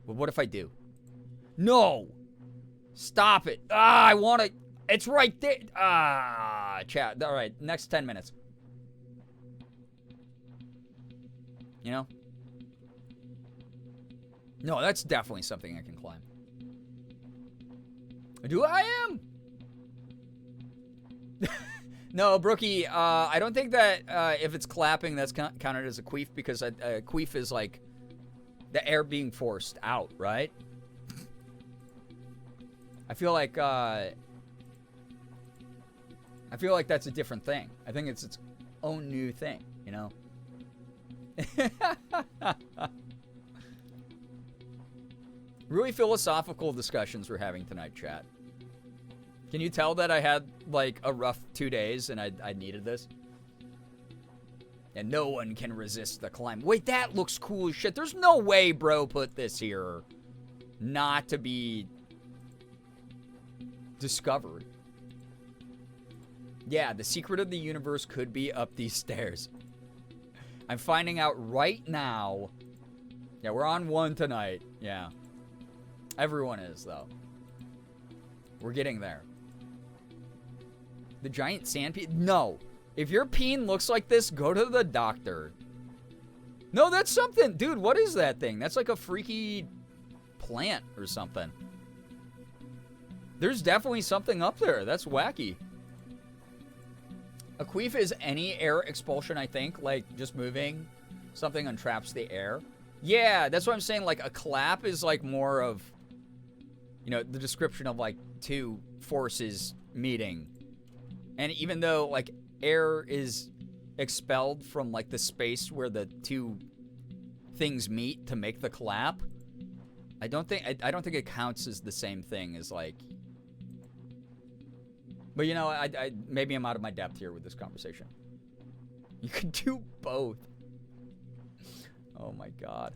But what if I do? No! Stop it. Ah, I want to... It's right there. Ah, chat. All right, next 10 minutes. You know? No, that's definitely something I can climb. Do I am? No, Brookie, I don't think that if it's clapping, that's counted as a queef, because a queef is like the air being forced out, right? I feel like that's a different thing. I think it's its own new thing, you know? Really philosophical discussions we're having tonight, chat. Can you tell that I had, like, a rough 2 days and I needed this? And no one can resist the climb. Wait, that looks cool as shit. There's no way bro put this here not to be discovered. Yeah, the secret of the universe could be up these stairs. I'm finding out right now. Yeah, we're on one tonight. Yeah. Everyone is, though. We're getting there. The giant sandpea? No. If your peen looks like this, go to the doctor. No, that's something. Dude, what is that thing? That's like a freaky plant or something. There's definitely something up there. That's wacky. A queef is any air expulsion, I think. Like, just moving something entraps the air. Yeah, that's what I'm saying. Like, a clap is like more of, you know, the description of like two forces meeting. And even though like air is expelled from like the space where the two things meet to make the clap, I don't think it counts as the same thing as like. But you know, I maybe I'm out of my depth here with this conversation. You could do both. Oh my God.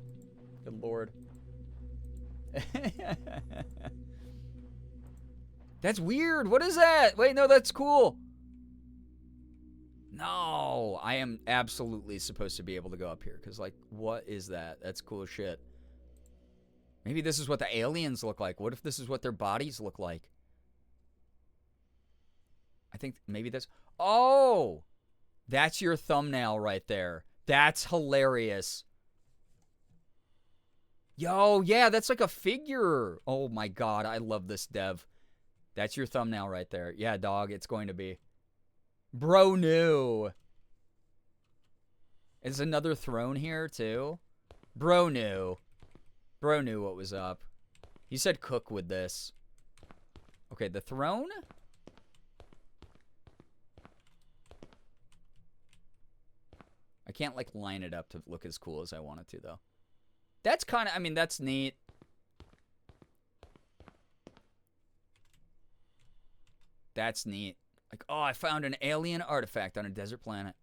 Good Lord. That's weird. What is that? Wait, no, that's cool. No, I am absolutely supposed to be able to go up here. Because, like, what is that? That's cool as shit. Maybe this is what the aliens look like. What if this is what their bodies look like? I think maybe that's... Oh! That's your thumbnail right there. That's hilarious. Yo, yeah, that's like a figure. Oh my God, I love this dev. That's your thumbnail right there. Yeah, dog, it's going to be. Bro knew. Is another throne here too? Bro knew. Bro knew what was up. He said cook with this. Okay, the throne? I can't like line it up to look as cool as I want it to though. That's kind of, I mean, that's neat. That's neat. Like, oh, I found an alien artifact on a desert planet.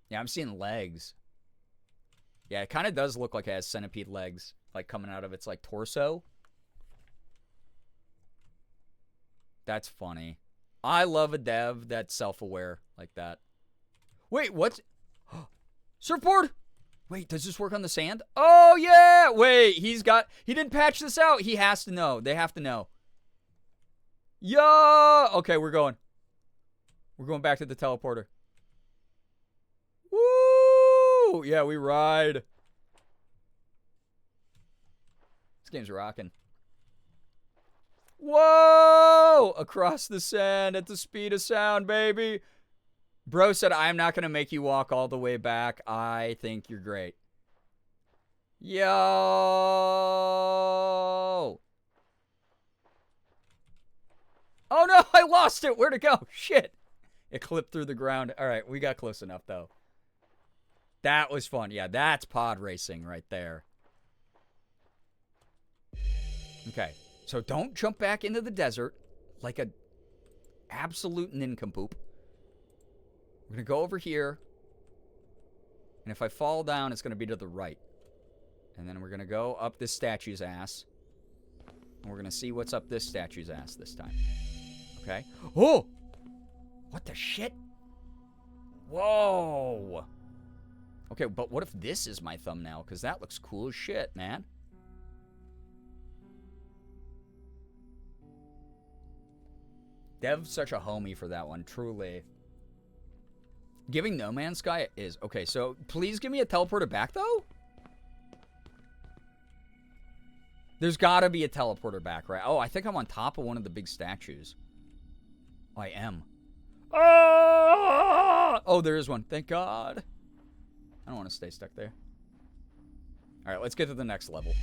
Yeah, I'm seeing legs. Yeah, it kind of does look like it has centipede legs, like coming out of its like torso. That's funny. I love a dev that's self-aware like that. Wait, what's... Surfboard! Wait, does this work on the sand? Oh, yeah! Wait, he didn't patch this out. He has to know. They have to know. Yo! Okay, we're going. We're going back to the teleporter. Woo! Yeah, we ride. This game's rocking. Whoa! Across the sand at the speed of sound, baby. Bro said, I'm not going to make you walk all the way back. I think you're great. Yo! Oh no, I lost it. Where'd it go? Shit. It clipped through the ground. All right, we got close enough, though. That was fun. Yeah, that's pod racing right there. Okay, so don't jump back into the desert like a absolute nincompoop. We're going to go over here. And if I fall down, it's going to be to the right. And then we're going to go up this statue's ass. And we're going to see what's up this statue's ass this time. Okay. Oh! What the shit? Whoa! Okay, but what if this is my thumbnail? Because that looks cool as shit, man. Dev's such a homie for that one, truly. Giving No Man's Sky is... Okay, so please give me a teleporter back, though? There's gotta be a teleporter back, right? Oh, I think I'm on top of one of the big statues. Oh, I am. Oh, there is one. Thank God. I don't want to stay stuck there. All right, let's get to the next level.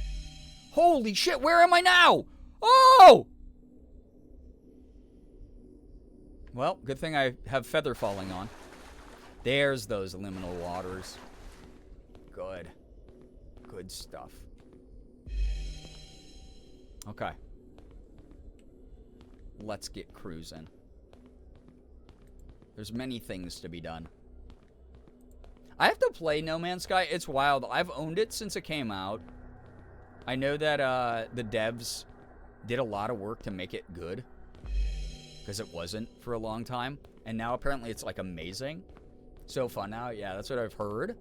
Holy shit, where am I now? Oh! Well, good thing I have feather falling on. There's those liminal waters. Good. Good stuff. Okay. Let's get cruising. There's many things to be done. I have to play No Man's Sky. It's wild. I've owned it since it came out. I know that the devs did a lot of work to make it good. Because it wasn't for a long time. And now apparently it's like amazing. So fun now. Yeah, that's what I've heard.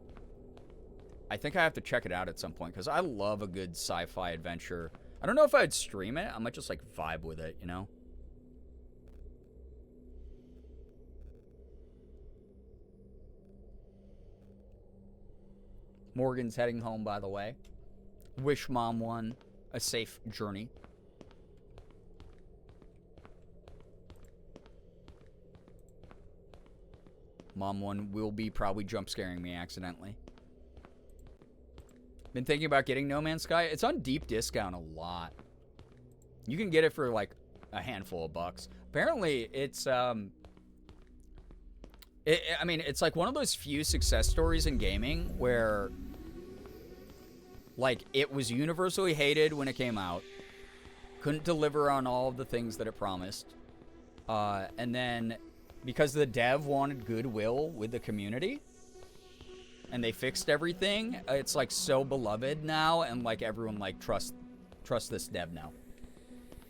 I think I have to check it out at some point. Because I love a good sci-fi adventure. I don't know if I'd stream it. I might just like vibe with it, you know? Morgan's heading home, by the way. Wish Mom 1 a safe journey. Mom 1 will be probably jump scaring me accidentally. Been thinking about getting No Man's Sky. It's on deep discount a lot. You can get it for like a handful of bucks. Apparently, it's I mean, it's like one of those few success stories in gaming where like it was universally hated when it came out. Couldn't deliver on all of the things that it promised. And then because the dev wanted goodwill with the community and they fixed everything, it's like so beloved now, and like everyone like trust this dev now.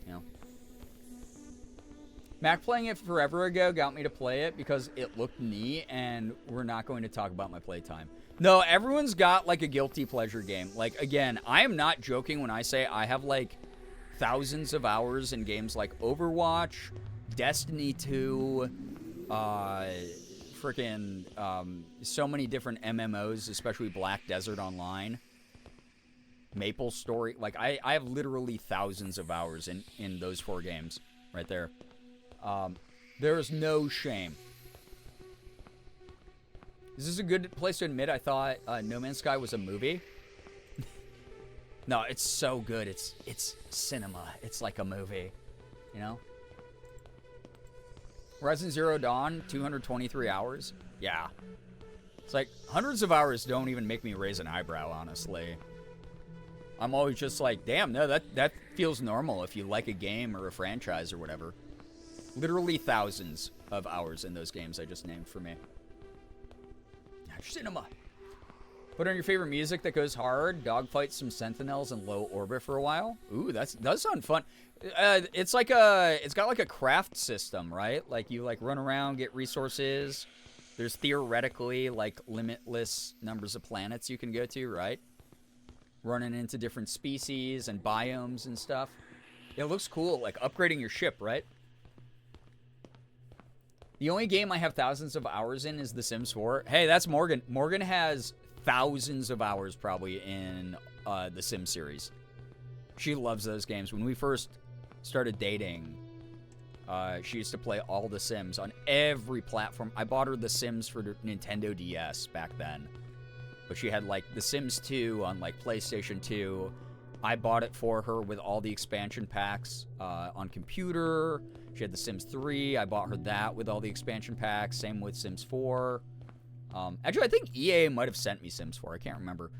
You know? Mac playing it forever ago got me to play it because it looked neat, and we're not going to talk about my playtime. No, everyone's got like a guilty pleasure game. Like, again, I am not joking when I say I have like thousands of hours in games like Overwatch, Destiny 2, freaking so many different MMOs, especially Black Desert Online, Maple Story. Like, I have literally thousands of hours in those 4 games right there. There is no shame. Is this a good place to admit I thought No Man's Sky was a movie? No, it's so good. It's cinema. It's like a movie, you know? Horizon Zero Dawn, 223 hours. Yeah. It's like hundreds of hours don't even make me raise an eyebrow, honestly. I'm always just like, damn, no, that feels normal if you like a game or a franchise or whatever. Literally thousands of hours in those games I just named for me. Cinema. Put on your favorite music that goes hard. Dogfight some sentinels in low orbit for a while. Ooh, does sound fun. It's got like a craft system, right? Like you like run around, get resources. There's theoretically like limitless numbers of planets you can go to, right? Running into different species and biomes and stuff. It looks cool, like upgrading your ship, right? The only game I have thousands of hours in is The Sims 4. Hey, that's Morgan. Morgan has thousands of hours probably in the Sims series. She loves those games. When we first started dating, she used to play all the Sims on every platform. I bought her The Sims for the Nintendo DS back then. But she had like The Sims 2 on like PlayStation 2. I bought it for her with all the expansion packs on computer. She had The Sims 3. I bought her that with all the expansion packs. Same with Sims 4. Actually, I think EA might have sent me Sims 4. I can't remember.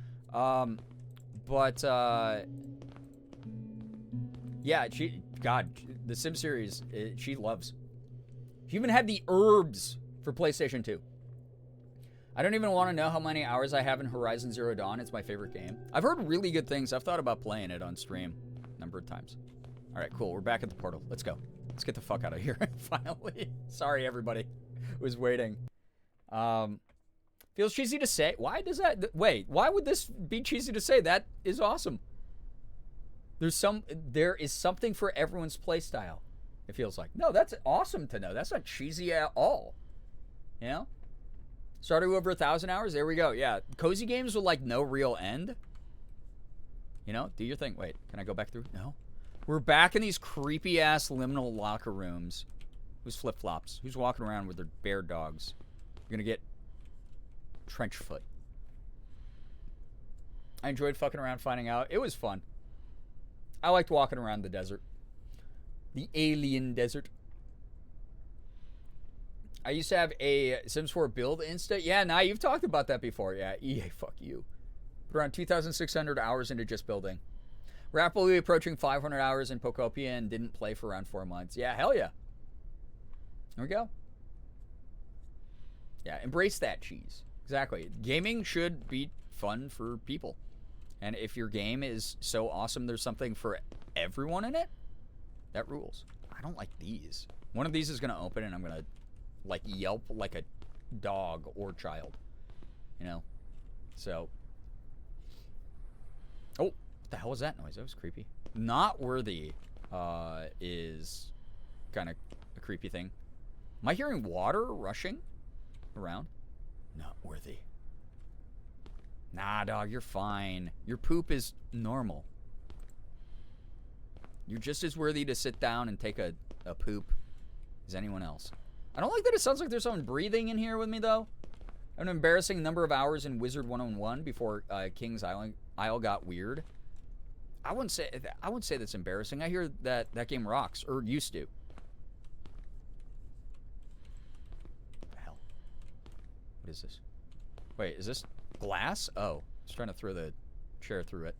Yeah, the Sims series, she loves. She even had the herbs for PlayStation 2. I don't even want to know how many hours I have in Horizon Zero Dawn. It's my favorite game. I've heard really good things. I've thought about playing it on stream a number of times. All right, cool. We're back at the portal. Let's go. Let's get the fuck out of here, finally. Sorry, everybody who was waiting. Feels cheesy to say. Why does that... Wait, why would this be cheesy to say? That is awesome. There is something for everyone's playstyle, it feels like. No, that's awesome to know. That's not cheesy at all. You know? Started over 1,000 hours. There we go. Yeah. Cozy games with like no real end. You know? Do your thing. Wait. Can I go back through? No. We're back in these creepy ass liminal locker rooms. Who's flip-flops? Who's walking around with their bear dogs? You're gonna get trench foot. I enjoyed fucking around finding out. It was fun. I liked walking around the desert. The alien desert. I used to have a Sims 4 build Insta. Yeah, nah, you've talked about that before. Yeah, EA, fuck you. Put around 2,600 hours into just building. Rapidly approaching 500 hours in Pokopia and didn't play for around 4 months. Yeah, hell yeah. There we go. Yeah, embrace that cheese. Exactly. Gaming should be fun for people. And if your game is so awesome there's something for everyone in it, that rules. I don't like these. One of these is going to open and I'm going to like yelp like a dog or child. You know? So. Oh, what the hell was that noise? That was creepy. Not worthy is kind of a creepy thing. Am I hearing water rushing around? Not worthy. Nah, dog, you're fine. Your poop is normal. You're just as worthy to sit down and take a poop as anyone else. I don't like that it sounds like there's someone breathing in here with me, though. An embarrassing number of hours in Wizard 101 before King's Isle got weird. I wouldn't say that's embarrassing. I hear that game rocks, or used to. What the hell? What is this? Wait, is this glass? Oh, I was trying to throw the chair through it.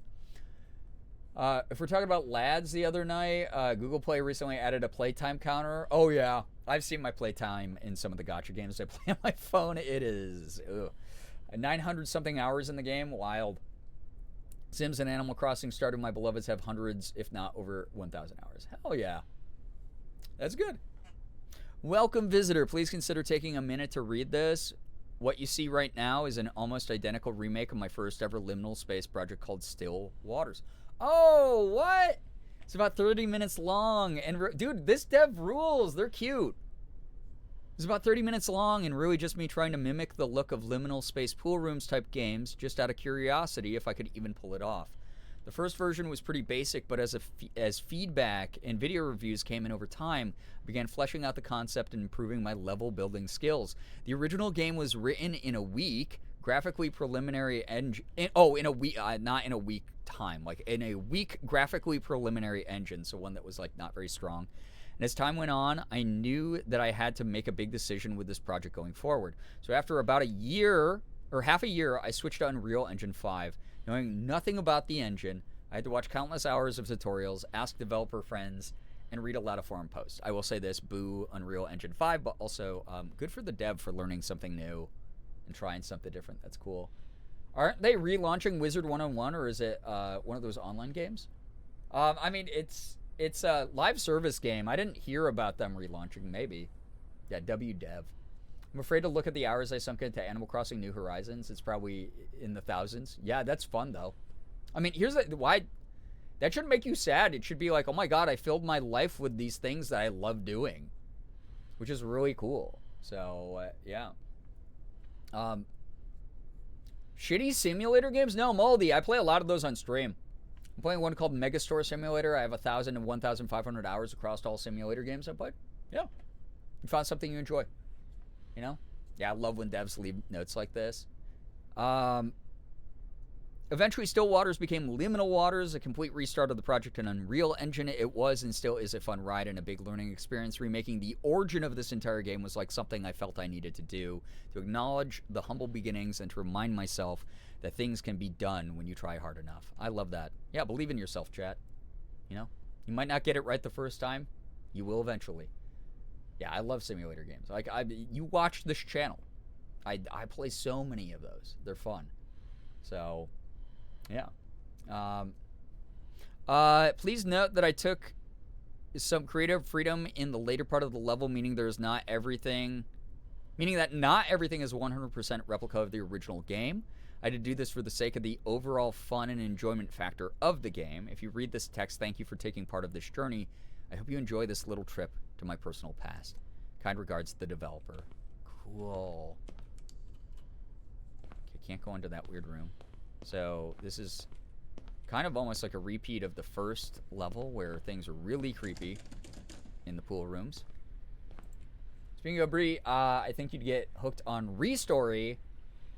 If we're talking about lads the other night, Google Play recently added a playtime counter. Oh, yeah. I've seen my playtime in some of the gacha games I play on my phone. It is 900-something hours in the game. Wild. Sims and Animal Crossing started. My beloveds have hundreds, if not over 1,000 hours. Hell yeah. That's good. Welcome, visitor. Please consider taking a minute to read this. What you see right now is an almost identical remake of my first ever liminal space project called Still Waters. Oh, what? It's about 30 minutes long. And, dude, this dev rules. They're cute. It's about 30 minutes long and really just me trying to mimic the look of liminal space pool rooms type games, just out of curiosity if I could even pull it off. The first version was pretty basic, but as feedback and video reviews came in over time, I began fleshing out the concept and improving my level building skills. The original game was written in a week, graphically preliminary engine. In a week, not in a week time, like in a week graphically preliminary engine, so one that was like not very strong. And as time went on, I knew that I had to make a big decision with this project going forward. So after about a year, or half a year, I switched to Unreal Engine 5. Knowing nothing about the engine, I had to watch countless hours of tutorials, ask developer friends, and read a lot of forum posts. I will say this, boo Unreal Engine 5, but also good for the dev for learning something new and trying something different. That's cool. Aren't they relaunching Wizard 101, or is it one of those online games? I mean, it's a live service game. I didn't hear about them relaunching. Maybe. Yeah, WDev. I'm afraid to look at the hours I sunk into Animal Crossing New Horizons. It's probably in the thousands. Yeah, that's fun, though. I mean, here's why. That shouldn't make you sad. It should be like, oh my god, I filled my life with these things that I love doing. Which is really cool. So, yeah. Shitty simulator games? No, Moldy. I play a lot of those on stream. I'm playing one called Megastore Simulator. I have 1,000 to 1,500 hours across all simulator games I played. Yeah. You found something you enjoy. You know? Yeah, I love when devs leave notes like this. Eventually, Still Waters became Liminal Waters, a complete restart of the project in Unreal Engine. It was and still is a fun ride and a big learning experience. Remaking the origin of this entire game was like something I felt I needed to do, to acknowledge the humble beginnings and to remind myself that things can be done when you try hard enough. I love that. Yeah, believe in yourself, chat. You know? You might not get it right the first time. You will eventually. Yeah, I love simulator games. Like, you watch this channel. I play so many of those. They're fun. So, yeah. Please note that I took some creative freedom in the later part of the level, meaning that not everything is 100% replica of the original game. I had to do this for the sake of the overall fun and enjoyment factor of the game. If you read this text, thank you for taking part of this journey. I hope you enjoy this little trip to my personal past. Kind regards, the developer. Cool. Okay, can't go into that weird room. So this is kind of almost like a repeat of the first level where things are really creepy in the pool rooms. Speaking of Brie, I think you'd get hooked on Restory.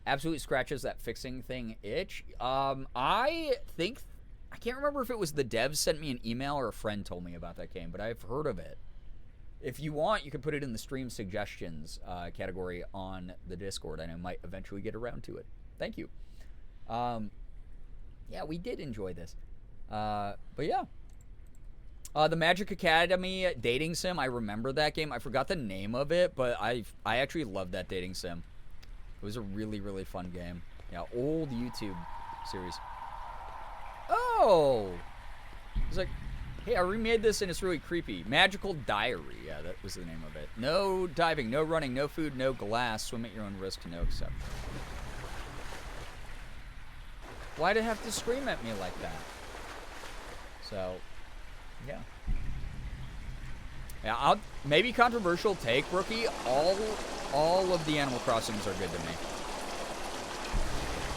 Absolutely scratches that fixing thing itch. I can't remember if it was the devs sent me an email or a friend told me about that game, but I've heard of it. If you want, you can put it in the stream suggestions category on the Discord, and I might eventually get around to it. Thank you. Yeah, we did enjoy this. But yeah. The Magic Academy dating sim, I remember that game. I forgot the name of it, but I actually loved that dating sim. It was a really, really fun game. Yeah, old YouTube series. Oh! It's like, hey, I remade this and it's really creepy. Magical Diary. Yeah, that was the name of it. No diving, no running, no food, no glass. Swim at your own risk, no exception. Why'd it have to scream at me like that? So, yeah. Yeah, I'll maybe controversial take, Rookie. All of the Animal Crossings are good to me.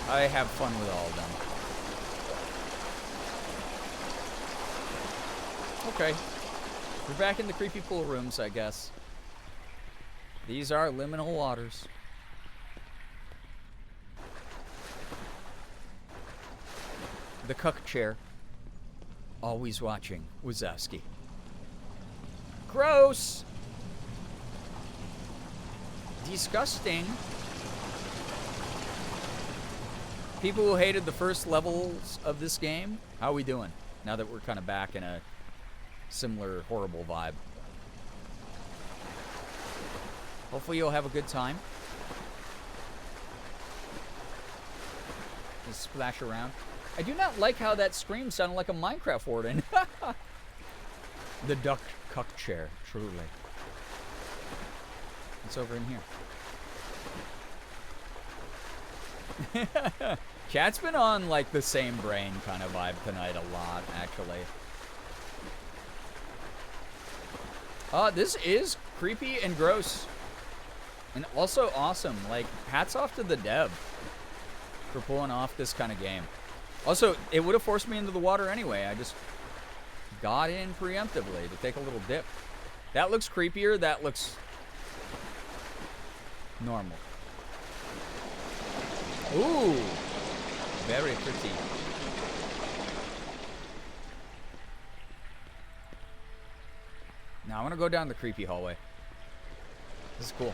I have fun with all of them. Okay. We're back in the creepy pool rooms, I guess. These are liminal waters. The cuck chair. Always watching. Wazowski. Gross! Disgusting. People who hated the first levels of this game, how are we doing? Now that we're kind of back in a similar horrible vibe. Hopefully you'll have a good time. Just splash around. I do not like how that scream sounded like a Minecraft warden. The duck cuck chair, truly. What's over in here? Chat's been on like the same brain kind of vibe tonight a lot, actually. This is creepy and gross. And also awesome. Like, hats off to the dev for pulling off this kind of game. Also, it would have forced me into the water anyway. I just got in preemptively to take a little dip. That looks creepier. That looks normal. Ooh. Very pretty. Now I want to go down the creepy hallway. This is cool.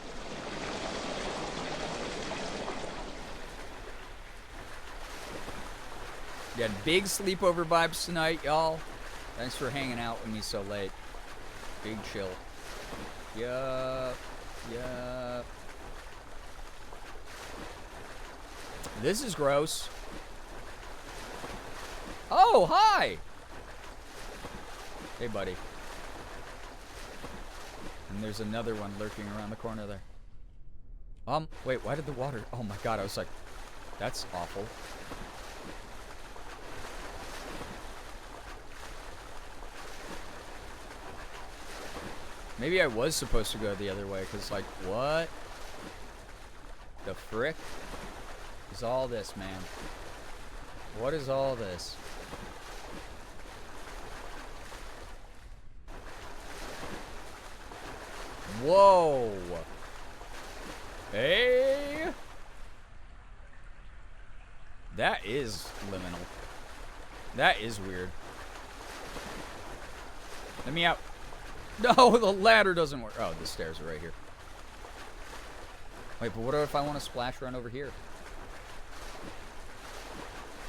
We had big sleepover vibes tonight, y'all. Thanks for hanging out with me so late. Big chill. Yup. Yup. This is gross. Oh, hi! Hey, buddy. And there's another one lurking around the corner there. Wait, why did the water... Oh my god, I was like, that's awful. Maybe I was supposed to go the other way, because, like, what the frick is all this, man? What is all this? Whoa! Hey! That is liminal. That is weird. Let me out. No, the ladder doesn't work. Oh, the stairs are right here. Wait, but what if I want to splash run over here?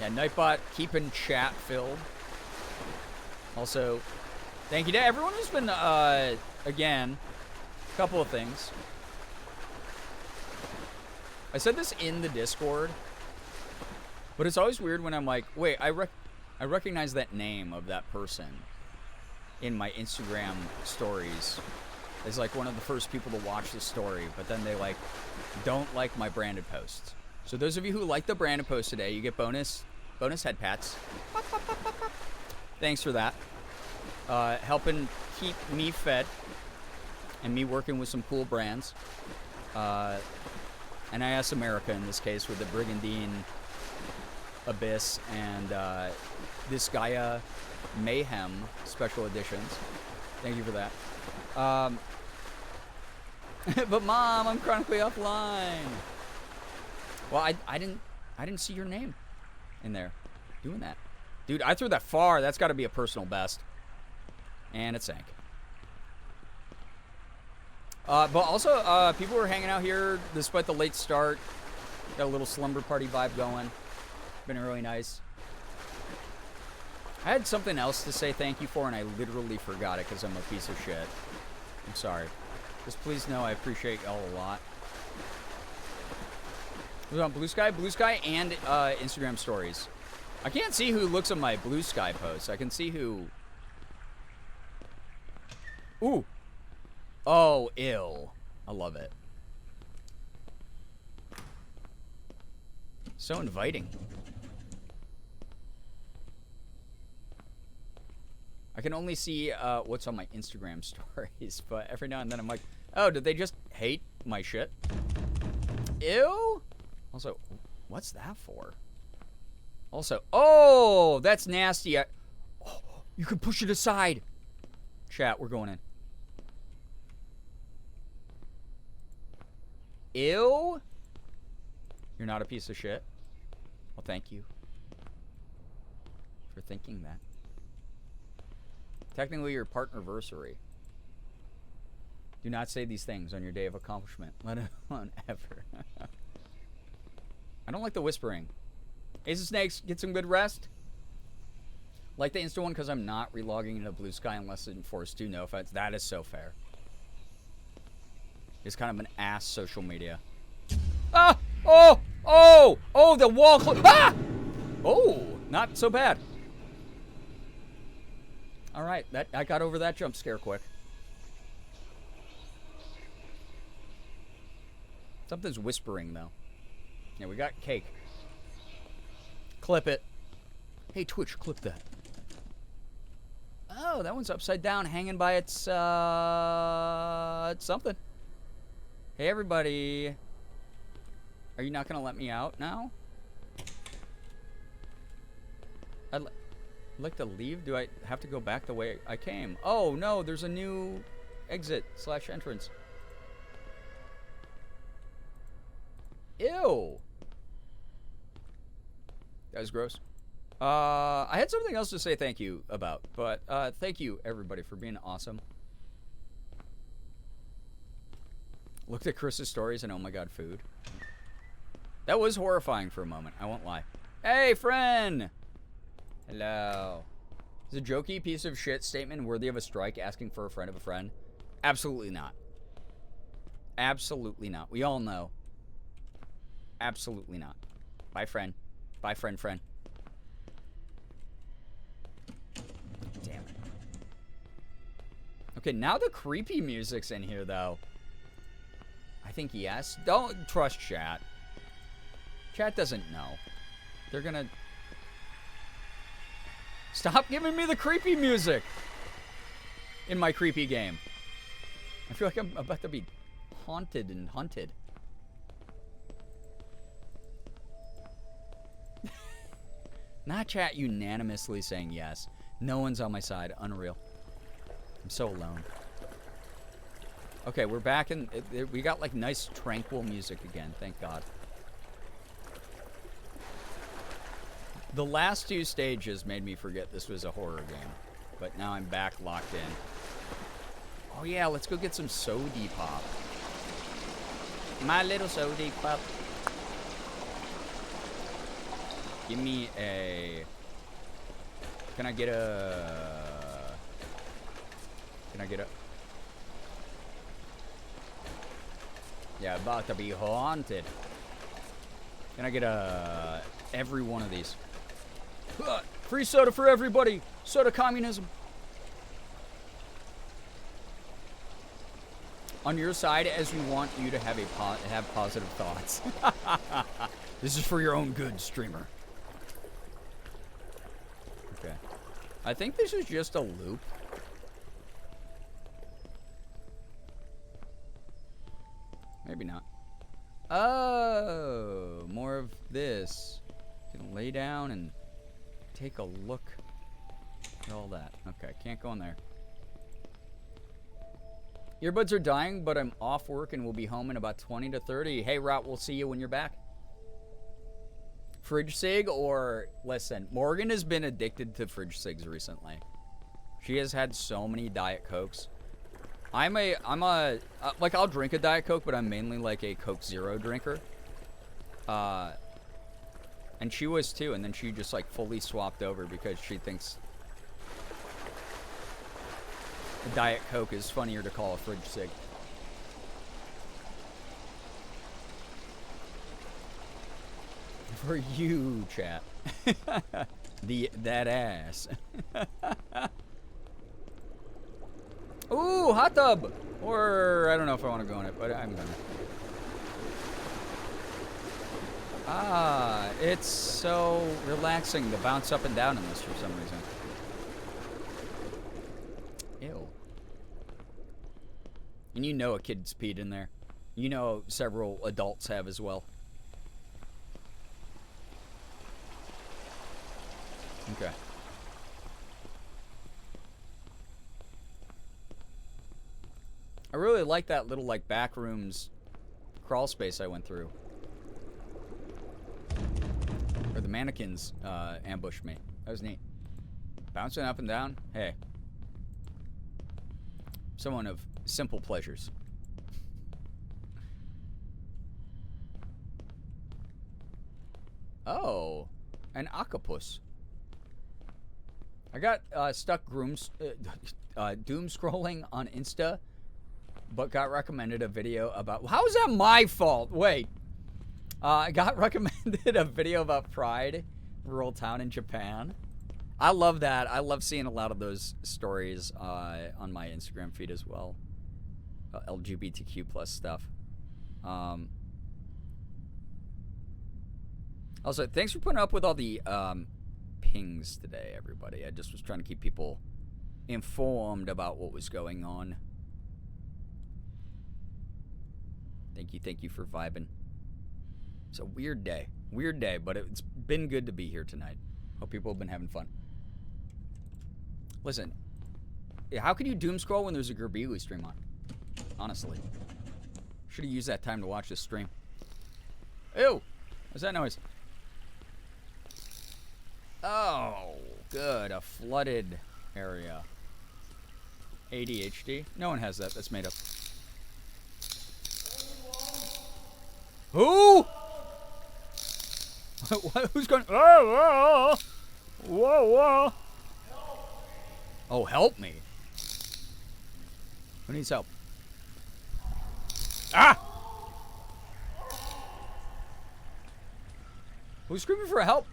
Yeah, Nightbot keeping chat filled. Also, thank you to everyone who's been, again, a couple of things. I said this in the Discord, but it's always weird when I'm like, wait, I recognize that name of that person in my Instagram stories as like one of the first people to watch the story, but then they like don't like my branded posts. So those of you who like the branded post today, you get bonus head pats. Thanks for that. Helping keep me fed and me working with some cool brands. NIS America in this case with the Brigandine Abyss and this Gaia Mayhem special editions. Thank you for that. But Mom, I'm chronically offline. Well, I didn't see your name in there doing that. Dude, I threw that far. That's got to be a personal best. And it sank. But also, people were hanging out here despite the late start. Got a little slumber party vibe going. Been really nice. I had something else to say thank you for, and I literally forgot it because I'm a piece of shit. I'm sorry. Just please know I appreciate y'all a lot. It was on Blue Sky? Blue Sky and Instagram stories. I can't see who looks at my Blue Sky posts. I can see who... Ooh. Oh, ill. I love it. So inviting. I can only see what's on my Instagram stories, but every now and then I'm like, oh, did they just hate my shit? Ew. Also, what's that for? Also, oh, that's nasty. Oh, you can push it aside. Chat, we're going in. Ew. You're not a piece of shit. Well, thank you for thinking that. Technically, your partnerversary. Do not say these things on your day of accomplishment, let alone ever. I don't like the whispering. Ace of Snakes, get some good rest. Like the Insta one because I'm not relogging into Blue Sky unless I'm forced to. No offense. That is so fair. It's kind of an ass social media. Ah! Oh! Oh! Oh, the wall ah! Oh! Not so bad. Alright, I got over that jump scare quick. Something's whispering, though. Yeah, we got cake. Clip it. Hey, Twitch, clip that. Oh, that one's upside down, hanging by its something. Hey, everybody. Are you not going to let me out now? I'd like to leave. Do I have to go back the way I came? Oh, no, there's a new exit / entrance. Ew. That was gross. I had something else to say thank you about, but thank you, everybody, for being awesome. Looked at Chris's stories and oh my god, food. That was horrifying for a moment, I won't lie. Hey, friend! Hello. Is a jokey piece of shit statement worthy of a strike asking for a friend of a friend? Absolutely not. Absolutely not. We all know. Absolutely not. Bye, friend. Bye, friend. Damn it. Okay, now the creepy music's in here, though. I think yes. Don't trust chat. Chat doesn't know. They're gonna... Stop giving me the creepy music in my creepy game. I feel like I'm about to be haunted and hunted. Not chat unanimously saying yes. No one's on my side. Unreal. I'm so alone. Okay, we're back in... we got, like, nice, tranquil music again. Thank God. The last two stages made me forget this was a horror game. But now I'm back locked in. Oh, yeah, let's go get some sody pop. My little sody pop. Give me a... Can I get a... Yeah, about to be haunted. Can I get every one of these? Free soda for everybody. Soda communism. On your side, as we want you to have have positive thoughts. This is for your own good, streamer. Okay. I think this is just a loop. Maybe not. Oh, more of this. You can lay down and take a look at all that. Okay, can't go in there. Earbuds are dying, but I'm off work and will be home in about 20 to 30. Hey, Route, we'll see you when you're back. Fridge sig or... Listen, Morgan has been addicted to fridge cigs recently. She has had so many Diet Cokes. like, I'll drink a Diet Coke, but I'm mainly like a Coke Zero drinker. And she was too, and then she just like fully swapped over because she thinks a Diet Coke is funnier to call a fridge cig. For you, chat. That ass. Ooh, hot tub! Or, I don't know if I want to go in it, but I'm gonna. Ah, it's so relaxing to bounce up and down in this for some reason. Ew. And you know a kid's peed in there. You know several adults have as well. Okay. I really like that little, like, back rooms crawl space I went through. Where the mannequins ambushed me. That was neat. Bouncing up and down. Hey. Someone of simple pleasures. Oh. An octopus. I got stuck doom scrolling on Insta, but got recommended a video about... How is that my fault? Wait. I got recommended a video about Pride, rural town in Japan. I love that. I love seeing a lot of those stories on my Instagram feed as well. LGBTQ plus stuff. Also, thanks for putting up with all the pings today, everybody. I just was trying to keep people informed about what was going on. Thank you for vibing. It's a weird day, but it's been good to be here tonight. Hope people have been having fun. Listen, how can you doom scroll when there's a Girbeagly stream on? Honestly, should have used that time to watch this stream. Ew, what's that noise? Oh, good, a flooded area. ADHD? No one has that. That's made up. Who? Who's going? Oh, whoa, whoa. Oh, help me. Who needs help? Ah! Who's screaming for help?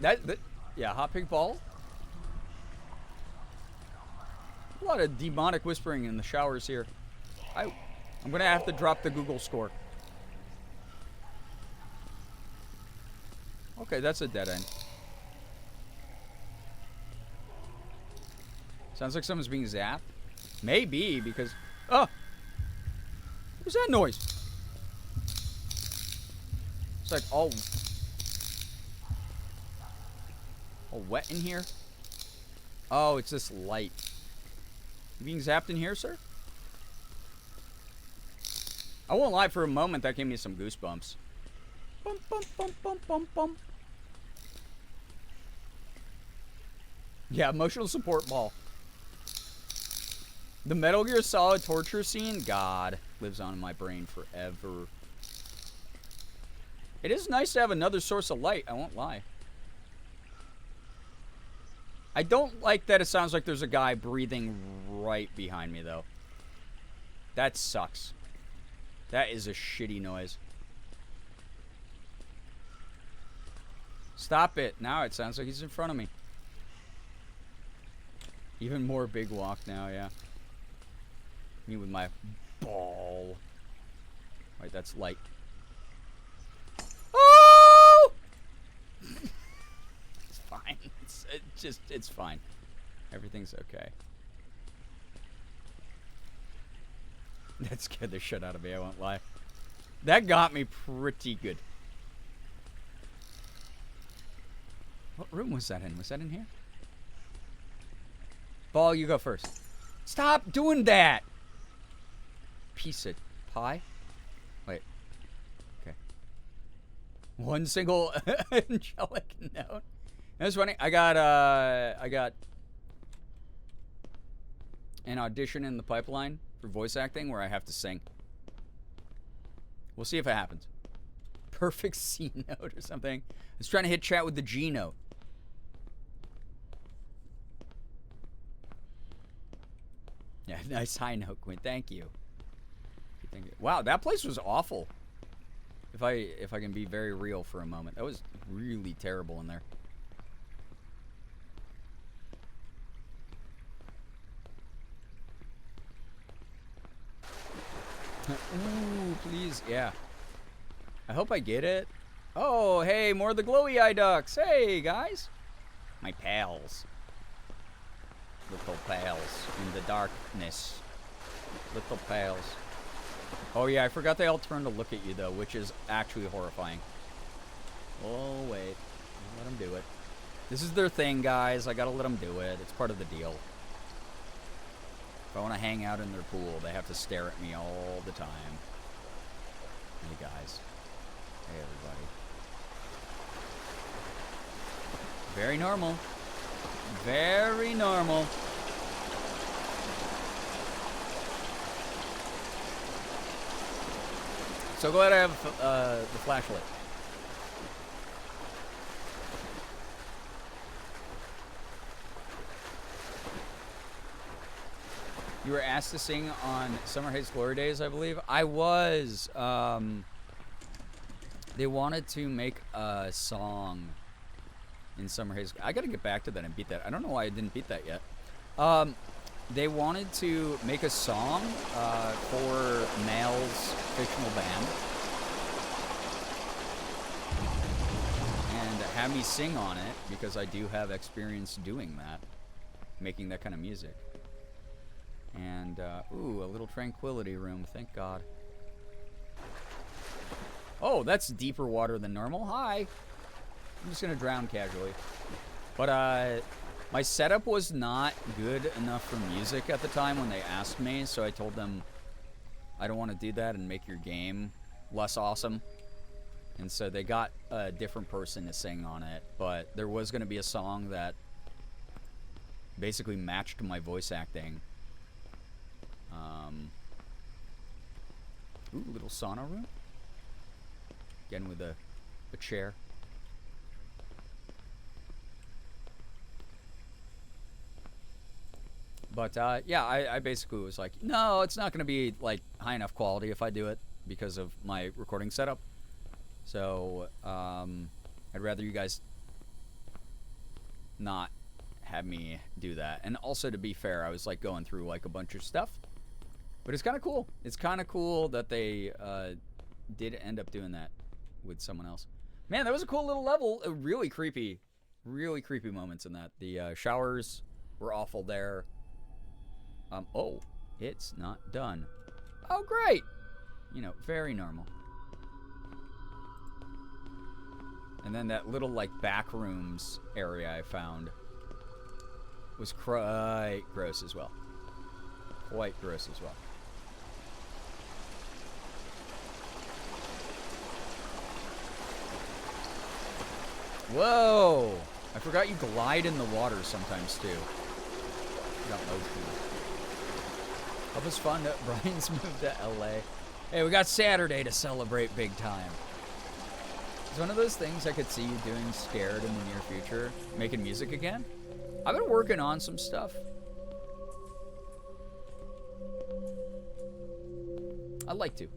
Yeah, hot pink ball. A lot of demonic whispering in the showers here. I'm gonna have to drop the Google score. Okay, that's a dead end. Sounds like someone's being zapped. Maybe, because... Oh! What was that noise? It's like all wet in here. Oh, it's this light. You being zapped in here, sir? I won't lie, for a moment that gave me some goosebumps. Bum, bum, bum, bum, bum, bum. Yeah, emotional support ball. The Metal Gear Solid torture scene, God, lives on in my brain forever. It is nice to have another source of light, I won't lie. I don't like that it sounds like there's a guy breathing right behind me, though. That sucks. That is a shitty noise. Stop it. Now it sounds like he's in front of me. Even more big walk now, yeah. Me with my ball. Wait, that's light. Oh! It's fine. It's fine. Everything's okay. That scared the shit out of me, I won't lie. That got me pretty good. What room was that in? Was that in here? Ball, you go first. Stop doing that! Piece of pie? Wait. Okay. One single angelic note. That's funny. I got an audition in the pipeline for voice acting where I have to sing. We'll see if it happens. Perfect C note or something. I was trying to hit chat with the G note. Yeah, nice high note, Quinn. Thank you. Thank you. Wow, that place was awful. If I can be very real for a moment, that was really terrible in there. Ooh, please, yeah. I hope I get it. Oh, hey, more of the glowy eye ducks. Hey, guys. My pals. Little pals in the darkness. Little pals. Oh, yeah, I forgot they all turn to look at you, though, which is actually horrifying. Oh, wait. I'll let them do it. This is their thing, guys. I gotta let them do it. It's part of the deal. If I want to hang out in their pool, they have to stare at me all the time. Hey, guys. Hey, everybody. Very normal. Very normal. So glad I have the flashlight. You were asked to sing on Summer Haze Glory Days, I believe. I was. They wanted to make a song in Summer Haze. I got to get back to that and beat that. I don't know why I didn't beat that yet. They wanted to make a song for Mal's fictional band and have me sing on it because I do have experience doing that, making that kind of music. And, ooh, a little tranquility room, thank God. Oh, that's deeper water than normal. Hi. I'm just gonna drown casually. But, my setup was not good enough for music at the time when they asked me, so I told them I don't want to do that and make your game less awesome. And so they got a different person to sing on it, but there was gonna be a song that basically matched my voice acting. Ooh, little sauna room. Again with a chair. But, yeah, I basically was like, no, it's not going to be, like, high enough quality if I do it because of my recording setup. So, I'd rather you guys not have me do that. And also, to be fair, I was, like, going through, like, a bunch of stuff. But it's kind of cool. It's kind of cool that they did end up doing that with someone else. Man, that was a cool little level. Really creepy moments in that. The showers were awful there. Oh, it's not done. Oh, great. You know, very normal. And then that little, like, back rooms area I found was quite gross as well. Quite gross as well. Whoa! I forgot you glide in the water sometimes, too. Got motion. Hope it's fun that Brian's moved to LA. Hey, we got Saturday to celebrate big time. It's one of those things I could see you doing scared in the near future. Making music again? I've been working on some stuff. I'd like to.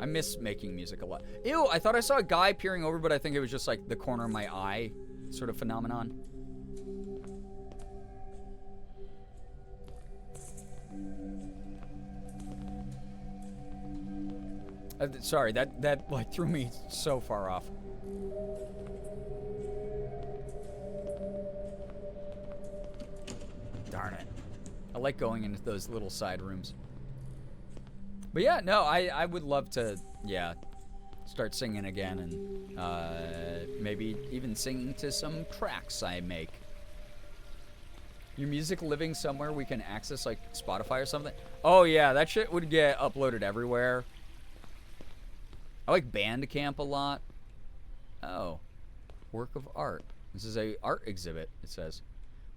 I miss making music a lot. Ew, I thought I saw a guy peering over, but I think it was just like the corner of my eye sort of phenomenon. Sorry, that like threw me so far off. Darn it. I like going into those little side rooms. But yeah, no, I would love to, yeah, start singing again and maybe even singing to some tracks I make. Your music living somewhere we can access, like Spotify or something? Oh yeah, that shit would get uploaded everywhere. I like Bandcamp a lot. Oh, work of art. This is a art exhibit, it says.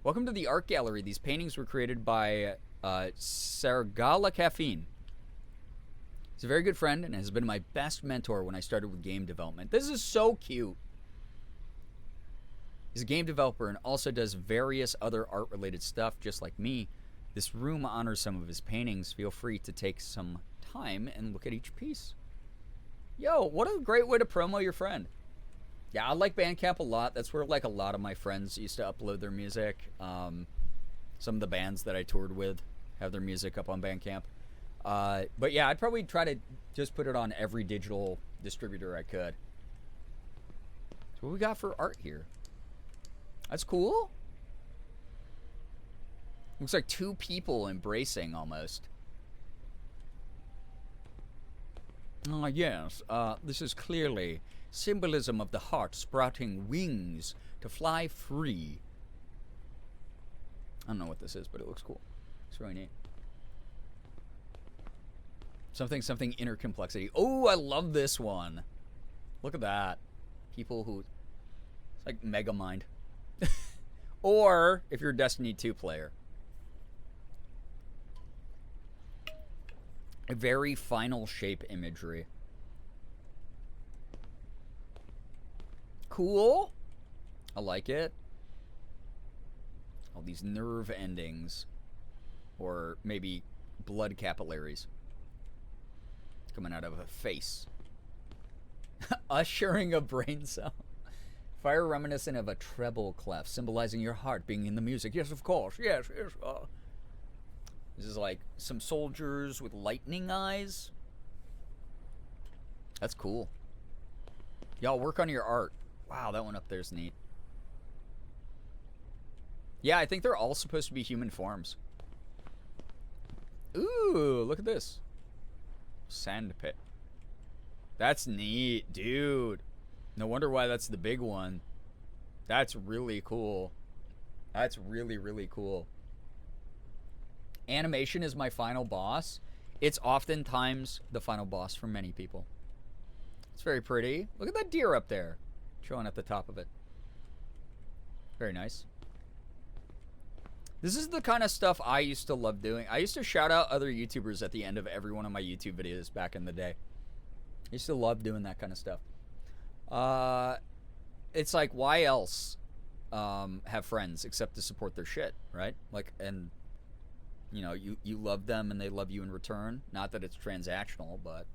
Welcome to the art gallery. These paintings were created by Sergala Caffeine. He's a very good friend and has been my best mentor when I started with game development. This is so cute. He's a game developer and also does various other art-related stuff, just like me. This room honors some of his paintings. Feel free to take some time and look at each piece. Yo, what a great way to promo your friend. Yeah, I like Bandcamp a lot. That's where like a lot of my friends used to upload their music. Some of the bands that I toured with have their music up on Bandcamp. But yeah, I'd probably try to just put it on every digital distributor I could. So what we got for art here? That's cool. Looks like two people embracing almost. Yes, this is clearly symbolism of the heart sprouting wings to fly free. I don't know what this is, but it looks cool. It's really neat. Something inner complexity. Oh, I love this one. Look at that. People who... It's like Megamind. Or, if you're a Destiny 2 player. A very final shape imagery. Cool. I like it. All these nerve endings. Or maybe blood capillaries. Coming out of a face. Ushering a brain cell. Fire reminiscent of a treble clef, symbolizing your heart being in the music. Yes, of course. Yes, yes. This is like some soldiers with lightning eyes. That's cool. Y'all work on your art. Wow, that one up there's neat. Yeah, I think they're all supposed to be human forms. Ooh, look at this. Sand pit. That's neat, dude. No wonder why that's the big one. That's really cool. That's really, really cool. Animation is my final boss. It's oftentimes the final boss for many people. It's very pretty. Look at that deer up there, showing at the top of it. Very nice. This is the kind of stuff I used to love doing. I used to shout out other YouTubers at the end of every one of my YouTube videos back in the day. I used to love doing that kind of stuff. It's like, why else have friends except to support their shit, right? Like, and you know, you love them and they love you in return. Not that it's transactional, but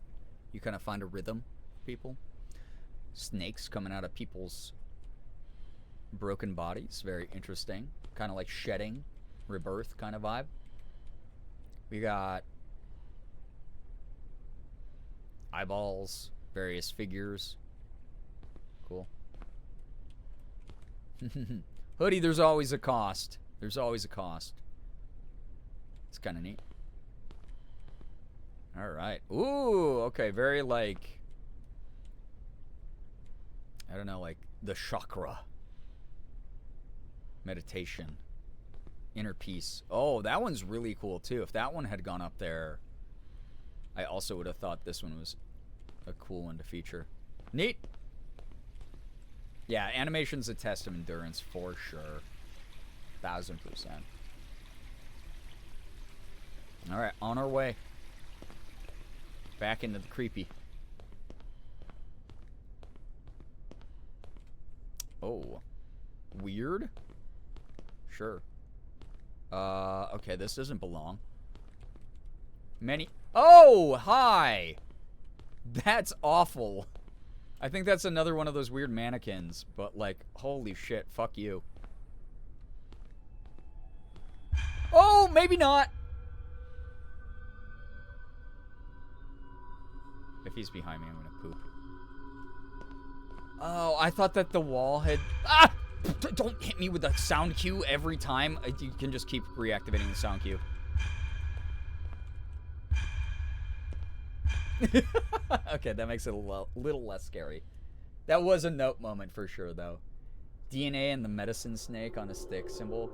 you kind of find a rhythm, people. Snakes coming out of people's broken bodies, very interesting. Kind of like shedding, rebirth kind of vibe. We got eyeballs, various figures. Cool. Hoodie, there's always a cost. There's always a cost. It's kind of neat. All right. Ooh, okay. Very like, I don't know, like the chakra. Meditation. Inner peace. Oh, that one's really cool too. If that one had gone up there, I also would have thought this one was a cool one to feature. Neat. Yeah, animation's a test of endurance for sure. 1000%. Alright, on our way. Back into the creepy. Oh. Weird? Sure. Okay, this doesn't belong. Many... Oh, hi! That's awful. I think that's another one of those weird mannequins, but like, holy shit, fuck you. Oh, maybe not. If he's behind me, I'm gonna poop. Oh, I thought that the wall had... Ah! Don't hit me with a sound cue every time. You can just keep reactivating the sound cue. Okay, that makes it a little less scary. That was a note moment for sure, though. DNA and the medicine snake on a stick symbol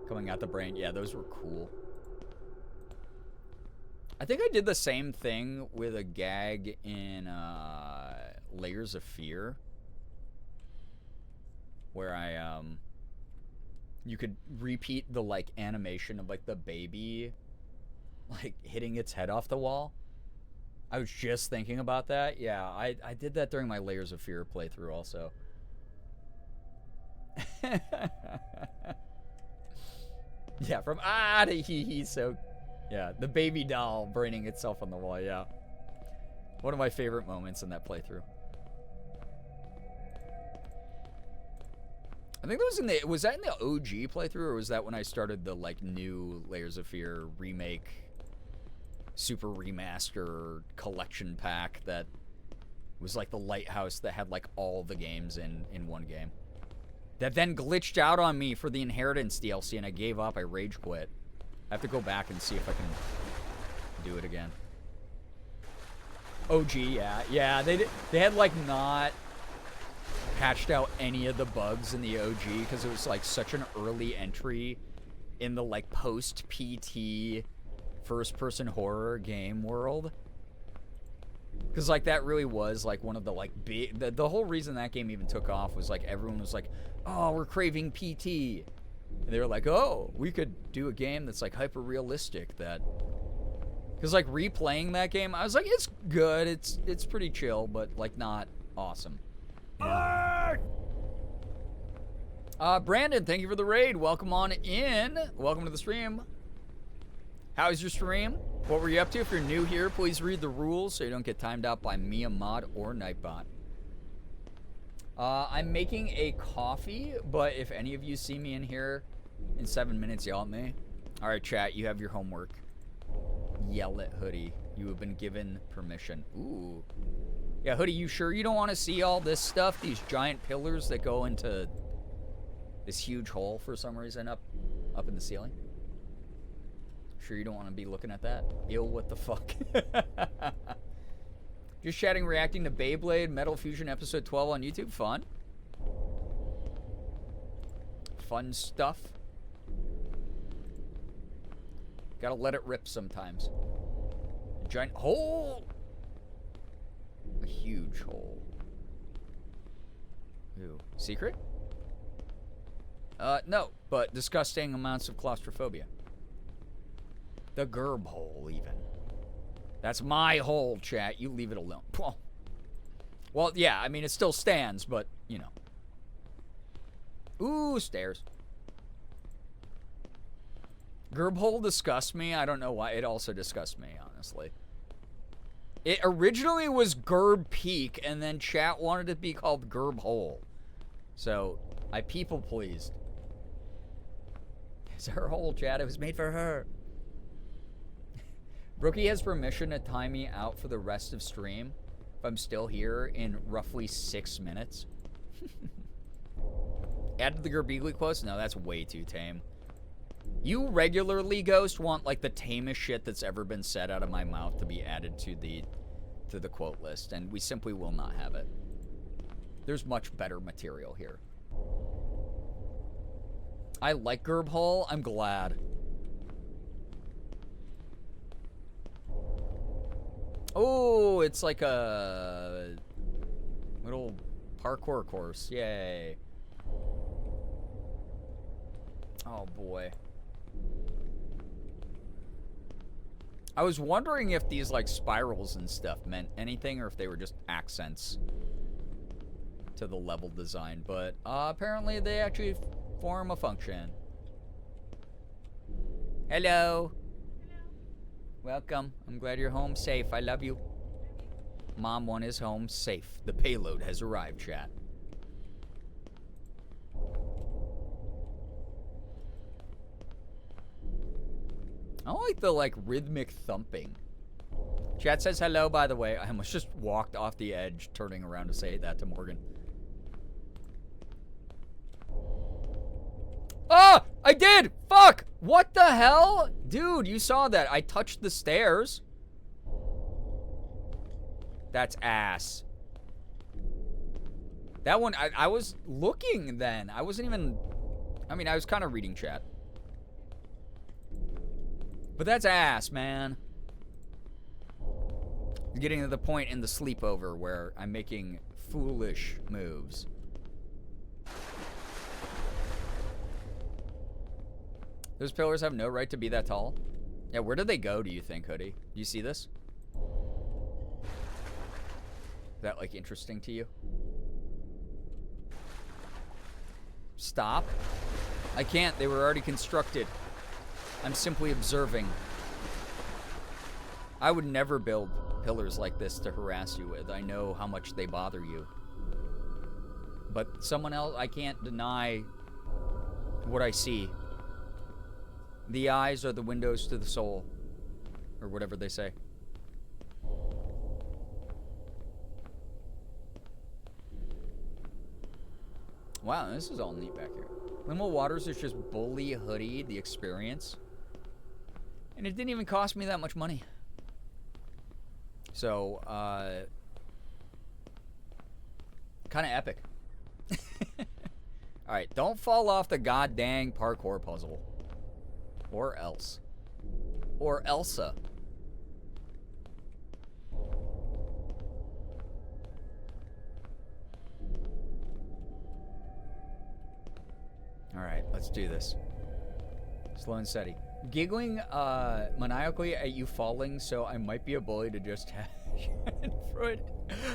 coming out the brain. Yeah, those were cool. I think I did the same thing with a gag in Layers of Fear. Where I, you could repeat the, like, animation of, like, the baby, like, hitting its head off the wall. I was just thinking about that. Yeah, I did that during my Layers of Fear playthrough also. Yeah, from ah to hee, so... Yeah, the baby doll braining itself on the wall, yeah. One of my favorite moments in that playthrough. I think that was in the... Was that in the OG playthrough, or was that when I started the, like, new Layers of Fear remake, super remaster collection pack that was like the lighthouse that had, like, all the games in one game? That then glitched out on me for the Inheritance DLC, and I gave up. I rage quit. I have to go back and see if I can do it again. OG, yeah. Yeah, they had, like, not patched out any of the bugs in the OG because it was, like, such an early entry in the, like, post-PT first-person horror game world. Because, like, that really was, like, one of the, like, big... The whole reason that game even took off was, like, everyone was like, oh, we're craving PT. And they were like, oh, we could do a game that's, like, hyper-realistic that... Because, like, replaying that game, I was like, it's good, it's pretty chill, but, like, not awesome. Yeah. Brandon, thank you for the raid. Welcome on in. Welcome to the stream. How's your stream? What were you up to? If you're new here, please read the rules so you don't get timed out by me, a mod, or Nightbot. I'm making a coffee, but if any of you see me in here in 7 minutes, yell at me. All right, chat, you have your homework. Yell at Hoodie. You have been given permission. Ooh. Yeah, Hoodie, you sure you don't want to see all this stuff? These giant pillars that go into this huge hole for some reason up in the ceiling? Sure you don't want to be looking at that? Ew, what the fuck? Just chatting, reacting to Beyblade Metal Fusion Episode 12 on YouTube. Fun. Fun stuff. Gotta let it rip sometimes. A giant hole! A huge hole. Ooh. Secret? No, but disgusting amounts of claustrophobia. The gerb hole, even. That's my hole, chat. You leave it alone. Well, yeah, I mean, it still stands, but, you know. Ooh, stairs. Gerb hole disgusts me. I don't know why. It also disgusts me, honestly. It originally was Gerb Peak, and then chat wanted it to be called Gerb Hole. So, I people pleased. It's her hole, chat. It was made for her. Brookie has permission to time me out for the rest of stream if I'm still here in roughly 6 minutes. Add to the Girbeagly quotes? No, that's way too tame. You regularly, Ghost, want like the tamest shit that's ever been said out of my mouth to be added to the quote list, and we simply will not have it. There's much better material here. I like Gerb Hole. I'm glad. Oh, it's like a little parkour course. Yay. Oh, boy. I was wondering if these, like, spirals and stuff meant anything or if they were just accents to the level design. But apparently they actually form a function. Hello. Welcome. I'm glad you're home safe. I love you. Mom 1 is home, safe. The payload has arrived, chat. I don't like the, like, rhythmic thumping. Chat says hello, by the way. I almost just walked off the edge, turning around to say that to Morgan. Ah! I did! Fuck! What the hell? Dude, you saw that. I touched the stairs. That's ass. That one, I was looking then. I wasn't even... I mean, I was kind of reading chat. But that's ass, man. Getting to the point in the sleepover where I'm making foolish moves. Those pillars have no right to be that tall. Yeah, where do they go, do you think, Hoodie? Do you see this? Is that, like, interesting to you? Stop. I can't. They were already constructed. I'm simply observing. I would never build pillars like this to harass you with. I know how much they bother you. But someone else, I can't deny what I see. The eyes are the windows to the soul. Or whatever they say. Wow, this is all neat back here. Liminal Waters is just bully Hoodie, the experience. And it didn't even cost me that much money. So, kind of epic. Alright, don't fall off the goddamn parkour puzzle. Or else. Or Elsa. Alright, let's do this. Slow and steady. Giggling maniacally at you falling, so I might be a bully to just have Freud.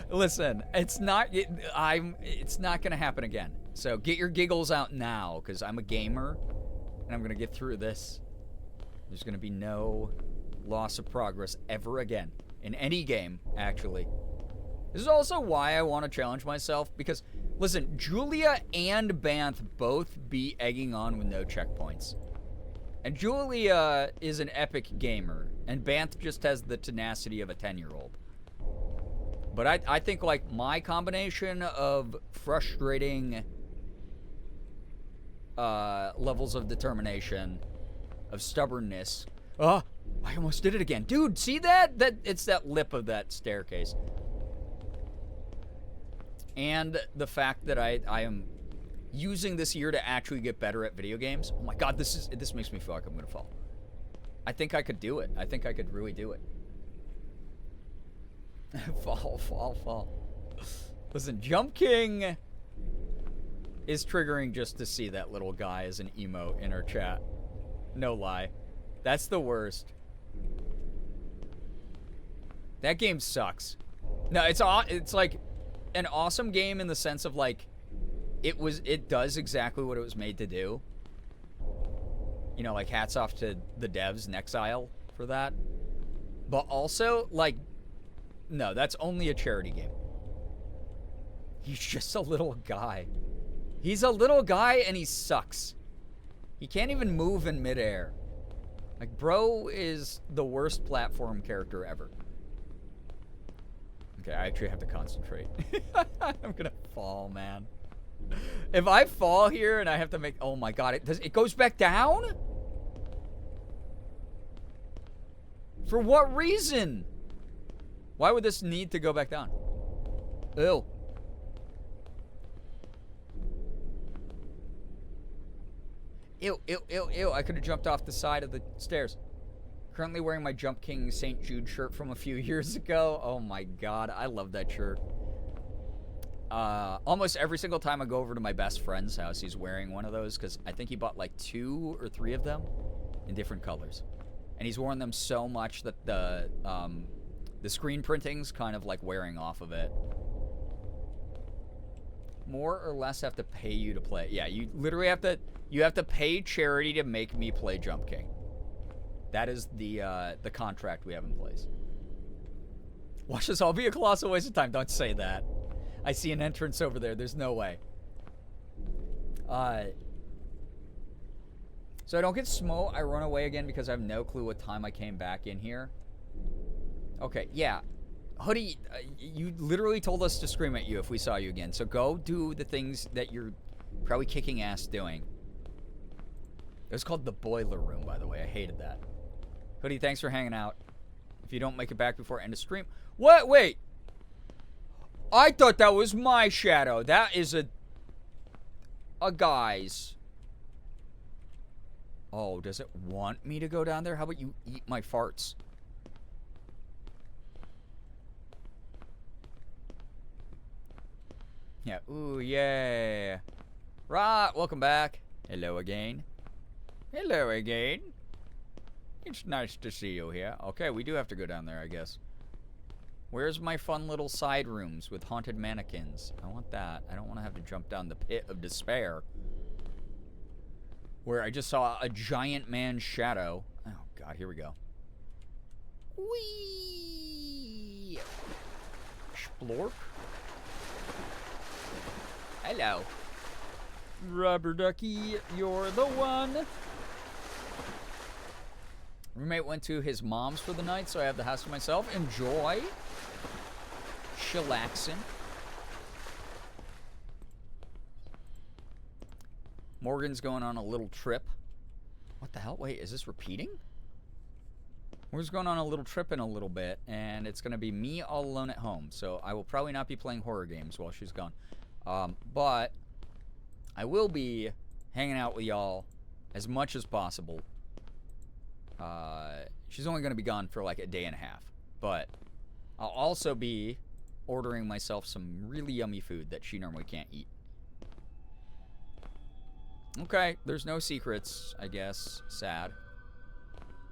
Listen, it's not gonna happen again. So get your giggles out now, because I'm a gamer and I'm gonna get through this. There's gonna be no loss of progress ever again. In any game, actually. This is also why I want to challenge myself, because listen, Julia and Banth both be egging on with no checkpoints. And Julia is an epic gamer, and Banth just has the tenacity of a 10-year-old. But I think, like, my combination of frustrating levels of determination, of stubbornness. Oh, I almost did it again. Dude, see that? It's that lip of that staircase. And the fact that I am using this year to actually get better at video games. Oh my god, this makes me feel like I'm gonna fall. I think I could do it. I think I could really do it. Fall. Listen, Jump King is triggering just to see that little guy as an emote in our chat. No lie. That's the worst. That game sucks. No, it's like an awesome game in the sense of, like, it does exactly what it was made to do. You know, like, hats off to the devs, Nexile, for that. But also, like, no, that's only a charity game. He's just a little guy. He's a little guy and he sucks. He can't even move in midair. Like, bro is the worst platform character ever. Okay, I actually have to concentrate. I'm gonna fall, man. If I fall here and I have to make... Oh my god, it goes back down? For what reason? Why would this need to go back down? Ew. Ew. I could have jumped off the side of the stairs. Currently wearing my Jump King St. Jude shirt from a few years ago. Oh my god, I love that shirt. Almost every single time I go over to my best friend's house, he's wearing one of those, because I think he bought like 2 or 3 of them in different colors. And he's worn them so much that the screen printing's kind of like wearing off of it. More or less have to pay you to play. Yeah, you literally have to pay charity to make me play Jump King. That is the contract we have in place. Watch this all be a colossal waste of time. Don't say that. I see an entrance over there. There's no way. So I don't get smoke. I run away again because I have no clue what time I came back in here. Okay, yeah. Hoodie, you literally told us to scream at you if we saw you again. So go do the things that you're probably kicking ass doing. It was called the boiler room, by the way. I hated that. Hoodie, thanks for hanging out. If you don't make it back before end of stream. What? Wait. I thought that was my shadow. That is a guy's. Oh, does it want me to go down there? How about you eat my farts? Yeah. Ooh, yeah. Right. Welcome back. Hello again. Hello again. It's nice to see you here. Okay, we do have to go down there, I guess. Where's my fun little side rooms with haunted mannequins? I want that. I don't want to have to jump down the pit of despair. Where I just saw a giant man's shadow. Oh, God, here we go. Whee! Splorp. Hello. Rubber ducky, you're the one. Roommate went to his mom's for the night, so I have the house to myself. Enjoy. Chillaxing. Morgan's going on a little trip. What the hell? Wait, is this repeating? Morgan's going on a little trip in a little bit, and it's going to be me all alone at home. So I will probably not be playing horror games while she's gone. But I will be hanging out with y'all as much as possible. She's only going to be gone for like a day and a half. But I'll also be ordering myself some really yummy food that she normally can't eat. Okay, there's no secrets, I guess. Sad.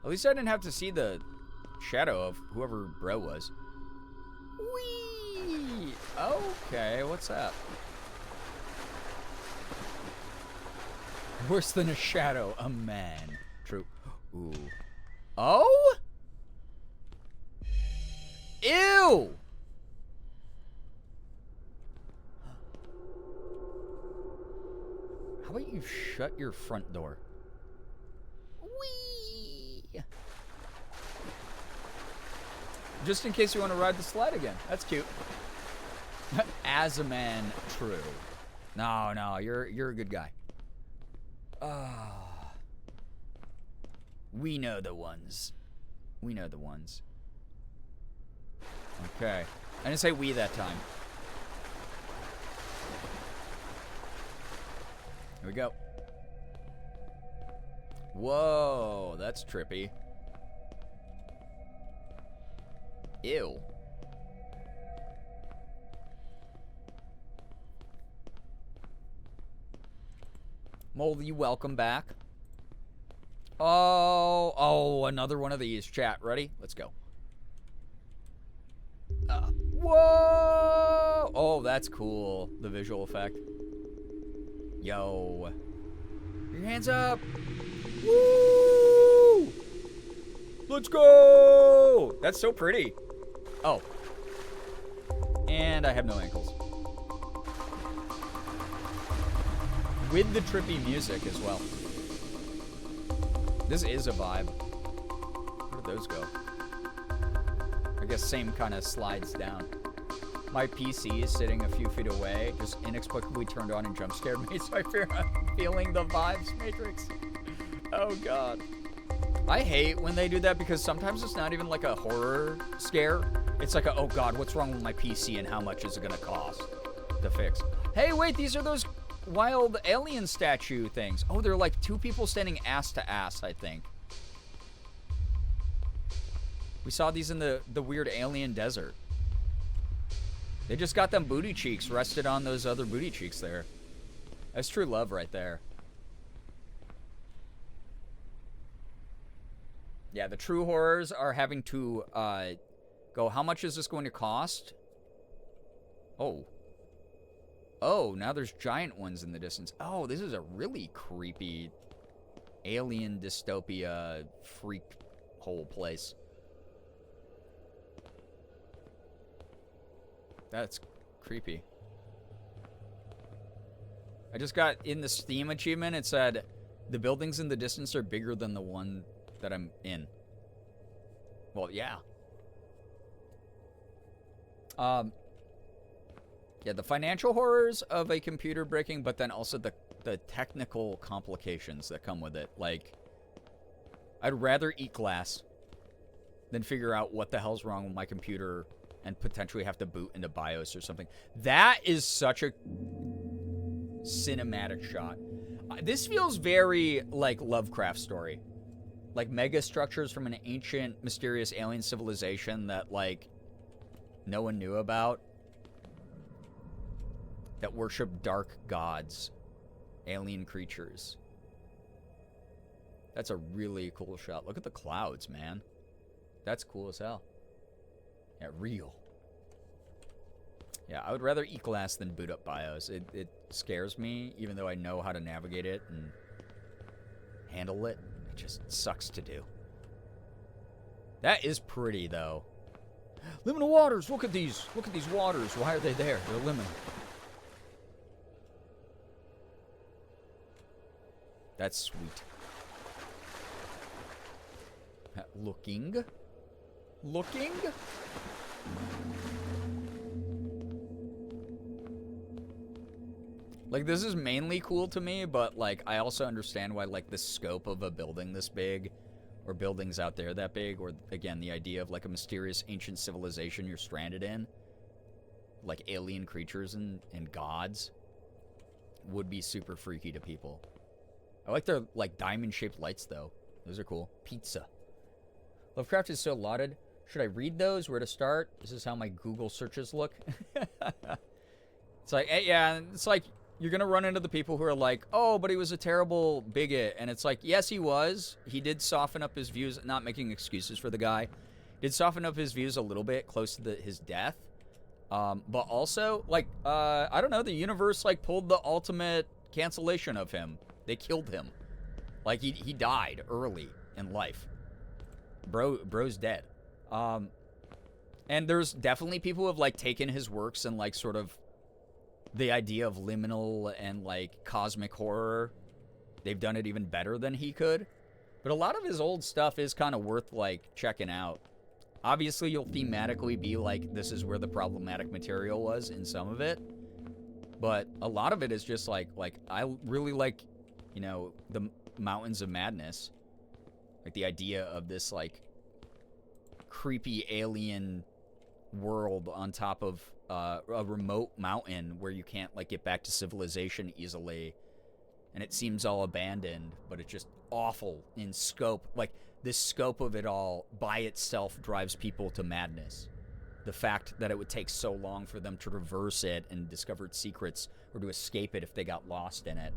At least I didn't have to see the shadow of whoever bro was. Whee! Okay, what's that? Worse than a shadow, a man. True. Ooh. Oh? Ew! How about you shut your front door? Whee! Just in case you want to ride the slide again. That's cute. As a man, true. No, you're a good guy. We know the ones. We know the ones. Okay. I didn't say we that time. Here we go. Whoa, that's trippy. Ew. Moldy, welcome back. Oh, another one of these. Chat, ready? Let's go. Whoa! Oh, that's cool. The visual effect. Yo. Your hands up. Woo! Let's go! That's so pretty. Oh. And I have no ankles. With the trippy music as well. This is a vibe. Where did those go? I guess same kind of slides down. My PC is sitting a few feet away, just inexplicably turned on and jump scared me, so I fear I'm feeling the vibes matrix. Oh god. I hate when they do that because sometimes it's not even like a horror scare. It's like a, oh god, what's wrong with my PC and how much is it gonna cost to fix? Hey, wait, these are those wild alien statue things. Oh, they're like two people standing ass to ass, I think. We saw these in the weird alien desert. They just got them booty cheeks rested on those other booty cheeks there. That's true love right there. Yeah, the true horrors are having to go, how much is this going to cost? Oh. Oh, now there's giant ones in the distance. Oh, this is a really creepy alien dystopia freak hole place. That's creepy. I just got in the Steam achievement, it said, the buildings in the distance are bigger than the one that I'm in. Well, yeah. Yeah, the financial horrors of a computer breaking, but then also the technical complications that come with it. Like, I'd rather eat glass than figure out what the hell's wrong with my computer and potentially have to boot into BIOS or something. That is such a cinematic shot. This feels very like Lovecraft story. Like mega structures from an ancient, mysterious alien civilization that, like, no one knew about. That worship dark gods. Alien creatures. That's a really cool shot. Look at the clouds, man. That's cool as hell. Yeah, real. Yeah, I would rather eat glass than boot up BIOS. It scares me, even though I know how to navigate it and handle it. It just sucks to do. That is pretty, though. Liminal waters! Look at these! Look at these waters! Why are they there? They're liminal. That's sweet. Looking. Looking? Like, this is mainly cool to me, but, like, I also understand why, like, the scope of a building this big, or buildings out there that big, or, again, the idea of, like, a mysterious ancient civilization you're stranded in, like alien creatures and gods, would be super freaky to people. I like their, like, diamond-shaped lights, though. Those are cool. Pizza. Lovecraft is so lauded. Should I read those? Where to start? This is how my Google searches look. It's like, yeah, it's like, you're going to run into the people who are like, oh, but he was a terrible bigot. And it's like, yes, he was. He did soften up his views, not making excuses for the guy. Did soften up his views a little bit close to his death. But also, like, I don't know, the universe, like, pulled the ultimate cancellation of him. They killed him. Like, he died early in life. Bro's dead. And there's definitely people who have, like, taken his works and, like, sort of the idea of liminal and, like, cosmic horror. They've done it even better than he could. But a lot of his old stuff is kind of worth, like, checking out. Obviously, you'll thematically be like, this is where the problematic material was in some of it. But a lot of it is just, like I really like, you know, the Mountains of Madness. Like, the idea of this, like, creepy alien world on top of a remote mountain where you can't, like, get back to civilization easily. And it seems all abandoned, but it's just awful in scope. Like, the scope of it all by itself drives people to madness. The fact that it would take so long for them to traverse it and discover its secrets or to escape it if they got lost in it.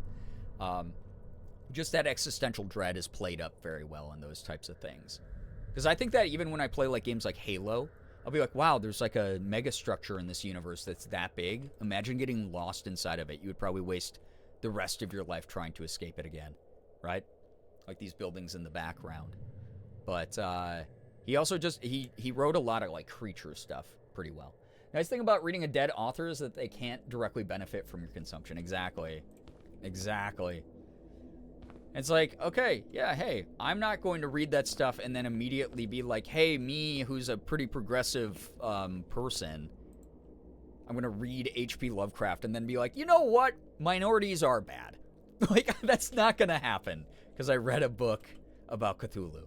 Just that existential dread is played up very well in those types of things. Because I think that even when I play, like, games like Halo, I'll be like, wow, there's, like, a mega structure in this universe that's that big. Imagine getting lost inside of it. You would probably waste the rest of your life trying to escape it again, right? Like these buildings in the background. But he also just, he wrote a lot of, like, creature stuff pretty well. Nice thing about reading a dead author is that they can't directly benefit from your consumption. Exactly. Exactly. It's like, okay, yeah, hey, I'm not going to read that stuff and then immediately be like, hey, me, who's a pretty progressive person, I'm going to read H.P. Lovecraft and then be like, you know what? Minorities are bad. Like, that's not going to happen because I read a book about Cthulhu.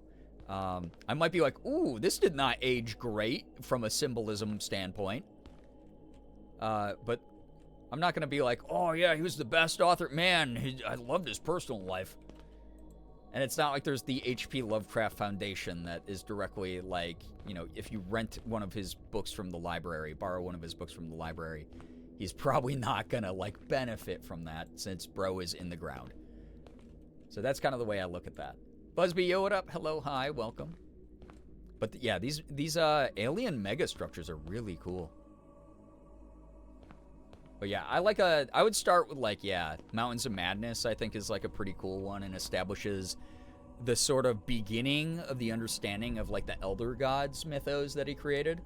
I might be like, ooh, this did not age great from a symbolism standpoint. But I'm not going to be like, oh, yeah, he was the best author. Man, I loved his personal life. And it's not like there's the H.P. Lovecraft Foundation that is directly like, you know, if you rent one of his books from the library, borrow one of his books from the library, he's probably not going to, like, benefit from that since bro is in the ground. So that's kind of the way I look at that. Busby, yo, what up? Hello, hi, welcome. But yeah, these alien mega structures are really cool. But yeah, I would start with, like, yeah, Mountains of Madness, I think, is, like, a pretty cool one and establishes the sort of beginning of the understanding of, like, the Elder Gods mythos that he created.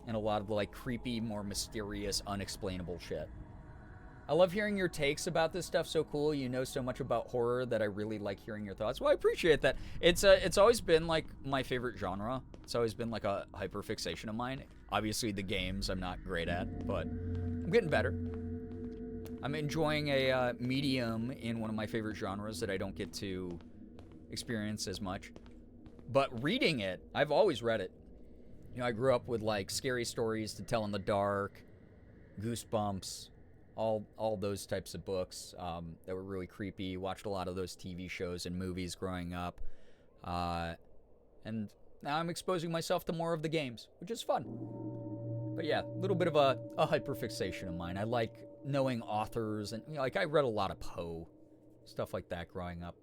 and a lot of the like creepy, more mysterious, unexplainable shit. I love hearing your takes about this stuff. So cool. You know so much about horror that I really like hearing your thoughts. Well, I appreciate that. It's always been like my favorite genre. It's always been like a hyperfixation of mine. Obviously the games I'm not great at, but I'm getting better. I'm enjoying a medium in one of my favorite genres that I don't get to experience as much. But reading it, I've always read it. You know, I grew up with like scary stories to tell in the dark, Goosebumps, all those types of books that were really creepy. Watched a lot of those TV shows and movies growing up. And now I'm exposing myself to more of the games, which is fun. But yeah, a little bit of a hyperfixation of mine. I like knowing authors, and you know, like I read a lot of Poe, stuff like that growing up.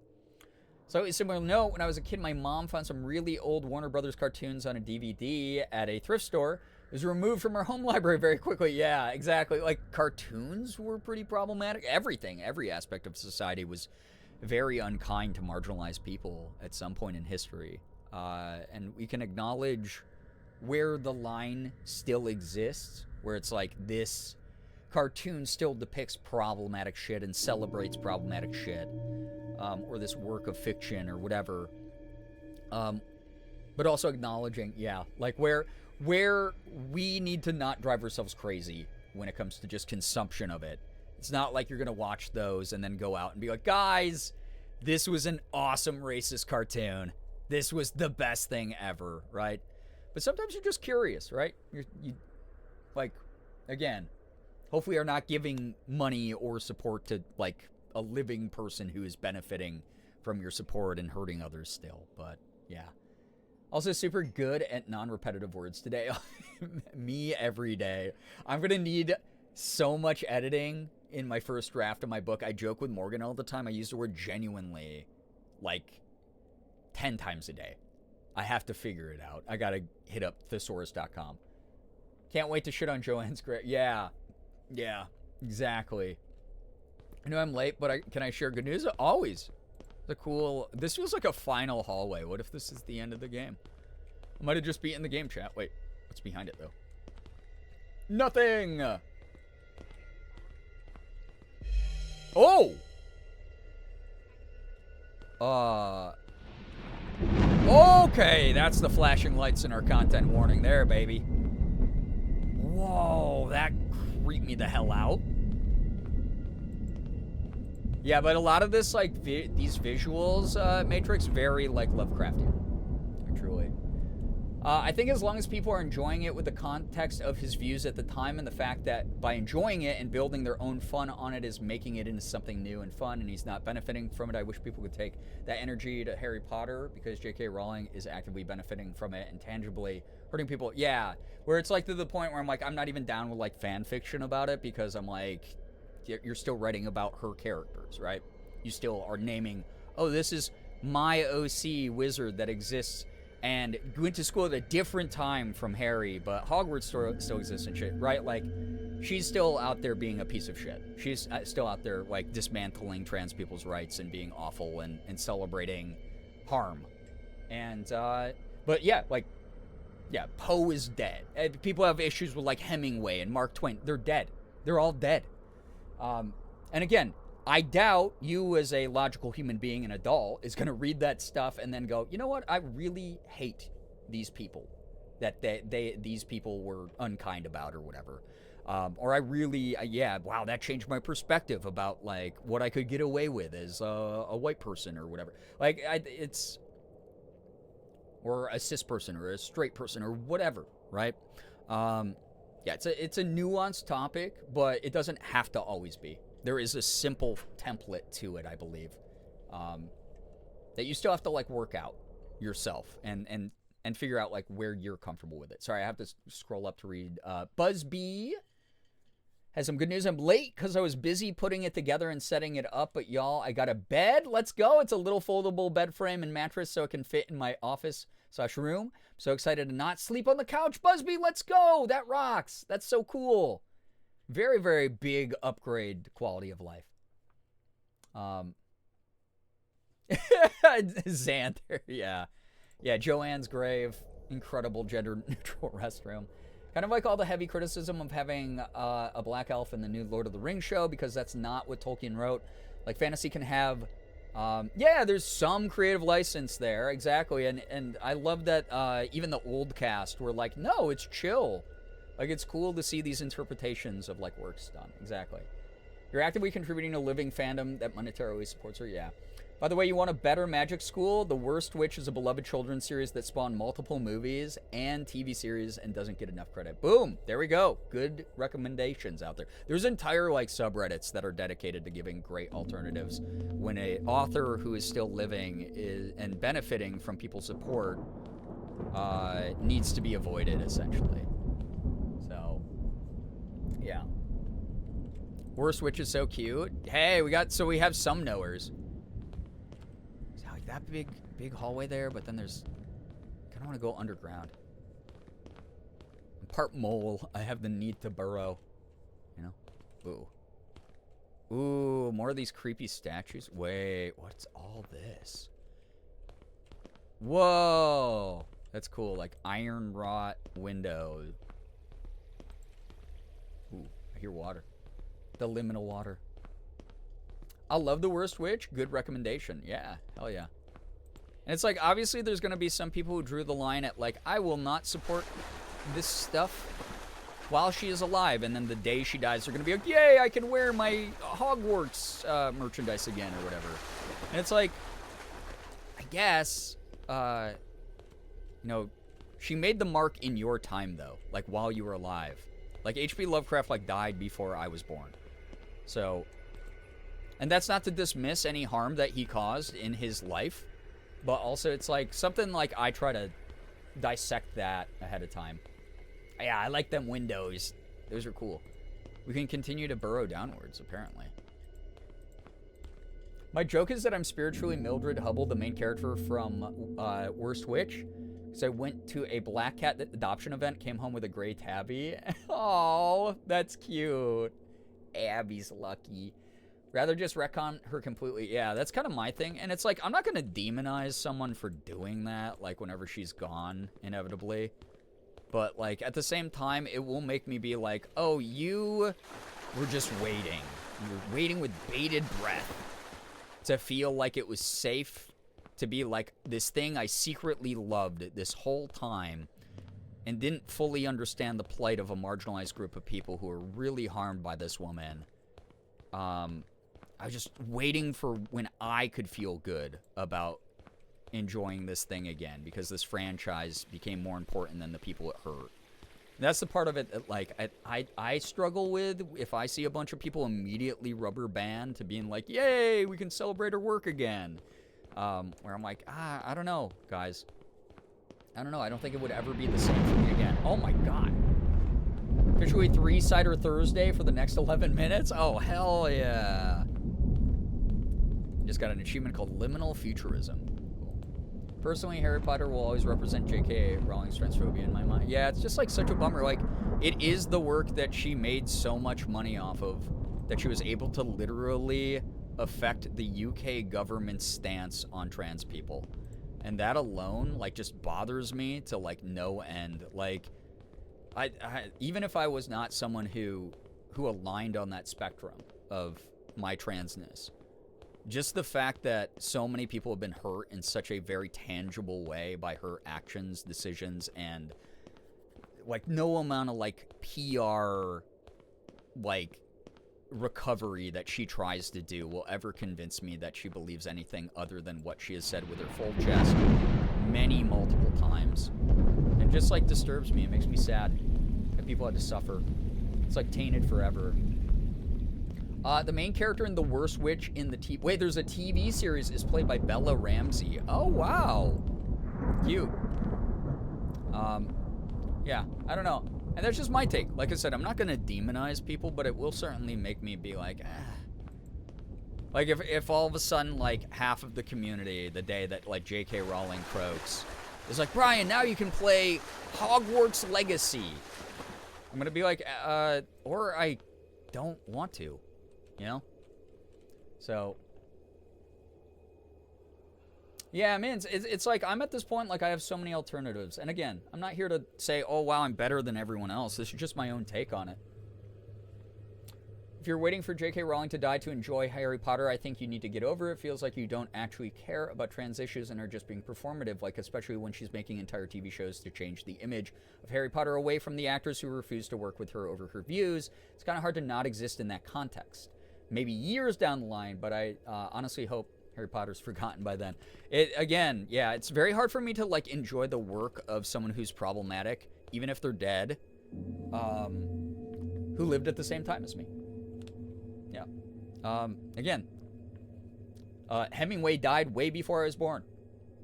So, a similar note, when I was a kid, my mom found some really old Warner Brothers cartoons on a DVD at a thrift store. It was removed from her home library very quickly. Yeah, exactly. Like, cartoons were pretty problematic. Everything, every aspect of society was very unkind to marginalized people at some point in history. And we can acknowledge where the line still exists, where it's like this cartoon still depicts problematic shit and celebrates problematic shit, or this work of fiction or whatever, but also acknowledging, yeah, like where we need to not drive ourselves crazy when it comes to just consumption of it. It's not like you're gonna watch those and then go out and be like, guys, this was an awesome racist cartoon, this was the best thing ever, right? But sometimes you're just curious, right? You like, again, hopefully are not giving money or support to like a living person who is benefiting from your support and hurting others still. But yeah. Also super good at non-repetitive words today. Me every day. I'm going to need so much editing in my first draft of my book. I joke with Morgan all the time. I use the word genuinely like 10 times a day. I have to figure it out. I got to hit up thesaurus.com. Can't wait to shit on Joanne's grave. Yeah, exactly. I know I'm late, but can I share good news? Always. This feels like a final hallway. What if this is the end of the game? I might have just beaten the game, chat. Wait, what's behind it, though? Nothing! Oh! Okay, that's the flashing lights in our content warning there, baby. Whoa, that creeped me the hell out. Yeah, but a lot of this, like, these visuals, Matrix, very, like, Lovecraftian. Truly. I think as long as people are enjoying it with the context of his views at the time and the fact that by enjoying it and building their own fun on it is making it into something new and fun and he's not benefiting from it, I wish people could take that energy to Harry Potter because J.K. Rowling is actively benefiting from it and tangibly hurting people. Yeah, where it's like to the point where I'm like, I'm not even down with like fan fiction about it because I'm like, you're still writing about her characters, right? You still are naming, oh, this is my OC wizard that exists and went to school at a different time from Harry, but Hogwarts still exists and shit, right? Like, she's still out there being a piece of shit. She's still out there, like, dismantling trans people's rights and being awful and celebrating harm. And, but yeah, like, yeah, Poe is dead. And people have issues with, like, Hemingway and Mark Twain. They're dead. They're all dead. And again, I doubt you as a logical human being, an adult, is going to read that stuff and then go, you know what? I really hate these people that these people were unkind about or whatever. Or I really, yeah, wow, that changed my perspective about like what I could get away with as a white person or whatever. Like it's, or a cis person or a straight person or whatever, right? Yeah, it's a nuanced topic, but it doesn't have to always be. There is a simple template to it, I believe, that you still have to like work out yourself and figure out like where you're comfortable with it. Sorry, I have to scroll up to read. Buzzbee has some good news. I'm late because I was busy putting it together and setting it up, but y'all, I got a bed. Let's go. It's a little foldable bed frame and mattress so it can fit in my office/room. I'm so excited to not sleep on the couch. Buzzbee, let's go. That rocks. That's so cool. Very, very big upgrade quality of life. Xander, yeah. Yeah, Joanne's grave. Incredible gender-neutral restroom. Kind of like all the heavy criticism of having a black elf in the new Lord of the Rings show, because that's not what Tolkien wrote. Like, fantasy can have, yeah, there's some creative license there, exactly, and I love that even the old cast were like, no, it's chill. Like, it's cool to see these interpretations of, like, works done, exactly. You're actively contributing to a living fandom that monetarily supports her, yeah. By the way, you want a better magic school? The Worst Witch is a beloved children's series that spawned multiple movies and TV series and doesn't get enough credit. Boom! There we go. Good recommendations out there. There's entire, like, subreddits that are dedicated to giving great alternatives when a author who is still living and benefiting from people's support needs to be avoided, essentially. So, yeah. Worst Witch is so cute. Hey, we have some knowers. That big hallway there, but then there's, I kind of want to go underground. I'm part mole. I have the need to burrow, you know. Ooh, more of these creepy statues. Wait, what's all this? Whoa, that's cool. Like iron wrought window. Ooh, I hear water. The liminal water. I love The Worst Witch. Good recommendation. Yeah, hell yeah. And it's like, obviously there's going to be some people who drew the line at, like, I will not support this stuff while she is alive. And then the day she dies, they're going to be like, yay, I can wear my Hogwarts merchandise again or whatever. And it's like, I guess, you know, she made the mark in your time, though. Like, while you were alive. Like, H.P. Lovecraft, like, died before I was born. So, and that's not to dismiss any harm that he caused in his life. But also, it's like something like I try to dissect that ahead of time. Yeah, I like them windows. Those are cool. We can continue to burrow downwards, apparently. My joke is that I'm spiritually Mildred Hubble, the main character from Worst Witch. Because I went to a black cat adoption event, came home with a gray tabby. Oh, that's cute. Abby's lucky. Rather just retcon her completely. Yeah, that's kind of my thing. And it's like, I'm not going to demonize someone for doing that, like, whenever she's gone, inevitably. But, like, at the same time, it will make me be like, oh, you were just waiting. You were waiting with bated breath to feel like it was safe to be like this thing I secretly loved this whole time and didn't fully understand the plight of a marginalized group of people who were really harmed by this woman. I was just waiting for when I could feel good about enjoying this thing again, because this franchise became more important than the people it hurt. And that's the part of it that, like, I struggle with if I see a bunch of people immediately rubber band to being like, yay, we can celebrate her work again. Where I'm like, I don't know, guys. I don't know. I don't think it would ever be the same for me again. Oh, my God. Officially 3 Cider Thursday for the next 11 minutes? Oh, hell yeah. Just got an achievement called Liminal Futurism. Cool. Personally, Harry Potter will always represent J.K. Rowling's transphobia in my mind. Yeah, it's just like such a bummer. Like, it is the work that she made so much money off of that she was able to literally affect the UK government's stance on trans people. And that alone, like, just bothers me to, like, no end. Like, I even if I was not someone who aligned on that spectrum of my transness, just the fact that so many people have been hurt in such a very tangible way by her actions, decisions, and, like, no amount of, like, PR, like, recovery that she tries to do will ever convince me that she believes anything other than what she has said with her full chest multiple times. And just, like, disturbs me. It makes me sad that people had to suffer. It's, like, tainted forever. The main character in The Worst Witch in the wait, there's a TV series is played by Bella Ramsey. Oh, wow. Cute. Yeah, I don't know. And that's just my take. Like I said, I'm not going to demonize people, but it will certainly make me be like, Like, if all of a sudden, like, half of the community, the day that, like, J.K. Rowling croaks, is like, Brian, now you can play Hogwarts Legacy. I'm going to be like, or I don't want to, you know? So, Yeah, I mean, it's like I'm at this point, like I have so many alternatives. And again, I'm not here to say, oh, wow, I'm better than everyone else. This is just my own take on it. If you're waiting for J.K. Rowling to die to enjoy Harry Potter, I think you need to get over it. Feels like you don't actually care about trans issues and are just being performative, like especially when she's making entire TV shows to change the image of Harry Potter away from the actors who refuse to work with her over her views. It's kind of hard to not exist in that context. Maybe years down the line, but I honestly hope Harry Potter's forgotten by then. Again, yeah, it's very hard for me to like enjoy the work of someone who's problematic, even if they're dead, who lived at the same time as me. Yeah. Again, Hemingway died way before I was born.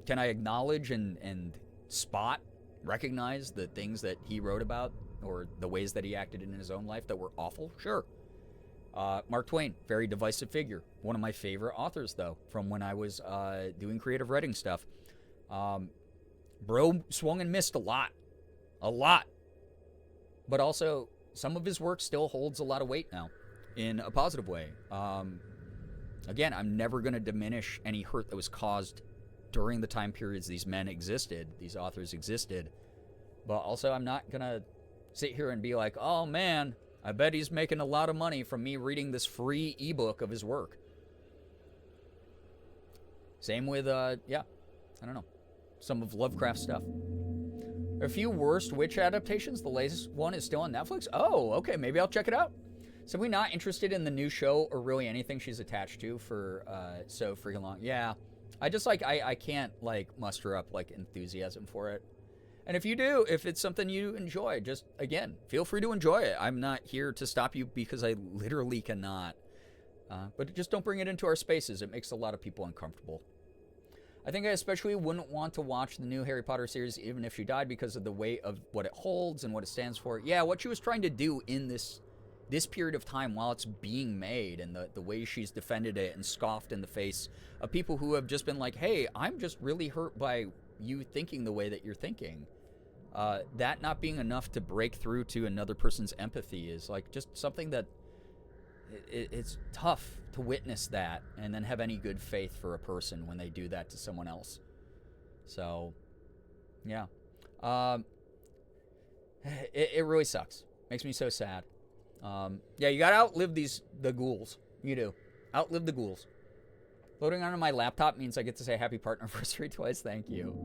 Can I acknowledge and recognize the things that he wrote about or the ways that he acted in his own life that were awful? Sure. Mark Twain, very divisive figure. One of my favorite authors, though, from when I was doing creative writing stuff. Bro swung and missed a lot. But also, some of his work still holds a lot of weight now in a positive way. Again, I'm never going to diminish any hurt that was caused during the time periods these men existed, these authors existed. But also, I'm not going to sit here and be like, oh, man, I bet he's making a lot of money from me reading this free ebook of his work. Same with, I don't know, some of Lovecraft's stuff. A few worst witch adaptations. The latest one is still on Netflix. Oh, okay, maybe I'll check it out. So we not interested in the new show or really anything she's attached to for so freaking long. Yeah, I just like, I can't like muster up like enthusiasm for it. And if you do, if it's something you enjoy, just, again, feel free to enjoy it. I'm not here to stop you because I literally cannot. But just don't bring it into our spaces. It makes a lot of people uncomfortable. I think I especially wouldn't want to watch the new Harry Potter series even if she died because of the weight of what it holds and what it stands for. Yeah, what she was trying to do in this period of time while it's being made and the way she's defended it and scoffed in the face of people who have just been like, hey, I'm just really hurt by you thinking the way that you're thinking. That not being enough to break through to another person's empathy is like just something that it's tough to witness that and then have any good faith for a person when they do that to someone else. So, yeah. It really sucks. Makes me so sad. Yeah, you gotta outlive the ghouls. You do. Outlive the ghouls. Loading onto my laptop means I get to say happy partnerversary twice. Thank you.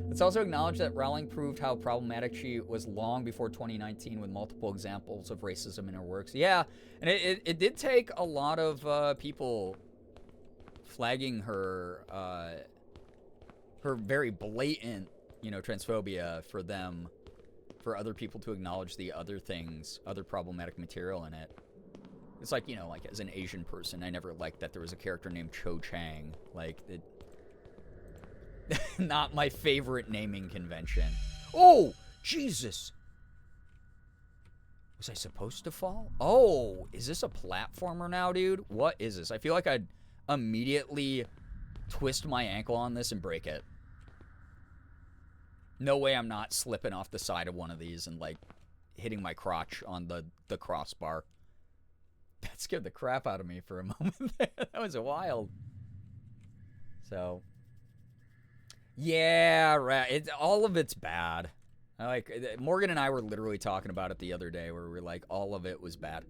Let's also acknowledge that Rowling proved how problematic she was long before 2019 with multiple examples of racism in her works. Yeah, and it did take a lot of people flagging her her very blatant, transphobia for other people to acknowledge the other things, other problematic material in it. It's like, like as an Asian person, I never liked that there was a character named Cho Chang. Like, not my favorite naming convention. Oh, Jesus. Was I supposed to fall? Oh, is this a platformer now, dude? What is this? I feel like I'd immediately twist my ankle on this and break it. No way I'm not slipping off the side of one of these and, like, hitting my crotch on the crossbar. That scared the crap out of me for a moment there. That was wild. So, yeah, right. All of it's bad. Like, Morgan and I were literally talking about it the other day where we were like, all of it was bad.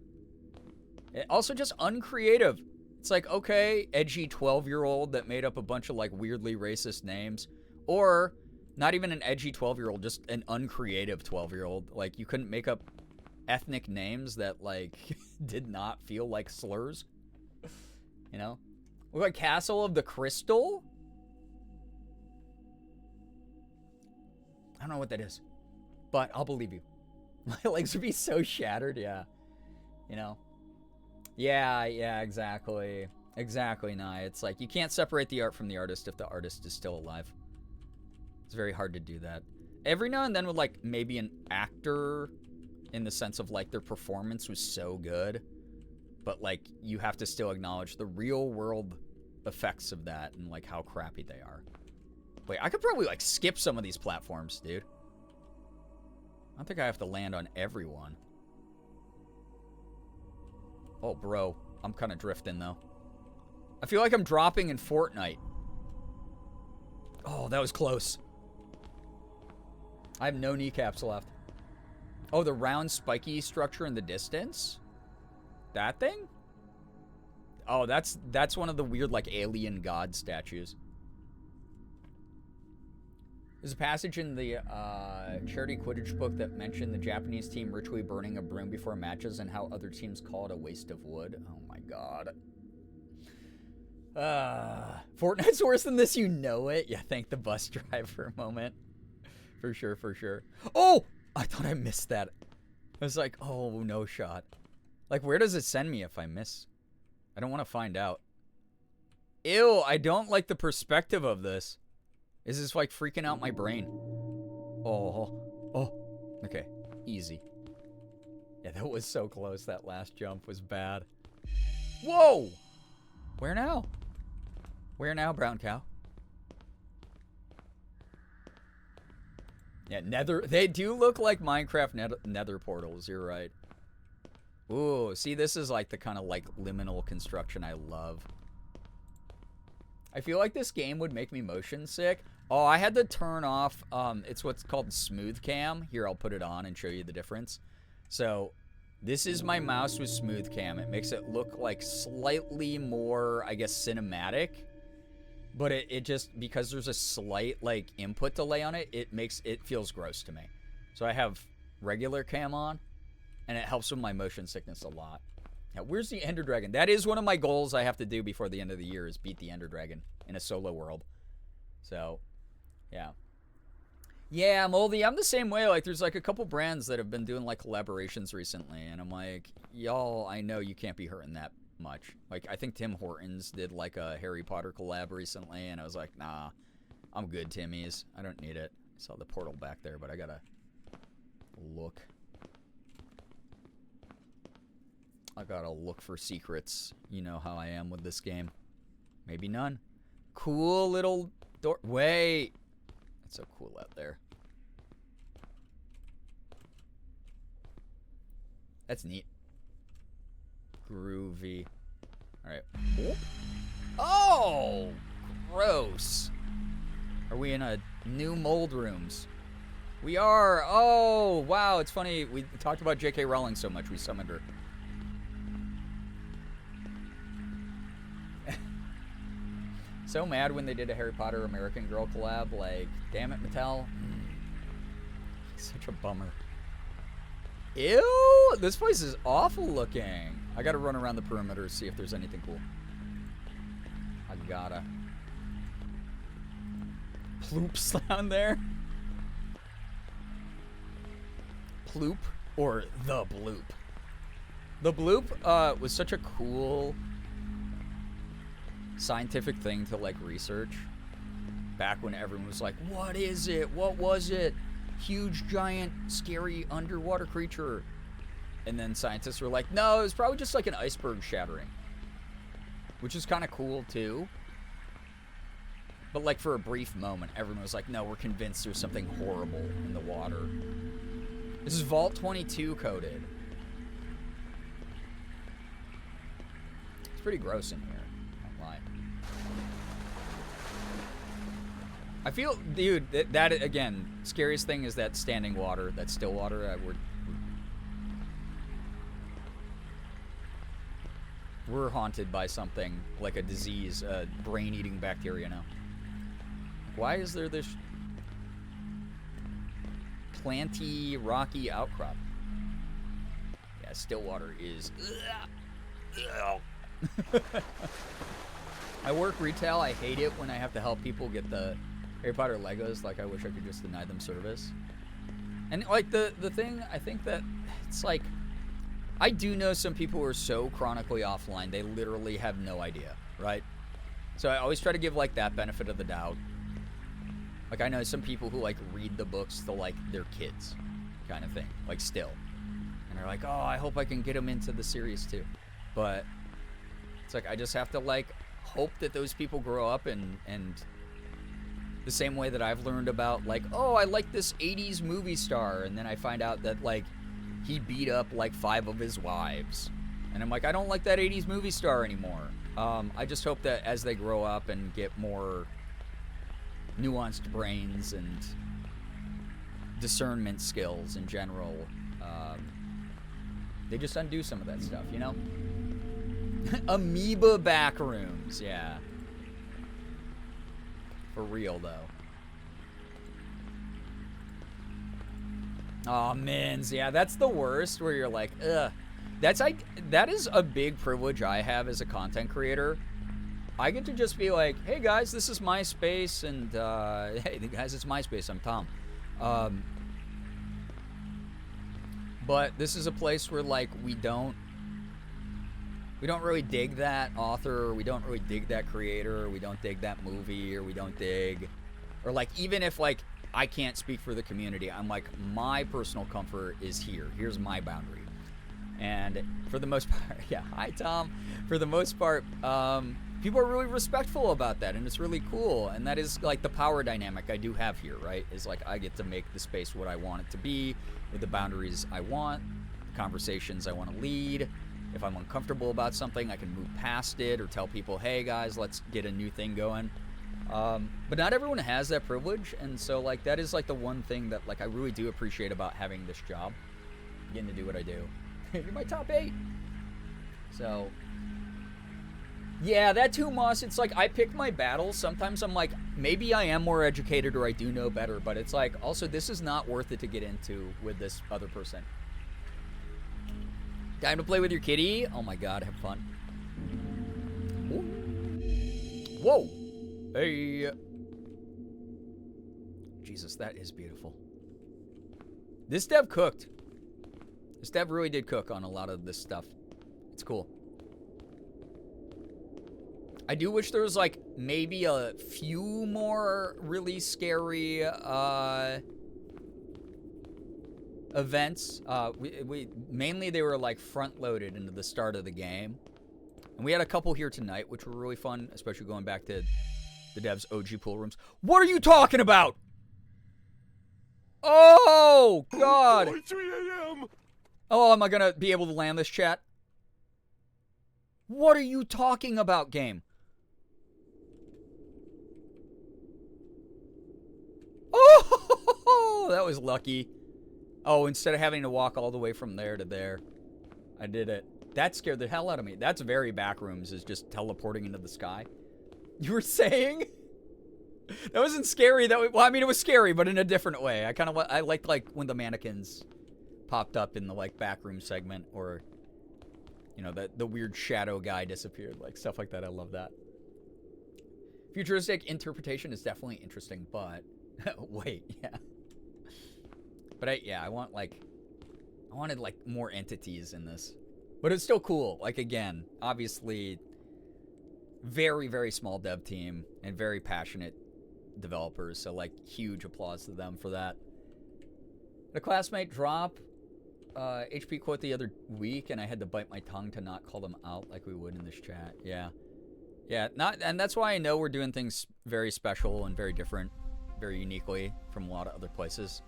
Also just uncreative. It's like, okay, edgy 12-year-old that made up a bunch of, like, weirdly racist names. Or not even an edgy 12-year-old, just an uncreative 12-year-old. Like, you couldn't make up ethnic names that, like, did not feel like slurs. Like Castle of the Crystal? I don't know what that is, but I'll believe you. My legs would be so shattered, yeah. Yeah, exactly. Exactly, Nye. It's like, you can't separate the art from the artist if the artist is still alive. It's very hard to do that. Every now and then with, like, maybe an actor, in the sense of, like, their performance was so good, but, like, you have to still acknowledge the real world effects of that and, like, how crappy they are. Wait, I could probably, like, skip some of these platforms, dude. I don't think I have to land on everyone. Oh, bro. I'm kind of drifting, though. I feel like I'm dropping in Fortnite. Oh, that was close. I have no kneecaps left. Oh, the round spiky structure in the distance? That thing? Oh, that's one of the weird, like, alien god statues. There's a passage in the charity Quidditch book that mentioned the Japanese team ritually burning a broom before matches and how other teams call it a waste of wood. Oh my god. Fortnite's worse than this, you know it. Yeah, thank the bus driver moment. For sure, for sure. Oh! I thought I missed that. I was like, oh, no shot. Like, where does it send me if I miss? I don't want to find out. Ew, I don't like the perspective of this. This is like freaking out my brain. Oh. Okay, easy. Yeah, that was so close. That last jump was bad. Whoa! Where now? Where now, brown cow? Yeah, nether. They do look like Minecraft nether portals. You're right. Ooh, see, this is like the kind of like liminal construction I love. I feel like this game would make me motion sick. Oh, I had to turn off, it's what's called smooth cam. Here, I'll put it on and show you the difference. So, this is my mouse with smooth cam. It makes it look like slightly more, I guess, cinematic. But it just, because there's a slight, like, input delay on it, it feels gross to me. So I have regular cam on, and it helps with my motion sickness a lot. Now, where's the Ender Dragon? That is one of my goals I have to do before the end of the year, is beat the Ender Dragon in a solo world. So, yeah. Yeah, Moldy, I'm the same way. Like, there's, like, a couple brands that have been doing, like, collaborations recently, and I'm like, y'all, I know you can't be hurting that much. Like, I think Tim Hortons did, like, a Harry Potter collab recently, and I was like, nah, I'm good, Timmy's. I don't need it. I saw the portal back there, but I gotta look. I gotta look for secrets. You know how I am with this game. Maybe none. Cool little door. Wait. It's so cool out there. That's neat. Groovy. Alright. Oh! Gross. Are we in a new mold rooms? We are. Oh, wow. It's funny. We talked about J.K. Rowling so much. We summoned her. So mad when they did a Harry Potter American Girl collab. Like, damn it, Mattel. Such a bummer. Ew! This place is awful looking. I gotta run around the perimeter to see if there's anything cool. I gotta. Ploops down there. Ploop or the bloop. The bloop was such a cool scientific thing to like research back when everyone was like, what is it? What was it? Huge, giant, scary underwater creature. And then scientists were like, no, it was probably just like an iceberg shattering. Which is kind of cool too. But like for a brief moment, everyone was like, no, we're convinced there's something horrible in the water. This is Vault 22 coded. It's pretty gross in here. I feel, dude, that again, scariest thing is that standing water, that still water. We're haunted by something like a disease, brain-eating bacteria now. Why is there this planty, rocky outcrop? Yeah, still water is. I work retail. I hate it when I have to help people get the Harry Potter Legos. Like, I wish I could just deny them service. And, like, the thing, I think that it's like, I do know some people who are so chronically offline, they literally have no idea, right? So I always try to give, like, that benefit of the doubt. Like, I know some people who, like, read the books to, like, their kids kind of thing. Like, still. And they're like, oh, I hope I can get them into the series, too. But it's like, I just have to, like, hope that those people grow up and the same way that I've learned about, like, oh, I like this 80s movie star, and then I find out that, like, he beat up, like, 5 of his wives. And I'm like, I don't like that 80s movie star anymore. I just hope that as they grow up and get more nuanced brains and discernment skills in general, they just undo some of that stuff, you know? Amoeba backrooms, yeah. For real, though. Aw, mins, yeah, that's the worst, where you're like, ugh. That is a big privilege I have as a content creator. I get to just be like, hey guys, this is my space, and hey guys, it's my space, I'm Tom. But this is a place where, like, we don't really dig that author, or we don't really dig that creator, or we don't dig that movie, or we don't dig, or like, even if like I can't speak for the community, I'm like, my personal comfort is here. Here's my boundary. And for the most part, yeah, hi Tom. For the most part, people are really respectful about that, and it's really cool. And that is like the power dynamic I do have here, right? Is like I get to make the space what I want it to be, with the boundaries I want, the conversations I want to lead. If I'm uncomfortable about something, I can move past it or tell people, hey guys, let's get a new thing going. But not everyone has that privilege, and so like that is like the one thing that like I really do appreciate about having this job, getting to do what I do. You're my top 8. So yeah, that too, Moss. It's like I pick my battles. Sometimes I'm like, maybe I am more educated or I do know better, but it's like also this is not worth it to get into with this other person. Time to play with your kitty? Oh my god, have fun. Ooh. Whoa! Hey! Jesus, that is beautiful. This dev cooked. This dev really did cook on a lot of this stuff. It's cool. I do wish there was like maybe a few more really scary events. We mainly they were like front loaded into the start of the game, and we had a couple here tonight which were really fun, especially going back to the devs OG pool rooms. What are you talking about? Oh god. Boy, 3 a.m. Oh, am I gonna be able to land this, chat? What are you talking about, game? Oh, that was lucky. Oh, instead of having to walk all the way from there to there, I did it. That scared the hell out of me. That's very backrooms, is just teleporting into the sky. You were saying? That wasn't scary. Well, I mean, it was scary, but in a different way. I liked like when the mannequins popped up in the like backroom segment, or you know, the weird shadow guy disappeared, like stuff like that. I love that. Futuristic interpretation is definitely interesting, but wait, yeah. But I wanted like more entities in this, but it's still cool. Like again, obviously, very very small dev team and very passionate developers. So like huge applause to them for that. A classmate drop HP quote the other week, and I had to bite my tongue to not call them out like we would in this chat. Yeah, and that's why I know we're doing things very special and very different, very uniquely from a lot of other places.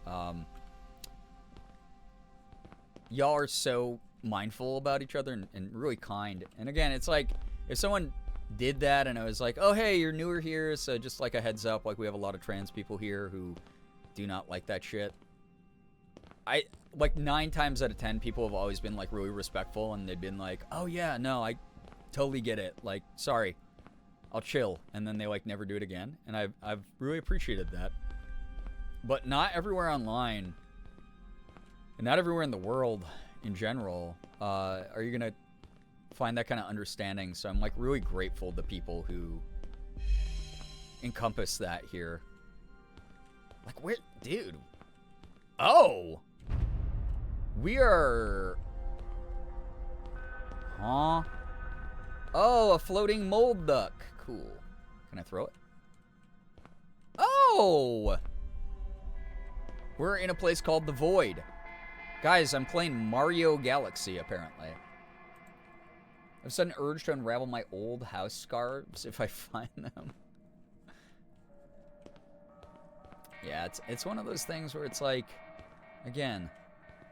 Y'all are so mindful about each other and really kind. And again, it's like if someone did that and I was like, oh hey, you're newer here, so just like a heads up, like we have a lot of trans people here who do not like that shit. I like 9 times out of 10 people have always been like really respectful, and they've been like, oh yeah, no, I totally get it, like sorry, I'll chill, and then they like never do it again, and I've really appreciated that. But not everywhere online, and not everywhere in the world in general, are you gonna find that kind of understanding. So I'm like really grateful to people who encompass that here. Like where, dude? Oh, we are. Huh? Oh, a floating mold duck. Cool. Can I throw it? Oh! We're in a place called the Void. Guys, I'm playing Mario Galaxy, apparently. I've a sudden urge to unravel my old house scarves if I find them. Yeah, it's one of those things where it's like, again,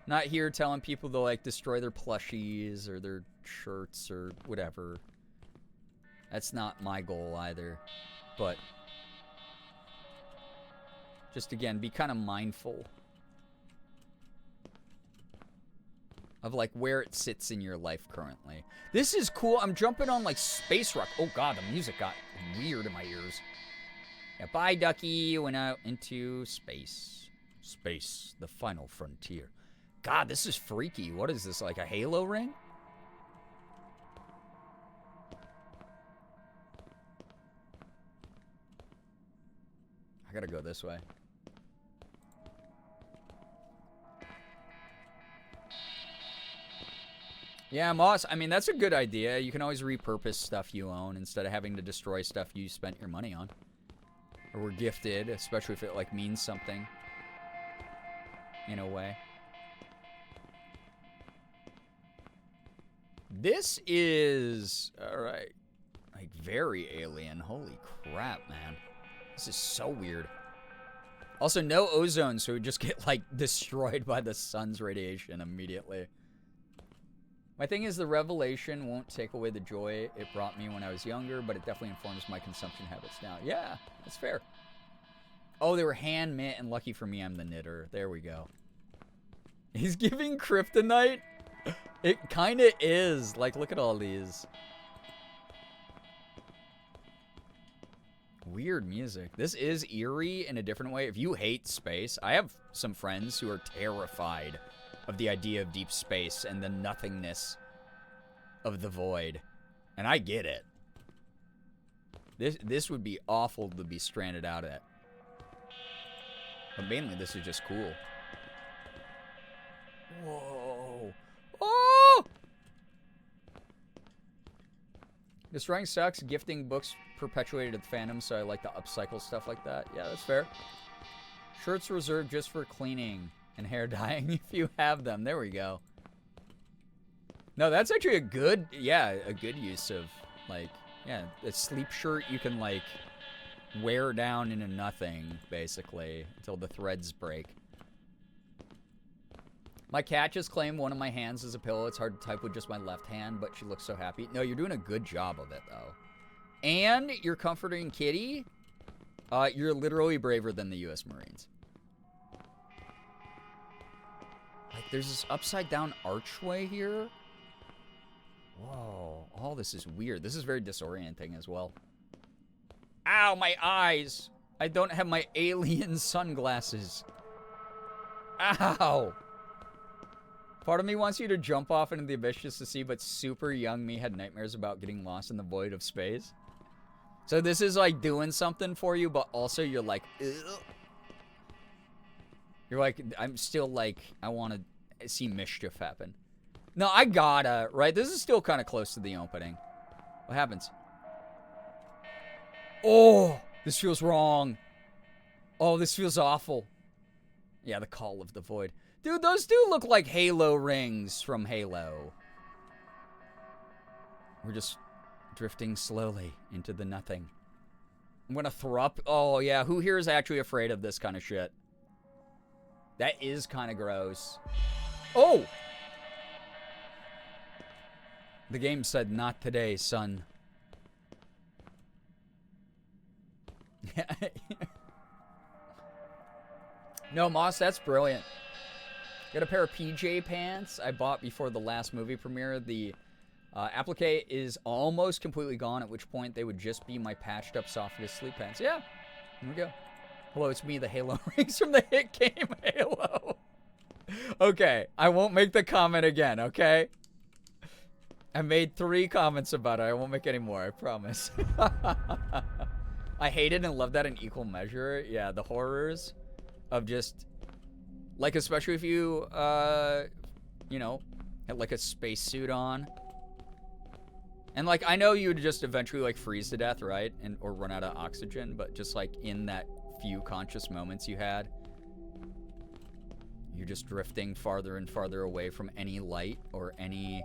not here telling people to like destroy their plushies or their shirts or whatever. That's not my goal either. But Just again, be kind of mindful of like where it sits in your life currently. This is cool. I'm jumping on like space rock. Oh god, the music got weird in my ears. Yeah, bye ducky, went out into space. Space, the final frontier. God, this is freaky. What is this, like a Halo ring? I gotta go this way. Yeah, Moss, I mean, that's a good idea. You can always repurpose stuff you own instead of having to destroy stuff you spent your money on. Or were gifted, especially if it, like, means something. In a way. This is... Alright. Like, very alien. Holy crap, man. This is so weird. Also, no ozone, so we just get, like, destroyed by the sun's radiation immediately. My thing is the revelation won't take away the joy it brought me when I was younger, but it definitely informs my consumption habits now. Yeah, that's fair. Oh, they were hand knit, and lucky for me, I'm the knitter. There we go. He's giving kryptonite? It kind of is. Like, look at all these. Weird music. This is eerie in a different way. If you hate space, I have some friends who are terrified of the idea of deep space and the nothingness of the void. And I get it. This would be awful to be stranded out at. But mainly this is just cool. Whoa. Oh! Destroying sucks. Gifting books perpetuated the fandom, so I like to upcycle stuff like that. Yeah, that's fair. Shirts reserved just for cleaning and hair dyeing if you have them. There we go. No, that's actually a good, yeah, a good use of, like, yeah, a sleep shirt you can, like, wear down into nothing, basically, until the threads break. My cat just claimed one of my hands as a pillow. It's hard to type with just my left hand, but she looks so happy. No, you're doing a good job of it, though. And you're comforting Kitty. You're literally braver than the U.S. Marines. Like, there's this upside-down archway here. Whoa. All this is weird. This is very disorienting as well. Ow, my eyes. I don't have my alien sunglasses. Ow. Part of me wants you to jump off into the abyss just to see, but super young me had nightmares about getting lost in the void of space. So this is like doing something for you, but also you're like, ugh. You're like, I'm still like, I want to see mischief happen. No, I gotta, right? This is still kind of close to the opening. What happens? Oh, this feels wrong. Oh, this feels awful. Yeah, the call of the void. Dude, those do look like Halo rings from Halo. We're just drifting slowly into the nothing. I'm gonna throw up. Oh, yeah, who here is actually afraid of this kind of shit? That is kind of gross. Oh! The game said, not today, son. No, Moss, that's brilliant. Got a pair of PJ pants I bought before the last movie premiere. The applique is almost completely gone, at which point they would just be my patched up softest sleep pants. Yeah, here we go. Hello, it's me, the Halo rings from the hit game Halo. Okay, I won't make the comment again, okay? I made 3 comments about it. I won't make any more, I promise. I hate it and love that in equal measure. Yeah, the horrors of just... Like, especially if you, you know, had, like, a spacesuit on. And, like, I know you would just eventually, like, freeze to death, right? And or run out of oxygen. But just, like, in that few conscious moments you had, you're just drifting farther and farther away from any light or any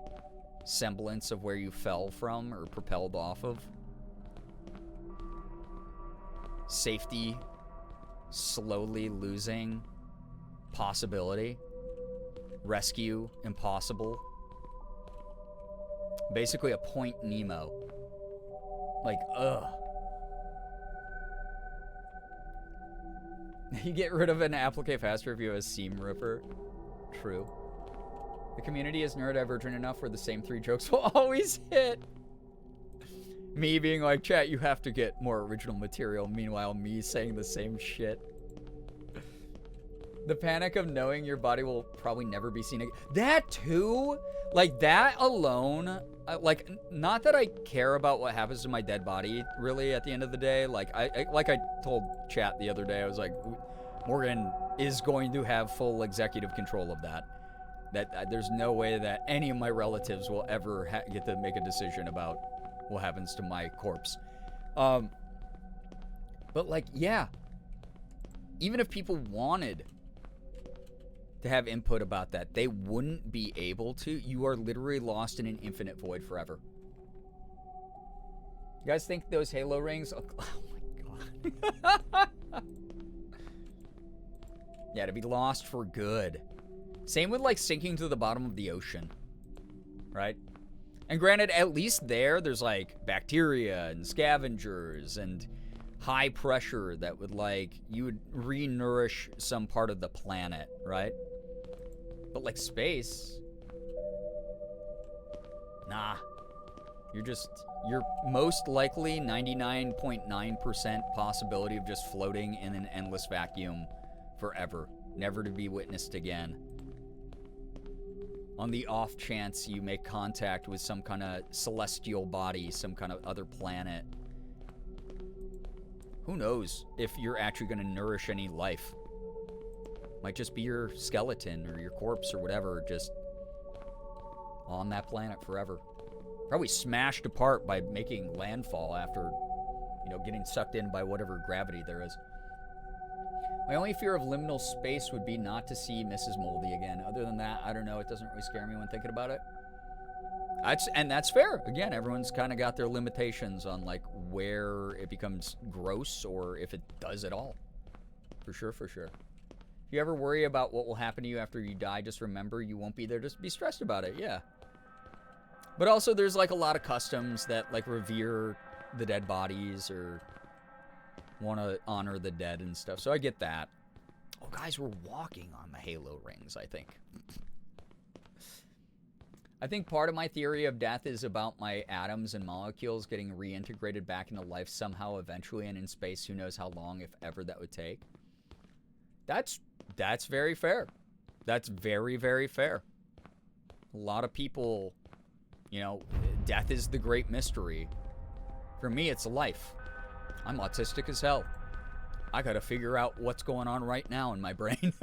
semblance of where you fell from or propelled off of. Safety slowly losing possibility. Rescue impossible. Basically a Point Nemo. Like, ugh. You get rid of an applique faster if you have a seam ripper. True. The community is neurodivergent enough where the same 3 jokes will always hit. Me being like, chat, you have to get more original material. Meanwhile, me saying the same shit. The panic of knowing your body will probably never be seen again. That too? Like, that alone, like, not that I care about what happens to my dead body, really, at the end of the day. Like I told chat the other day, I was like, Morgan is going to have full executive control of that. That there's no way that any of my relatives will ever get to make a decision about what happens to my corpse. But like, yeah, even if people wanted to have input about that, they wouldn't be able to. You are literally lost in an infinite void forever. You guys think those halo rings? Oh my god. Yeah, to be lost for good. Same with like sinking to the bottom of the ocean, right? And granted, at least there's like bacteria and scavengers and high pressure that would like, you would re-nourish some part of the planet, right? But like space, nah. You're most likely 99.9% possibility of just floating in an endless vacuum forever, never to be witnessed again. On the off chance you make contact with some kind of celestial body, some kind of other planet, who knows if you're actually going to nourish any life. Might just be your skeleton or your corpse or whatever, just on that planet forever. Probably smashed apart by making landfall after, you know, getting sucked in by whatever gravity there is. My only fear of liminal space would be not to see Mrs. Moldy again. Other than that, I don't know. It doesn't really scare me when thinking about it. And that's fair. Again, everyone's kind of got their limitations on like where it becomes gross or if it does at all. For sure, for sure. If you ever worry about what will happen to you after you die, just remember you won't be there. Just be stressed about it. Yeah. But also there's like a lot of customs that like revere the dead bodies or want to honor the dead and stuff. So I get that. Oh, guys, we're walking on the halo rings, I think. I think part of my theory of death is about my atoms and molecules getting reintegrated back into life somehow eventually, and in space, who knows how long, if ever, that would take. That's very fair. That's very, very fair. A lot of people, you know, death is the great mystery. For me, it's life. I'm autistic as hell. I gotta figure out what's going on right now in my brain.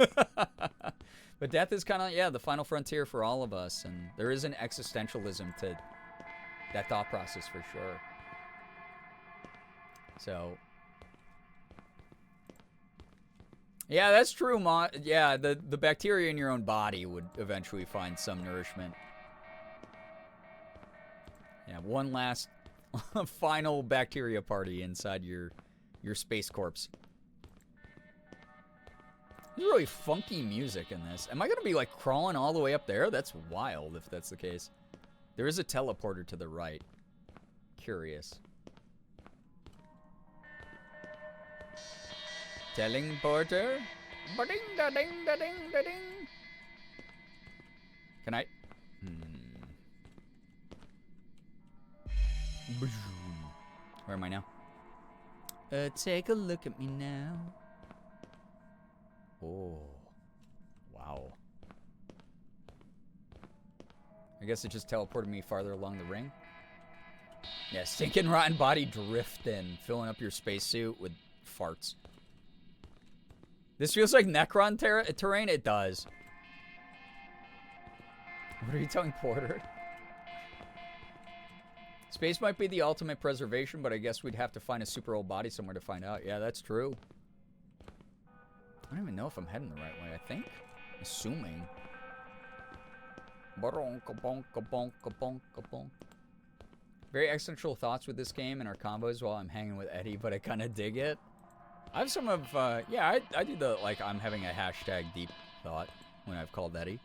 But death is kind of, yeah, the final frontier for all of us. And there is an existentialism to that thought process for sure. So, yeah, that's true, Ma. Yeah, the bacteria in your own body would eventually find some nourishment. Yeah, one last final bacteria party inside your space corpse. There's really funky music in this. Am I going to be like crawling all the way up there? That's wild if that's the case. There is a teleporter to the right. Curious. Teleporter? Ba-ding da ding da ding da ding. Can I? Where am I now? Take a look at me now. Oh, wow. I guess it just teleported me farther along the ring. Yeah, stinking rotten body drifting, filling up your spacesuit with farts. This feels like Necron terrain? It does. What are you telling Porter? Space might be the ultimate preservation, but I guess we'd have to find a super old body somewhere to find out. Yeah, that's true. I don't even know if I'm heading the right way, I think. Assuming. Very existential thoughts with this game and our combos while I'm hanging with Eddie, but I kind of dig it. I have some of, yeah, I do the, like, I'm having a hashtag deep thought when I've called Eddie.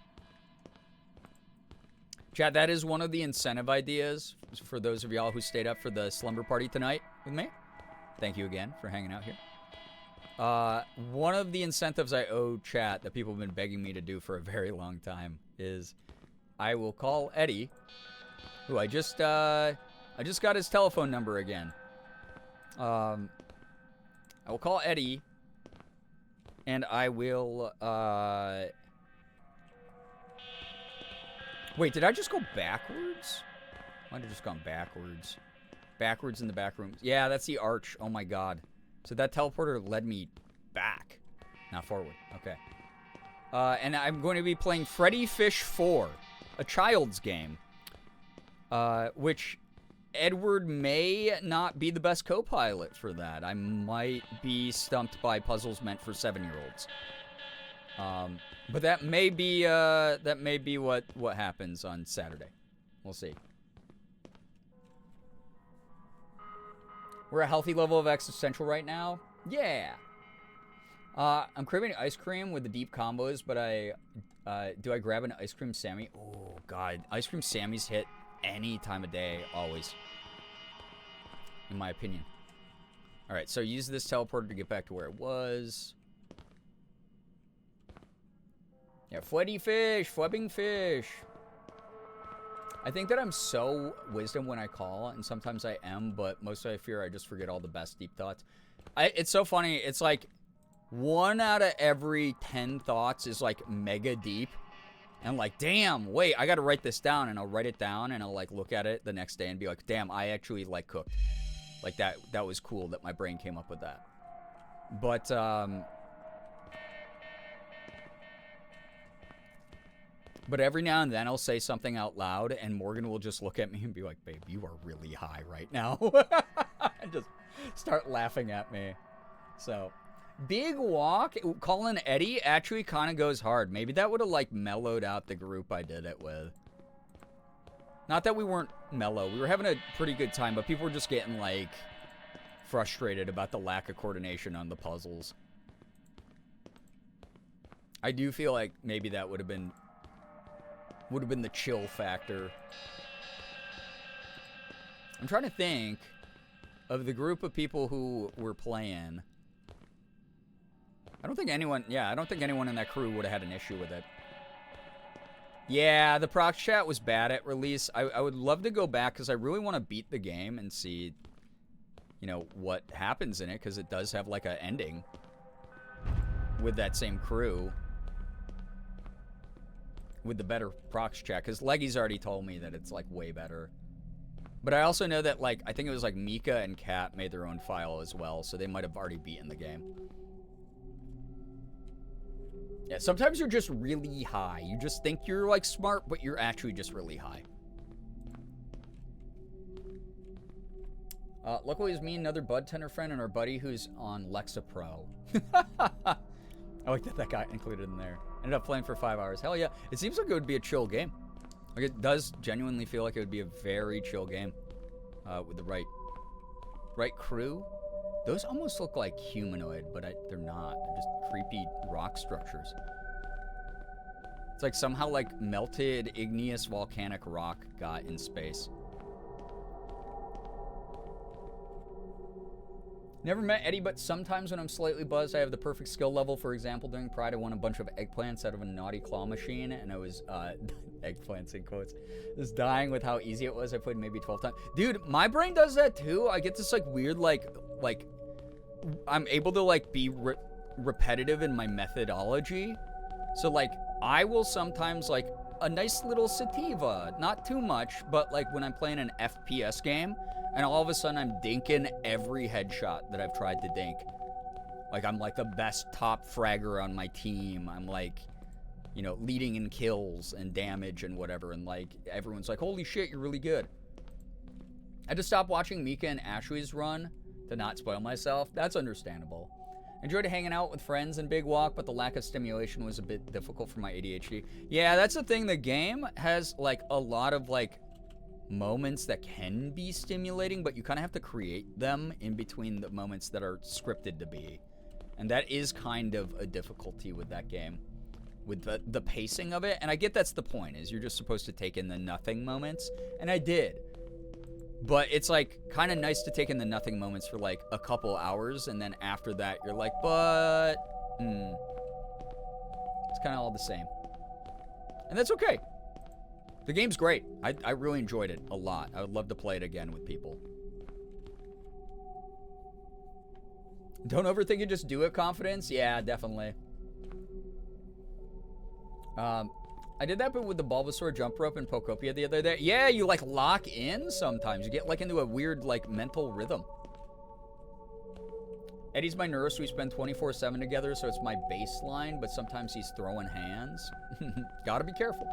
Chat, that is one of the incentive ideas for those of y'all who stayed up for the slumber party tonight with me. Thank you again for hanging out here. One of the incentives I owe chat that people have been begging me to do for a very long time is I will call Eddie, who I just got his telephone number again. I will call Eddie, and I will, wait, did I just go backwards? Might have just gone backwards. Backwards in the back rooms. Yeah, that's the arch. Oh my god. So that teleporter led me back, not forward. Okay. And I'm going to be playing Freddy Fish 4, a child's game, which Edward may not be the best co-pilot for that. I might be stumped by puzzles meant for 7-year-olds. But that may be what happens on Saturday. We'll see. We're a healthy level of existential right now. Yeah. I'm craving ice cream with the deep combos, but do I grab an ice cream Sammy? Oh god, ice cream Sammys hit any time of day, always. In my opinion. All right, so use this teleporter to get back to where it was. Yeah, Fweddy fish, fwebbing fish. I think that I'm so wisdom when I call, and sometimes I am, but mostly I fear I just forget all the best deep thoughts. It's so funny. It's like 1 out of every 10 thoughts is like mega deep. And like, damn, wait, I got to write this down, and I'll write it down, and I'll like look at it the next day and be like, damn, I actually like cooked. Like that was cool that my brain came up with that. But, but every now and then I'll say something out loud, and Morgan will just look at me and be like, babe, you are really high right now. And just start laughing at me. So, Big Walk, calling Eddie actually kind of goes hard. Maybe that would have, like, mellowed out the group I did it with. Not that we weren't mellow. We were having a pretty good time, but people were just getting, like, frustrated about the lack of coordination on the puzzles. I do feel like maybe that would have been the chill factor. I'm trying to think of the group of people who were playing. I don't think anyone in that crew would have had an issue with it. Yeah, the proc chat was bad at release. I would love to go back because I really want to beat the game and see, you know, what happens in it, because it does have like an ending with that same crew. With the better procs chat, because Leggy's already told me that it's like way better. But I also know that, like, I think it was like Mika and Kat made their own file as well, so they might have already beaten the game. Yeah, sometimes you're just really high. You just think you're like smart, but you're actually just really high. Luckily, it's me, another bud tender friend, and our buddy who's on Lexapro. I like that that got included in there. Ended up playing for 5 hours. Hell yeah. It seems like it would be a chill game. Like, it does genuinely feel like it would be a very chill game. With the right crew. Those almost look like humanoid, but they're not. They're just creepy rock structures. It's like somehow like melted igneous volcanic rock got in space. Never met Eddie, but sometimes when I'm slightly buzzed, I have the perfect skill level. For example, during Pride, I won a bunch of eggplants out of a naughty claw machine, and I was, eggplants in quotes, just dying with how easy it was. I played maybe 12 times. Dude, my brain does that too. I get this, like, weird, like, I'm able to, like, be repetitive in my methodology. So, like, I will sometimes, like, a nice little sativa, not too much, but, like, when I'm playing an FPS game, and all of a sudden I'm dinking every headshot that I've tried to dink. Like, I'm like the best top fragger on my team. I'm like, you know, leading in kills and damage and whatever. And like, everyone's like, holy shit, you're really good. I had to stop watching Mika and Ashley's run to not spoil myself. That's understandable. Enjoyed hanging out with friends in Big Walk, but the lack of stimulation was a bit difficult for my ADHD. Yeah, that's the thing. The game has like a lot of like moments that can be stimulating, but you kind of have to create them in between the moments that are scripted to be. And that is kind of a difficulty with that game, with the pacing of it. And I get that's the point, is you're just supposed to take in the nothing moments. And I did. But it's like kind of nice to take in the nothing moments for like a couple hours, and then after that you're like, but it's kind of all the same. And that's okay. The game's great. I really enjoyed it a lot. I would love to play it again with people. Don't overthink it, just do it, confidence. Yeah, definitely. I did that but with the Bulbasaur jump rope in Pokopia the other day. Yeah, you like lock in sometimes. You get like into a weird like mental rhythm. Eddie's my nurse. We spend 24/7 together, so it's my baseline, but sometimes he's throwing hands. Gotta be careful.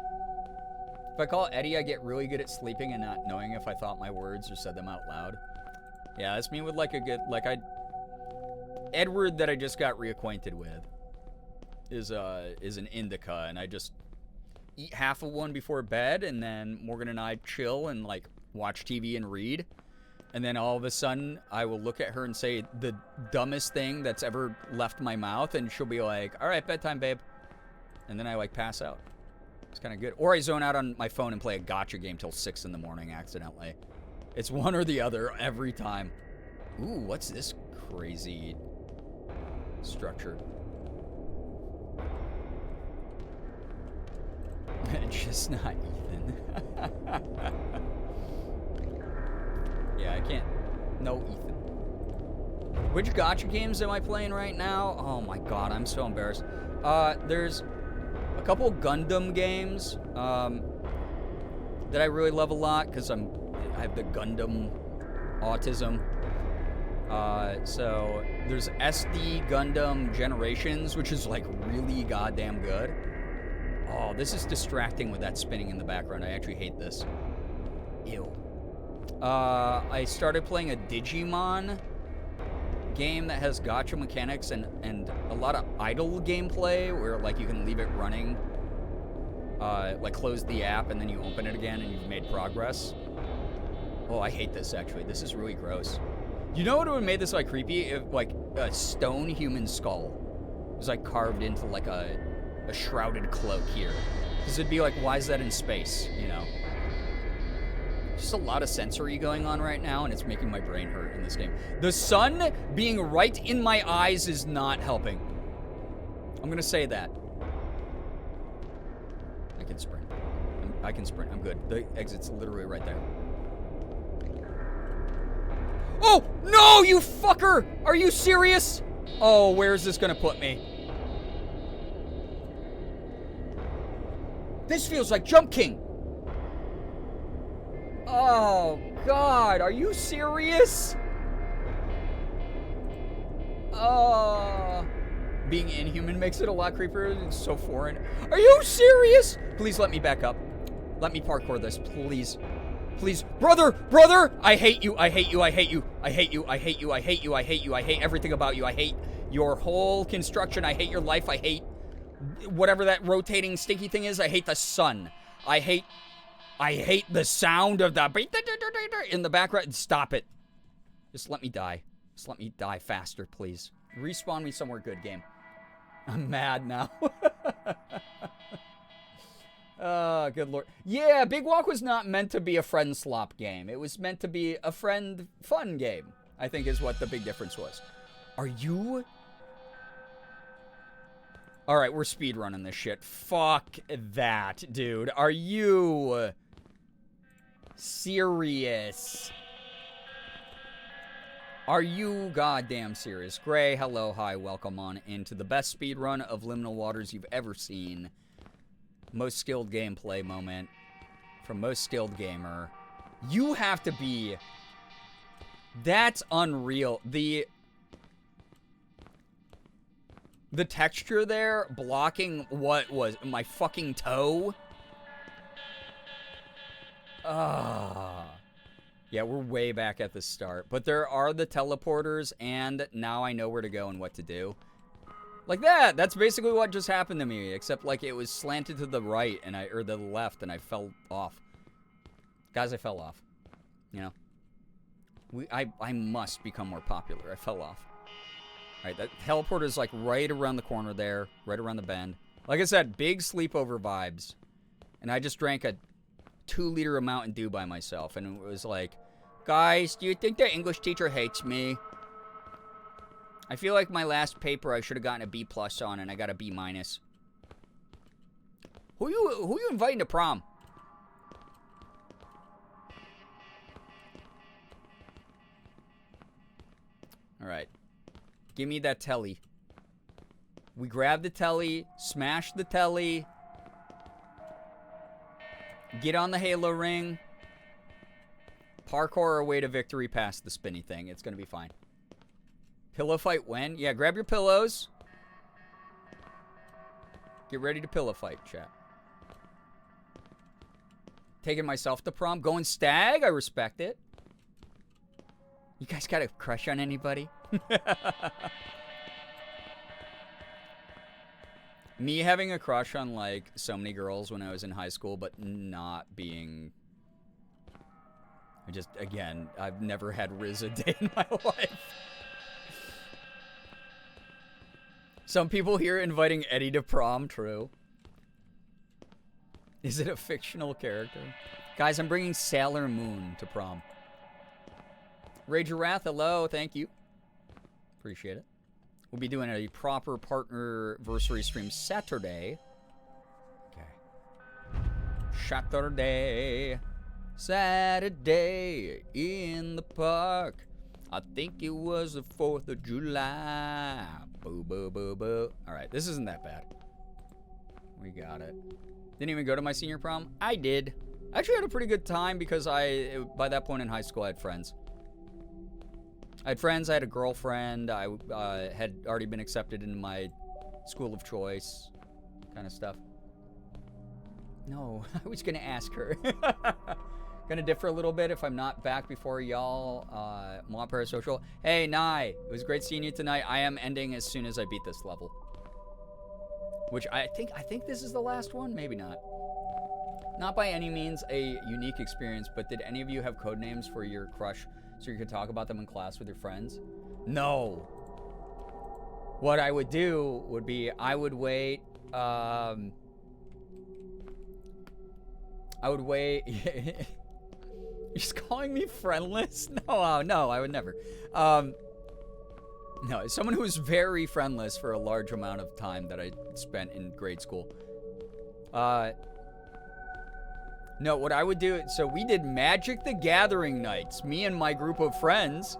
If I call Eddie, I get really good at sleeping and not knowing if I thought my words or said them out loud. Yeah, that's me with like a good, like Edward that I just got reacquainted with is an indica, and I just eat half of one before bed, and then Morgan and I chill and like watch TV and read. And then all of a sudden, I will look at her and say the dumbest thing that's ever left my mouth, and she'll be like, all right, bedtime, babe. And then I like pass out. It's kind of good. Or I zone out on my phone and play a gotcha game till 6 in the morning accidentally. It's one or the other every time. Ooh, what's this crazy structure? Just not Ethan. Yeah, I can't. No Ethan. Which gotcha games am I playing right now? Oh my god, I'm so embarrassed. There's a couple Gundam games that I really love a lot because I have the Gundam autism. So there's SD Gundam Generations, which is like really goddamn good. Oh, this is distracting with that spinning in the background. I actually hate this. Ew. I started playing a Digimon game that has gacha mechanics and a lot of idle gameplay where like you can leave it running, like close the app and then you open it again and you've made progress. Oh, I hate this actually. This is really gross. You know what would have made this like creepy? If like a stone human skull was like carved into like a shrouded cloak here. Because it'd be like, why is that in space, you know? Just a lot of sensory going on right now, and it's making my brain hurt in this game. The sun being right in my eyes is not helping. I'm gonna say that. I can sprint. I can sprint. I'm good. The exit's literally right there. Oh, no, you fucker! Are you serious? Oh, where is this gonna put me? This feels like Jump King. Oh, God. Are you serious? Being inhuman makes it a lot creepier. It's so foreign. Are you serious? Please let me back up. Let me parkour this, please. Please. Brother! I hate you. I hate you. I hate you. I hate you. I hate you. I hate you. I hate you. I hate everything about you. I hate your whole construction. I hate your life. I hate whatever that rotating stinky thing is. I hate the sun. I hate the sound of the in the background. Stop it. Just let me die. Just let me die faster, please. Respawn me somewhere good, game. I'm mad now. Oh, good lord. Yeah, Big Walk was not meant to be a friend slop game. It was meant to be a friend fun game, I think is what the big difference was. Are you... Alright, we're speedrunning this shit. Fuck that, dude. Are you... serious? Are you goddamn serious? Gray, hello, hi, welcome on into the best speedrun of Liminal Waters you've ever seen. Most skilled gameplay moment from most skilled gamer. You have to be... That's unreal. The texture there blocking what was my fucking toe. Yeah, we're way back at the start. But there are the teleporters, and now I know where to go and what to do. Like that. That's basically what just happened to me, except like it was slanted to the right and or the left, and I fell off. Guys, I fell off. You know? I must become more popular. I fell off. Alright, that teleporter is like right around the corner there, right around the bend. Like I said, big sleepover vibes. And I just drank a 2-liter of Mountain Dew by myself, and it was like Guys, do you think the English teacher hates me? I feel like my last paper I should have gotten a B+ on, and I got a B-. Who you inviting to prom? All right. Give me that telly. We grab the telly, smash the telly, get on the halo ring, parkour our way to victory past the spinny thing. It's going to be fine. Pillow fight when? Yeah, grab your pillows. Get ready to pillow fight, chat. Taking myself to prom. Going stag? I respect it. You guys got a crush on anybody? Me having a crush on, like, so many girls when I was in high school, but not being... Again, I've never had Riz a day in my life. Some people here inviting Eddie to prom, true. Is it a fictional character? Guys, I'm bringing Sailor Moon to prom. Rage of Wrath, hello, thank you. Appreciate it. We'll be doing a proper partner-versary stream Saturday. Okay. Saturday in the park. I think it was the 4th of July. Boo, boo, boo, boo. All right, this isn't that bad. We got it. Didn't even go to my senior prom. I did. I actually had a pretty good time because by that point in high school, I had friends. I had a girlfriend. I had already been accepted into my school of choice, kind of stuff. No, I was going to ask her. Gonna differ a little bit if I'm not back before y'all. Moi Parasocial. Hey, Nye. It was great seeing you tonight. I am ending as soon as I beat this level. Which I think this is the last one. Maybe not. Not by any means a unique experience, but did any of you have code names for your crush so you could talk about them in class with your friends? No. What I would do would be I would wait. You're just calling me friendless? No, no, I would never. No, someone who was very friendless for a large amount of time that I spent in grade school. No, what I would do, so we did Magic the Gathering nights. Me and my group of friends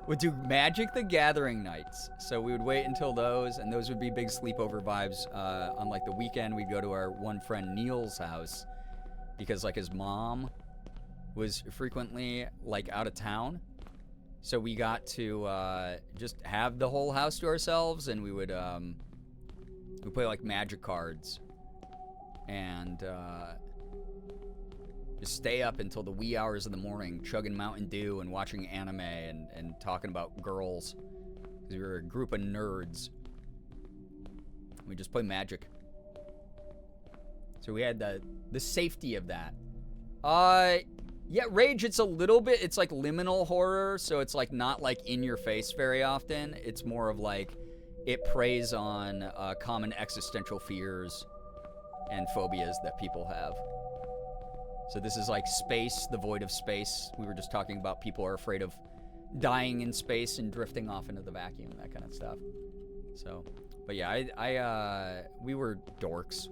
would do Magic the Gathering nights. So we would wait until those, and those would be big sleepover vibes. On like the weekend, we'd go to our one friend Neil's house because like his mom was frequently like out of town. So we got to just have the whole house to ourselves, and we would we play like Magic cards and just stay up until the wee hours of the morning chugging Mountain Dew and watching anime and talking about girls. We were a group of nerds. We just play Magic. So we had the safety of that. Yeah, Rage, it's a little bit, it's like liminal horror, so it's like not like in your face very often. It's more of like, it preys on common existential fears and phobias that people have. So this is like space, the void of space. We were just talking about people are afraid of dying in space and drifting off into the vacuum, that kind of stuff. So, but yeah, we were dorks.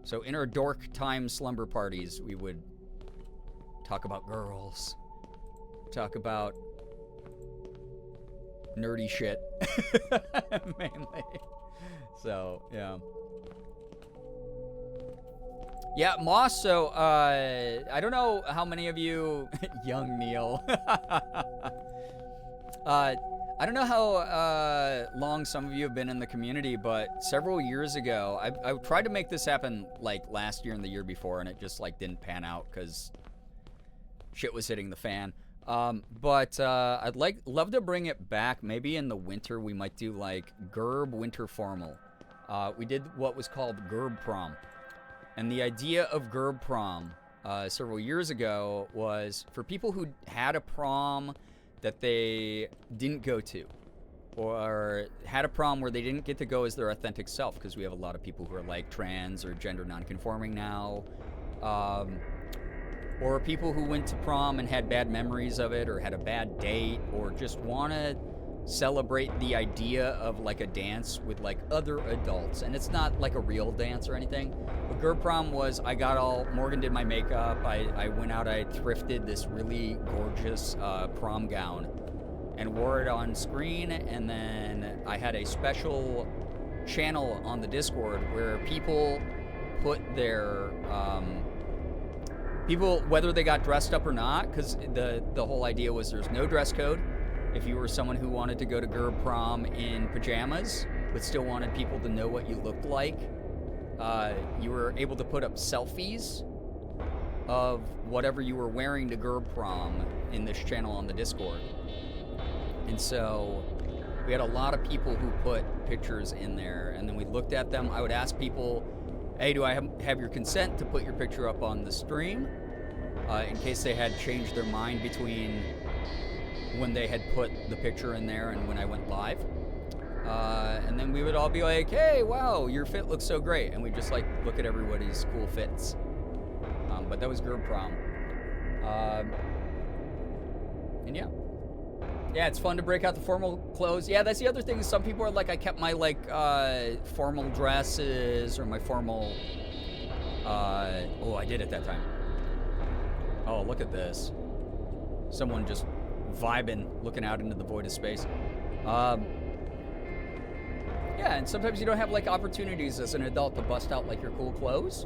So in our dork time slumber parties, we would talk about girls, talk about nerdy shit, mainly. So, yeah. Yeah, Moss, so, I don't know how many of you, young Neil, I don't know how long some of you have been in the community, but several years ago, I tried to make this happen, like, last year and the year before, and it just, like, didn't pan out, because shit was hitting the fan. But I'd love to bring it back. Maybe in the winter we might do like Gerb Winter Formal. We did what was called Gerb Prom. And the idea of Gerb Prom several years ago was for people who had a prom that they didn't go to, or had a prom where they didn't get to go as their authentic self, because we have a lot of people who are like trans or gender nonconforming now. or people who went to prom and had bad memories of it, or had a bad date, or just want to celebrate the idea of like a dance with like other adults. And it's not like a real dance or anything. But Gerb Prom was, Morgan did my makeup. I went out, I thrifted this really gorgeous prom gown and wore it on screen. And then I had a special channel on the Discord where people put their, whether they got dressed up or not, because the whole idea was there's no dress code. If you were someone who wanted to go to Gerb Prom in pajamas, but still wanted people to know what you looked like, you were able to put up selfies of whatever you were wearing to Gerb Prom in this channel on the Discord. And so we had a lot of people who put pictures in there, and then we looked at them. I would ask people, hey, do I have your consent to put your picture up on the stream? In case they had changed their mind between when they had put the picture in there and when I went live. And then we would all be like, hey, wow, your fit looks so great. And we just like look at everybody's cool fits. But that was Gerb Prom. And yeah. Yeah, it's fun to break out the formal clothes. Yeah, that's the other thing. Some people are like, I kept my like formal dresses or my formal, oh, I did at that time. Oh, look at this. Someone just vibing, looking out into the void of space. Yeah, and sometimes you don't have like opportunities as an adult to bust out like your cool clothes.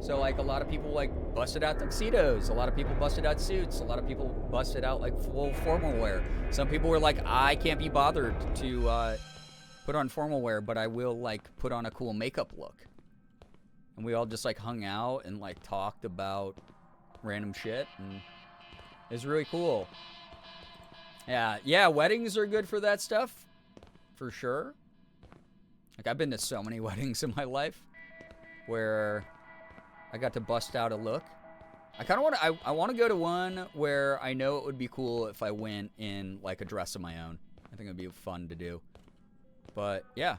So like a lot of people like busted out tuxedos. A lot of people busted out suits. A lot of people busted out like full formal wear. Some people were like, I can't be bothered to put on formal wear, but I will like put on a cool makeup look. And we all just like hung out and like talked about random shit, and it was really cool. Yeah, weddings are good for that stuff, for sure. Like I've been to so many weddings in my life where I got to bust out a look. I kind of want to, I want to go to one where I know it would be cool if I went in like a dress of my own. I think it'd be fun to do. But yeah,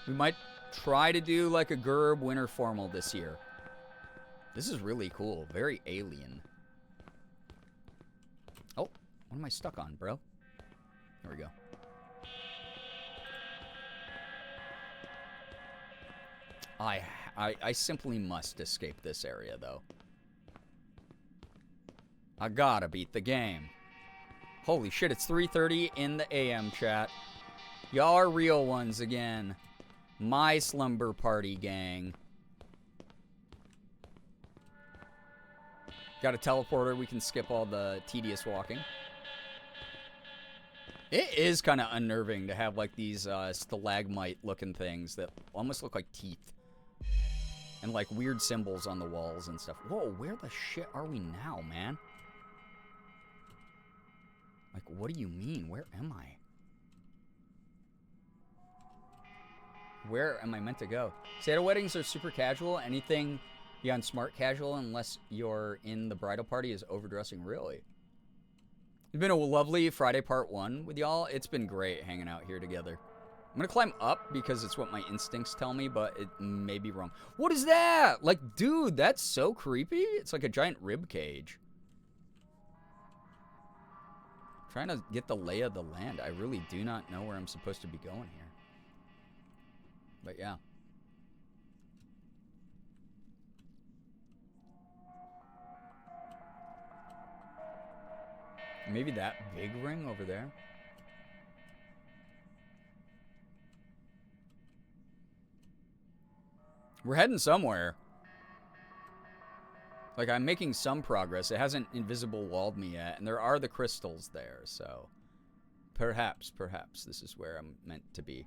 we might try to do like a Gerb winter formal this year. This is really cool. Very alien. Oh, what am I stuck on, bro? There we go. I simply must escape this area, though. I gotta beat the game. Holy shit, it's 3:30 in the AM, chat. Y'all are real ones again. My slumber party gang. Got a teleporter. We can skip all the tedious walking. It is kind of unnerving to have like these stalagmite-looking things that almost look like teeth. And like weird symbols on the walls and stuff. Whoa, where the shit are we now, man? Like, what do you mean? Where am I? Where am I meant to go? Santa weddings are super casual. Anything beyond smart casual, unless you're in the bridal party, is overdressing, really. It's been a lovely Friday part 1 with y'all. It's been great hanging out here together. I'm gonna climb up because it's what my instincts tell me, but it may be wrong. What is that? Like, dude, that's so creepy. It's like a giant rib cage. Trying to get the lay of the land. I really do not know where I'm supposed to be going here. But yeah. Maybe that big ring over there. We're heading somewhere. Like, I'm making some progress. It hasn't invisible walled me yet, and there are the crystals there, so perhaps this is where I'm meant to be.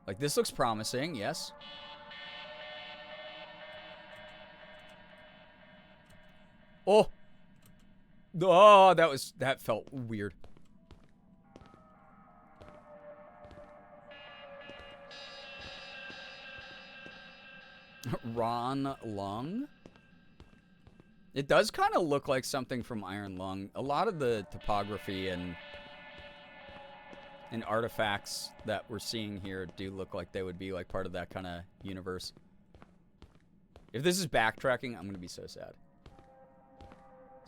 Like, this looks promising, yes. Oh! Oh, that felt weird. Ron Lung? It does kind of look like something from Iron Lung. A lot of the topography and artifacts that we're seeing here do look like they would be like part of that kind of universe. If this is backtracking, I'm going to be so sad.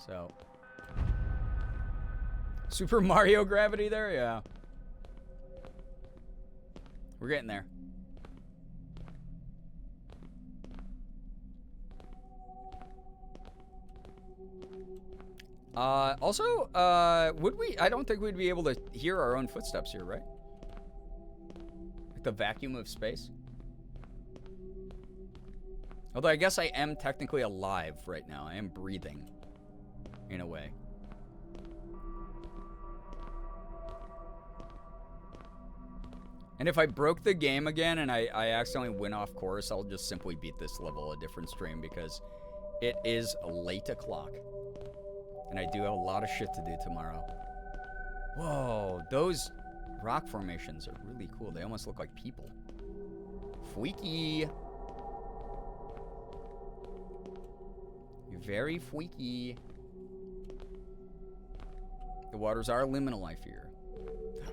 So, Super Mario gravity there? Yeah. We're getting there. Also, would we? I don't think we'd be able to hear our own footsteps here, right? Like the vacuum of space. Although I guess I am technically alive right now. I am breathing, in a way. And if I broke the game again and I accidentally went off course, I'll just simply beat this level a different stream because it is late o'clock. And I do have a lot of shit to do tomorrow. Whoa, those rock formations are really cool. They almost look like people. Freaky. You're very freaky. The waters are liminal, I fear.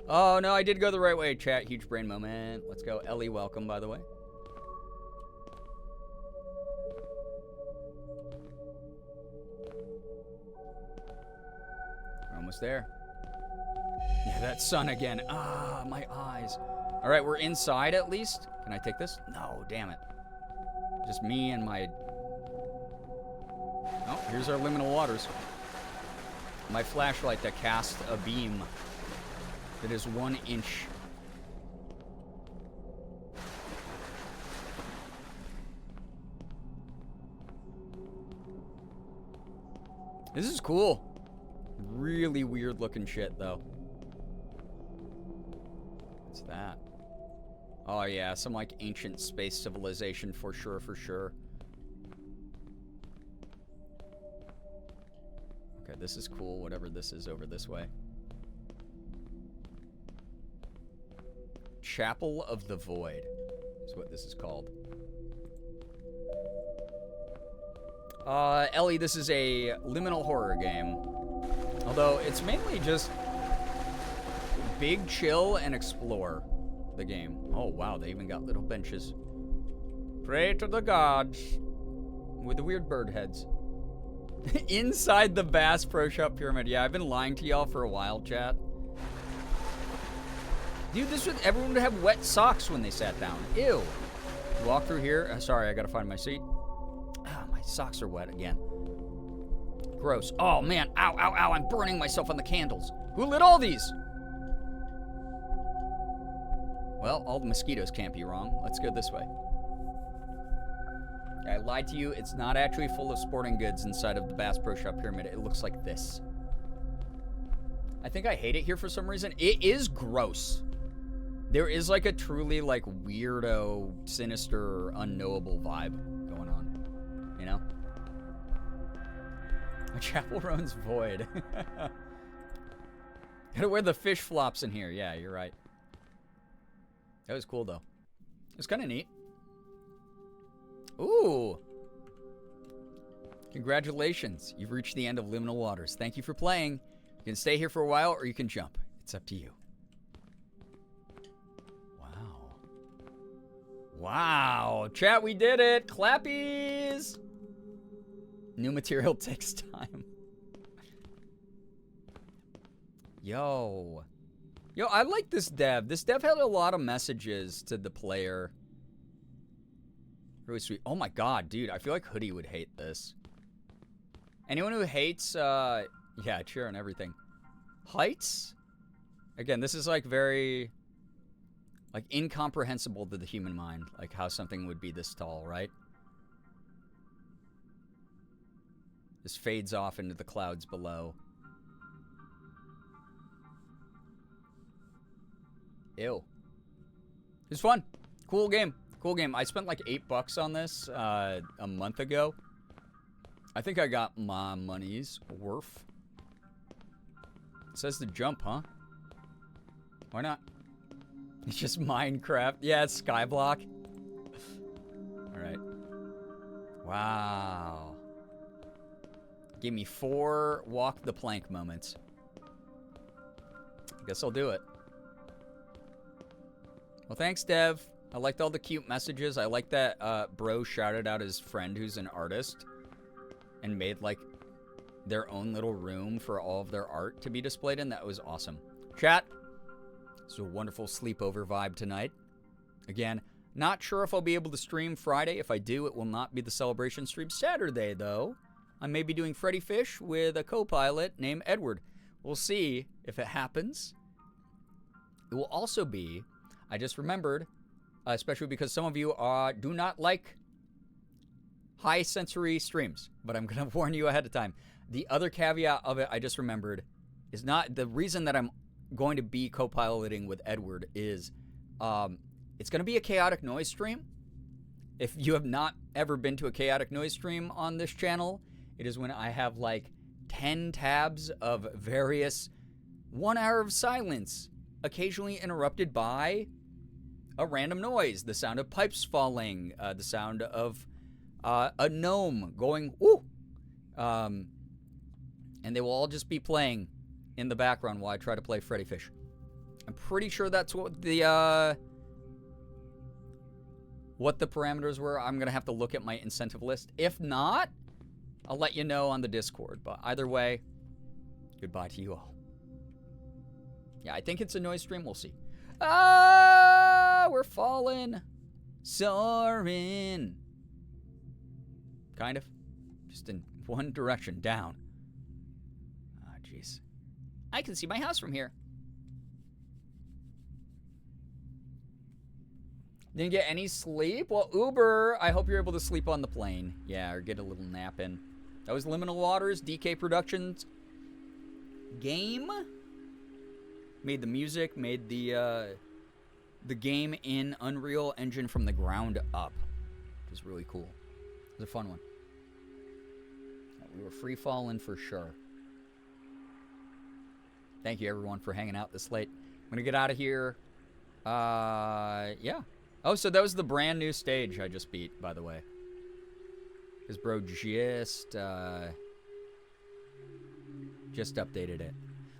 Oh, no, I did go the right way, chat. Huge brain moment. Let's go. Ellie, welcome, by the way. We're almost there. Yeah, that sun again. Ah, my eyes. All right, we're inside at least. Can I take this? No, damn it. Just me and my... Oh, here's our liminal waters. My flashlight that casts a beam that is 1 inch. This is cool. Really weird looking shit, though. What's that? Oh, yeah, some like ancient space civilization for sure, for sure. Okay, this is cool, whatever this is over this way. Chapel of the Void is what this is called. Ellie, this is a liminal horror game. Although, it's mainly just big chill and explore the game. Oh, wow, they even got little benches. Pray to the gods. With the weird bird heads. Inside the Bass Pro Shop Pyramid. Yeah, I've been lying to y'all for a while, chat. Dude, everyone would have wet socks when they sat down. Ew. Walk through here. Sorry, I gotta find my seat. Ah, my socks are wet again. Gross. Oh, man. Ow, ow, ow. I'm burning myself on the candles. Who lit all these? Well, all the mosquitoes can't be wrong. Let's go this way. I lied to you. It's not actually full of sporting goods inside of the Bass Pro Shop Pyramid. It looks like this. I think I hate it here for some reason. It is gross. There is like a truly like weirdo, sinister, unknowable vibe going on. You know? Chapel Roan's void. Gotta wear the fish flops in here. Yeah, you're right. That was cool though. It was kind of neat. Ooh. Congratulations. You've reached the end of Liminal Waters. Thank you for playing. You can stay here for a while or you can jump. It's up to you. Wow. Wow. Chat, we did it. Clappies. New material takes time. Yo. Yo, I like this dev. This dev had a lot of messages to the player. Really sweet. Oh my god, dude. I feel like Hoodie would hate this. Anyone who hates, yeah, cheer and everything. Heights? Again, this is like very, like, incomprehensible to the human mind. Like how something would be this tall, right? This fades off into the clouds below. Ew. It was fun. Cool game. Cool game. I spent like $8 on this a month ago. I think I got my money's worth. It says to jump, huh? Why not? It's just Minecraft. Yeah, it's Skyblock. Alright. Wow. Give me 4 walk the plank moments. Guess I'll do it. Well, thanks, Dev. I liked all the cute messages. I like that bro shouted out his friend who's an artist and made, like, their own little room for all of their art to be displayed in. That was awesome. Chat, it's a wonderful sleepover vibe tonight. Again, not sure if I'll be able to stream Friday. If I do, it will not be the celebration stream. Saturday, though, I may be doing Freddy Fish with a co-pilot named Edward. We'll see if it happens. It will also be, I just remembered, especially because some of you do not like high sensory streams, but I'm going to warn you ahead of time. The other caveat of it, I just remembered, is not the reason that I'm going to be co-piloting with Edward is it's going to be a chaotic noise stream. If you have not ever been to a chaotic noise stream on this channel, it is when I have like 10 tabs of various 1 hour of silence, occasionally interrupted by a random noise, the sound of pipes falling, the sound of a gnome going, woo! And they will all just be playing in the background while I try to play Freddy Fish. I'm pretty sure that's what the parameters were. I'm going to have to look at my incentive list. If not, I'll let you know on the Discord. But either way, goodbye to you all. Yeah, I think it's a noise stream. We'll see. Ah, we're falling. Soaring. Kind of. Just in one direction, down. Ah, jeez. I can see my house from here. Didn't get any sleep? Well, Uber, I hope you're able to sleep on the plane. Yeah, or get a little nap in. That was Liminal Waters, DK Productions game. Made the music, made the game in Unreal Engine from the ground up. It was really cool. It was a fun one. We were free falling for sure. Thank you everyone for hanging out this late. I'm gonna get out of here. Yeah. Oh, so that was the brand new stage I just beat, by the way. Because bro just updated it.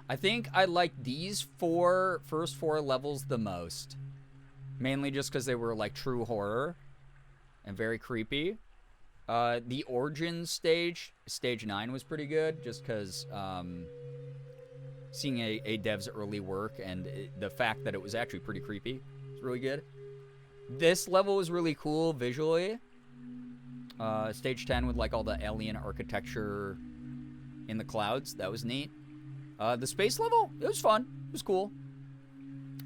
I think I liked these first four levels the most. Mainly just because they were like true horror and very creepy. The Origins stage, stage 9 was pretty good just because seeing a dev's early work and the fact that it was actually pretty creepy was really good. This level was really cool visually. Stage 10 with like all the alien architecture in the clouds. That was neat. The space level, it was fun. It was cool.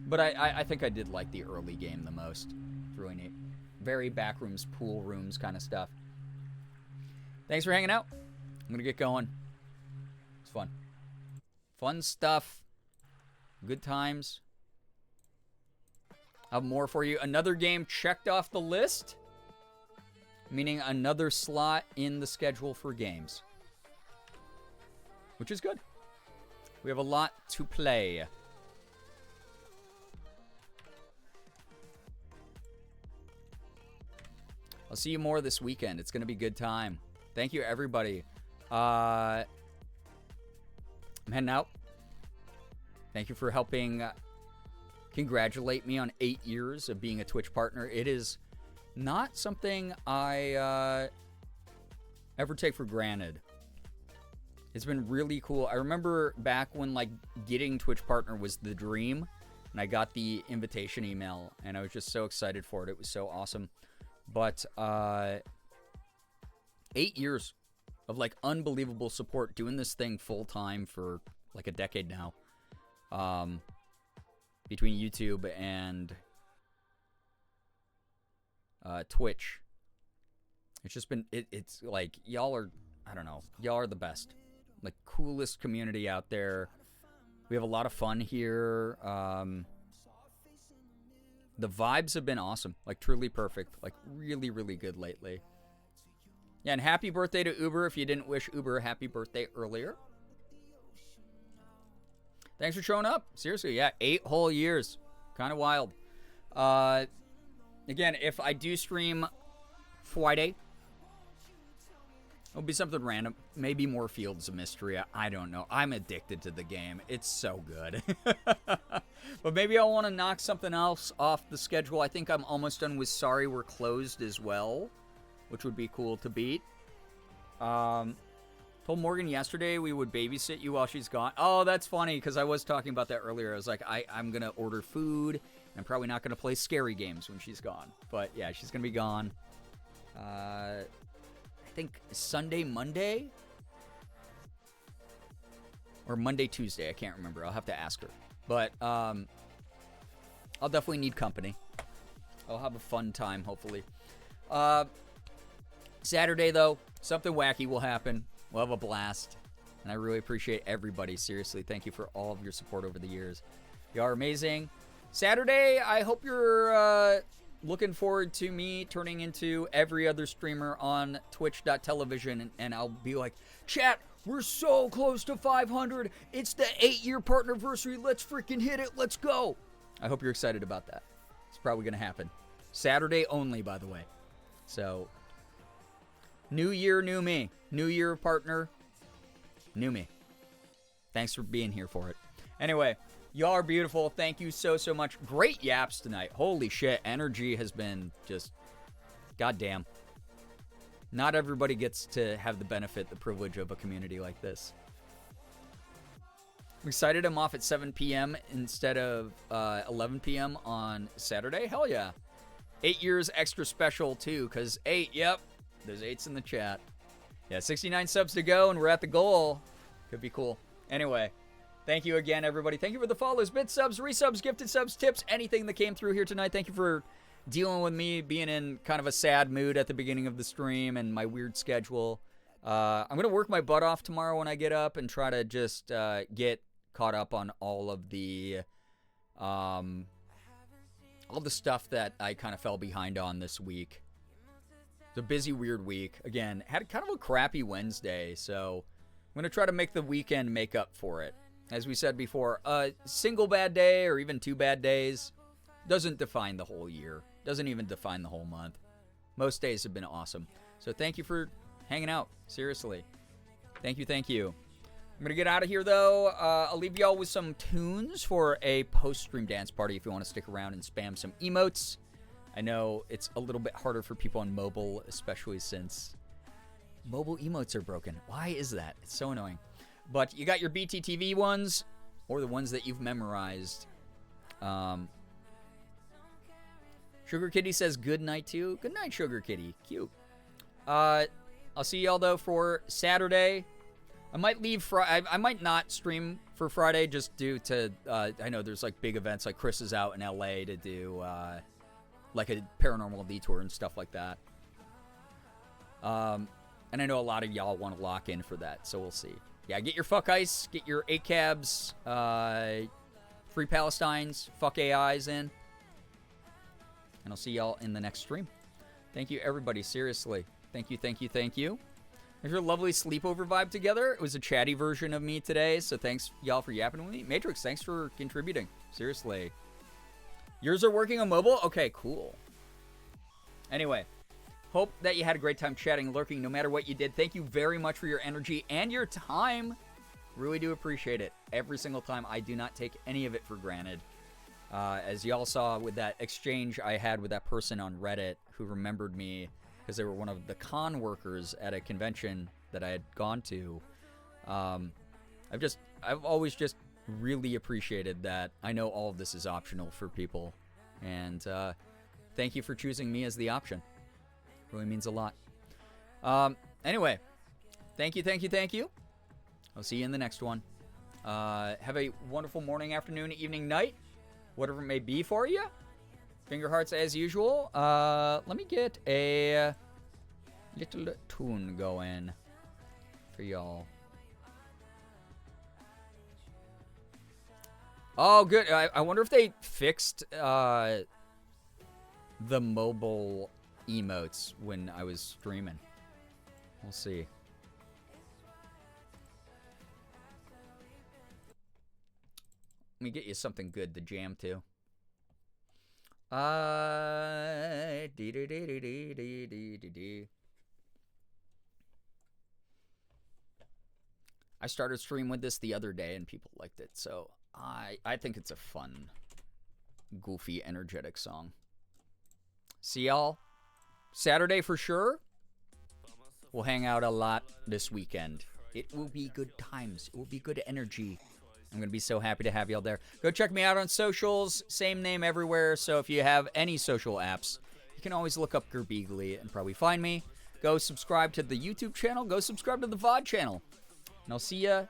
But I think I did like the early game the most. It's really neat. Very backrooms, pool rooms kind of stuff. Thanks for hanging out. I'm going to get going. It's fun. Fun stuff. Good times. I have more for you. Another game checked off the list. Meaning another slot in the schedule for games. Which is good. We have a lot to play. I'll see you more this weekend. It's going to be a good time. Thank you, everybody. I'm heading out. Thank you for helping congratulate me on 8 years of being a Twitch partner. It is not something I ever take for granted. It's been really cool. I remember back when like getting Twitch partner was the dream, and I got the invitation email, and I was just so excited for it. It was so awesome. But 8 years of like unbelievable support, doing this thing full time for like a decade now. Between YouTube and Twitch. It's just been, it's like, y'all are, I don't know, y'all are the best. Like, coolest community out there. We have a lot of fun here. The vibes have been awesome. Like, truly perfect. Like, really, really good lately. Yeah, and happy birthday to Uber if you didn't wish Uber a happy birthday earlier. Thanks for showing up. Seriously, yeah, 8 whole years. Kind of wild. Again, if I do stream Friday, it'll be something random. Maybe more Fields of Mystery. I don't know. I'm addicted to the game. It's so good. But maybe I want to knock something else off the schedule. I think I'm almost done with Sorry We're Closed as well, which would be cool to beat. Told Morgan yesterday we would babysit you while she's gone. Oh, that's funny, because I was talking about that earlier. I was like, I'm going to order food, and I'm probably not going to play scary games when she's gone. But, yeah, she's going to be gone. I think Sunday, Monday? Or Monday, Tuesday. I can't remember. I'll have to ask her. But I'll definitely need company. I'll have a fun time, hopefully. Saturday, though, something wacky will happen. We'll have a blast. And I really appreciate everybody. Seriously, thank you for all of your support over the years. You are amazing. Saturday, I hope you're looking forward to me turning into every other streamer on twitch.television. And I'll be like, chat, we're so close to 500. It's the 8-year partnerversary. Let's freaking hit it. Let's go. I hope you're excited about that. It's probably going to happen. Saturday only, by the way. So, new year, new me. New year partner, new me. Thanks for being here for it. Anyway, y'all are beautiful. Thank you so, so much. Great yaps tonight. Holy shit. Energy has been just goddamn. Not everybody gets to have the benefit, the privilege of a community like this. I'm excited I'm off at 7 p.m. instead of 11 p.m. on Saturday. Hell yeah. 8 years extra special, too, because 8, yep. There's 8s in the chat. Yeah, 69 subs to go, and we're at the goal. Could be cool. Anyway, thank you again, everybody. Thank you for the follows, bit subs, resubs, gifted subs, tips, anything that came through here tonight. Thank you for dealing with me being in kind of a sad mood at the beginning of the stream and my weird schedule. I'm going to work my butt off tomorrow when I get up and try to just get caught up on all the stuff that I kind of fell behind on this week. It's a busy, weird week. Again, had kind of a crappy Wednesday, so I'm going to try to make the weekend make up for it. As we said before, a single bad day or even 2 bad days doesn't define the whole year. Doesn't even define the whole month. Most days have been awesome. So thank you for hanging out. Seriously. Thank you, thank you. I'm going to get out of here, though. I'll leave y'all with some tunes for a post-stream dance party if you want to stick around and spam some emotes. I know it's a little bit harder for people on mobile, especially since mobile emotes are broken. Why is that? It's so annoying. But you got your BTTV ones, or the ones that you've memorized. Sugar Kitty says good night, too. Good night, Sugar Kitty. Cute. I'll see y'all, though, for Saturday. I might leave Friday. I might not stream for Friday just due to, I know there's, like, big events. Like, Chris is out in L.A. to do, like a paranormal detour and stuff like that. And I know a lot of y'all want to lock in for that, so we'll see. Yeah, get your fuck ice, get your ACABs, free Palestines, fuck AIs in. And I'll see y'all in the next stream. Thank you, everybody, seriously. Thank you, thank you, thank you. There's your lovely sleepover vibe together. It was a chatty version of me today, so thanks, y'all, for yapping with me. Matrix, thanks for contributing. Seriously. Yours are working on mobile? Okay, cool. Anyway, hope that you had a great time chatting, lurking, no matter what you did. Thank you very much for your energy and your time. Really do appreciate it. Every single time. I do not take any of it for granted. As y'all saw with that exchange I had with that person on Reddit who remembered me because they were one of the con workers at a convention that I had gone to. I've always just really appreciated that. I know all of this is optional for people, and thank you for choosing me as the option. Really means a lot. Anyway, thank you, thank you, thank you. I'll see you in the next one. Have a wonderful morning, afternoon, evening, night, whatever it may be for you. Finger hearts as usual. Let me get a little tune going for y'all. Oh, good. I wonder if they fixed the mobile emotes when I was streaming. We'll see. Let me get you something good to jam to. I started stream with this the other day and people liked it, so I think it's a fun, goofy, energetic song. See y'all Saturday for sure. We'll hang out a lot this weekend. It will be good times. It will be good energy. I'm going to be so happy to have y'all there. Go check me out on socials. Same name everywhere. So if you have any social apps, you can always look up Girbeagly and probably find me. Go subscribe to the YouTube channel. Go subscribe to the VOD channel. And I'll see you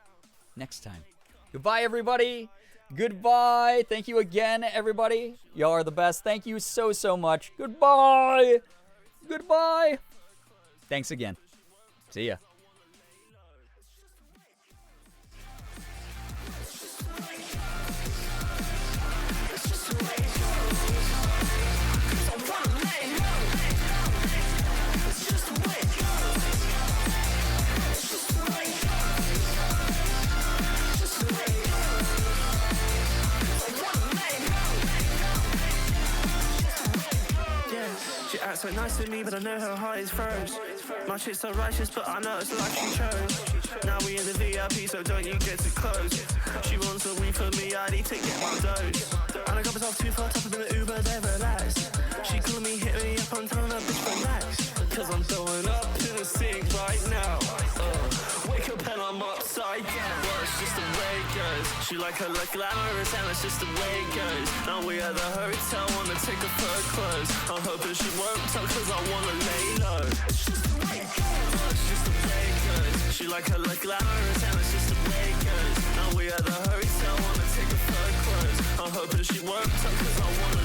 next time. Goodbye, everybody. Goodbye. Thank you again, everybody. Y'all are the best. Thank you so, so much. Goodbye. Goodbye. Thanks again. See ya. She acts so nice to me, but I know her heart is froze. My chick's so righteous, but I know it's the life she chose. Now we in the VIP, so don't you get too close. She wants a weed for me, I need to get my dose. And I got myself too far, top of the Uber, they relax. She calling me, hit me up, I'm telling her, bitch, relax. Cause I'm throwing up in the sink right now. Wake up and I'm upside down. Well, it's just the way it goes. She like her look glamorous and it's just the way it goes. Now we at the hotel, wanna take off her clothes. I'm hoping she won't tell cause I wanna lay low. It's just the way it goes. It's just the way it goes. She like her look glamorous and it's just the way it goes. Now we at the hotel, wanna take off her clothes. I'm hoping she won't tell cause I wanna